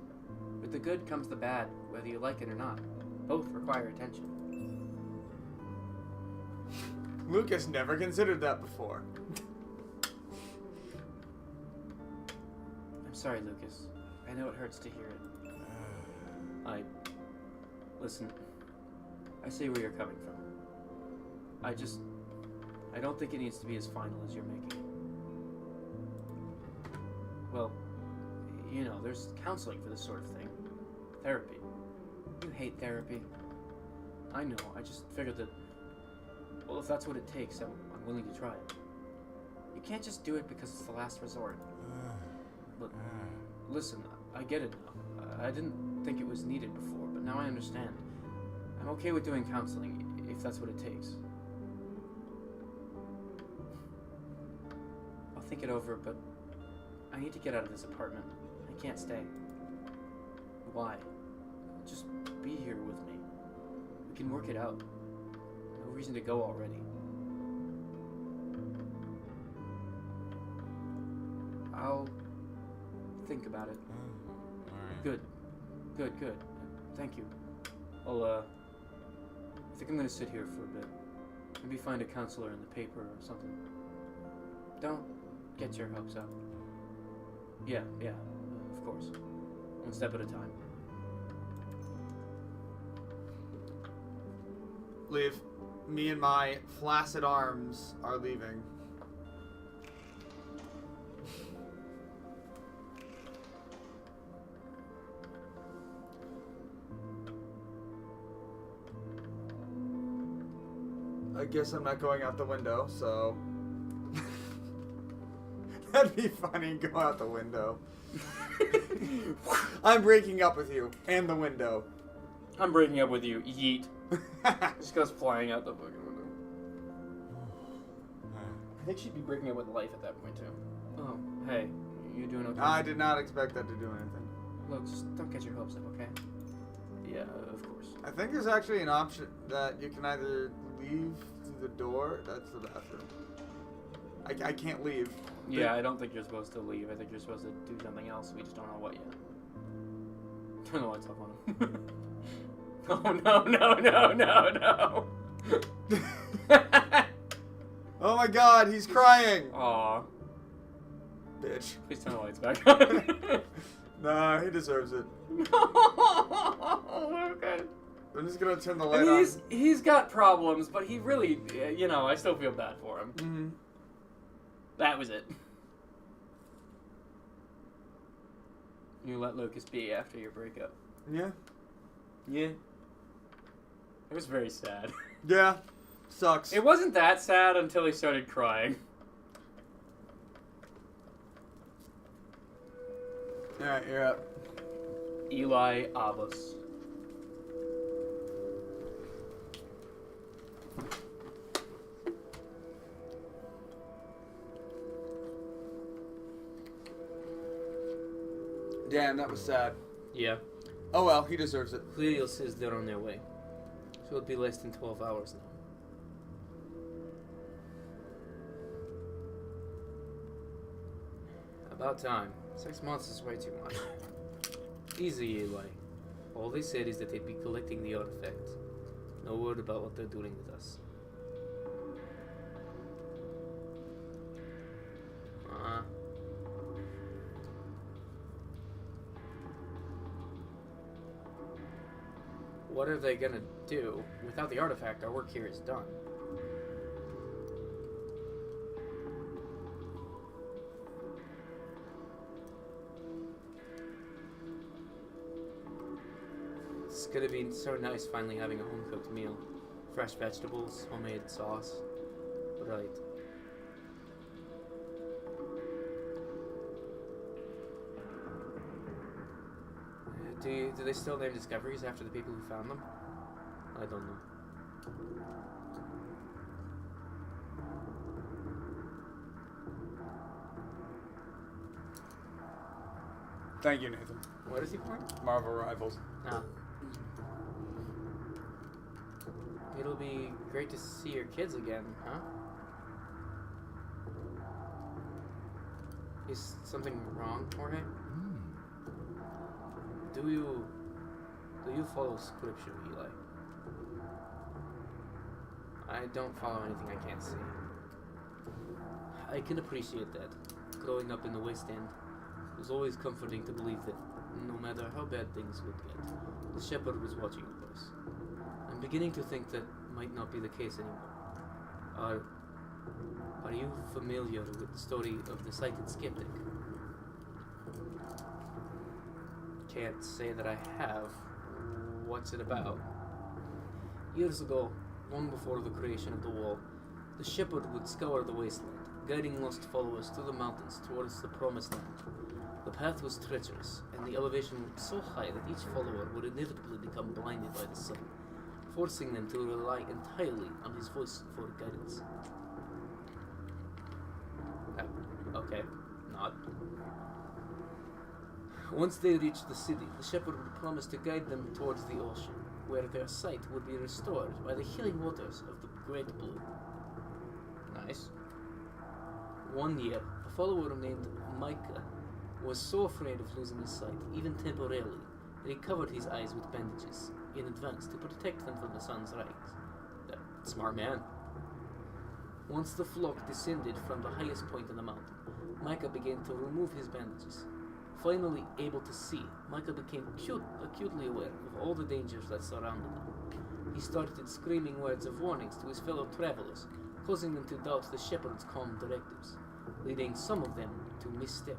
With the good comes the bad, whether you like it or not. Both require attention. Lucas never considered that before. I'm sorry, Lucas. I know it hurts to hear it. Listen, I see where you're coming from. I don't think it needs to be as final as you're making it. Well, you know, there's counseling for this sort of thing. Therapy. You hate therapy. I know, I just figured that, well, if that's what it takes, I'm willing to try it. You can't just do it because it's the last resort. But, listen, I get it now. I didn't think it was needed before, but now I understand. I'm okay with doing counseling, if that's what it takes. I'll think it over, but I need to get out of this apartment. I can't stay. Why? Just be here with me. We can work it out. No reason to go already. I'll think about it. Good. Thank you. I think I'm gonna sit here for a bit. Maybe find a counselor in the paper or something. Don't get your hopes up. Yeah, of course. One step at a time. Leave. Me and my flaccid arms are leaving. I guess I'm not going out the window, so... That'd be funny, go out the window. I'm breaking up with you, and the window. I'm breaking up with you. Yeet. Just goes flying out the fucking window. I think she'd be breaking up with life at that point, too. Oh, hey. You doing okay? I did not expect that to do anything. Look, just don't get your hopes up, okay? Yeah, of course. I think there's actually an option that you can either leave through the door. That's the bathroom. I can't leave. Yeah, I don't think you're supposed to leave. I think you're supposed to do something else. We just don't know what yet. Turn the lights off on him. Oh, no. Oh my god, he's crying! Aw. Bitch. Please turn the lights back on. Nah, he deserves it. Okay. I'm just gonna turn the light on. He's got problems, but he really, I still feel bad for him. Mm-hmm. That was it. You let Lucas be after your breakup. Yeah. Yeah. It was very sad. Yeah. Sucks. It wasn't that sad until he started crying. Alright, you're up. Eli Abbas. Damn, that was sad. Yeah. Oh well, he deserves it. Cleriel says they're on their way. So it'll be less than 12 hours now. About time. 6 months is way too much. Easy, Eli. All they said is that they'd be collecting the artifact. No word about what they're doing with us. What are they gonna do? Without the artifact, our work here is done. It's gonna be so nice finally having a home-cooked meal. Fresh vegetables, homemade sauce. Right. Do they still name discoveries after the people who found them? I don't know. Thank you, Nathan. What is he playing? Marvel Rivals. Ah. It'll be great to see your kids again, huh? Is something wrong, Jorge? Do you follow scripture, Eli? I don't follow anything I can't see. I can appreciate that. Growing up in the West End, it was always comforting to believe that no matter how bad things would get, the shepherd was watching over us. I'm beginning to think that might not be the case anymore. Are you familiar with the story of the sighted skeptic? Can't say that I have. What's it about? Years ago, long before the creation of the wall, the shepherd would scour the wasteland, guiding lost followers through the mountains towards the promised land. The path was treacherous, and the elevation so high that each follower would inevitably become blinded by the sun, forcing them to rely entirely on his voice for guidance. Okay, not. Once they reached the city, the shepherd would promise to guide them towards the ocean, where their sight would be restored by the healing waters of the Great Blue. Nice. One year, a follower named Micah was so afraid of losing his sight, even temporarily, that he covered his eyes with bandages in advance to protect them from the sun's rays. Smart man. Once the flock descended from the highest point in the mountain, Micah began to remove his bandages. Finally able to see, Micah became acutely aware of all the dangers that surrounded him. He started screaming words of warnings to his fellow travelers, causing them to doubt the shepherd's calm directives, leading some of them to misstep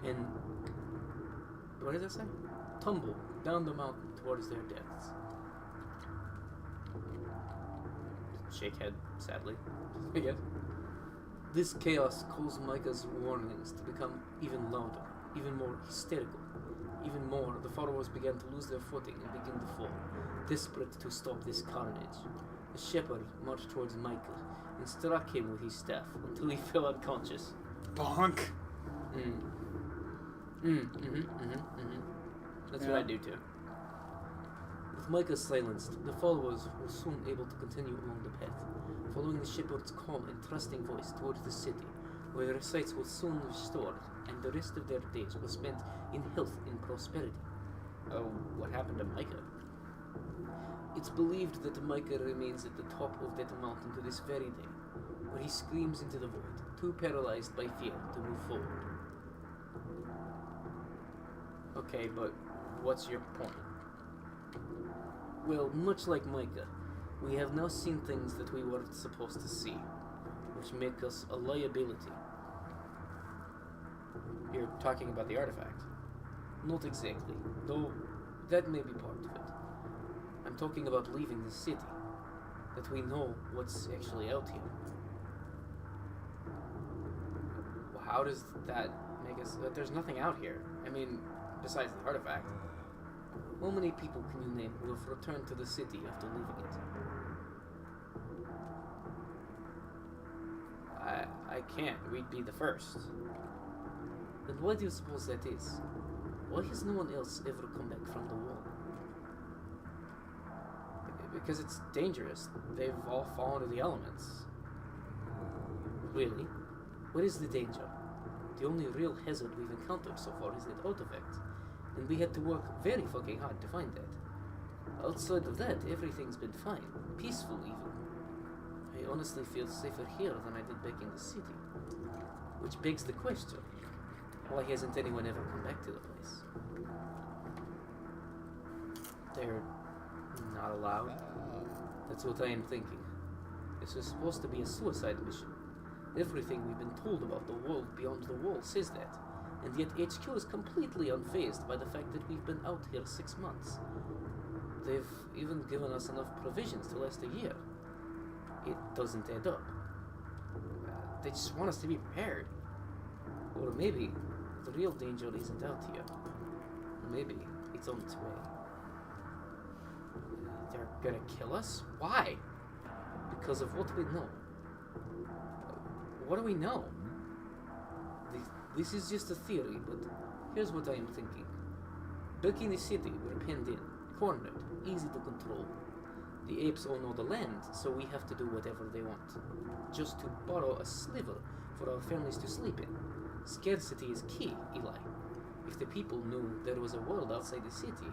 and, what does that say? Tumble down the mountain towards their deaths. Shake head, sadly. I guess. This chaos caused Micah's warnings to become even louder, even more hysterical. Even more, the followers began to lose their footing and begin to fall, desperate to stop this carnage. The shepherd marched towards Micah and struck him with his staff until he fell unconscious. Bonk. That's what I do too. With Micah silenced, the followers were soon able to continue along the path, following the shepherd's calm and trusting voice towards the city, where their sights will soon be restored, and the rest of their days were spent in health and prosperity. Oh, what happened to Micah? It's believed that Micah remains at the top of that mountain to this very day, where he screams into the void, too paralyzed by fear to move forward. Okay, but what's your point? Well, much like Micah, we have now seen things that we weren't supposed to see, which make us a liability. You're talking about the artifact. Not exactly, though that may be part of it. I'm talking about leaving the city, that we know what's actually out here. How does that make us... There's nothing out here. I mean, besides the artifact. How many people can you name who have returned to the city after leaving it? I can't. We'd be the first. And why do you suppose that is? Why has no one else ever come back from the wall? Because it's dangerous. They've all fallen to the elements. Really? What is the danger? The only real hazard we've encountered so far is that artifact, and we had to work very fucking hard to find that. Outside of that, everything's been fine. Peaceful, even. I honestly feel safer here than I did back in the city. Which begs the question, why hasn't anyone ever come back to the place? They're not allowed. That's what I am thinking. This was supposed to be a suicide mission. Everything we've been told about the world beyond the wall says that, and yet HQ is completely unfazed by the fact that we've been out here 6 months. They've even given us enough provisions to last a year. It doesn't add up. They just want us to be prepared. Or maybe the real danger isn't out here. Maybe it's on its way. They're gonna kill us? Why? Because of what we know. What do we know? This is just a theory, but here's what I am thinking. Back in the city, we're penned in, cornered, easy to control. The apes all know the land, so we have to do whatever they want. Just to borrow a sliver for our families to sleep in. Scarcity is key, Eli. If the people knew there was a world outside the city,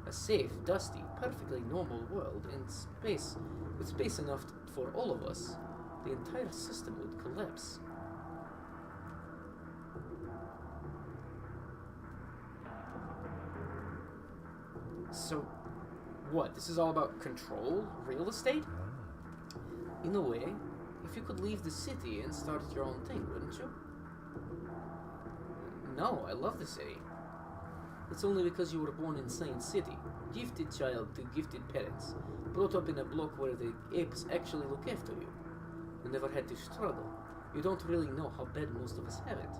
a safe, dusty, perfectly normal world in space, with space enough for all of us, the entire system would collapse. So, what? This is all about control? Real estate? In a way, if you could leave the city and start your own thing, wouldn't you? No, I love the city. It's only because you were born in Science City, gifted child to gifted parents, brought up in a block where the apes actually look after you. You never had to struggle. You don't really know how bad most of us have it.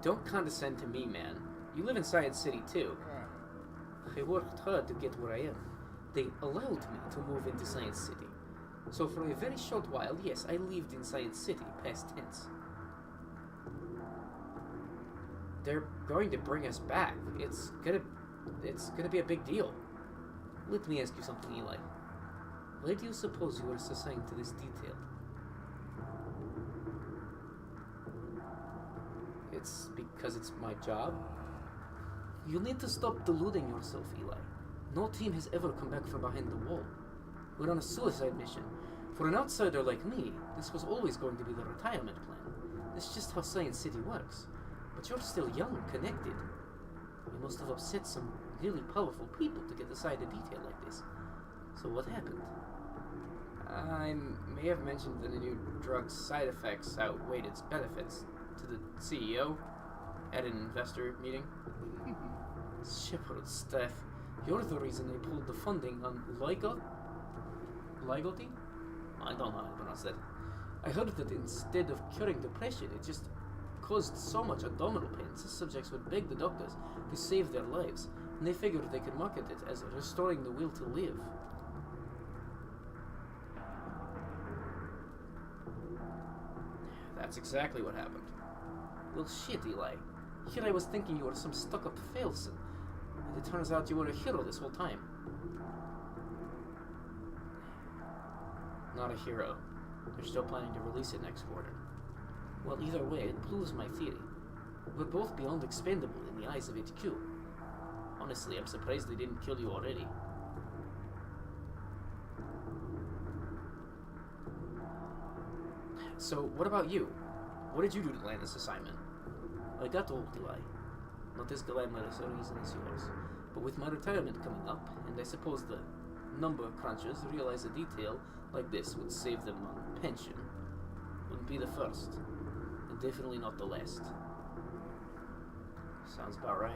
Don't condescend to me, man. You live in Science City, too. I worked hard to get where I am. They allowed me to move into Science City. So for a very short while, yes, I lived in Science City, past tense. They're going to bring us back. It's gonna be a big deal. Let me ask you something, Eli. Why do you suppose you were assigned to this detail? It's because it's my job. You need to stop deluding yourself, Eli. No team has ever come back from behind the wall. We're on a suicide mission. For an outsider like me, this was always going to be the retirement plan. It's just how Science City works. But you're still young, connected. You must have upset some really powerful people to get assigned a detail like this. So what happened? I may have mentioned that the new drug's side effects outweighed its benefits to the CEO at an investor meeting. Shepherd staff, you're the reason they pulled the funding on Ligoty? I don't know how to pronounce that. I heard that instead of curing depression, it just caused so much abdominal pain, the subjects would beg the doctors to save their lives, and they figured they could market it as restoring the will to live. That's exactly what happened. Well, shit, Eli. Here I was thinking you were some stuck-up failson, and it turns out you were a hero this whole time. not a hero. They're still planning to release it next quarter. Well, either way, it proves my theory. We're both beyond expendable in the eyes of HQ. Honestly, I'm surprised they didn't kill you already. So, what about you? What did you do to land this assignment? I got old, do I? Not as glamorous a reason as yours. But with my retirement coming up, and I suppose the number crunchers realize a detail like this would save them on pension. Wouldn't be the first. And definitely not the last. Sounds about right.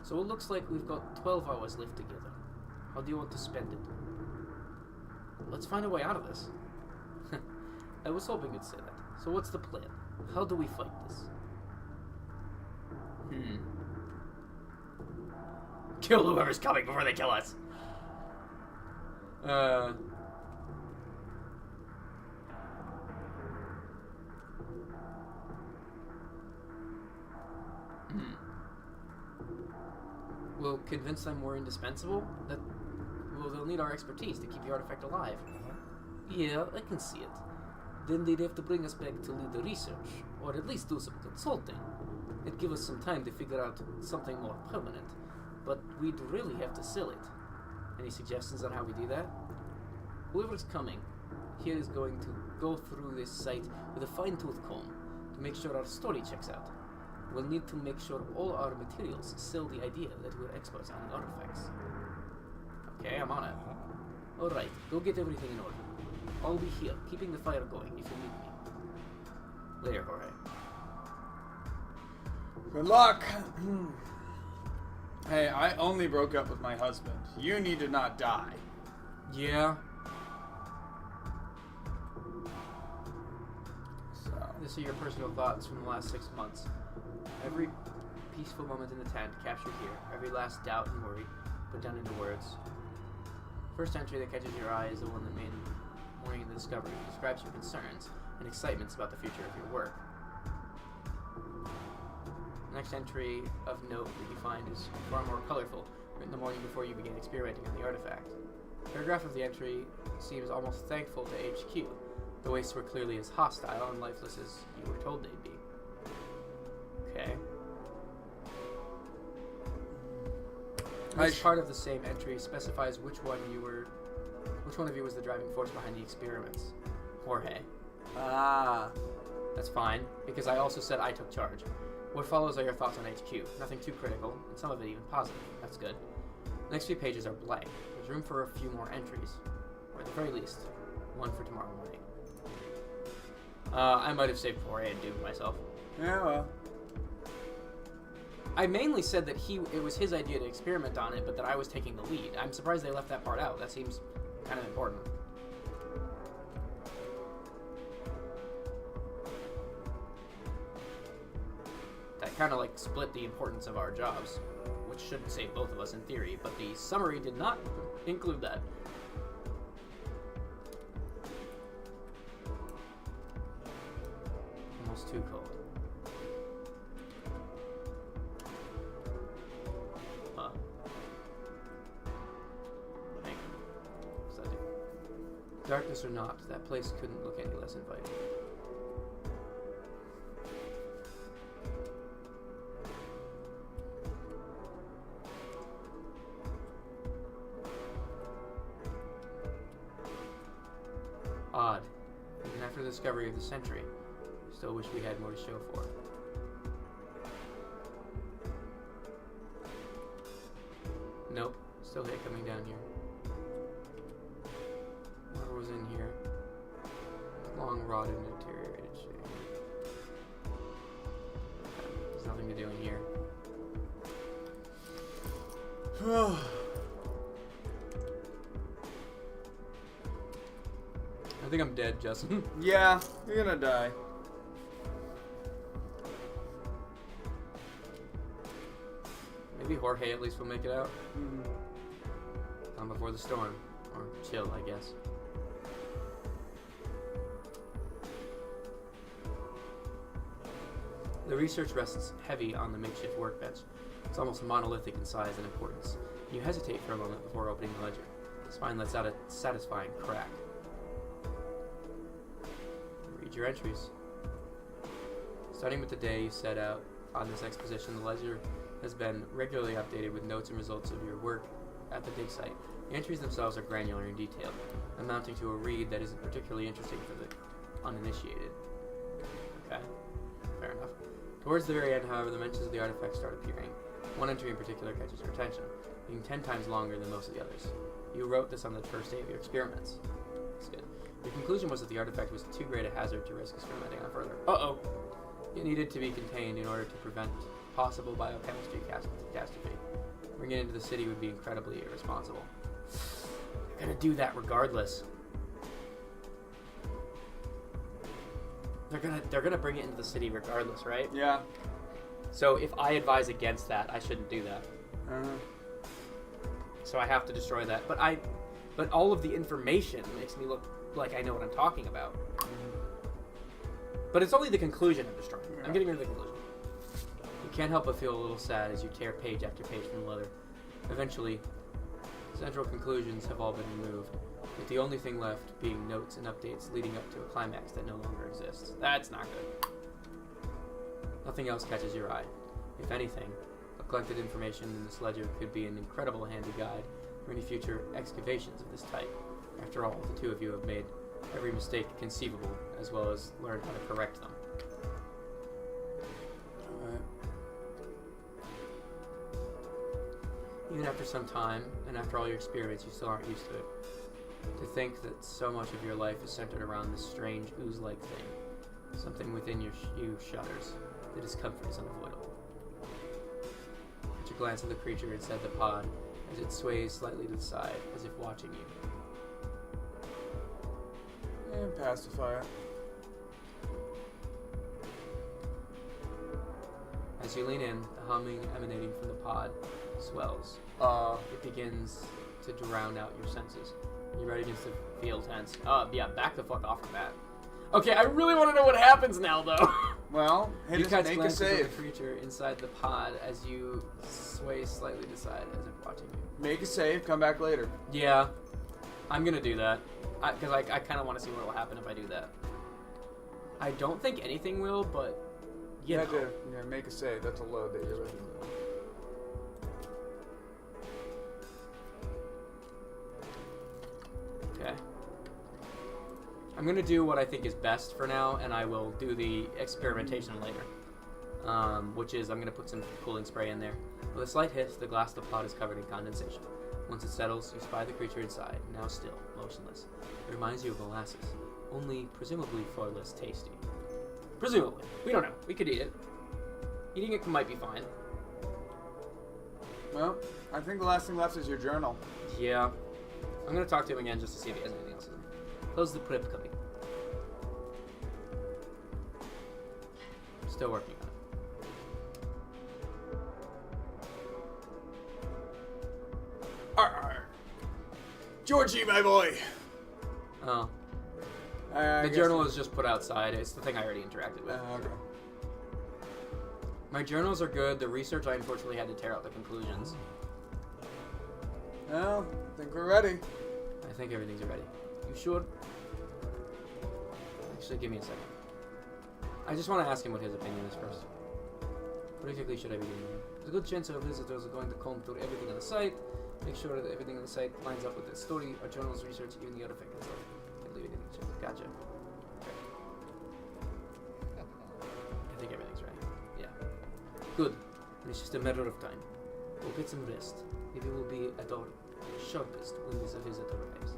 So it looks like we've got 12 hours left together. How do you want to spend it? Let's find a way out of this. I was hoping you'd say that. So what's the plan? How do we fight this? Kill whoever's coming before they kill us. We'll convince them we're indispensable? That they'll need our expertise to keep the artifact alive. Yeah, I can see it. Then they'd have to bring us back to lead the research, or at least do some consulting. It'd give us some time to figure out something more permanent, but we'd really have to sell it. Any suggestions on how we do that? Whoever's coming here is going to go through this site with a fine-tooth comb to make sure our story checks out. We'll need to make sure all our materials sell the idea that we're experts on the artifacts. Okay, I'm on it. Alright, go get everything in order. I'll be here, keeping the fire going if you need me. Later, Jorge. Good luck. Hey, I only broke up with my husband. You need to not die. Yeah. So, These are your personal thoughts from the last 6 months. Every peaceful moment in the tent captured here. Every last doubt and worry put down into words. First entry that catches your eye is the one that made morning of the discovery. It describes your concerns and excitements about the future of your work. Next entry of note that you find is far more colorful, written the morning before you began experimenting on the artifact. The paragraph of the entry seems almost thankful to HQ. The wastes were clearly as hostile and lifeless as you were told they'd be. Okay. This part of the same entry specifies which one of you was the driving force behind the experiments. Jorge. Ah. That's fine, because I also said I took charge. What follows are your thoughts on HQ. Nothing too critical, and some of it even positive. That's good. The next few pages are blank. There's room for a few more entries. Or at the very least, one for tomorrow morning. I might have saved Jorge and doomed myself. Yeah, well. I mainly said that it was his idea to experiment on it, but that I was taking the lead. I'm surprised they left that part out. That seems kind of important. That kind of like split the importance of our jobs, which should save both of us in theory, but the summary did not include that. Almost too cold. Huh. Hang on. What's that do? Darkness or not, that place couldn't look any less inviting. Odd. Even after the discovery of the century, still wish we had more to show for it. Nope. Still hate coming down here. Whatever was in here. Long rotted and deteriorated shape. There's nothing to do in here. I think I'm dead, Justin. Yeah, you're gonna die. Maybe Jorge at least will make it out. Before the storm. Or chill, I guess. The research rests heavy on the makeshift workbench. It's almost monolithic in size and importance. You hesitate for a moment before opening the ledger. The spine lets out a satisfying crack. your entries. Starting with the day you set out on this exposition, the ledger has been regularly updated with notes and results of your work at the dig site. The entries themselves are granular and detailed, amounting to a read that isn't particularly interesting for the uninitiated. Okay, fair enough. Towards the very end, however, the mentions of the artifact start appearing. One entry in particular catches your attention, being 10 times longer than most of the others. You wrote this on the first day of your experiments. That's good. Your conclusion was that the artifact was too great a hazard to risk experimenting on further. Uh-oh. It needed to be contained in order to prevent possible biochemistry catastrophe. Bringing it into the city would be incredibly irresponsible. They're gonna do that regardless. They're gonna bring it into the city regardless, right? Yeah. So if I advise against that, I shouldn't do that. So I have to destroy that. But all of the information makes me look like I know what I'm talking about. But it's only the conclusion I'm destroying. I'm getting rid of the conclusion. You can't help but feel a little sad as you tear page after page from the leather. Eventually, central conclusions have all been removed, with the only thing left being notes and updates leading up to a climax that no longer exists. That's not good. Nothing else catches your eye. If anything, the collected information in this ledger could be an incredible handy guide for any future excavations of this type. After all, the two of you have made every mistake conceivable, as well as learned how to correct them. Alright. Even after some time, and after all your experiments, you still aren't used to it. To think that so much of your life is centered around this strange ooze-like thing. Something within you shudders. The discomfort is unavoidable. But you glance at the creature inside the pod as it sways slightly to the side, as if watching you. And pacify it. As you lean in, the humming emanating from the pod swells. It begins to drown out your senses. You're ready to feel tense. Yeah, back the fuck off from that. Okay, I really want to know what happens now, though. Well, You catch make a glances of the save. creature inside the pod as you sway slightly to the side, as if watching you. Make a save, come back later. Yeah, I'm gonna do that. Because I kind of want to see what will happen if I do that. I don't think anything will, but you know. Yeah, make a save. That's a load that you're ready to. Okay. I'm gonna do what I think is best for now, and I will do the experimentation later. Which is, I'm gonna put some cooling spray in there. With a slight hiss, the glass of the pot is covered in condensation. Once it settles, you spy the creature inside, now still, motionless. It reminds you of molasses, only presumably far less tasty. Presumably. We don't know. We could eat it. Eating it might be fine. Well, I think the last thing left is your journal. Yeah. I'm gonna talk to him again just to see if he has anything else in him. How's the prep coming? Still working on it. Arr. Georgie, my boy. Oh. I The guess- journal is just put outside. It's the thing I already interacted with. Okay. My journals are good. The research, I unfortunately had to tear out the conclusions. Well, I think we're ready. I think everything's ready. You sure? Actually, give me a second. I just want to ask him what his opinion is first. What exactly should I be doing here? There's a good chance our visitors are going to comb through everything on the site, make sure that everything on the site lines up with the story, our journal's research, even the artifact itself. Can't leave anything to chance. Gotcha. Okay. I think everything's ready. Yeah. Good. And it's just a matter of time. Go get some rest. Maybe we'll be at our sharpest when this visit arrives.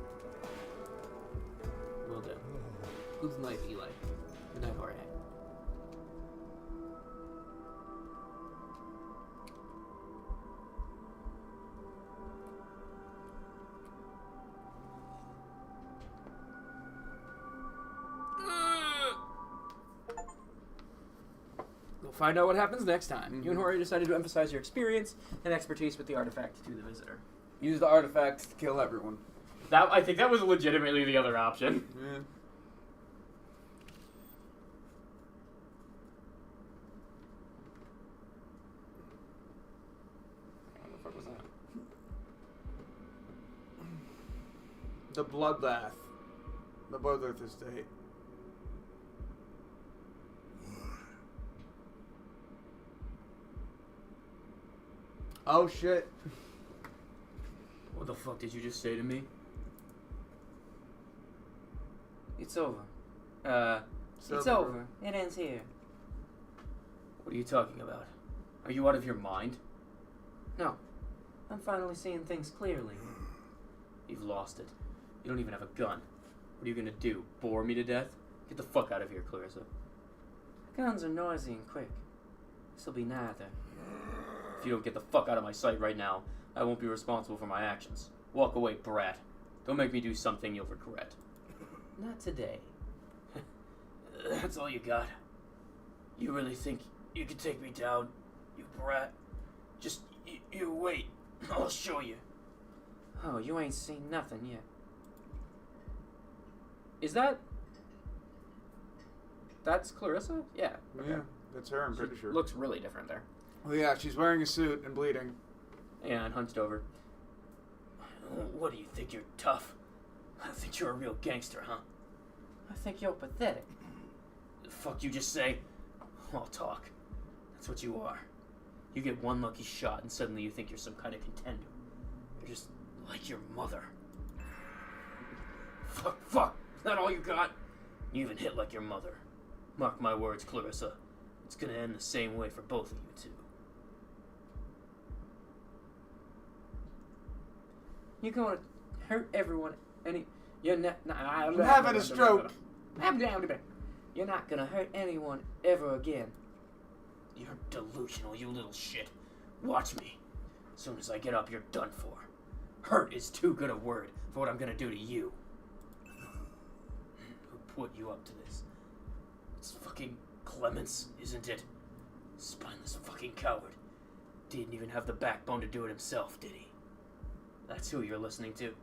Will do. Good night, Eli. Good night, Jorge. We'll find out what happens next time. You and Jorge decided to emphasize your experience and expertise with the artifact to the visitor. Use the artifacts to kill everyone. I think that was legitimately the other option. Yeah. What the fuck was that? The bloodbath. The bloodbath estate. Oh shit. What the fuck did you just say to me? It's over. So It's over. It ends here. What are you talking about? Are you out of your mind? No. I'm finally seeing things clearly. You've lost it. You don't even have a gun. What are you gonna do? Bore me to death? Get the fuck out of here, Clarissa. Guns are noisy and quick. This'll be neither. If you don't get the fuck out of my sight right now, I won't be responsible for my actions. Walk away, brat. Don't make me do something you'll regret. Not today. That's all you got? You really think you can take me down, you brat? Just, you wait. I'll show you. Oh, you ain't seen nothing yet. Is that... That's Clarissa? Yeah. Okay. Yeah, that's her, I'm pretty sure. Looks really different there. Oh yeah, she's wearing a suit and bleeding. Yeah, and hunched over. What do you think, you're tough? I think you're a real gangster, huh? I think you're pathetic. The fuck you just say? I'll talk. That's what you are. You get one lucky shot and suddenly you think you're some kind of contender. You're just like your mother. Fuck. Is that all you got? You even hit like your mother. Mark my words, Clarissa. It's gonna end the same way for both of you two. You're going to hurt everyone. You're not. I'm having a stroke. You're not going to hurt anyone ever again. You're delusional, you little shit. Watch me. As soon as I get up, you're done for. Hurt is too good a word for what I'm gonna do to you. Who put you up to this? It's fucking Clemens, isn't it? Spineless fucking coward. Didn't even have the backbone to do it himself, did he? That's who you're listening to.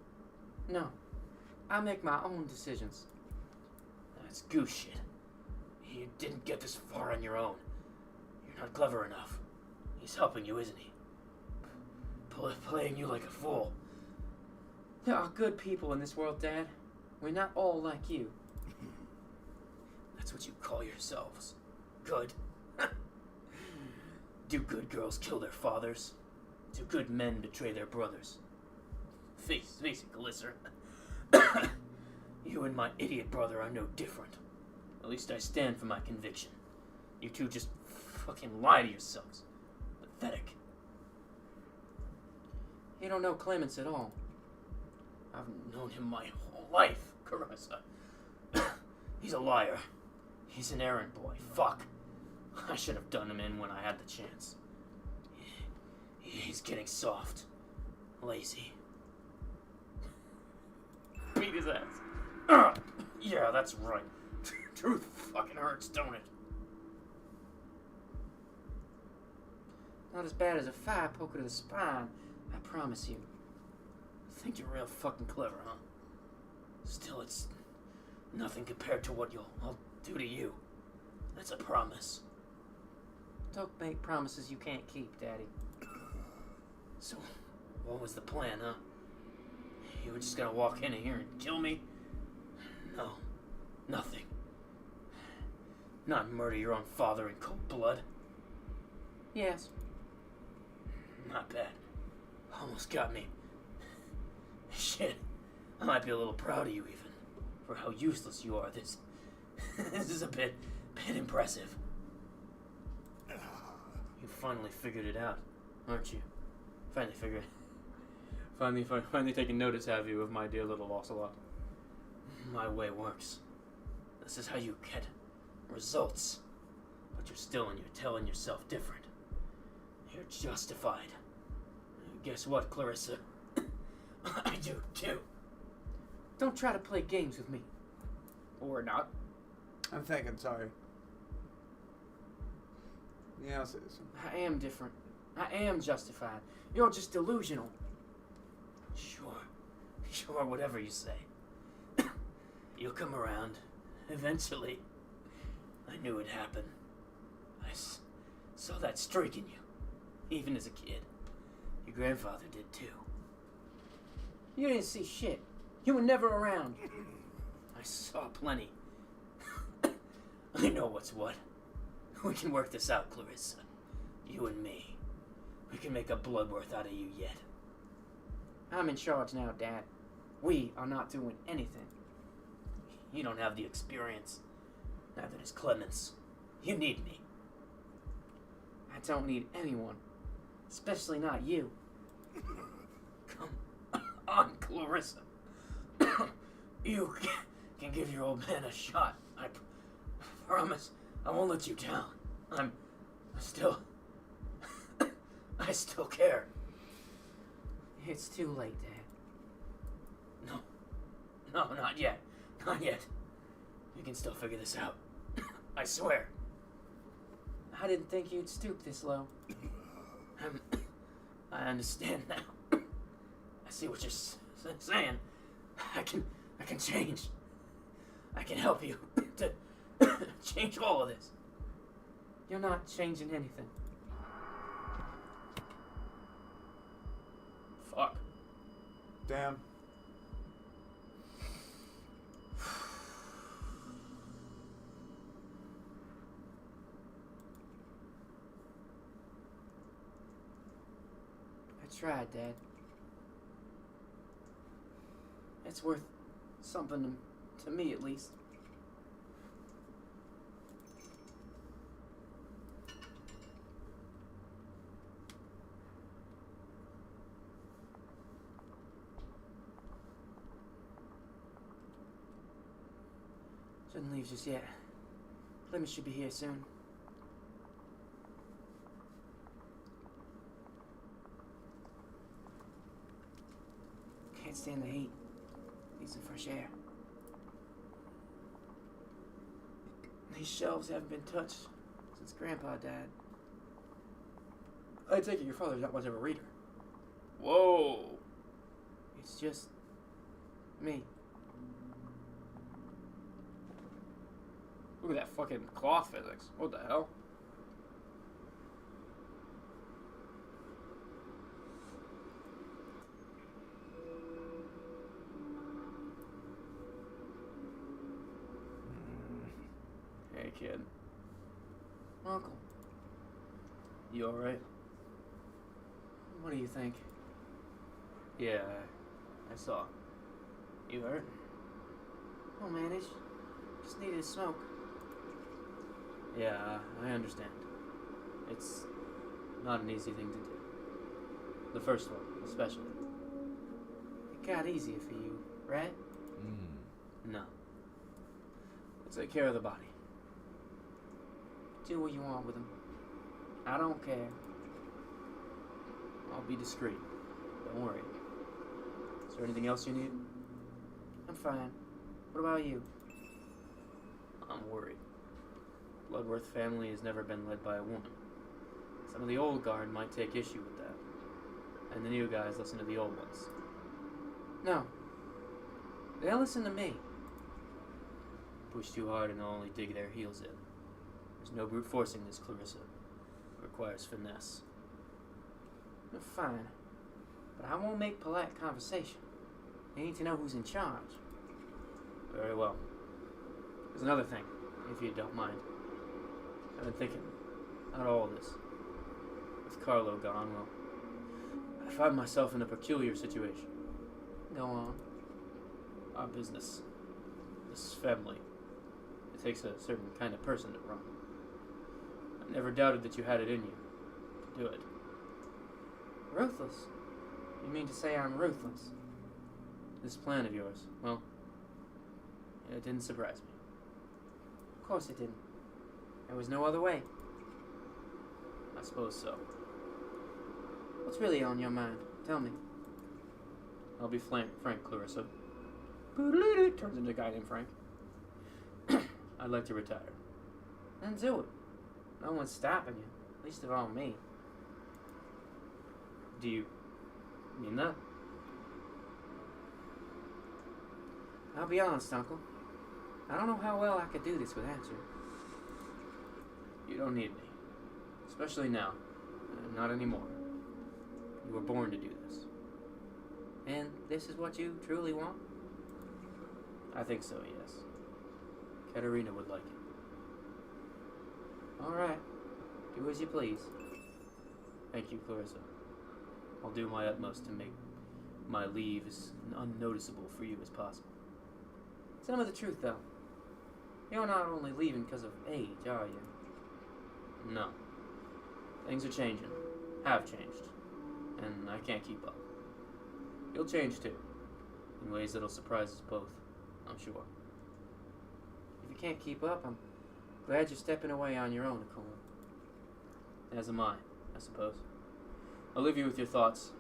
No. I make my own decisions. That's goose shit. You didn't get this far on your own. You're not clever enough. He's helping you, isn't he? Playing you like a fool. There are good people in this world, Dad. We're not all like you. That's what you call yourselves. Good. Do good girls kill their fathers? Do good men betray their brothers? Face it, Glycer. You and my idiot brother are no different. At least I stand for my conviction. You two just fucking lie to yourselves. Pathetic. You don't know Clemens at all. I've known him my whole life, Carissa. He's a liar. He's an errand boy. Fuck. I should have done him in when I had the chance. He's getting soft. Lazy. Beat his ass. Yeah, that's right. Truth fucking hurts, don't it? Not as bad as a fire poker to the spine, I promise you. Think you're real fucking clever, huh? Still, it's nothing compared to what I'll do to you. That's a promise. Don't make promises you can't keep, Daddy. So, what was the plan, huh? You were just gonna walk in here and kill me? No, nothing. Not murder your own father in cold blood. Yes. Not bad. Almost got me. Shit, I might be a little proud of you even, for how useless you are. This is a bit impressive. You finally figured it out, aren't you? Finally taking notice, have you, of my dear little ocelot? My way works. This is how you get results. But you're still and you're telling yourself different. You're justified. Guess what, Clarissa? I do too. Don't try to play games with me. Or not. I'm thinking, sorry. Yeah, I'll say this. I am different. I am justified. You're just delusional. Sure, whatever you say. You'll come around, eventually. I knew it'd happen. I saw that streak in you, even as a kid. Your grandfather did too. You didn't see shit. You were never around. I saw plenty. I know what's what. We can work this out, Clarissa. You and me. We can make a Bloodworth out of you yet. I'm in charge now, Dad. We are not doing anything. You don't have the experience. Neither does Clemens. You need me. I don't need anyone. Especially not you. Come on, Clarissa. You can give your old man a shot. I promise I won't let you down. I'm still... I still care. It's too late, Dad. No, not yet. Not yet. You can still figure this out. I swear. I didn't think you'd stoop this low. I understand now. I see what you're saying. I can change. I can help you to change all of this. You're not changing anything. Fuck. Damn. I tried, Dad. It's worth something to me, at least. Shouldn't leave just yet. Plymouth should be here soon. Can't stand the heat. Need some fresh air. These shelves haven't been touched since Grandpa died. I take it your father's not much of a reader. Whoa. It's just me. Look at that fucking cloth physics. What the hell? Hey, kid. Uncle, You alright? what do you think? Yeah, I saw. You hurt? Oh, manage. Just needed a smoke. Yeah, I understand. It's not an easy thing to do. The first one, especially. It got easier for you, right? No. Let's take care of the body. Do what you want with him. I don't care. I'll be discreet. Don't worry. Is there anything else you need? I'm fine. What about you? I'm worried. Bloodworth family has never been led by a woman. Some of the old guard might take issue with that. And the new guys listen to the old ones. No. They'll listen to me. Push too hard and they'll only dig their heels in. There's no brute forcing this, Clarissa. It requires finesse. Fine. But I won't make polite conversation. You need to know who's in charge. Very well. There's another thing, if you don't mind. I've been thinking about all this. With Carlo gone, well, I find myself in a peculiar situation. Go on. Our business, this family, it takes a certain kind of person to run. I never doubted that you had it in you to do it. Ruthless? You mean to say I'm ruthless? This plan of yours, well, it didn't surprise me. Of course it didn't. There was no other way. I suppose so. What's really on your mind? Tell me. I'll be frank, Clarissa. Turns into a guy named Frank. I'd like to retire. Then do it. No one's stopping you. Least of all me. Do you mean that? I'll be honest, Uncle. I don't know how well I could do this without you. You don't need me. Especially now. Not anymore. You were born to do this. And this is what you truly want? I think so, yes. Katerina would like it. Alright. Do as you please. Thank you, Clarissa. I'll do my utmost to make my leave as unnoticeable for you as possible. Tell me the truth, though. You're not only leaving because of age, are you? No. Things are changing. Have changed. And I can't keep up. You'll change too. In ways that'll surprise us both, I'm sure. If you can't keep up, I'm glad you're stepping away on your own accord. As am I suppose. I'll leave you with your thoughts.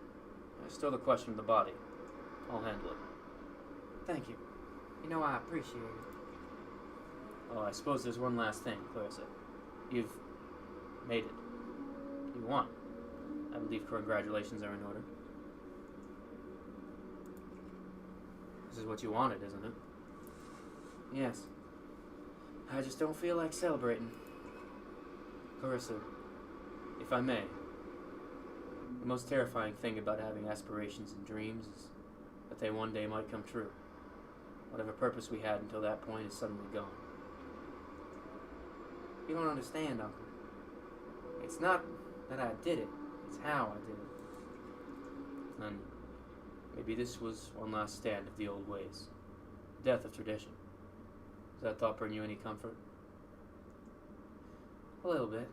There's still the question of the body. I'll handle it. Thank you. You know I appreciate it. Oh, I suppose there's one last thing, Clarissa. You've made it. You won. I believe congratulations are in order. This is what you wanted, isn't it? Yes. I just don't feel like celebrating. Clarissa, if I may, the most terrifying thing about having aspirations and dreams is that they one day might come true. Whatever purpose we had until that point is suddenly gone. You don't understand, Uncle. It's not that I did it, it's how I did it. And maybe this was one last stand of the old ways. Death of tradition. Does that thought bring you any comfort? A little bit.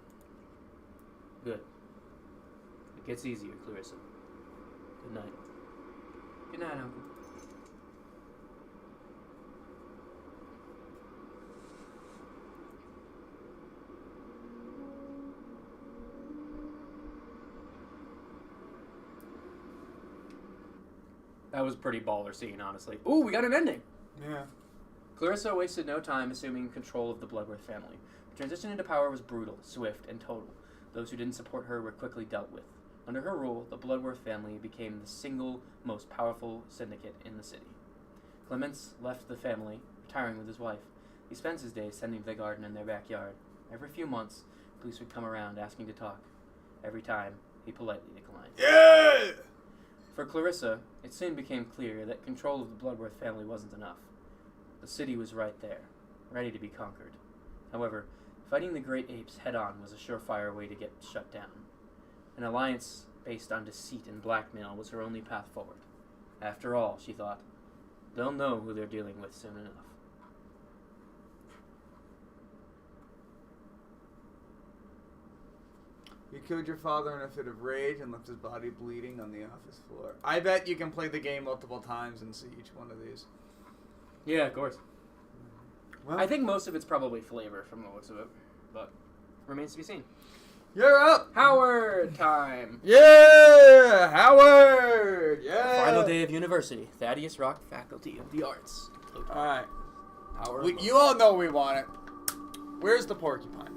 Good. It gets easier, Clarissa. Good night. Good night, Uncle. That was a pretty baller scene, honestly. Ooh, we got an ending! Yeah. Clarissa wasted no time assuming control of the Bloodworth family. The transition into power was brutal, swift, and total. Those who didn't support her were quickly dealt with. Under her rule, the Bloodworth family became the single most powerful syndicate in the city. Clements left the family, retiring with his wife. He spends his days tending to the garden in their backyard. Every few months, police would come around asking to talk. Every time, he politely declined. Yeah! For Clarissa, it soon became clear that control of the Bloodworth family wasn't enough. The city was right there, ready to be conquered. However, fighting the great apes head-on was a surefire way to get shut down. An alliance based on deceit and blackmail was her only path forward. After all, she thought, they'll know who they're dealing with soon enough. You killed your father in a fit of rage and left his body bleeding on the office floor. I bet you can play the game multiple times and see each one of these. Yeah, of course. Well, I think most of it's probably flavor from the looks of it, but remains to be seen. you're up! Howard time! Yeah! Howard! Yeah! Final day of university. Thaddeus Rock, Faculty of the Arts. Alright. Howard. You all know we want it. Where's the porcupine?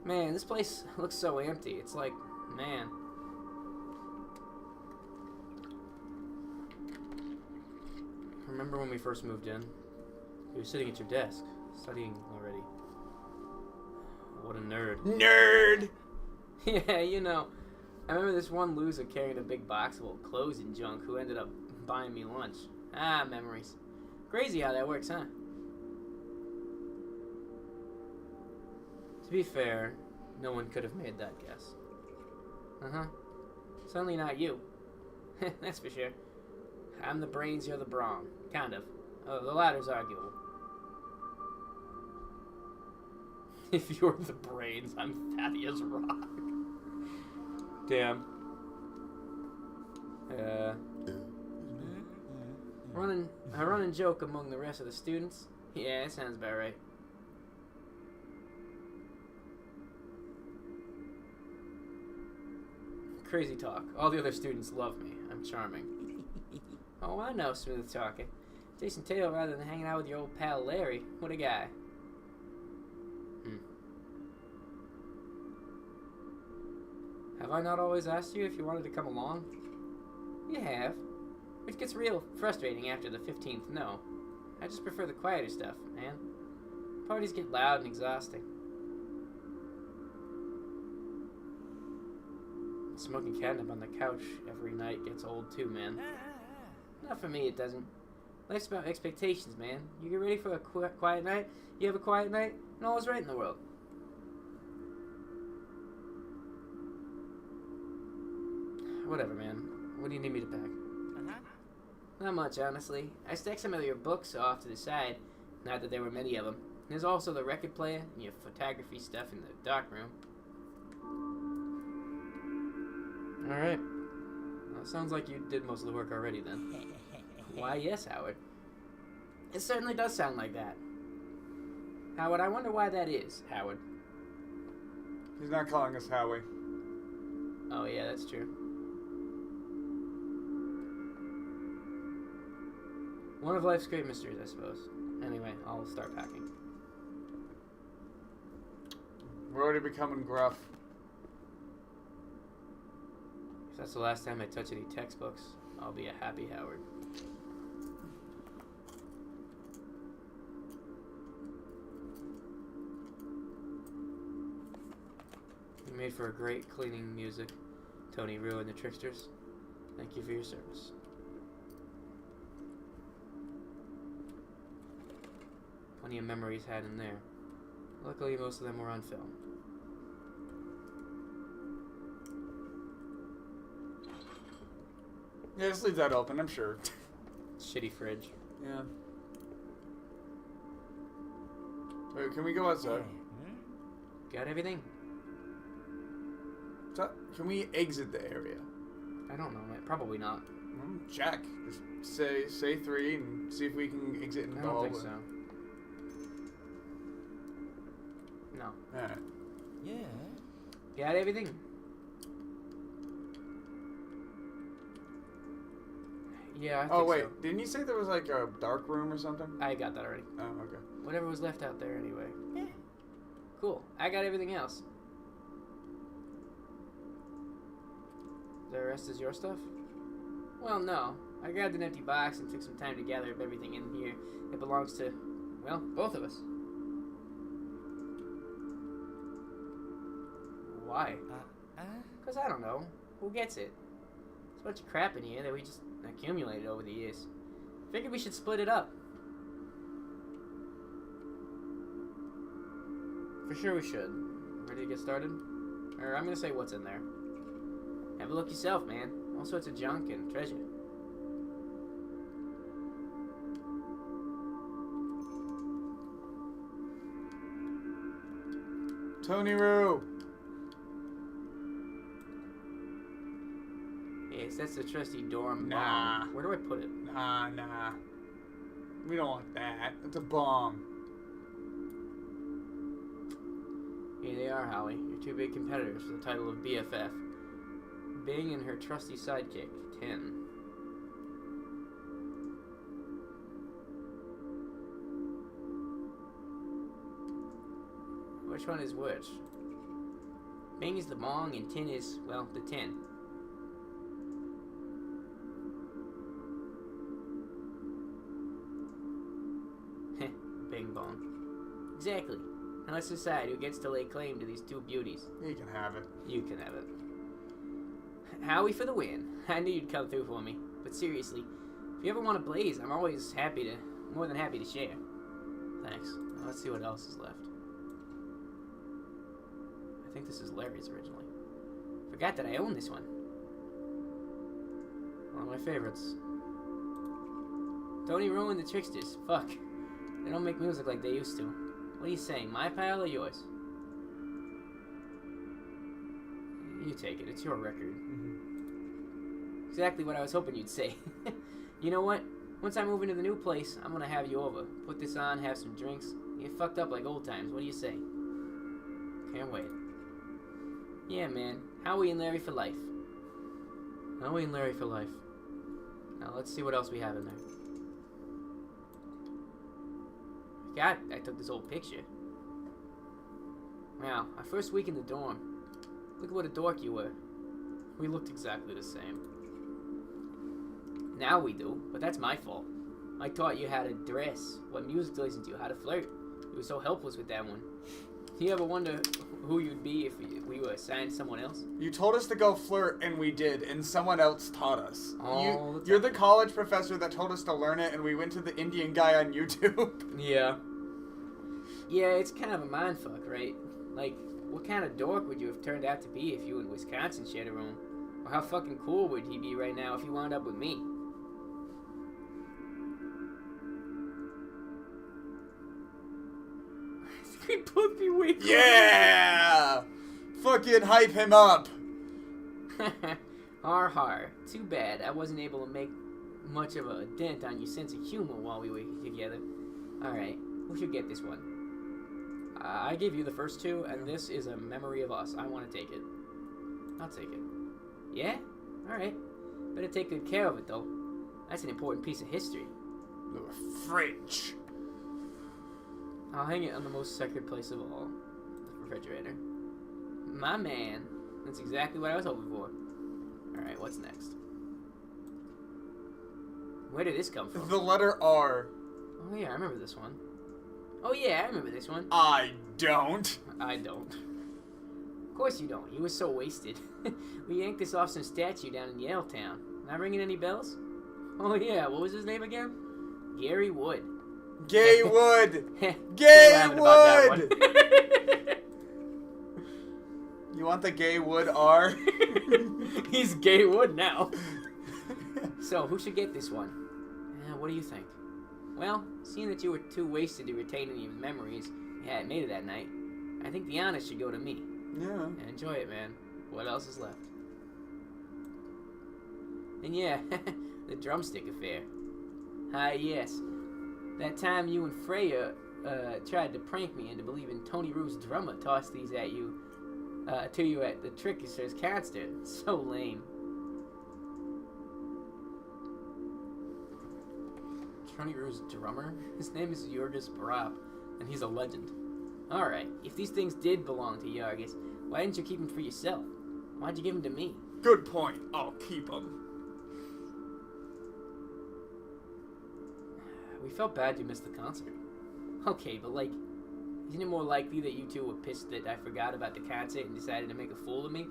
Man, this place looks so empty. It's like, man. Remember when we first moved in? You were sitting at your desk, studying already. What a nerd. Nerd! Yeah, you know. I remember this one loser carrying a big box of old clothes and junk who ended up buying me lunch. Ah, memories. Crazy how that works, huh? To be fair, no one could have made that guess. Uh-huh. Certainly not you. That's for sure. I'm the brains, you're the brawn. Kind of. The latter's arguable. If you're the brains, I'm Thaddeus Rock. Damn. A running joke among the rest of the students? Yeah, that sounds about right. Crazy talk. All the other students love me. I'm charming. Oh, I know, smooth talking. Decent tale rather than hanging out with your old pal Larry. What a guy. Have I not always asked you if you wanted to come along? You have. Which gets real frustrating after the 15th no. I just prefer the quieter stuff, man. Parties get loud and exhausting. Smoking catnip on the couch every night gets old too, man. Not for me, it doesn't. Life's about expectations, man. You get ready for a quiet night, you have a quiet night, and all is right in the world. Whatever, man. What do you need me to pack? Not much, honestly. I stacked some of your books off to the side, not that there were many of them. There's also the record player and your photography stuff in the dark room. Alright. Well, it sounds like you did most of the work already then. Why, yes, Howard. It certainly does sound like that. Howard, I wonder why that is, Howard. He's not calling us Howie. Oh, yeah, that's true. One of life's great mysteries, I suppose. Anyway, I'll start packing. We're already becoming gruff. If that's the last time I touch any textbooks, I'll be a happy Howard. You made for a great cleaning music, Tony Rue and the Tricksters. Thank you for your service. Plenty of memories had in there. Luckily, most of them were on film. Yeah, just leave that open, I'm sure. Shitty fridge. Yeah. Wait, can we go outside? Got everything? So, can we exit the area? I don't know, probably not. Check. Just say 3 and see if we can exit in I the don't hallway. think so. No. Alright. Got everything? Yeah, I think Oh, wait. so. Didn't you say there was like a dark room or something? I got that already. Oh, okay. Whatever was left out there anyway. Yeah. Cool. I got everything else. The rest is your stuff? Well, no. I grabbed an empty box and took some time to gather up everything in here. It belongs to, well, both of us. Why? Because I don't know. Who gets it? There's a bunch of crap in here that we just accumulated over the years. Figured we should split it up. For sure we should. Ready to get started? Or I'm gonna say what's in there. Have a look yourself, man. All sorts of junk and treasure. Tony Roo! Yes, that's the trusty dorm Nah. bomb. Where do I put it? Nah. We don't want that. It's a bomb. Here they are, Howie. Your two big competitors for the title of BFF. Bing and her trusty sidekick, Tin. Which one is which? Bing is the bong and Tin is, well, the tin. Heh, Bing bong. Exactly. Now let's decide who gets to lay claim to these two beauties. You can have it. You can have it. Howie for the win. I knew you'd come through for me. But seriously, if you ever want a blaze, I'm always more than happy to share. Thanks. Now let's see what else is left. I think this is Larry's originally. Forgot that I own this one. One of my favorites. Tony Rue and the Tricksters. Fuck. They don't make music like they used to. What are you saying, my pile or yours? You take it. It's your record. Exactly what I was hoping you'd say. You know what? Once I move into the new place, I'm gonna have you over. Put this on, have some drinks. Get fucked up like old times. What do you say? Can't wait. Yeah, man. Howie and Larry for life. Howie and Larry for life. Now let's see what else we have in there. God, I took this old picture. Wow, our first week in the dorm. Look at what a dork you were. We looked exactly the same. Now we do, but that's my fault. I taught you how to dress, what music to listen to, how to flirt. You were so helpless with that one. You ever wonder who you'd be if we were assigned to someone else? You told us to go flirt, and we did, and someone else taught us. All the You're the time. college professor that told us to learn it, and we went to the Indian guy on YouTube. Yeah. Yeah, it's kind of a mindfuck, right? Like, what kind of dork would you have turned out to be if you and Wisconsin shared a room? Or how fucking cool would he be right now if he wound up with me? We'd both be way cooler. Yeah! Fucking hype him up. Har. Too bad I wasn't able to make much of a dent on your sense of humor while we were together. Alright, who should get this one? I gave you the first two, and this is a memory of us. I want to take it. I'll take it. Yeah? Alright. Better take good care of it, though. That's an important piece of history. Fridge. I'll hang it on the most sacred place of all, the refrigerator. My man. That's exactly what I was hoping for. Alright, what's next? Where did this come from? The letter R. Oh yeah, I remember this one. Oh yeah, I remember this one. I don't. I don't. Of course you don't. You were so wasted. We yanked this off some statue down in Yaletown. Not ringing any bells? Oh yeah, what was his name again? Gary Wood. Gay Wood. Still Gay laughing about that Wood. one. You want the Gay Wood R? He's Gay Wood now. So, who should get this one? What do you think? Well, seeing that you were too wasted to retain any of the memories you hadn't made of that night, I think the honor should go to me. Yeah. And enjoy it, man. What else is left? And yeah, the drumstick affair. Ah, yes. That time you and Freya tried to prank me into believing Tony Rue's drummer tossed these at you, to you at the Trickster's concert. So lame. Tony Rue's drummer? His name is Jorgis Barab, and he's a legend. Alright, if these things did belong to Jorgis, why didn't you keep them for yourself? Why'd you give them to me? Good point. I'll keep them. We felt bad you missed the concert. Okay, but like, isn't it more likely that you two were pissed that I forgot about the concert and decided to make a fool of me?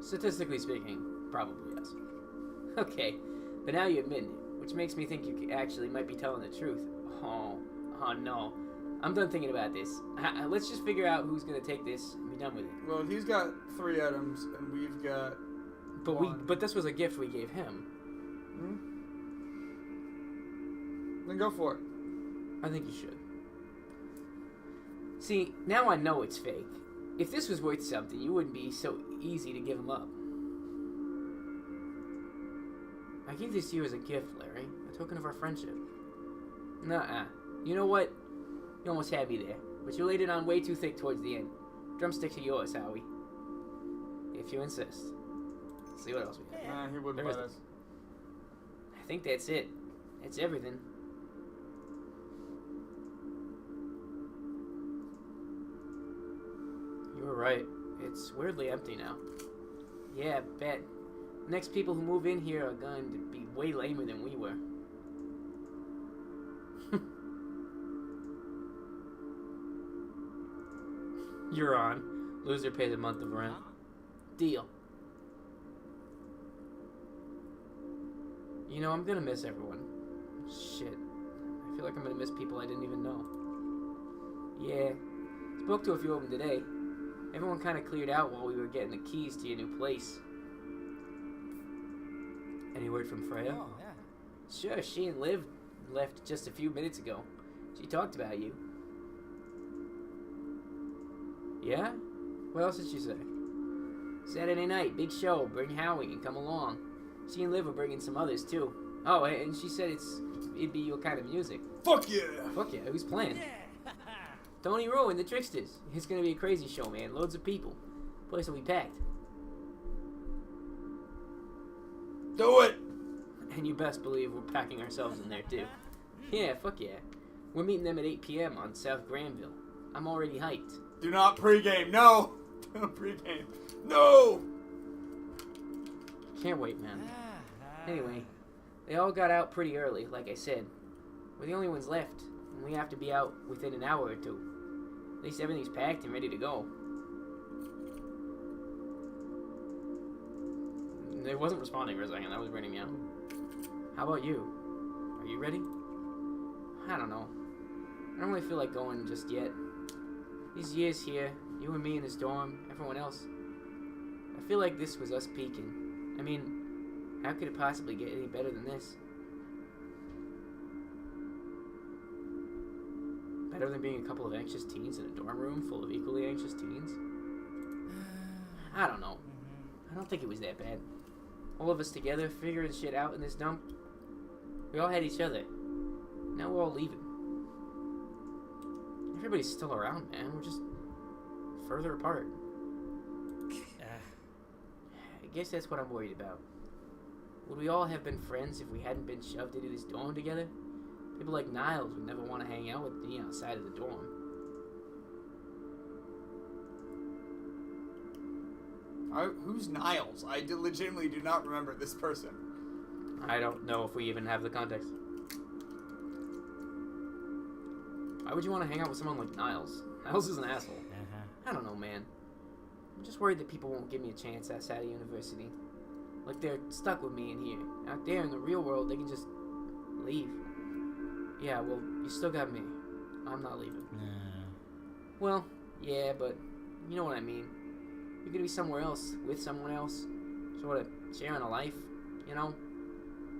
Statistically speaking, probably yes. Okay, but now you admit it, which makes me think you actually might be telling the truth. Oh no. I'm done thinking about this. Let's just figure out who's gonna take this and be done with it. Well, he's got 3 items, and we've got. But this was a gift we gave him. Then go for it. I think you should. See, now I know it's fake. If this was worth something, you wouldn't be so easy to give him up. I give this to you as a gift, Larry. A token of our friendship. Nuh-uh. You know what? You almost had me there. But you laid it on way too thick towards the end. Drumsticks are yours, Howie. If you insist. Let's see what else we got. He wouldn't There let is- us. I think that's it. That's everything. You were right. It's weirdly empty now. Yeah, bet. The next people who move in here are going to be way lamer than we were. You're on. Loser pays a month of rent. Deal. You know, I'm gonna miss everyone. Shit. I feel like I'm gonna miss people I didn't even know. Yeah. Spoke to a few of them today. Everyone kind of cleared out while we were getting the keys to your new place. Any word from Freya? Oh, yeah. Sure, she and Liv left just a few minutes ago. She talked about you. Yeah? What else did she say? Saturday night, big show, bring Howie and come along. She and Liv are bringing some others too. Oh, and she said it'd be your kind of music. Fuck yeah! Fuck yeah, who's playing? Tony Rue and the Tricksters. It's gonna be a crazy show, man. Loads of people. Place will be packed. Do it! And you best believe we're packing ourselves in there too. Yeah, fuck yeah. We're meeting them at 8 p.m. on South Granville. I'm already hyped. Do not pregame. No! Don't pregame. No! Can't wait, man. Anyway, they all got out pretty early, like I said. We're the only ones left. and we have to be out within an hour or two. At least everything's packed and ready to go. It wasn't responding for a second. That was reading me out. How about you? Are you ready? I don't know. I don't really feel like going just yet. These years here, you and me in this dorm, everyone else, I feel like this was us peaking. I mean, how could it possibly get any better than this? Better than being a couple of anxious teens in a dorm room full of equally anxious teens? I don't know. I don't think it was that bad. All of us together, figuring shit out in this dump. We all had each other. Now we're all leaving. Everybody's still around, man. We're just further apart. I guess that's what I'm worried about. Would we all have been friends if we hadn't been shoved into this dorm together? People like Niles would never want to hang out with me outside of the dorm. Who's Niles? I legitimately do not remember this person. I don't know if we even have the context. Why would you want to hang out with someone like Niles? Niles is an asshole. I don't know, man. I'm just worried that people won't give me a chance outside of university. Like they're stuck with me in here. Out there in the real world, they can just leave. Yeah, well, you still got me. I'm not leaving. Well, yeah, but you know what I mean. You're gonna be somewhere else, with someone else. Sort of sharing a life, you know?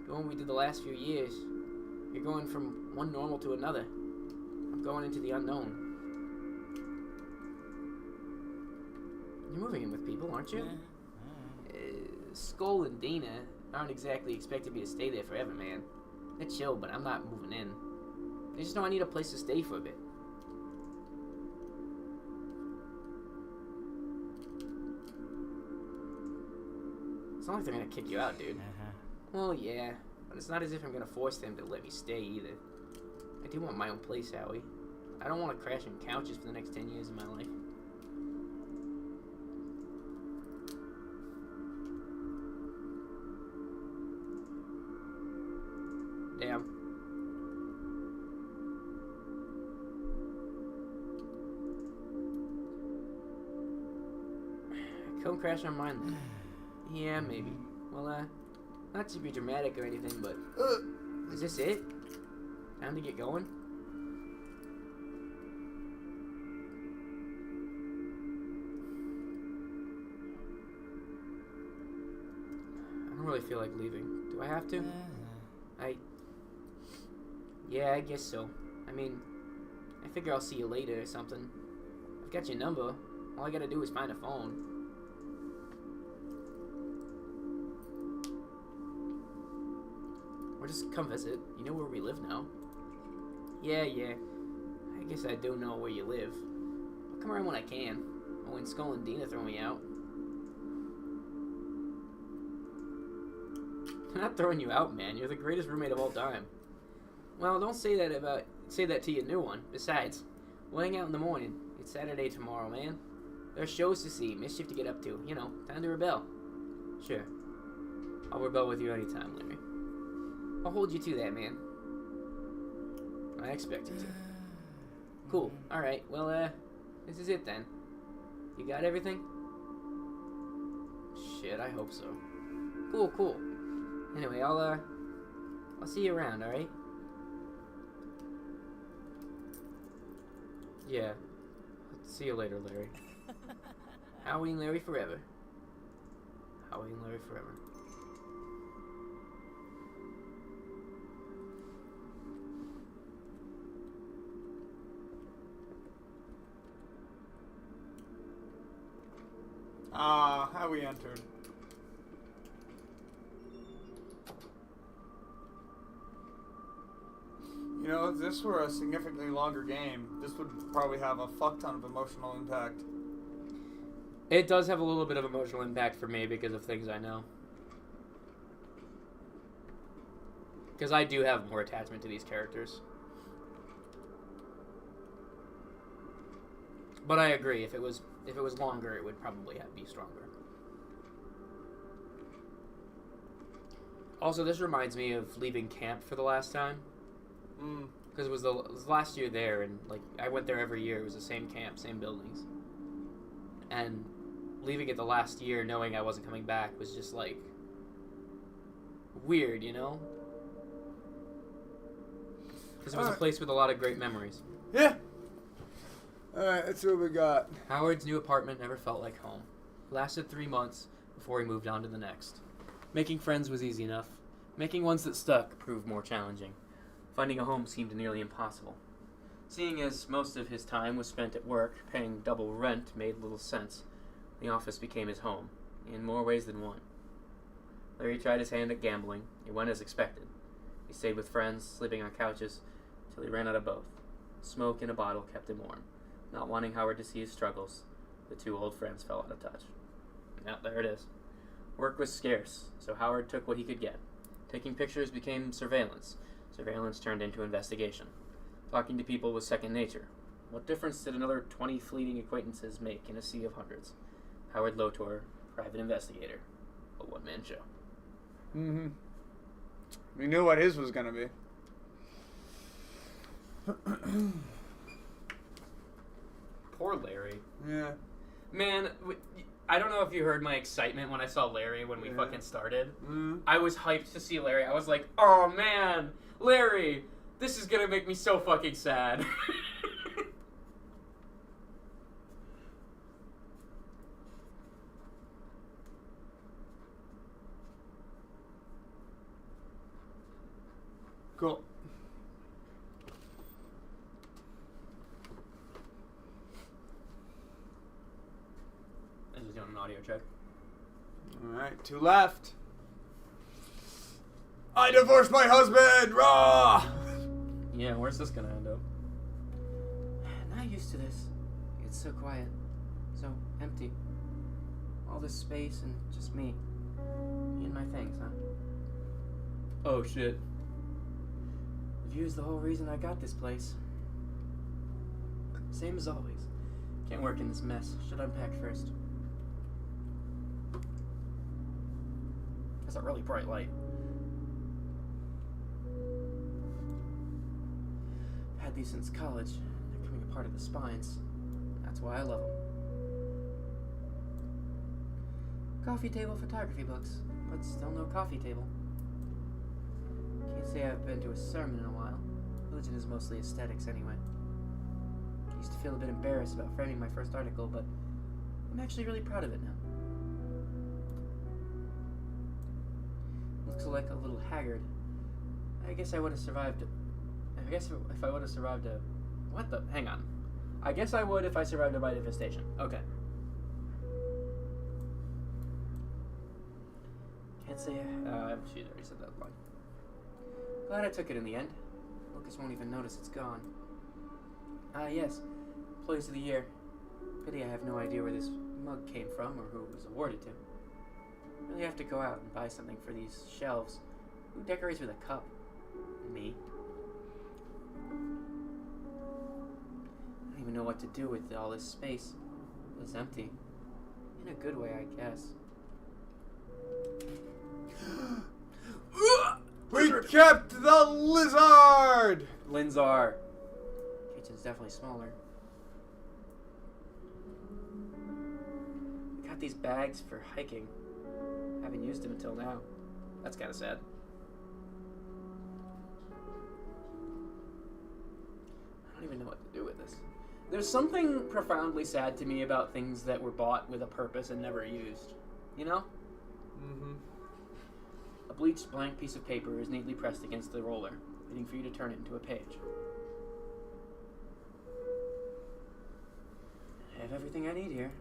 Doing what we did the last few years. You're going from one normal to another. I'm going into the unknown. You're moving in with people, aren't you? Skull and Dina aren't exactly expecting me to stay there forever, man. They're chill, but I'm not moving in. They just know I need a place to stay for a bit. It's not like they're gonna kick you out, dude. Well, yeah, but it's not as if I'm gonna force them to let me stay either. I do want my own place, Howie. I don't want to crash on couches for the next 10 years of my life. Damn. Come crash on mine then. Yeah, maybe. Well, not to be dramatic or anything, but... is this it? Time to get going? I don't really feel like leaving. Do I have to? Yeah, I guess so. I mean, I figure I'll see you later or something. I've got your number. All I gotta do is find a phone. Or just come visit. You know where we live now. Yeah. I guess I do know where you live. I'll come around when I can. Or when Skull and Dina throw me out. I'm not throwing you out, man. You're the greatest roommate of all time. Well, don't say that to your new one. Besides, we'll hang out in the morning. It's Saturday tomorrow, man. There are shows to see, mischief to get up to. You know, time to rebel. Sure. I'll rebel with you anytime, Larry. I'll hold you to that, man. I expected to. Cool. Alright, well, this is it then. You got everything? Shit, I hope so. Cool. Anyway, I'll see you around, alright? Yeah. See you later, Larry. Howie and Larry forever. Howie and Larry forever. How we entered. You know, if this were a significantly longer game, this would probably have a fuck ton of emotional impact. It does have a little bit of emotional impact for me because of things I know. Because I do have more attachment to these characters. But I agree, if it was longer, it would probably be stronger. Also, this reminds me of leaving camp for the last time. because it was the last year there, and like I went there every year. It was the same camp, same buildings, and leaving it the last year, knowing I wasn't coming back, was just like weird, you know? Because it was a place with a lot of great memories. Yeah. Alright, that's what we got. Howard's new apartment never felt like home. Lasted 3 months before he moved on to the next. Making friends was easy enough. Making ones that stuck proved more challenging. Finding a home seemed nearly impossible. Seeing as most of his time was spent at work, paying double rent made little sense. The office became his home, in more ways than one. Larry tried his hand at gambling. It went as expected. He stayed with friends, sleeping on couches, till he ran out of both. Smoke in a bottle kept him warm. Not wanting Howard to see his struggles, the two old friends fell out of touch. Now, there it is. Work was scarce, so Howard took what he could get. Taking pictures became surveillance. Surveillance turned into investigation. Talking to people was second nature. What difference did another 20 fleeting acquaintances make in a sea of hundreds? Howard Lotor, private investigator. A one-man show. Mm-hmm. We knew what his was gonna be. Poor Larry. Yeah. Man, I don't know if you heard my excitement when I saw Larry when we fucking started. Mm-hmm. I was hyped to see Larry. I was like, oh man, Larry, this is gonna make me so fucking sad. Cool. I'm just doing an audio check. Alright, 2 left. I divorced my husband! Raw! Yeah, where's this gonna end up? Not used to this. It's so quiet. So empty. All this space and just me. Me and my things, huh? Oh shit. The view's the whole reason I got this place. Same as always. Can't work in this mess. Should unpack first. That's a really bright light. I've had these since college. They're becoming a part of the spines. That's why I love them. Coffee table photography books, but still no coffee table. Can't say I've been to a sermon in a while. Religion is mostly aesthetics anyway. I used to feel a bit embarrassed about framing my first article, but I'm actually really proud of it now. Looks like a little haggard. I guess I would have survived. I guess if I would have survived a. What the? Hang on. I guess I would if I survived a bite infestation. Okay. Can't say. She already said that line. Glad I took it in the end. Lucas won't even notice it's gone. Ah, yes. Employees of the Year. Pity I have no idea where this mug came from or who it was awarded to. Really have to go out and buy something for these shelves. Who decorates with a cup? Me. I don't even know what to do with all this space. It's empty. In a good way, I guess. We kept the lizard! Linzar. Kitchen's definitely smaller. We got these bags for hiking. Haven't used them until now. That's kind of sad. I don't even know what to do with this. There's something profoundly sad to me about things that were bought with a purpose and never used. You know? Mm-hmm. A bleached blank piece of paper is neatly pressed against the roller, waiting for you to turn it into a page. I have everything I need here.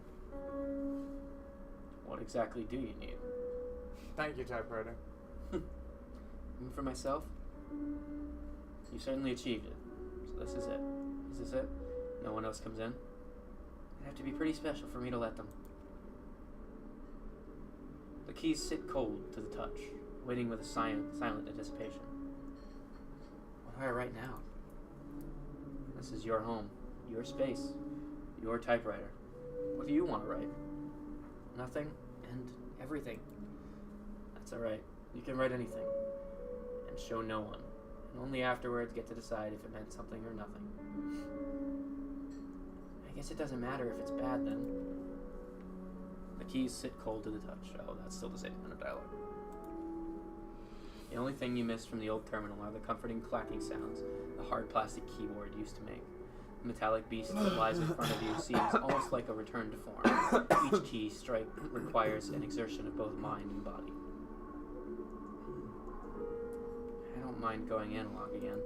What exactly do you need? Thank you, typewriter. And for myself, You certainly achieved it. So this is it. Is this it? No one else comes in? it'd have to be pretty special for me to let them. The keys sit cold to the touch, waiting with a silent anticipation. What do I write now? This is your home, your space, your typewriter. What do you want to write? Nothing and everything. That's alright. You can write anything. And show no one. and only afterwards get to decide if it meant something or nothing. I guess it doesn't matter if it's bad then. The keys sit cold to the touch. Oh, that's still the same kind of dialogue. The only thing you miss from the old terminal are the comforting clacking sounds the hard plastic keyboard used to make. The metallic beast that lies in front of you seems almost like a return to form. Each key strike requires an exertion of both mind and body. I don't mind going analog again.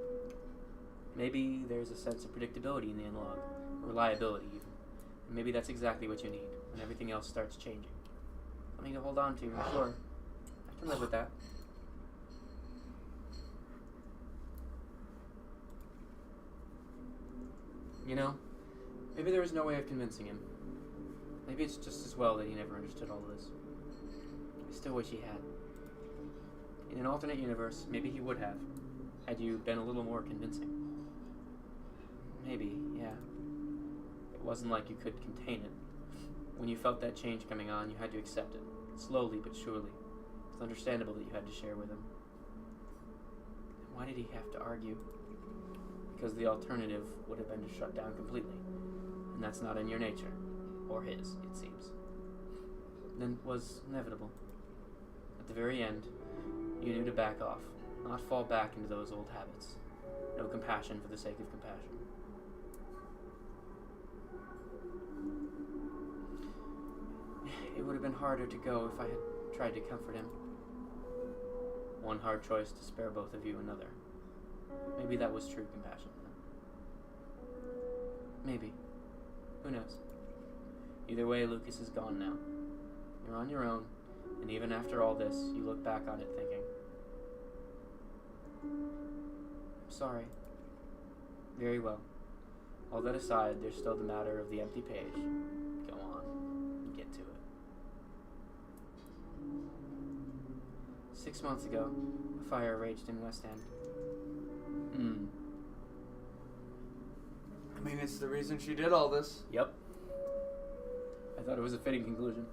Maybe there's a sense of predictability in the analog, reliability even. And maybe that's exactly what you need when everything else starts changing. Something to hold on to, sure. I can live with that. You know, maybe there was no way of convincing him. Maybe it's just as well that he never understood all of this. I still wish he had. In an alternate universe, maybe he would have, had you been a little more convincing. Maybe, yeah. It wasn't like you could contain it. When you felt that change coming on, you had to accept it, slowly but surely. It's understandable that you had to share with him. Why did he have to argue? Because the alternative would have been to shut down completely, and that's not in your nature, or his, it seems. Then it was inevitable. At the very end, you knew to back off, not fall back into those old habits. No compassion for the sake of compassion. It would have been harder to go if I had tried to comfort him. One hard choice to spare both of you another. Maybe that was true compassion. Maybe. Who knows? Either way, Lucas is gone now. You're on your own, and even after all this, you look back on it thinking, I'm sorry. Very well. All that aside, there's still the matter of the empty page. Go on, and get to it. 6 months ago, a fire raged in West End. I mean, it's the reason she did all this. Yep. I thought it was a fitting conclusion.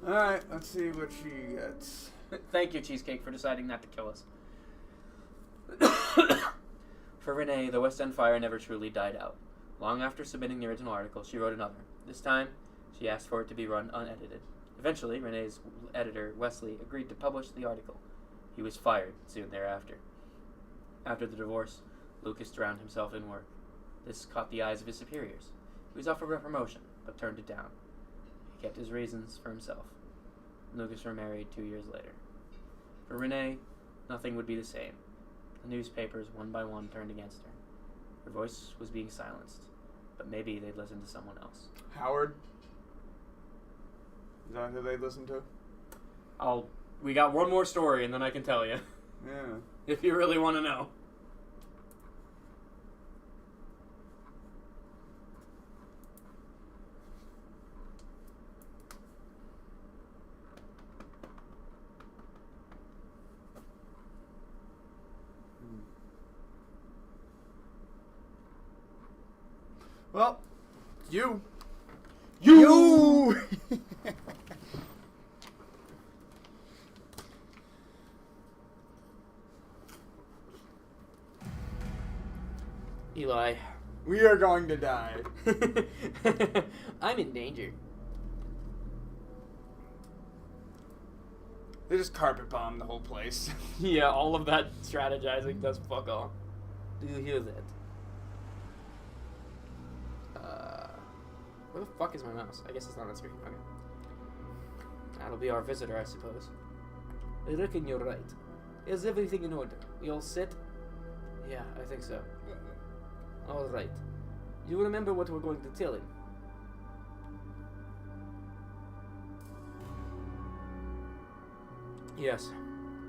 Alright, let's see what she gets. Thank you, Cheesecake, for deciding not to kill us. For Renee, the West End fire never truly died out. Long after submitting the original article, she wrote another. This time, she asked for it to be run unedited. Eventually, Renee's editor, Wesley, agreed to publish the article. He was fired soon thereafter. After the divorce, Lucas drowned himself in work. This caught the eyes of his superiors. He was offered a promotion, but turned it down. He kept his reasons for himself. Lucas remarried 2 years later. For Renee, nothing would be the same. The newspapers, one by one, turned against her. Her voice was being silenced, but maybe they'd listen to someone else. Howard? Is that who they listen to? We got one more story, and then I can tell you. Yeah. If you really want to know. Well, you. You! Eli. We are going to die. I'm in danger. They just carpet bombed the whole place. Yeah, all of that strategizing does fuck all. Do you hear that? Where the fuck is my mouse? I guess it's not on screen. Okay. That'll be our visitor, I suppose. I reckon you're right. Is everything in order? We all set? Yeah, I think so. All right. You remember what we're going to tell him? Yes.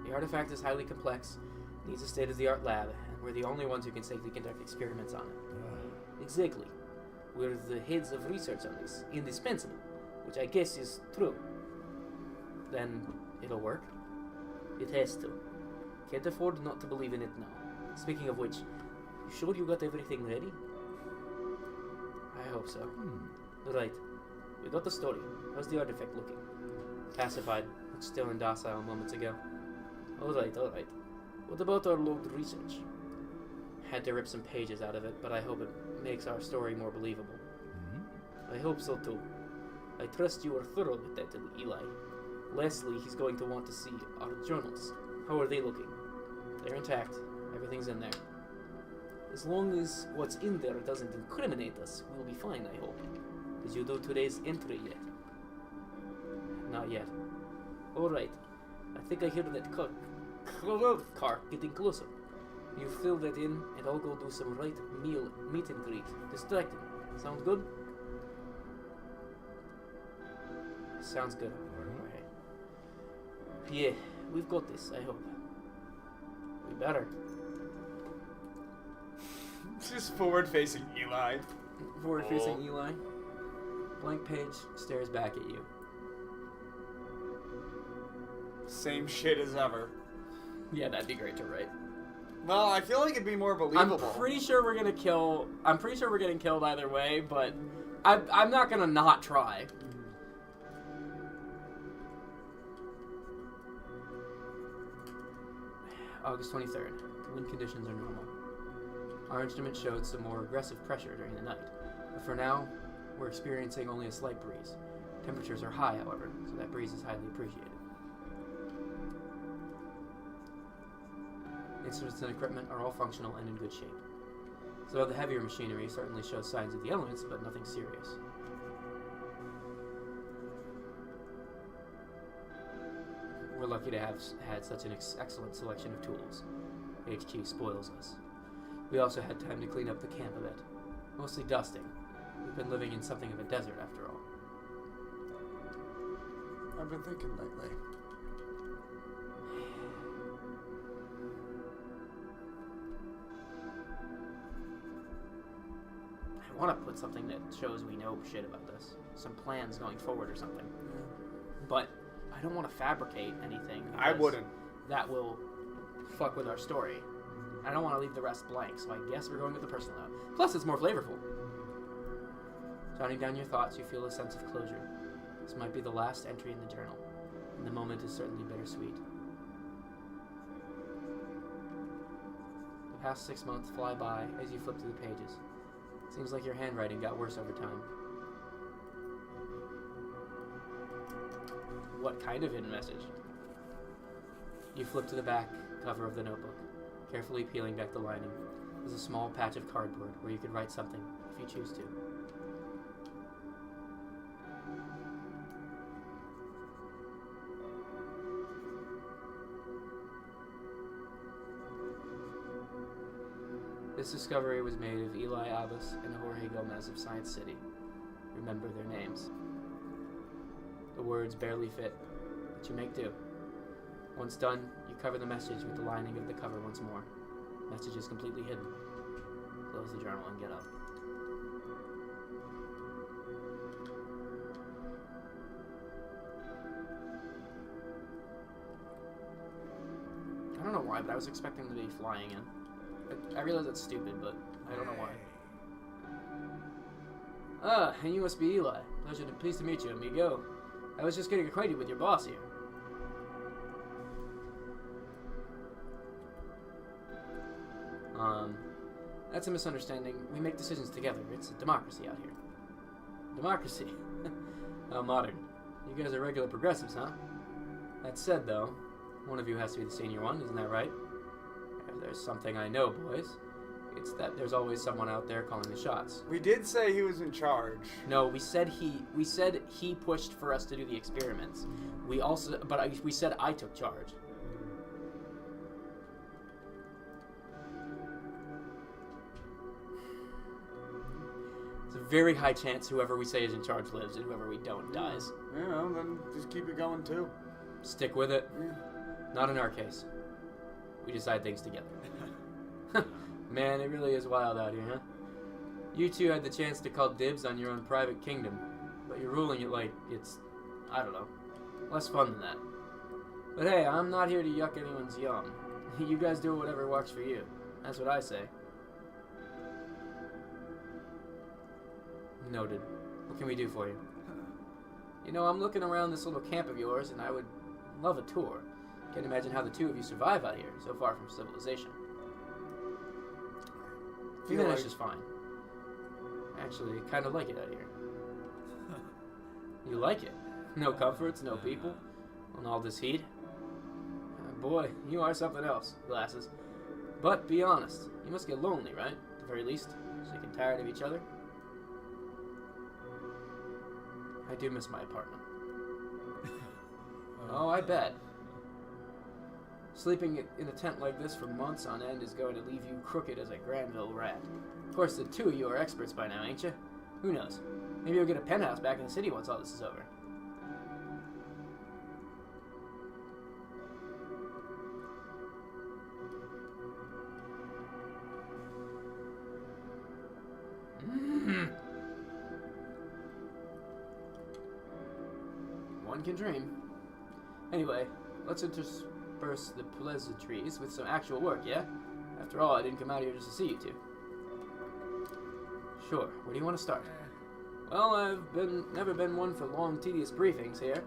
The artifact is highly complex, needs a state-of-the-art lab, and we're the only ones who can safely conduct experiments on it. Exactly. We're the heads of research on this. Indispensable. Which I guess is true. Then it'll work? It has to. Can't afford not to believe in it now. Speaking of which, you sure you got everything ready? I hope so. Right. We got the story. How's the artifact looking? Pacified. Looked still and docile moments ago. Alright. What about our logged research? Had to rip some pages out of it, but I hope it makes our story more believable. I hope so too. I trust you are thorough with that, Eli. Lastly, he's going to want to see our journals. How are they looking? They're intact. Everything's in there. As long as what's in there doesn't incriminate us, we'll be fine, I hope. Did you do today's entry yet? Not yet. Alright. I think I hear that car getting closer. You fill that in, and I'll go do some meet and greet. Distracting. Sound good? Sounds good. Yeah, we've got this, I hope. We better. Just forward-facing Eli. Forward-facing Eli. Blank page stares back at you. Same shit as ever. Yeah, that'd be great to write. Well, I feel like it'd be more believable. I'm pretty sure we're getting killed either way, but I'm not gonna not try. August 23rd. Wind conditions are normal. Our instrument showed some more aggressive pressure during the night, but for now, we're experiencing only a slight breeze. Temperatures are high, however, so that breeze is highly appreciated. Instruments and equipment are all functional and in good shape. So the heavier machinery certainly shows signs of the elements, but nothing serious. We're lucky to have had such an excellent selection of tools. HQ spoils us. We also had time to clean up the camp a bit. Mostly dusting. We've been living in something of a desert after all. I've been thinking lately. I want to put something that shows we know shit about this. Some plans going forward or something. But I don't want to fabricate anything. I wouldn't. That will fuck with our story. I don't want to leave the rest blank, so I guess we're going with the personal out. Plus, it's more flavorful. Jotting down your thoughts, you feel a sense of closure. This might be the last entry in the journal, and the moment is certainly bittersweet. The past 6 months fly by as you flip through the pages. Seems like your handwriting got worse over time. What kind of hidden message? You flip to the back cover of the notebook, carefully peeling back the lining. There's a small patch of cardboard where you could write something if you choose to. This discovery was made of Eli Abbas and Jorge Gomez of Science City. Remember their names. The words barely fit, but you make do. Once done, you cover the message with the lining of the cover once more. Message is completely hidden. Close the journal and get up. I don't know why, but I was expecting to be flying in. I realize that's stupid, but I don't know why. Ah, and you must be Eli. Pleased to meet you, amigo. I was just getting acquainted with your boss here. That's a misunderstanding. We make decisions together. It's a democracy out here. Democracy? How modern. You guys are regular progressives, huh? That said, though, one of you has to be the senior one, isn't that right? If there's something I know, boys, it's that there's always someone out there calling the shots. We did say he was in charge. No, we said he pushed for us to do the experiments. We said I took charge. It's a very high chance whoever we say is in charge lives and whoever we don't dies. You know, then just keep it going too. Stick with it. Yeah. Not in our case. We decide things together. Man, it really is wild out here, huh? You two had the chance to call dibs on your own private kingdom, but you're ruling it like it's, I don't know, less fun than that. But hey, I'm not here to yuck anyone's yum. You guys do whatever works for you. That's what I say. Noted. What can we do for you? You know, I'm looking around this little camp of yours, and I would love a tour. Can't imagine how the two of you survive out here, so far from civilization. You Feel manage like- just fine. Actually, kind of like it out here. You like it? No comforts, no people, and all this heat. Boy, you are something else, Glasses. But be honest, you must get lonely, right? At the very least, sick and tired of each other. I do miss my apartment. Oh, I bet. Sleeping in a tent like this for months on end is going to leave you crooked as a Granville rat. Of course, the two of you are experts by now, ain't you? Who knows? Maybe you'll get a penthouse back in the city once all this is over. One can dream. Anyway, let's intersperse the pleasantries with some actual work, yeah? After all, I didn't come out here just to see you two. Sure. Where do you want to start? Well, I've never been one for long, tedious briefings here.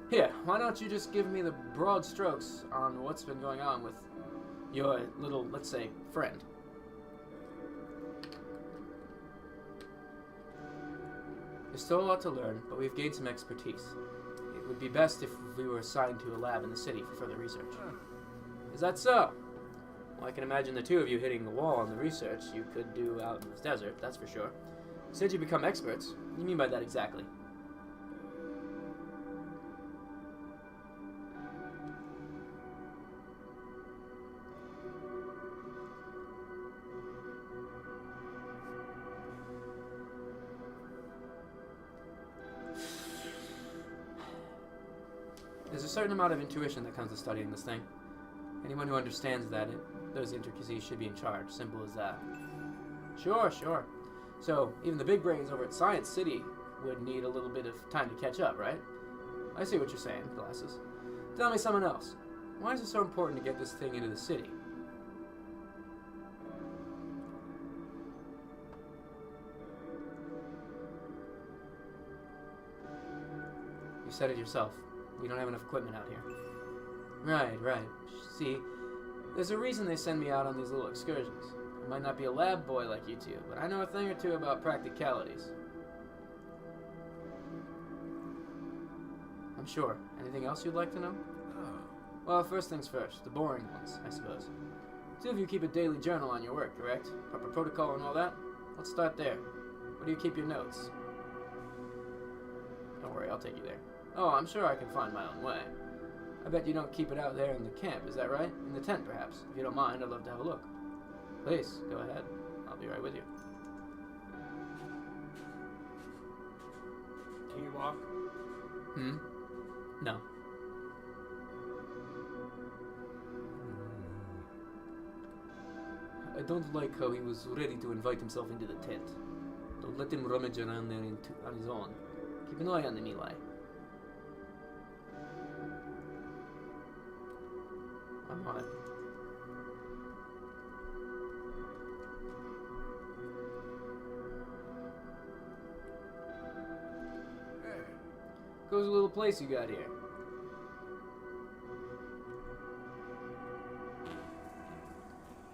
Here, why don't you just give me the broad strokes on what's been going on with your little, let's say, friend? There's still a lot to learn, but we've gained some expertise. It would be best if we were assigned to a lab in the city for further research. Is that so? Well, I can imagine the two of you hitting the wall on the research you could do out in this desert, that's for sure. Since you become experts, what do you mean by that exactly? There's a certain amount of intuition that comes to studying this thing. Anyone who understands that those intricacies should be in charge. Simple as that. Sure, sure. So, even the big brains over at Science City would need a little bit of time to catch up, right? I see what you're saying, Glasses. Tell me something else. Why is it so important to get this thing into the city? You said it yourself. We don't have enough equipment out here. Right, right. See, there's a reason they send me out on these little excursions. I might not be a lab boy like you two, but I know a thing or two about practicalities. I'm sure. Anything else you'd like to know? Well, first things first. The boring ones, I suppose. Two of you keep a daily journal on your work, correct? Proper protocol and all that? Let's start there. Where do you keep your notes? Don't worry, I'll take you there. Oh, I'm sure I can find my own way. I bet you don't keep it out there in the camp, is that right? In the tent, perhaps. If you don't mind, I'd love to have a look. Please, go ahead. I'll be right with you. Can you walk? No. I don't like how he was ready to invite himself into the tent. Don't let him rummage around there on his own. Keep an eye on him, Eli. I'm on it. Goes a little place you got here.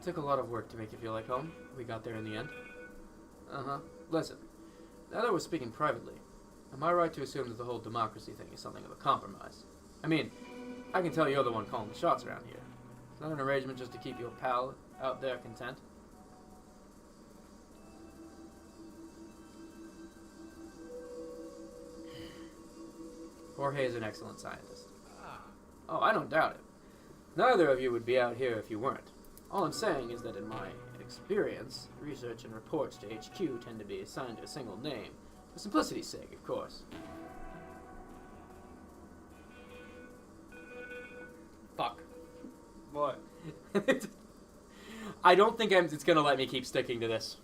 Took a lot of work to make you feel like home. We got there in the end. Uh-huh. Listen, now that we're speaking privately, am I right to assume that the whole democracy thing is something of a compromise? I mean, I can tell you're the one calling the shots around here. Is that an arrangement just to keep your pal out there content? Jorge is an excellent scientist. Oh, I don't doubt it. Neither of you would be out here if you weren't. All I'm saying is that in my experience, research and reports to HQ tend to be assigned to a single name. For simplicity's sake, of course. Fuck. What? I don't think it's gonna let me keep sticking to this.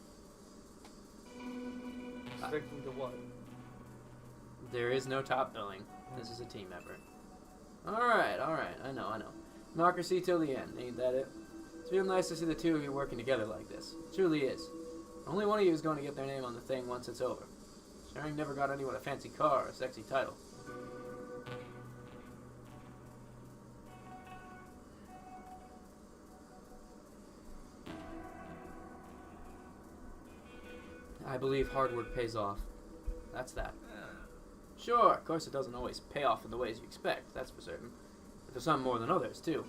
Sticking to what? There is no top billing. This is a team effort. Alright, I know. Democracy till the end, ain't that it? It's real nice to see the two of you working together like this. It truly is. Only one of you is going to get their name on the thing once it's over. Sharing never got anyone a fancy car or a sexy title. I believe hard work pays off. That's that. Sure, of course it doesn't always pay off in the ways you expect, that's for certain. But there's some more than others, too.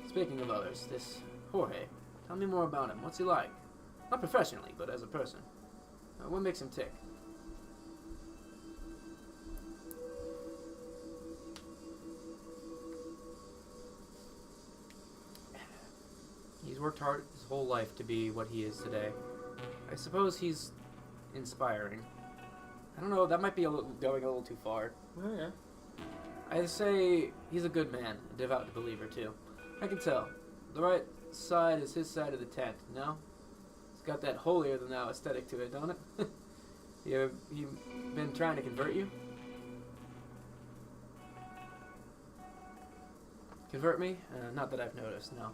Speaking of others, this Jorge, tell me more about him. What's he like? Not professionally, but as a person. What makes him tick? He's worked hard his whole life to be what he is today. I suppose he's inspiring. I don't know, that might be going a little too far. Oh, yeah. I'd say he's a good man, a devout believer, too. I can tell. The right side is his side of the tent, no? It's got that holier-than-thou aesthetic to it, don't it? He been trying to convert you? Convert me? Not that I've noticed, no.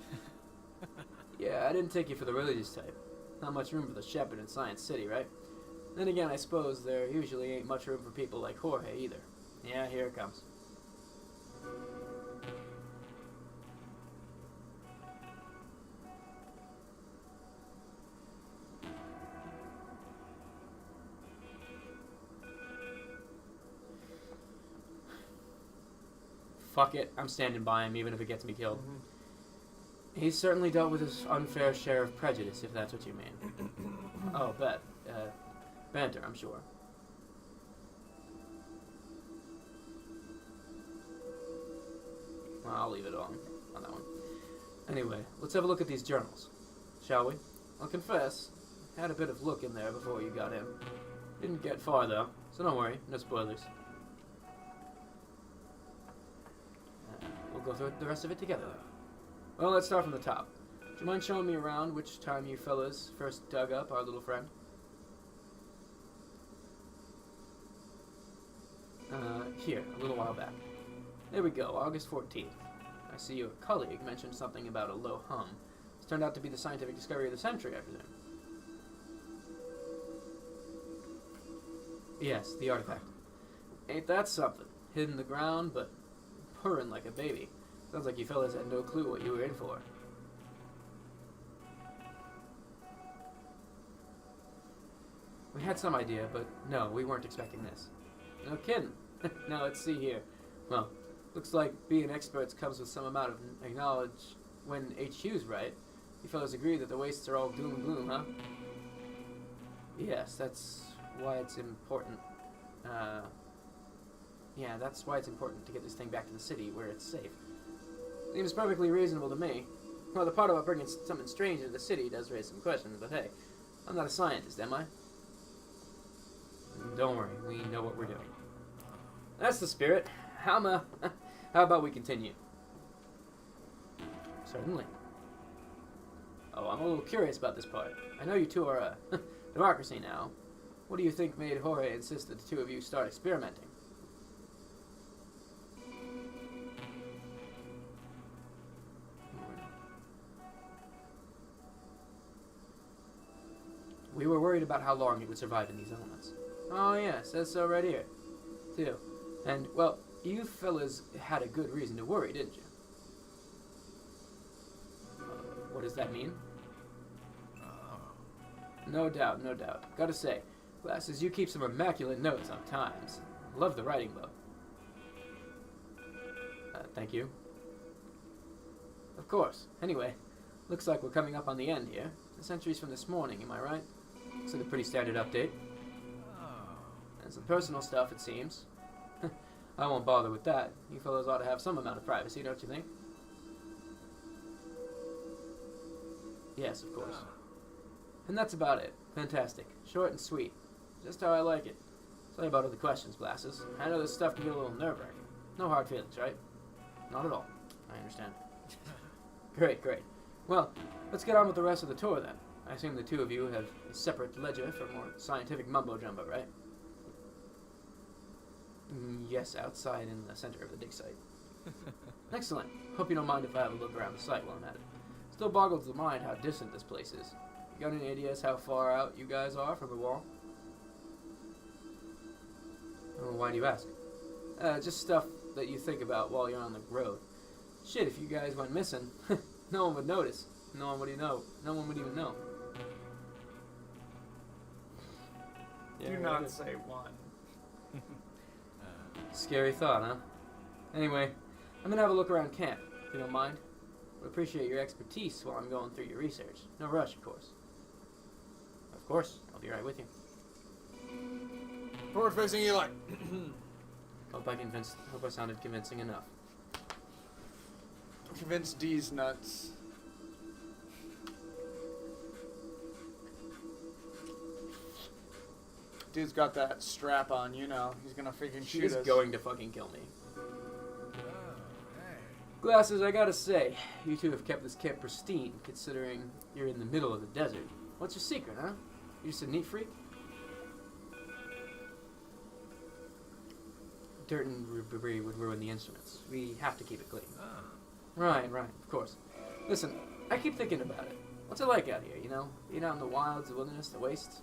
Yeah, I didn't take you for the religious type. Not much room for the shepherd in Science City, right? Then again, I suppose there usually ain't much room for people like Jorge, either. Yeah, here it comes. Fuck it, I'm standing by him even if it gets me killed. He's certainly dealt with his unfair share of prejudice, if that's what you mean. Oh, bet. Banter, I'm sure. Well, I'll leave it on that one. Anyway, let's have a look at these journals, shall we? I'll confess, I had a bit of look in there before you got in. Didn't get far, though, so don't worry, no spoilers. We'll go through the rest of it together, though. Well, let's start from the top. Do you mind showing me around which time you fellas first dug up our little friend? Here, a little while back. There we go, August 14th. I see your colleague mentioned something about a low hum. It's turned out to be the scientific discovery of the century, I presume. Yes, the artifact. Ain't that something? Hidden in the ground, but purring like a baby. Sounds like you fellas had no clue what you were in for. We had some idea, but no, we weren't expecting this. No kidding. Now let's see here. Well, looks like being experts comes with some amount of knowledge when HQ's right. You fellas agree that the wastes are all doom and gloom, huh? Yes, that's why it's important. Yeah, that's why it's important to get this thing back to the city where it's safe. Seems perfectly reasonable to me. Well, the part about bringing something strange into the city does raise some questions, but hey, I'm not a scientist, am I? Don't worry, we know what we're doing. That's the spirit. How about we continue? Certainly. Oh, I'm a little curious about this part. I know you two are a democracy now. What do you think made Jorge insist that the two of you start experimenting? We were worried about how long it would survive in these elements. Oh yeah, says so right here, too. And, well, you fellas had a good reason to worry, didn't you? What does that mean? No doubt, no doubt. Gotta say, Glasses, you keep some immaculate notes on times. Love the writing, though. Thank you. Of course. Anyway, looks like we're coming up on the end here. It's centuries from this morning, am I right? Looks like a pretty standard update. And some personal stuff, it seems. I won't bother with that. You fellows ought to have some amount of privacy, don't you think? Yes, of course. And that's about it. Fantastic. Short and sweet. Just how I like it. Sorry about all the questions, Blasses. I know this stuff can get a little nerve-wracking. No hard feelings, right? Not at all. I understand. Great, great. Well, let's get on with the rest of the tour, then. I assume the two of you have a separate ledger for more scientific mumbo-jumbo, right? Yes, outside in the center of the dig site. Excellent. Hope you don't mind if I have a look around the site while I'm at it. Still boggles the mind how distant this place is. You got any ideas how far out you guys are from the wall? Oh, why do you ask? Just stuff that you think about while you're on the road. Shit, if you guys went missing, no one would notice. No one would even know. Yeah, Do right. not say one. Scary thought, huh? Anyway, I'm gonna have a look around camp, if you don't mind. Would appreciate your expertise while I'm going through your research. No rush, of course. Of course, I'll be right with you. Forward facing Eli. Hope I sounded convincing enough. Convince D's nuts. Dude's got that strap on, you know. He's gonna freaking She shoot is us. going to fucking kill me. Glasses, I gotta say, you two have kept this camp pristine, considering you're in the middle of the desert. What's your secret, huh? You just a neat freak? Dirt and debris would ruin the instruments. We have to keep it clean. Right, of course. Listen, I keep thinking about it. What's it like out here, you know? Being out in the wilds, the wilderness, the wastes?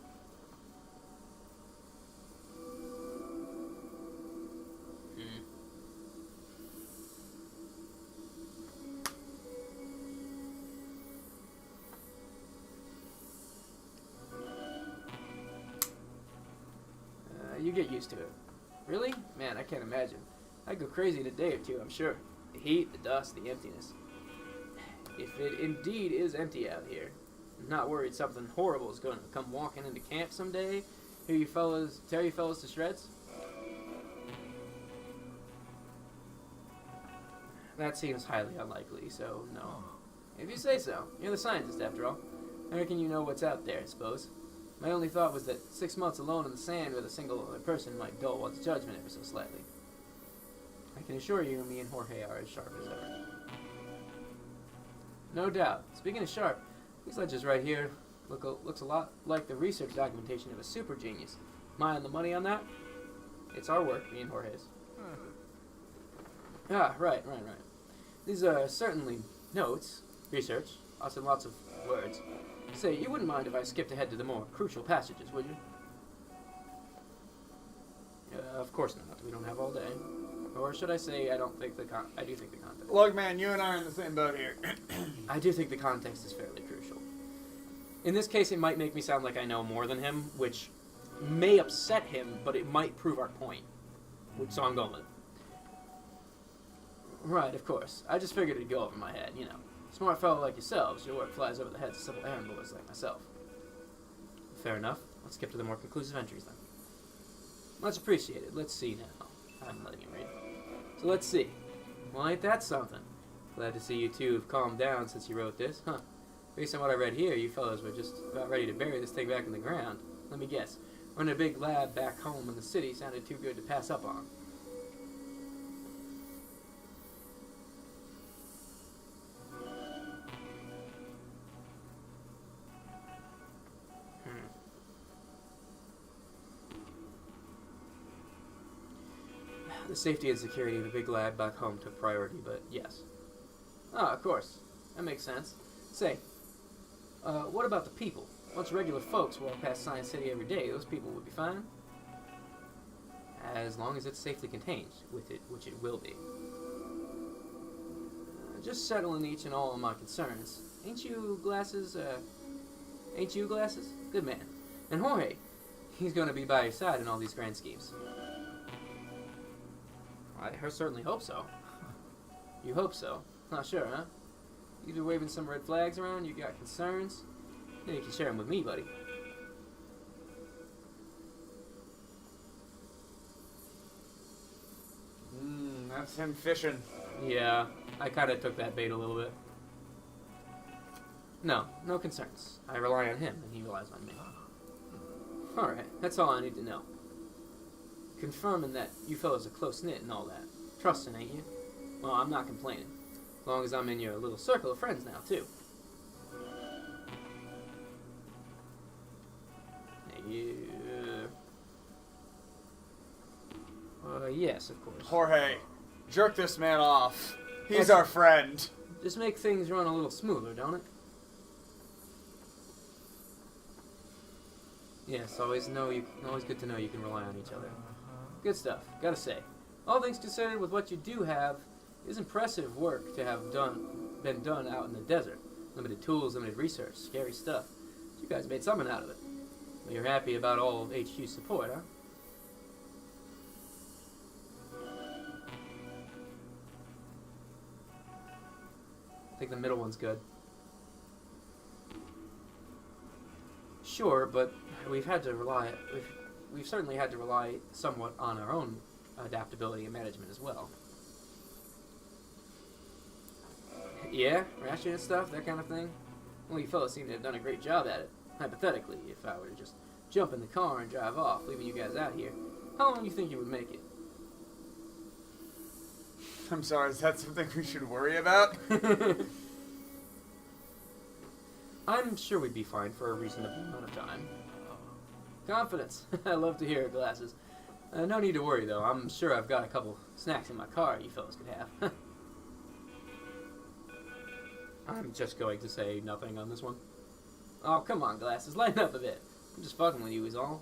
You get used to it. Really? Man, I can't imagine. I'd go crazy in a day or two, I'm sure. The heat, the dust, the emptiness. If it indeed is empty out here, I'm not worried something horrible is going to come walking into camp someday, tear you fellas to shreds. That seems highly unlikely, so no. If you say so. You're the scientist, after all. I reckon you know what's out there, I suppose. My only thought was that 6 months alone in the sand with a single other person might dull one's judgment ever so slightly. I can assure you, me and Jorge are as sharp as ever. No doubt. Speaking of sharp, these ledges right here looks a lot like the research documentation of a super genius. Am I on the money on that? It's our work, me and Jorge's. Ah, right. These are certainly notes, research, lots of words. Say, you wouldn't mind if I skipped ahead to the more crucial passages, would you? Of course not. We don't have all day. Or should I say, I do think the context. Look, man, you and I are in the same boat here. I do think the context is fairly crucial. In this case, it might make me sound like I know more than him, which may upset him, but it might prove our point. So I'm going with it. Right, of course. I just figured it'd go over my head, you know. Smart fellow like yourselves, your work flies over the heads of simple errand boys like myself. Fair enough. Let's skip to the more conclusive entries then. Much appreciated. Let's see now. I'm letting you read. So let's see. Well, ain't that something? Glad to see you two have calmed down since you wrote this, huh? Based on what I read here, you fellows were just about ready to bury this thing back in the ground. Let me guess. Running a big lab back home in the city sounded too good to pass up on. The safety and security of the big lab back home took priority, but yes. Ah, of course. That makes sense. Say, what about the people? Once regular folks walk past Science City every day, those people would be fine? As long as it's safely contained, which it will be. Just settling each and all of my concerns. Ain't you Glasses? Good man. And Jorge, he's going to be by your side in all these grand schemes. I certainly hope so. You hope so? Not sure, huh? You been waving some red flags around? You got concerns? Yeah, you can share them with me, buddy. That's him fishing. Yeah, I kind of took that bait a little bit. No concerns. I rely on him, and he relies on me. Alright, that's all I need to know. Confirming that you fellas are close-knit and all that. Trusting, ain't you? Well, I'm not complaining. As long as I'm in your little circle of friends now, too. Yes, of course. Jorge, jerk this man off. He's Yes. our friend. Just make things run a little smoother, don't it? Yes, always good to know you can rely on each other. Good stuff, gotta say. All things considered, with what you do have, it is impressive work to have been done out in the desert. Limited tools, limited research, scary stuff. You guys made something out of it. You're happy about all of HQ's support, huh? I think the middle one's good. Sure, but we've certainly had to rely somewhat on our own adaptability and management as well. Yeah, ration and stuff, that kind of thing. Well, you fellas seem to have done a great job at it. Hypothetically, if I were to just jump in the car and drive off, leaving you guys out here, how long do you think you would make it? I'm sorry, is that something we should worry about? I'm sure we'd be fine for a reasonable amount of time. Confidence. I love to hear it, Glasses. No need to worry, though. I'm sure I've got a couple snacks in my car you fellas could have. I'm just going to say nothing on this one. Oh, come on, Glasses. Lighten up a bit. I'm just fucking with you is all.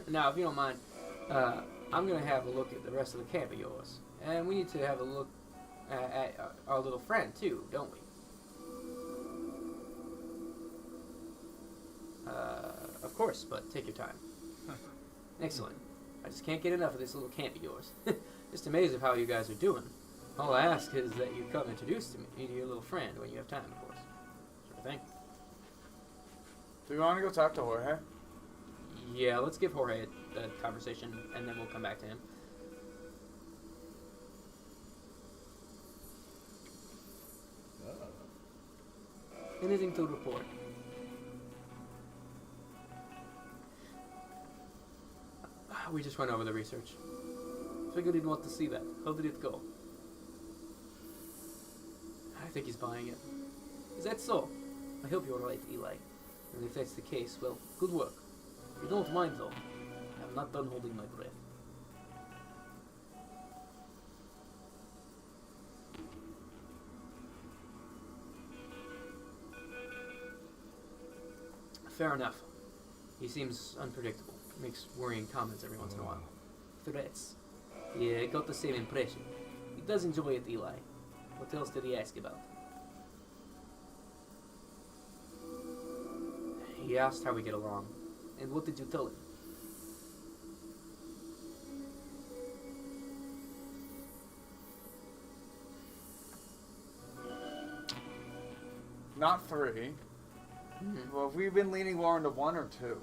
Now, if you don't mind, I'm going to have a look at the rest of the camp of yours. And we need to have a look at our little friend, too, don't we? Of course, but take your time. Excellent. I just can't get enough of this little camp of yours. Just amazed at how you guys are doing. All I ask is that you come introduce to me to your little friend when you have time, of course. Sure thing. Do we want to go talk to Jorge? Yeah, let's give Jorge a conversation, and then we'll come back to him. Anything to report? We just went over the research. Figured he'd want to see that. How did it go? I think he's buying it. Is that so? I hope you're right, Eli. And if that's the case, well, good work. If you don't mind, though, I'm not done holding my breath. Fair enough. He seems unpredictable. Makes worrying comments every once in a while. Threats. Yeah, I got the same impression. He does enjoy it, Eli. What else did he ask about? He asked how we get along. And what did you tell him? Not 3. Well, have we been leaning more into 1 or 2?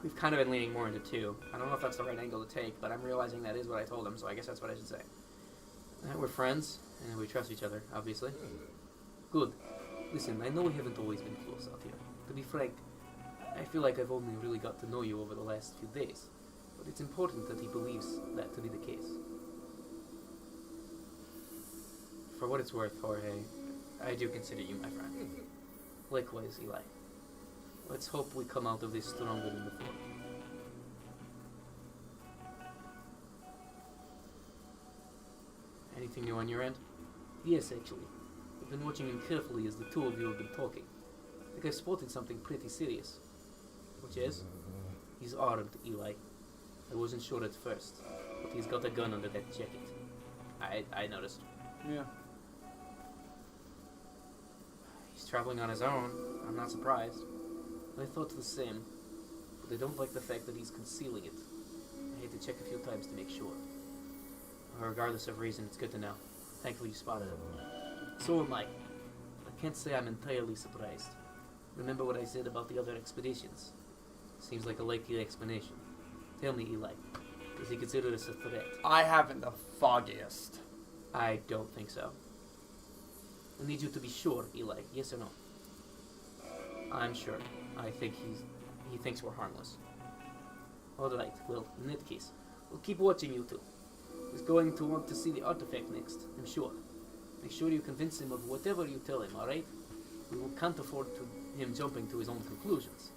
We've kind of been leaning more into 2. I don't know if that's the right angle to take, but I'm realizing that is what I told him, so I guess that's what I should say. We're friends, and we trust each other, obviously. Good. Listen, I know we haven't always been close out here. To be frank, I feel like I've only really got to know you over the last few days, but it's important that he believes that to be the case. For what it's worth, Jorge, I do consider you my friend. Likewise, Eli. Let's hope we come out of this stronger than before. Anything new on your end? Yes, actually. I've been watching him carefully as the two of you have been talking. I think I've spotted something pretty serious. Which is? He's armed, Eli. I wasn't sure at first, but he's got a gun under that jacket. I noticed. Yeah. He's traveling on his own. I'm not surprised. I thought the same, but I don't like the fact that he's concealing it. I had to check a few times to make sure. Regardless of reason, it's good to know. Thankfully you spotted it. So am I. I can't say I'm entirely surprised. Remember what I said about the other expeditions? Seems like a likely explanation. Tell me, Eli, does he consider this a threat? I haven't the foggiest. I don't think so. I need you to be sure, Eli. Yes or no? I'm sure. I think he thinks we're harmless. Alright, well, in that case, we'll keep watching you two. He's going to want to see the artifact next, I'm sure. Make sure you convince him of whatever you tell him, alright? We can't afford to him jumping to his own conclusions.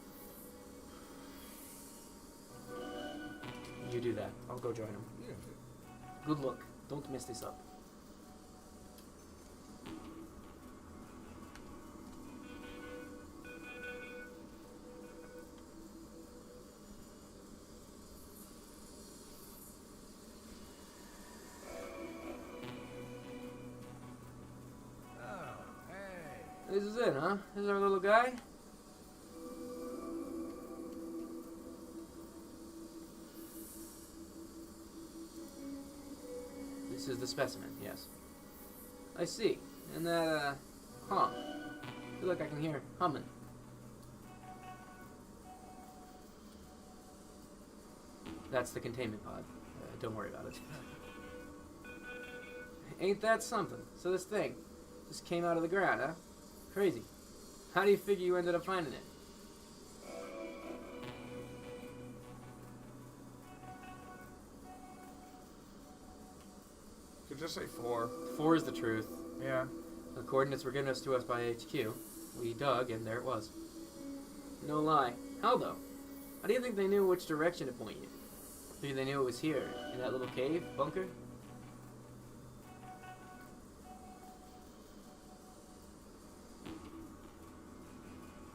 You do that. I'll go join him. Good luck. Don't mess this up. This is it, huh? This is our little guy? This is the specimen, yes. I see. And that, I feel like I can hear humming. That's the containment pod. Don't worry about it. Ain't that something? So this thing just came out of the ground, huh? Crazy. How do you figure you ended up finding it? Could just say 4. 4 is the truth. Yeah. The coordinates were given to us by HQ. We dug, and there it was. No lie. How though? How do you think they knew which direction to point you? Maybe they knew it was here, in that little cave, bunker?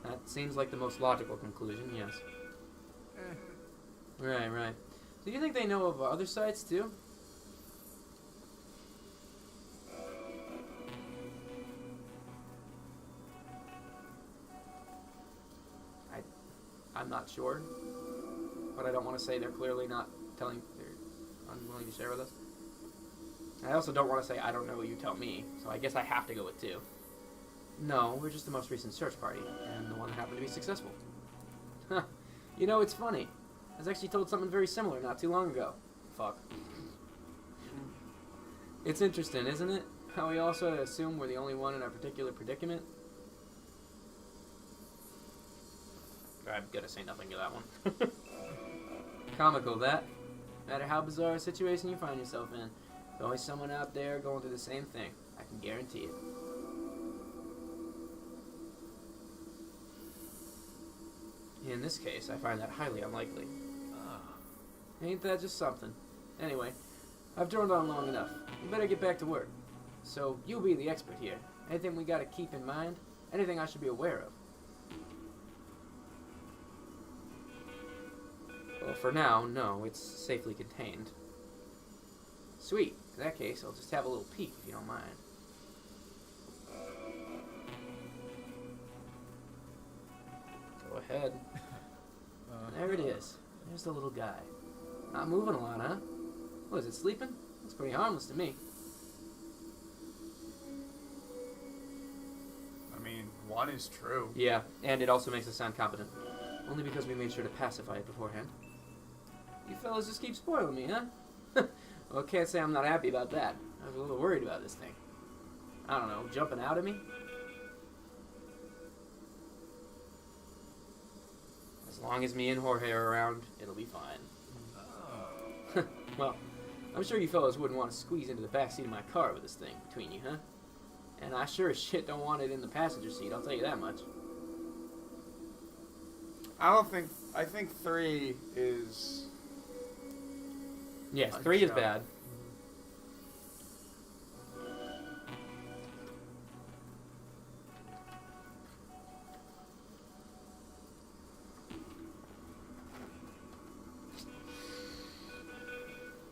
That seems like the most logical conclusion, yes. Right. So you think they know of other sites too? I'm not sure, but I don't want to say they're clearly not they're unwilling to share with us. I also don't want to say I don't know, you tell me, so I guess I have to go with 2. No, we're just the most recent search party, and the one that happened to be successful. Huh. You know, it's funny. I was actually told something very similar not too long ago. Fuck. It's interesting, isn't it? How we all sort of assume we're the only one in our particular predicament. I'm gonna say nothing to that one. Comical, that. No matter how bizarre a situation you find yourself in, there's always someone out there going through the same thing. I can guarantee it. In this case, I find that highly unlikely. Ain't that just something? Anyway, I've droned on long enough. We better get back to work. So, you'll be the expert here. Anything we gotta keep in mind? Anything I should be aware of? Well, for now, no, it's safely contained. Sweet. In that case, I'll just have a little peek if you don't mind. Go ahead. There it is. There's the little guy. Not moving a lot, huh? What, is it sleeping? Looks pretty harmless to me. I mean, 1 is true. Yeah, and it also makes us sound competent. Only because we made sure to pacify it beforehand. You fellas just keep spoiling me, huh? Well, I can't say I'm not happy about that. I was a little worried about this thing. I don't know, jumping out at me? As long as me and Jorge are around, it'll be fine. Well, I'm sure you fellas wouldn't want to squeeze into the backseat of my car with this thing between you, huh? And I sure as shit don't want it in the passenger seat, I'll tell you that much. I think 3 is... Yes, a 3 is jump. bad.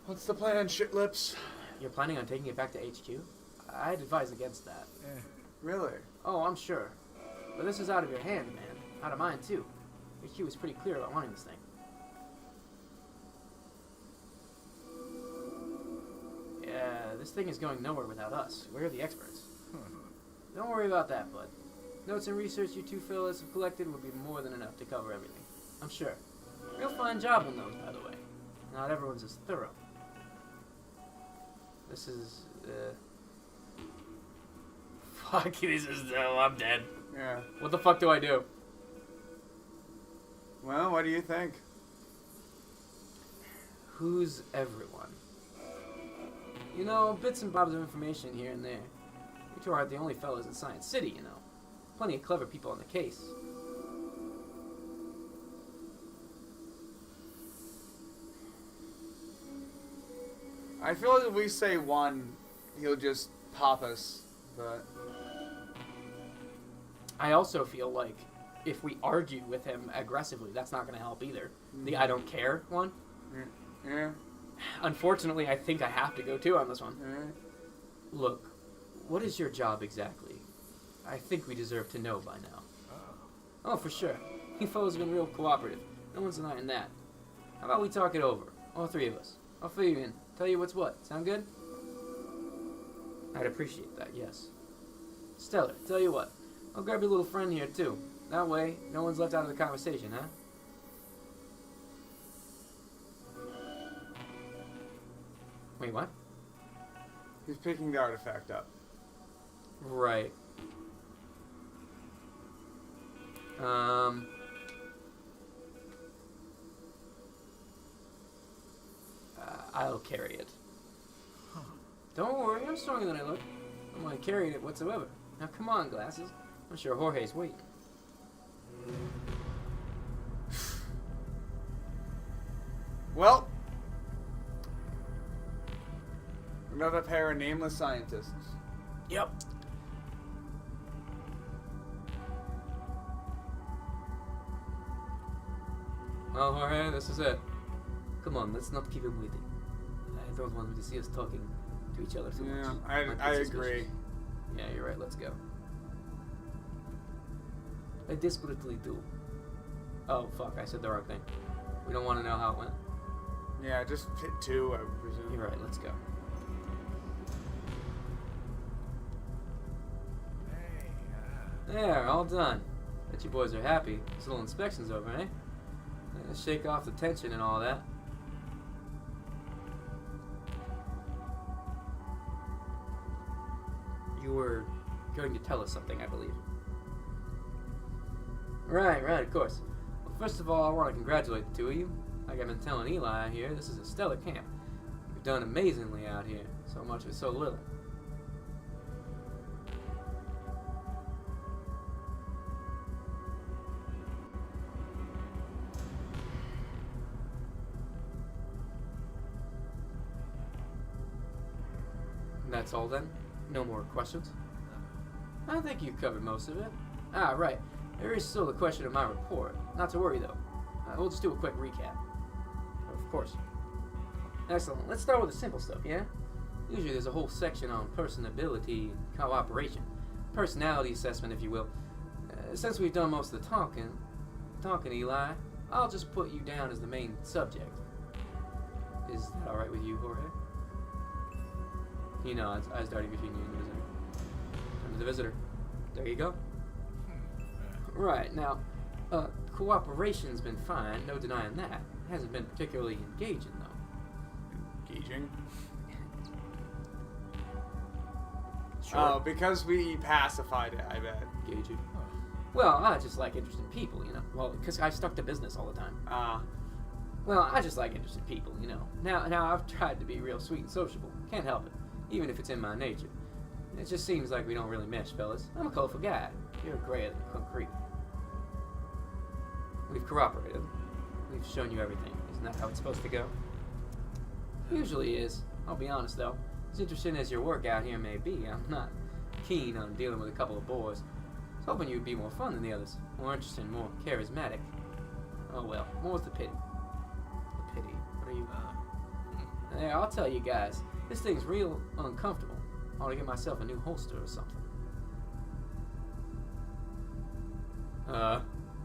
What's the plan, shit lips? You're planning on taking it back to HQ? I'd advise against that. Really? Oh, I'm sure. But this is out of your hand, man. Out of mine, too. HQ was pretty clear about wanting this thing. Yeah, this thing is going nowhere without us. We're the experts. Don't worry about that, bud. Notes and research you two fellas have collected would be more than enough to cover everything. I'm sure. Real fine job on those, by the way. Not everyone's as thorough. This is, Fuck, this is, I'm dead. Yeah. What the fuck do I do? Well, what do you think? Who's everyone? You know, bits and bobs of information here and there. You two aren't the only fellas in Science City, you know. Plenty of clever people on the case. I feel like if we say 1, he'll just pop us, but... I also feel like if we argue with him aggressively, that's not going to help either. The I don't care one. Yeah. Unfortunately, I think I have to go too on this one. Look, what is your job exactly? I think we deserve to know by now. Oh, for sure. You fellas have been real cooperative. No one's denying that. How about we talk it over? All 3 of us. I'll fill you in. Tell you what's what. Sound good? I'd appreciate that, yes. Stellar, tell you what. I'll grab your little friend here, too. That way, no one's left out of the conversation, huh? Wait, what? He's picking the artifact up. Right. I'll carry it. Don't worry, I'm stronger than I look. I'm not carrying it whatsoever. Now come on, Glasses. I'm sure Jorge's waiting. Well, another pair of nameless scientists. Yep. Well, Jorge, this is it. Come on, let's not keep him waiting. I don't want him to see us talking to each other too Yeah, much. I Might get agree. suspicious. Yeah, you're right. Let's go. I desperately do. Oh, fuck. I said the wrong thing. We don't want to know how it went. Yeah, just hit 2, I would presume. You're right. Let's go. There, all done. Bet you boys are happy. This little inspection's over, eh? Shake off the tension and all that. You were going to tell us something, I believe. Right, of course. Well, first of all, I want to congratulate the two of you. Like I've been telling Eli here, this is a stellar camp. You've done amazingly out here. So much with so little. That's all then? No more questions? I think you covered most of it. Ah, right. There is still the question of my report. Not to worry, though. We'll just do a quick recap. Of course. Excellent. Let's start with the simple stuff, yeah? Usually there's a whole section on personability and cooperation. Personality assessment, if you will. Since we've done most of the talking, Eli, I'll just put you down as the main subject. Is that alright with you, Jorge? You know, I started between you and the visitor. I'm the visitor. There you go. Right, now, cooperation's been fine, no denying that. Hasn't been particularly engaging, though. Engaging? Sure. Oh, because we pacified it, I bet. Engaging. Well, I just like interested people, you know. Well, because I stuck to business all the time. Well, I just like interested people, you know. Now I've tried to be real sweet and sociable. Can't help it, even if it's in my nature. It just seems like we don't really mesh, fellas. I'm a colorful guy. You're grayer than concrete. We've cooperated. We've shown you everything. Isn't that how it's supposed to go? Usually is. I'll be honest, though. As interesting as your work out here may be, I'm not keen on dealing with a couple of boys. I was hoping you'd be more fun than the others. More interesting, more charismatic. Oh well, more's the pity. The pity? What are you... There, I'll tell you guys. This thing's real uncomfortable. I ought to get myself a new holster or something.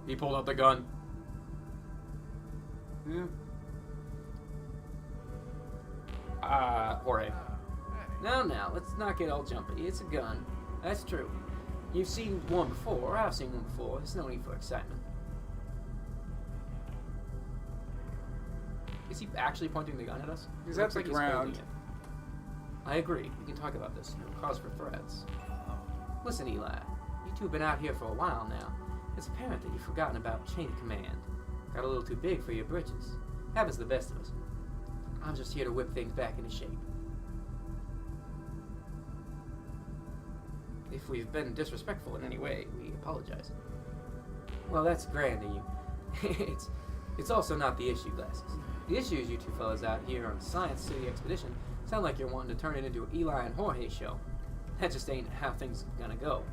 He pulled out the gun. Yeah. Jorge. Now, let's not get all jumpy. It's a gun. That's true. You've seen one before. I've seen one before. There's no need for excitement. Is he actually pointing the gun at us? He's It at looks the like ground. holding it. I agree. We can talk about this. No cause for threats. Listen, Eli. You two have been out here for a while now. It's apparent that you've forgotten about chain of command. Got a little too big for your britches. Happens to the best of us. I'm just here to whip things back into shape. If we've been disrespectful in any way, we apologize. Well, that's grand of you. It's also not the issue, Glasses. The issue is you two fellas out here on a Science City expedition sound like you're wanting to turn it into an Eli and Jorge show. That just ain't how things are gonna go.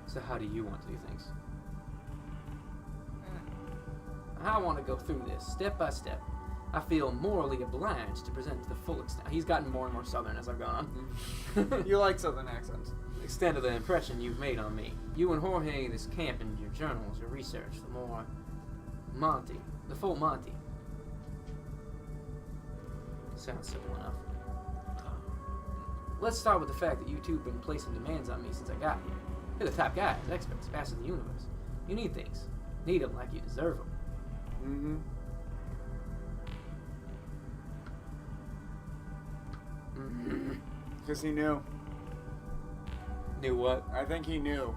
So how do you want to do things? I want to go through this, step by step. I feel morally obliged to present to the full extent. He's gotten more and more southern as I've gone on. You like southern accents. Extent of the impression you've made on me. You and Jorge, this camp and your journals, your research, the more Monty, the full Monty. Sounds simple enough. let's start with the fact that you two have been placing demands on me since I got here. You're the top guys, experts, masters of the universe. You need things. Need them like you deserve them. Because he knew. Knew what? I think he knew.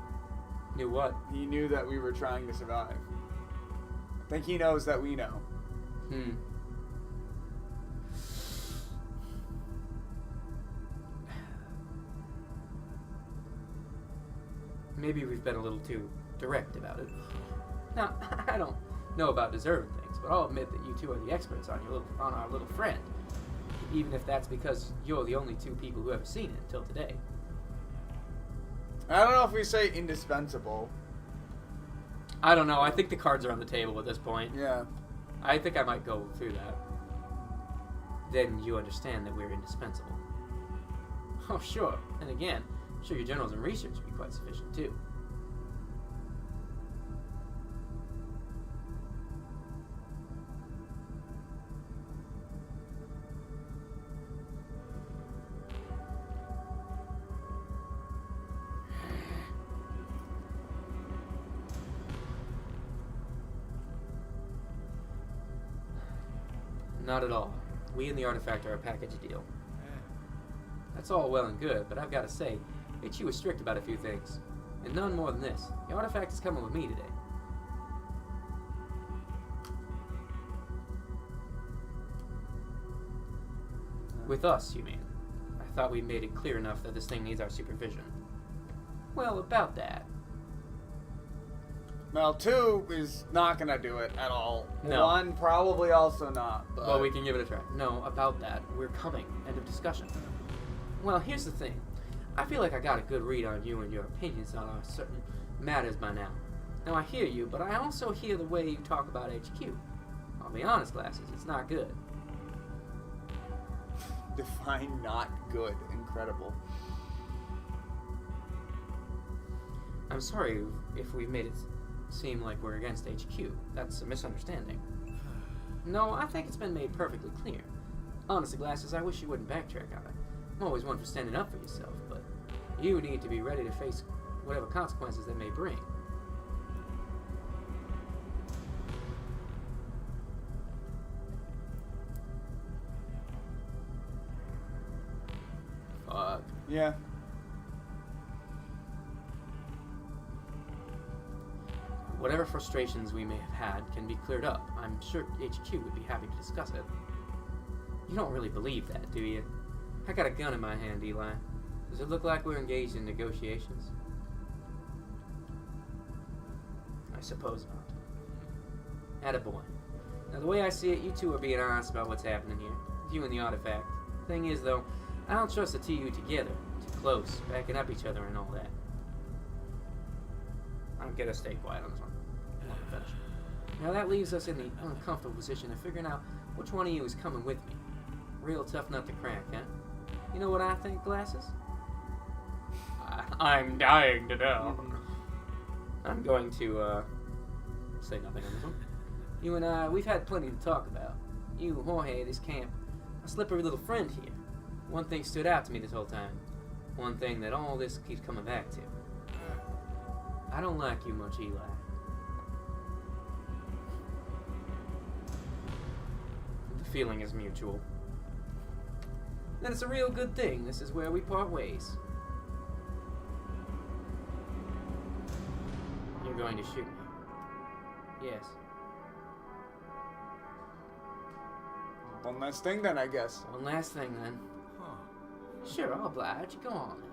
Knew what? He knew that we were trying to survive. I think he knows that we know. Maybe we've been a little too direct about it. Now, I don't know about deserving things, but I'll admit that you two are the experts on our little friend. Even if that's because you're the only two people who ever seen it until today. I don't know if we say indispensable. I don't know. I think the cards are on the table at this point. Yeah. I think I might go through that. Then you understand that we're indispensable. Oh, sure. And again, I'm sure your journals and research would be quite sufficient, too. Not at all. We and the artifact are a package deal. That's all well and good, but I've got to say, HQ is strict about a few things. And none more than this. The artifact is coming with me today. With us, you mean? I thought we made it clear enough that this thing needs our supervision. Well, about that. Well, 2 is not going to do it at all. No. 1 probably also not. But Well, we can give it a try. No, about that. We're coming. End of discussion. Well, here's the thing. I feel like I got a good read on you and your opinions on certain matters by now. Now, I hear you, but I also hear the way you talk about HQ. I'll be honest, Glasses, it's not good. Define not good. Incredible. I'm sorry if we've made it seem like we're against HQ. That's a misunderstanding. No, I think it's been made perfectly clear. Honestly, Glasses, I wish you wouldn't backtrack on it. I'm always one for standing up for yourself, but you need to be ready to face whatever consequences that may bring. Fuck. Yeah. Whatever frustrations we may have had can be cleared up. I'm sure HQ would be happy to discuss it. You don't really believe that, do you? I got a gun in my hand, Eli. Does it look like we're engaged in negotiations? I suppose not. Attaboy. Now, the way I see it, you two are being honest about what's happening here. You and the artifact. Thing is, though, I don't trust the two of you together. Too close, backing up each other and all that. I'm gonna stay quiet on this one. Now that leaves us in the uncomfortable position of figuring out which one of you is coming with me. Real tough nut to crack, huh? You know what I think, Glasses? I'm dying to know. I'm going to, say nothing on this one. You and I, we've had plenty to talk about. You, Jorge, this camp, a slippery little friend here. One thing stood out to me this whole time. One thing that all this keeps coming back to. I don't like you much, Eli. The feeling is mutual. Then it's a real good thing. This is where we part ways. You're going to shoot me. Yes. One last thing then, I guess. One last thing then. Sure, I'll oblige. Go on, man.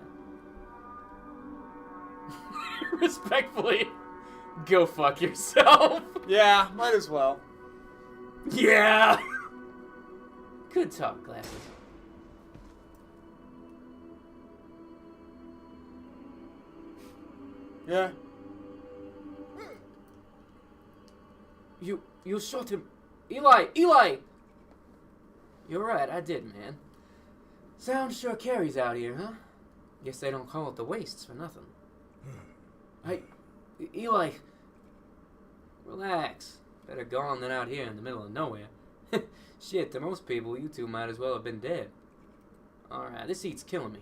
Respectfully, go fuck yourself. Yeah, might as well. Yeah. Good talk, Glasses. Yeah. You shot him. Eli! You're right, I did, man. Sound sure carries out here, huh? Guess they don't call it the wastes for nothing. Hey, Eli, relax. Better gone than out here in the middle of nowhere. Shit, to most people, you two might as well have been dead. Alright, this heat's killing me.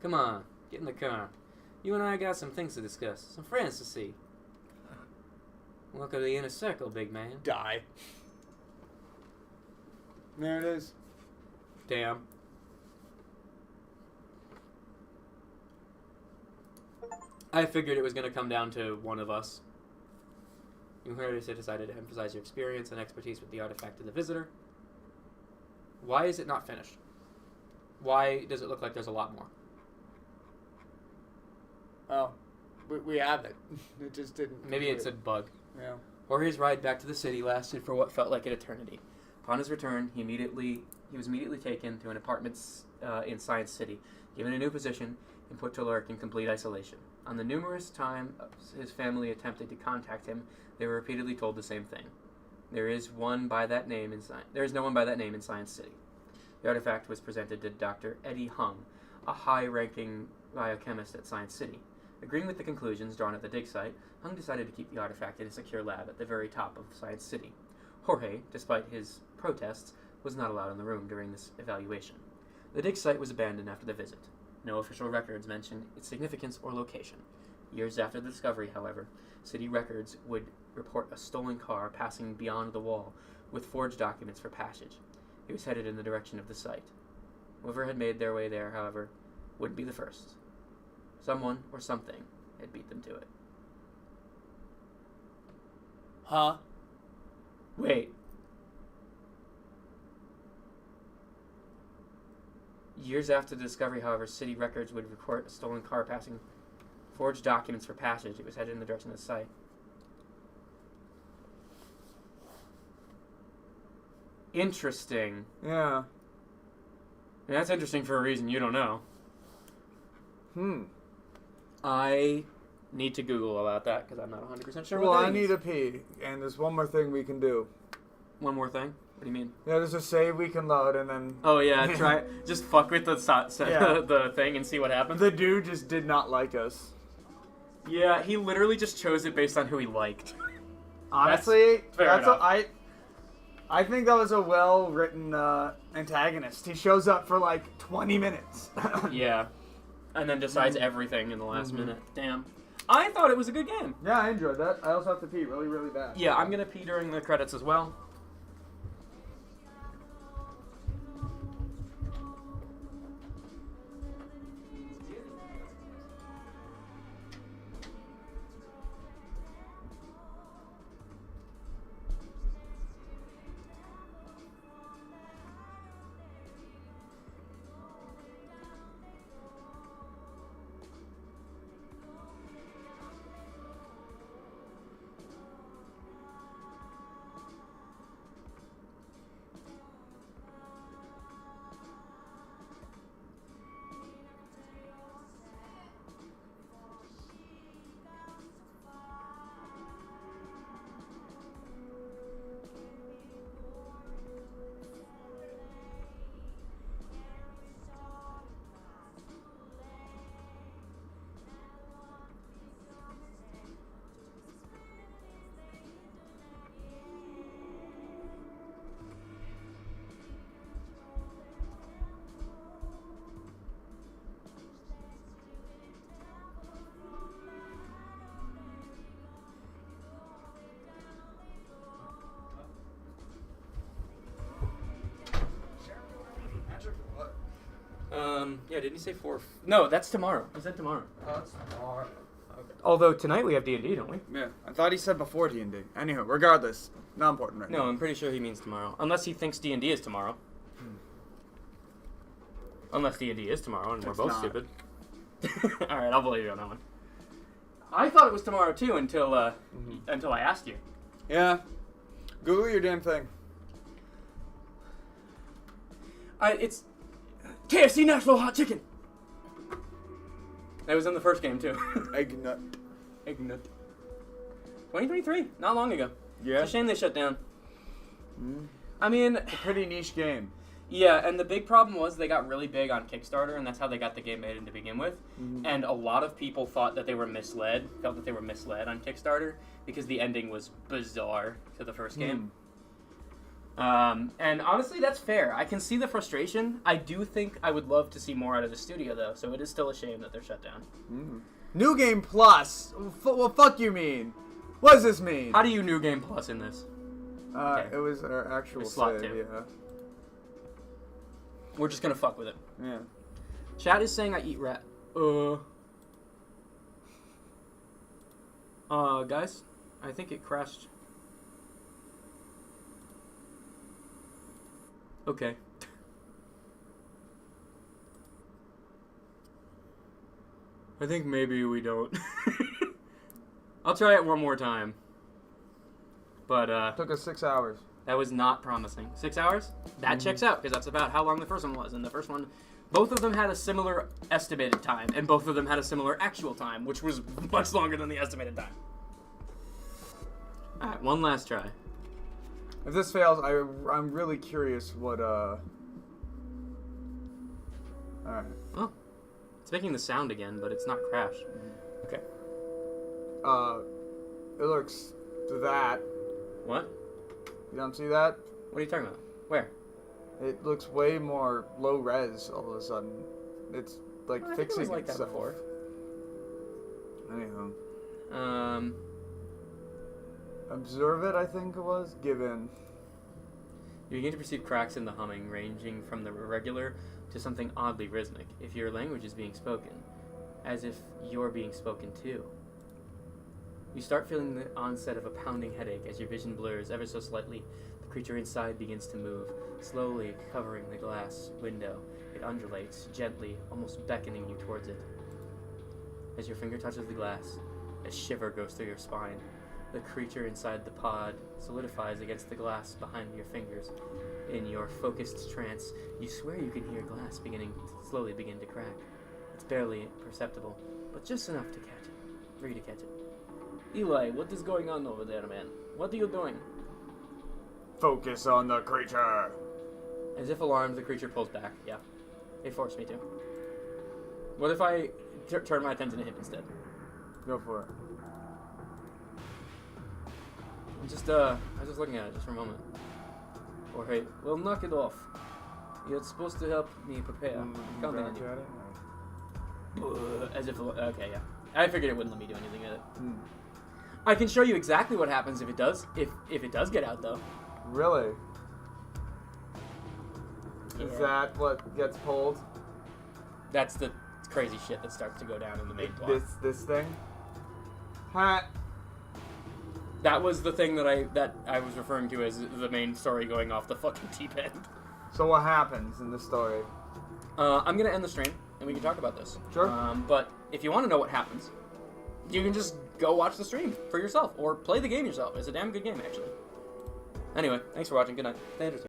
Come on, get in the car. You and I got some things to discuss, some friends to see. Welcome to the inner circle, big man. Die. There it is. Damn. I figured it was going to come down to one of us. You heard it decided to emphasize your experience and expertise with the artifact of the visitor. Why is it not finished? Why does it look like there's a lot more? Oh, we have it. It just didn't. Maybe it's a bug. Yeah. Jorge's ride back to the city lasted for what felt like an eternity. Upon his return, he was immediately taken to an apartment in Science City, given a new position, and put to lurk in complete isolation. On the numerous times his family attempted to contact him, they were repeatedly told the same thing. There is no one by that name in Science City. The artifact was presented to Dr. Eddie Hung, a high-ranking biochemist at Science City. Agreeing with the conclusions drawn at the dig site, Hung decided to keep the artifact in a secure lab at the very top of Science City. Jorge, despite his protests, was not allowed in the room during this evaluation. The dig site was abandoned after the visit. No official records mention its significance or location. Years after the discovery, however, city records would report a stolen car passing beyond the wall with forged documents for passage. It was headed in the direction of the site. Whoever had made their way there, however, wouldn't be the first. Someone or something had beat them to it. Huh? Wait. Years after the discovery, however, city records would report a stolen car passing forged documents for passage. It was headed in the direction of the site. Interesting. Yeah. And that's interesting for a reason you don't know. I need to Google about that because I'm not 100% sure Well, what that I means. need a pee, and there's one more thing we can do. One more thing? What do you mean? Yeah, there's a save we can load, and then... Oh, yeah, try... just fuck with the Yeah. the thing and see what happens. The dude just did not like us. Yeah, he literally just chose it based on who he liked. Honestly, fair enough. I think that was a well-written antagonist. He shows up for like 20 minutes. Yeah. And then decides everything in the last minute. Damn. I thought it was a good game. Yeah, I enjoyed that. I also have to pee really, really bad. Yeah, I'm gonna pee during the credits as well. Yeah, didn't you say 4? No, that's tomorrow. He said tomorrow. That's hard. Okay. Although tonight we have D&D, don't we? Yeah, I thought he said before D&D. Anywho, regardless, not important right No, now. I'm pretty sure he means tomorrow. Unless he thinks D&D is tomorrow. Unless D&D is tomorrow and we're It's both not. stupid. Alright, I'll believe you on that one. I thought it was tomorrow too until I asked you. Yeah. Google your damn thing. It's KFC Nashville Hot Chicken. That was in the first game too. Egg nut. Egg nut. 2023, not long ago. Yeah. It's a shame they shut down. I mean, It's a pretty niche game. yeah, and the big problem was they got really big on Kickstarter, and that's how they got the game made to begin with. And a lot of people felt that they were misled on Kickstarter, because the ending was bizarre to the first game. And honestly, that's fair. I can see the frustration. I do think I would love to see more out of the studio, though, so it is still a shame that they're shut down. New Game Plus. Well, fuck you mean? What does this mean? How do you New Game Plus in this? Okay. It was our actual It's slot save, 2. yeah. We're just gonna fuck with it. Yeah. Chat is saying I eat rat. Guys, I think it crashed. Okay. I think maybe we don't. I'll try it one more time. But, Took us 6 hours. that was not promising. 6 hours? That checks out, because that's about how long the first one was. And the first one, both of them had a similar estimated time, and both of them had a similar actual time, which was much longer than the estimated time. Alright, one last try. If this fails, I'm really curious what, Alright. Oh, it's making the sound again, but it's not crashed. Okay. It looks that. What? You don't see that? What are you talking about? Where? It looks way more low res all of a sudden. It's like I think it fixing was like that itself. before. Anyhow. Observe it, I think it was. Give in. You begin to perceive cracks in the humming, ranging from the irregular to something oddly rhythmic, if your language is being spoken, as if you're being spoken to. You start feeling the onset of a pounding headache as your vision blurs ever so slightly. The creature inside begins to move, slowly covering the glass window. It undulates, gently, almost beckoning you towards it. As your finger touches the glass, a shiver goes through your spine. The creature inside the pod solidifies against the glass behind your fingers. In your focused trance, you swear you can hear glass slowly begin to crack. It's barely perceptible, but just enough to catch it. For you to catch it. Eli, what is going on over there, man? What are you doing? Focus on the creature. As if alarmed, the creature pulls back. Yeah, it forced me to. What if I turn my attention to him instead? Go for it. I was just looking at it just for a moment. Or hey, well, knock it off. You're supposed to help me prepare. Counting on you. As if, okay, yeah. I figured it wouldn't let me do anything with it. I can show you exactly what happens if it does. If it does get out, though. Really? Yeah. Is that what gets pulled? That's the crazy shit that starts to go down in the main plot. This thing? Ha! That was the thing that I was referring to as the main story going off the fucking deep end. So what happens in the story? I'm gonna end the stream and we can talk about this. Sure. But if you want to know what happens, you can just go watch the stream for yourself or play the game yourself. It's a damn good game, actually. Anyway, thanks for watching. Good night. Stay interesting.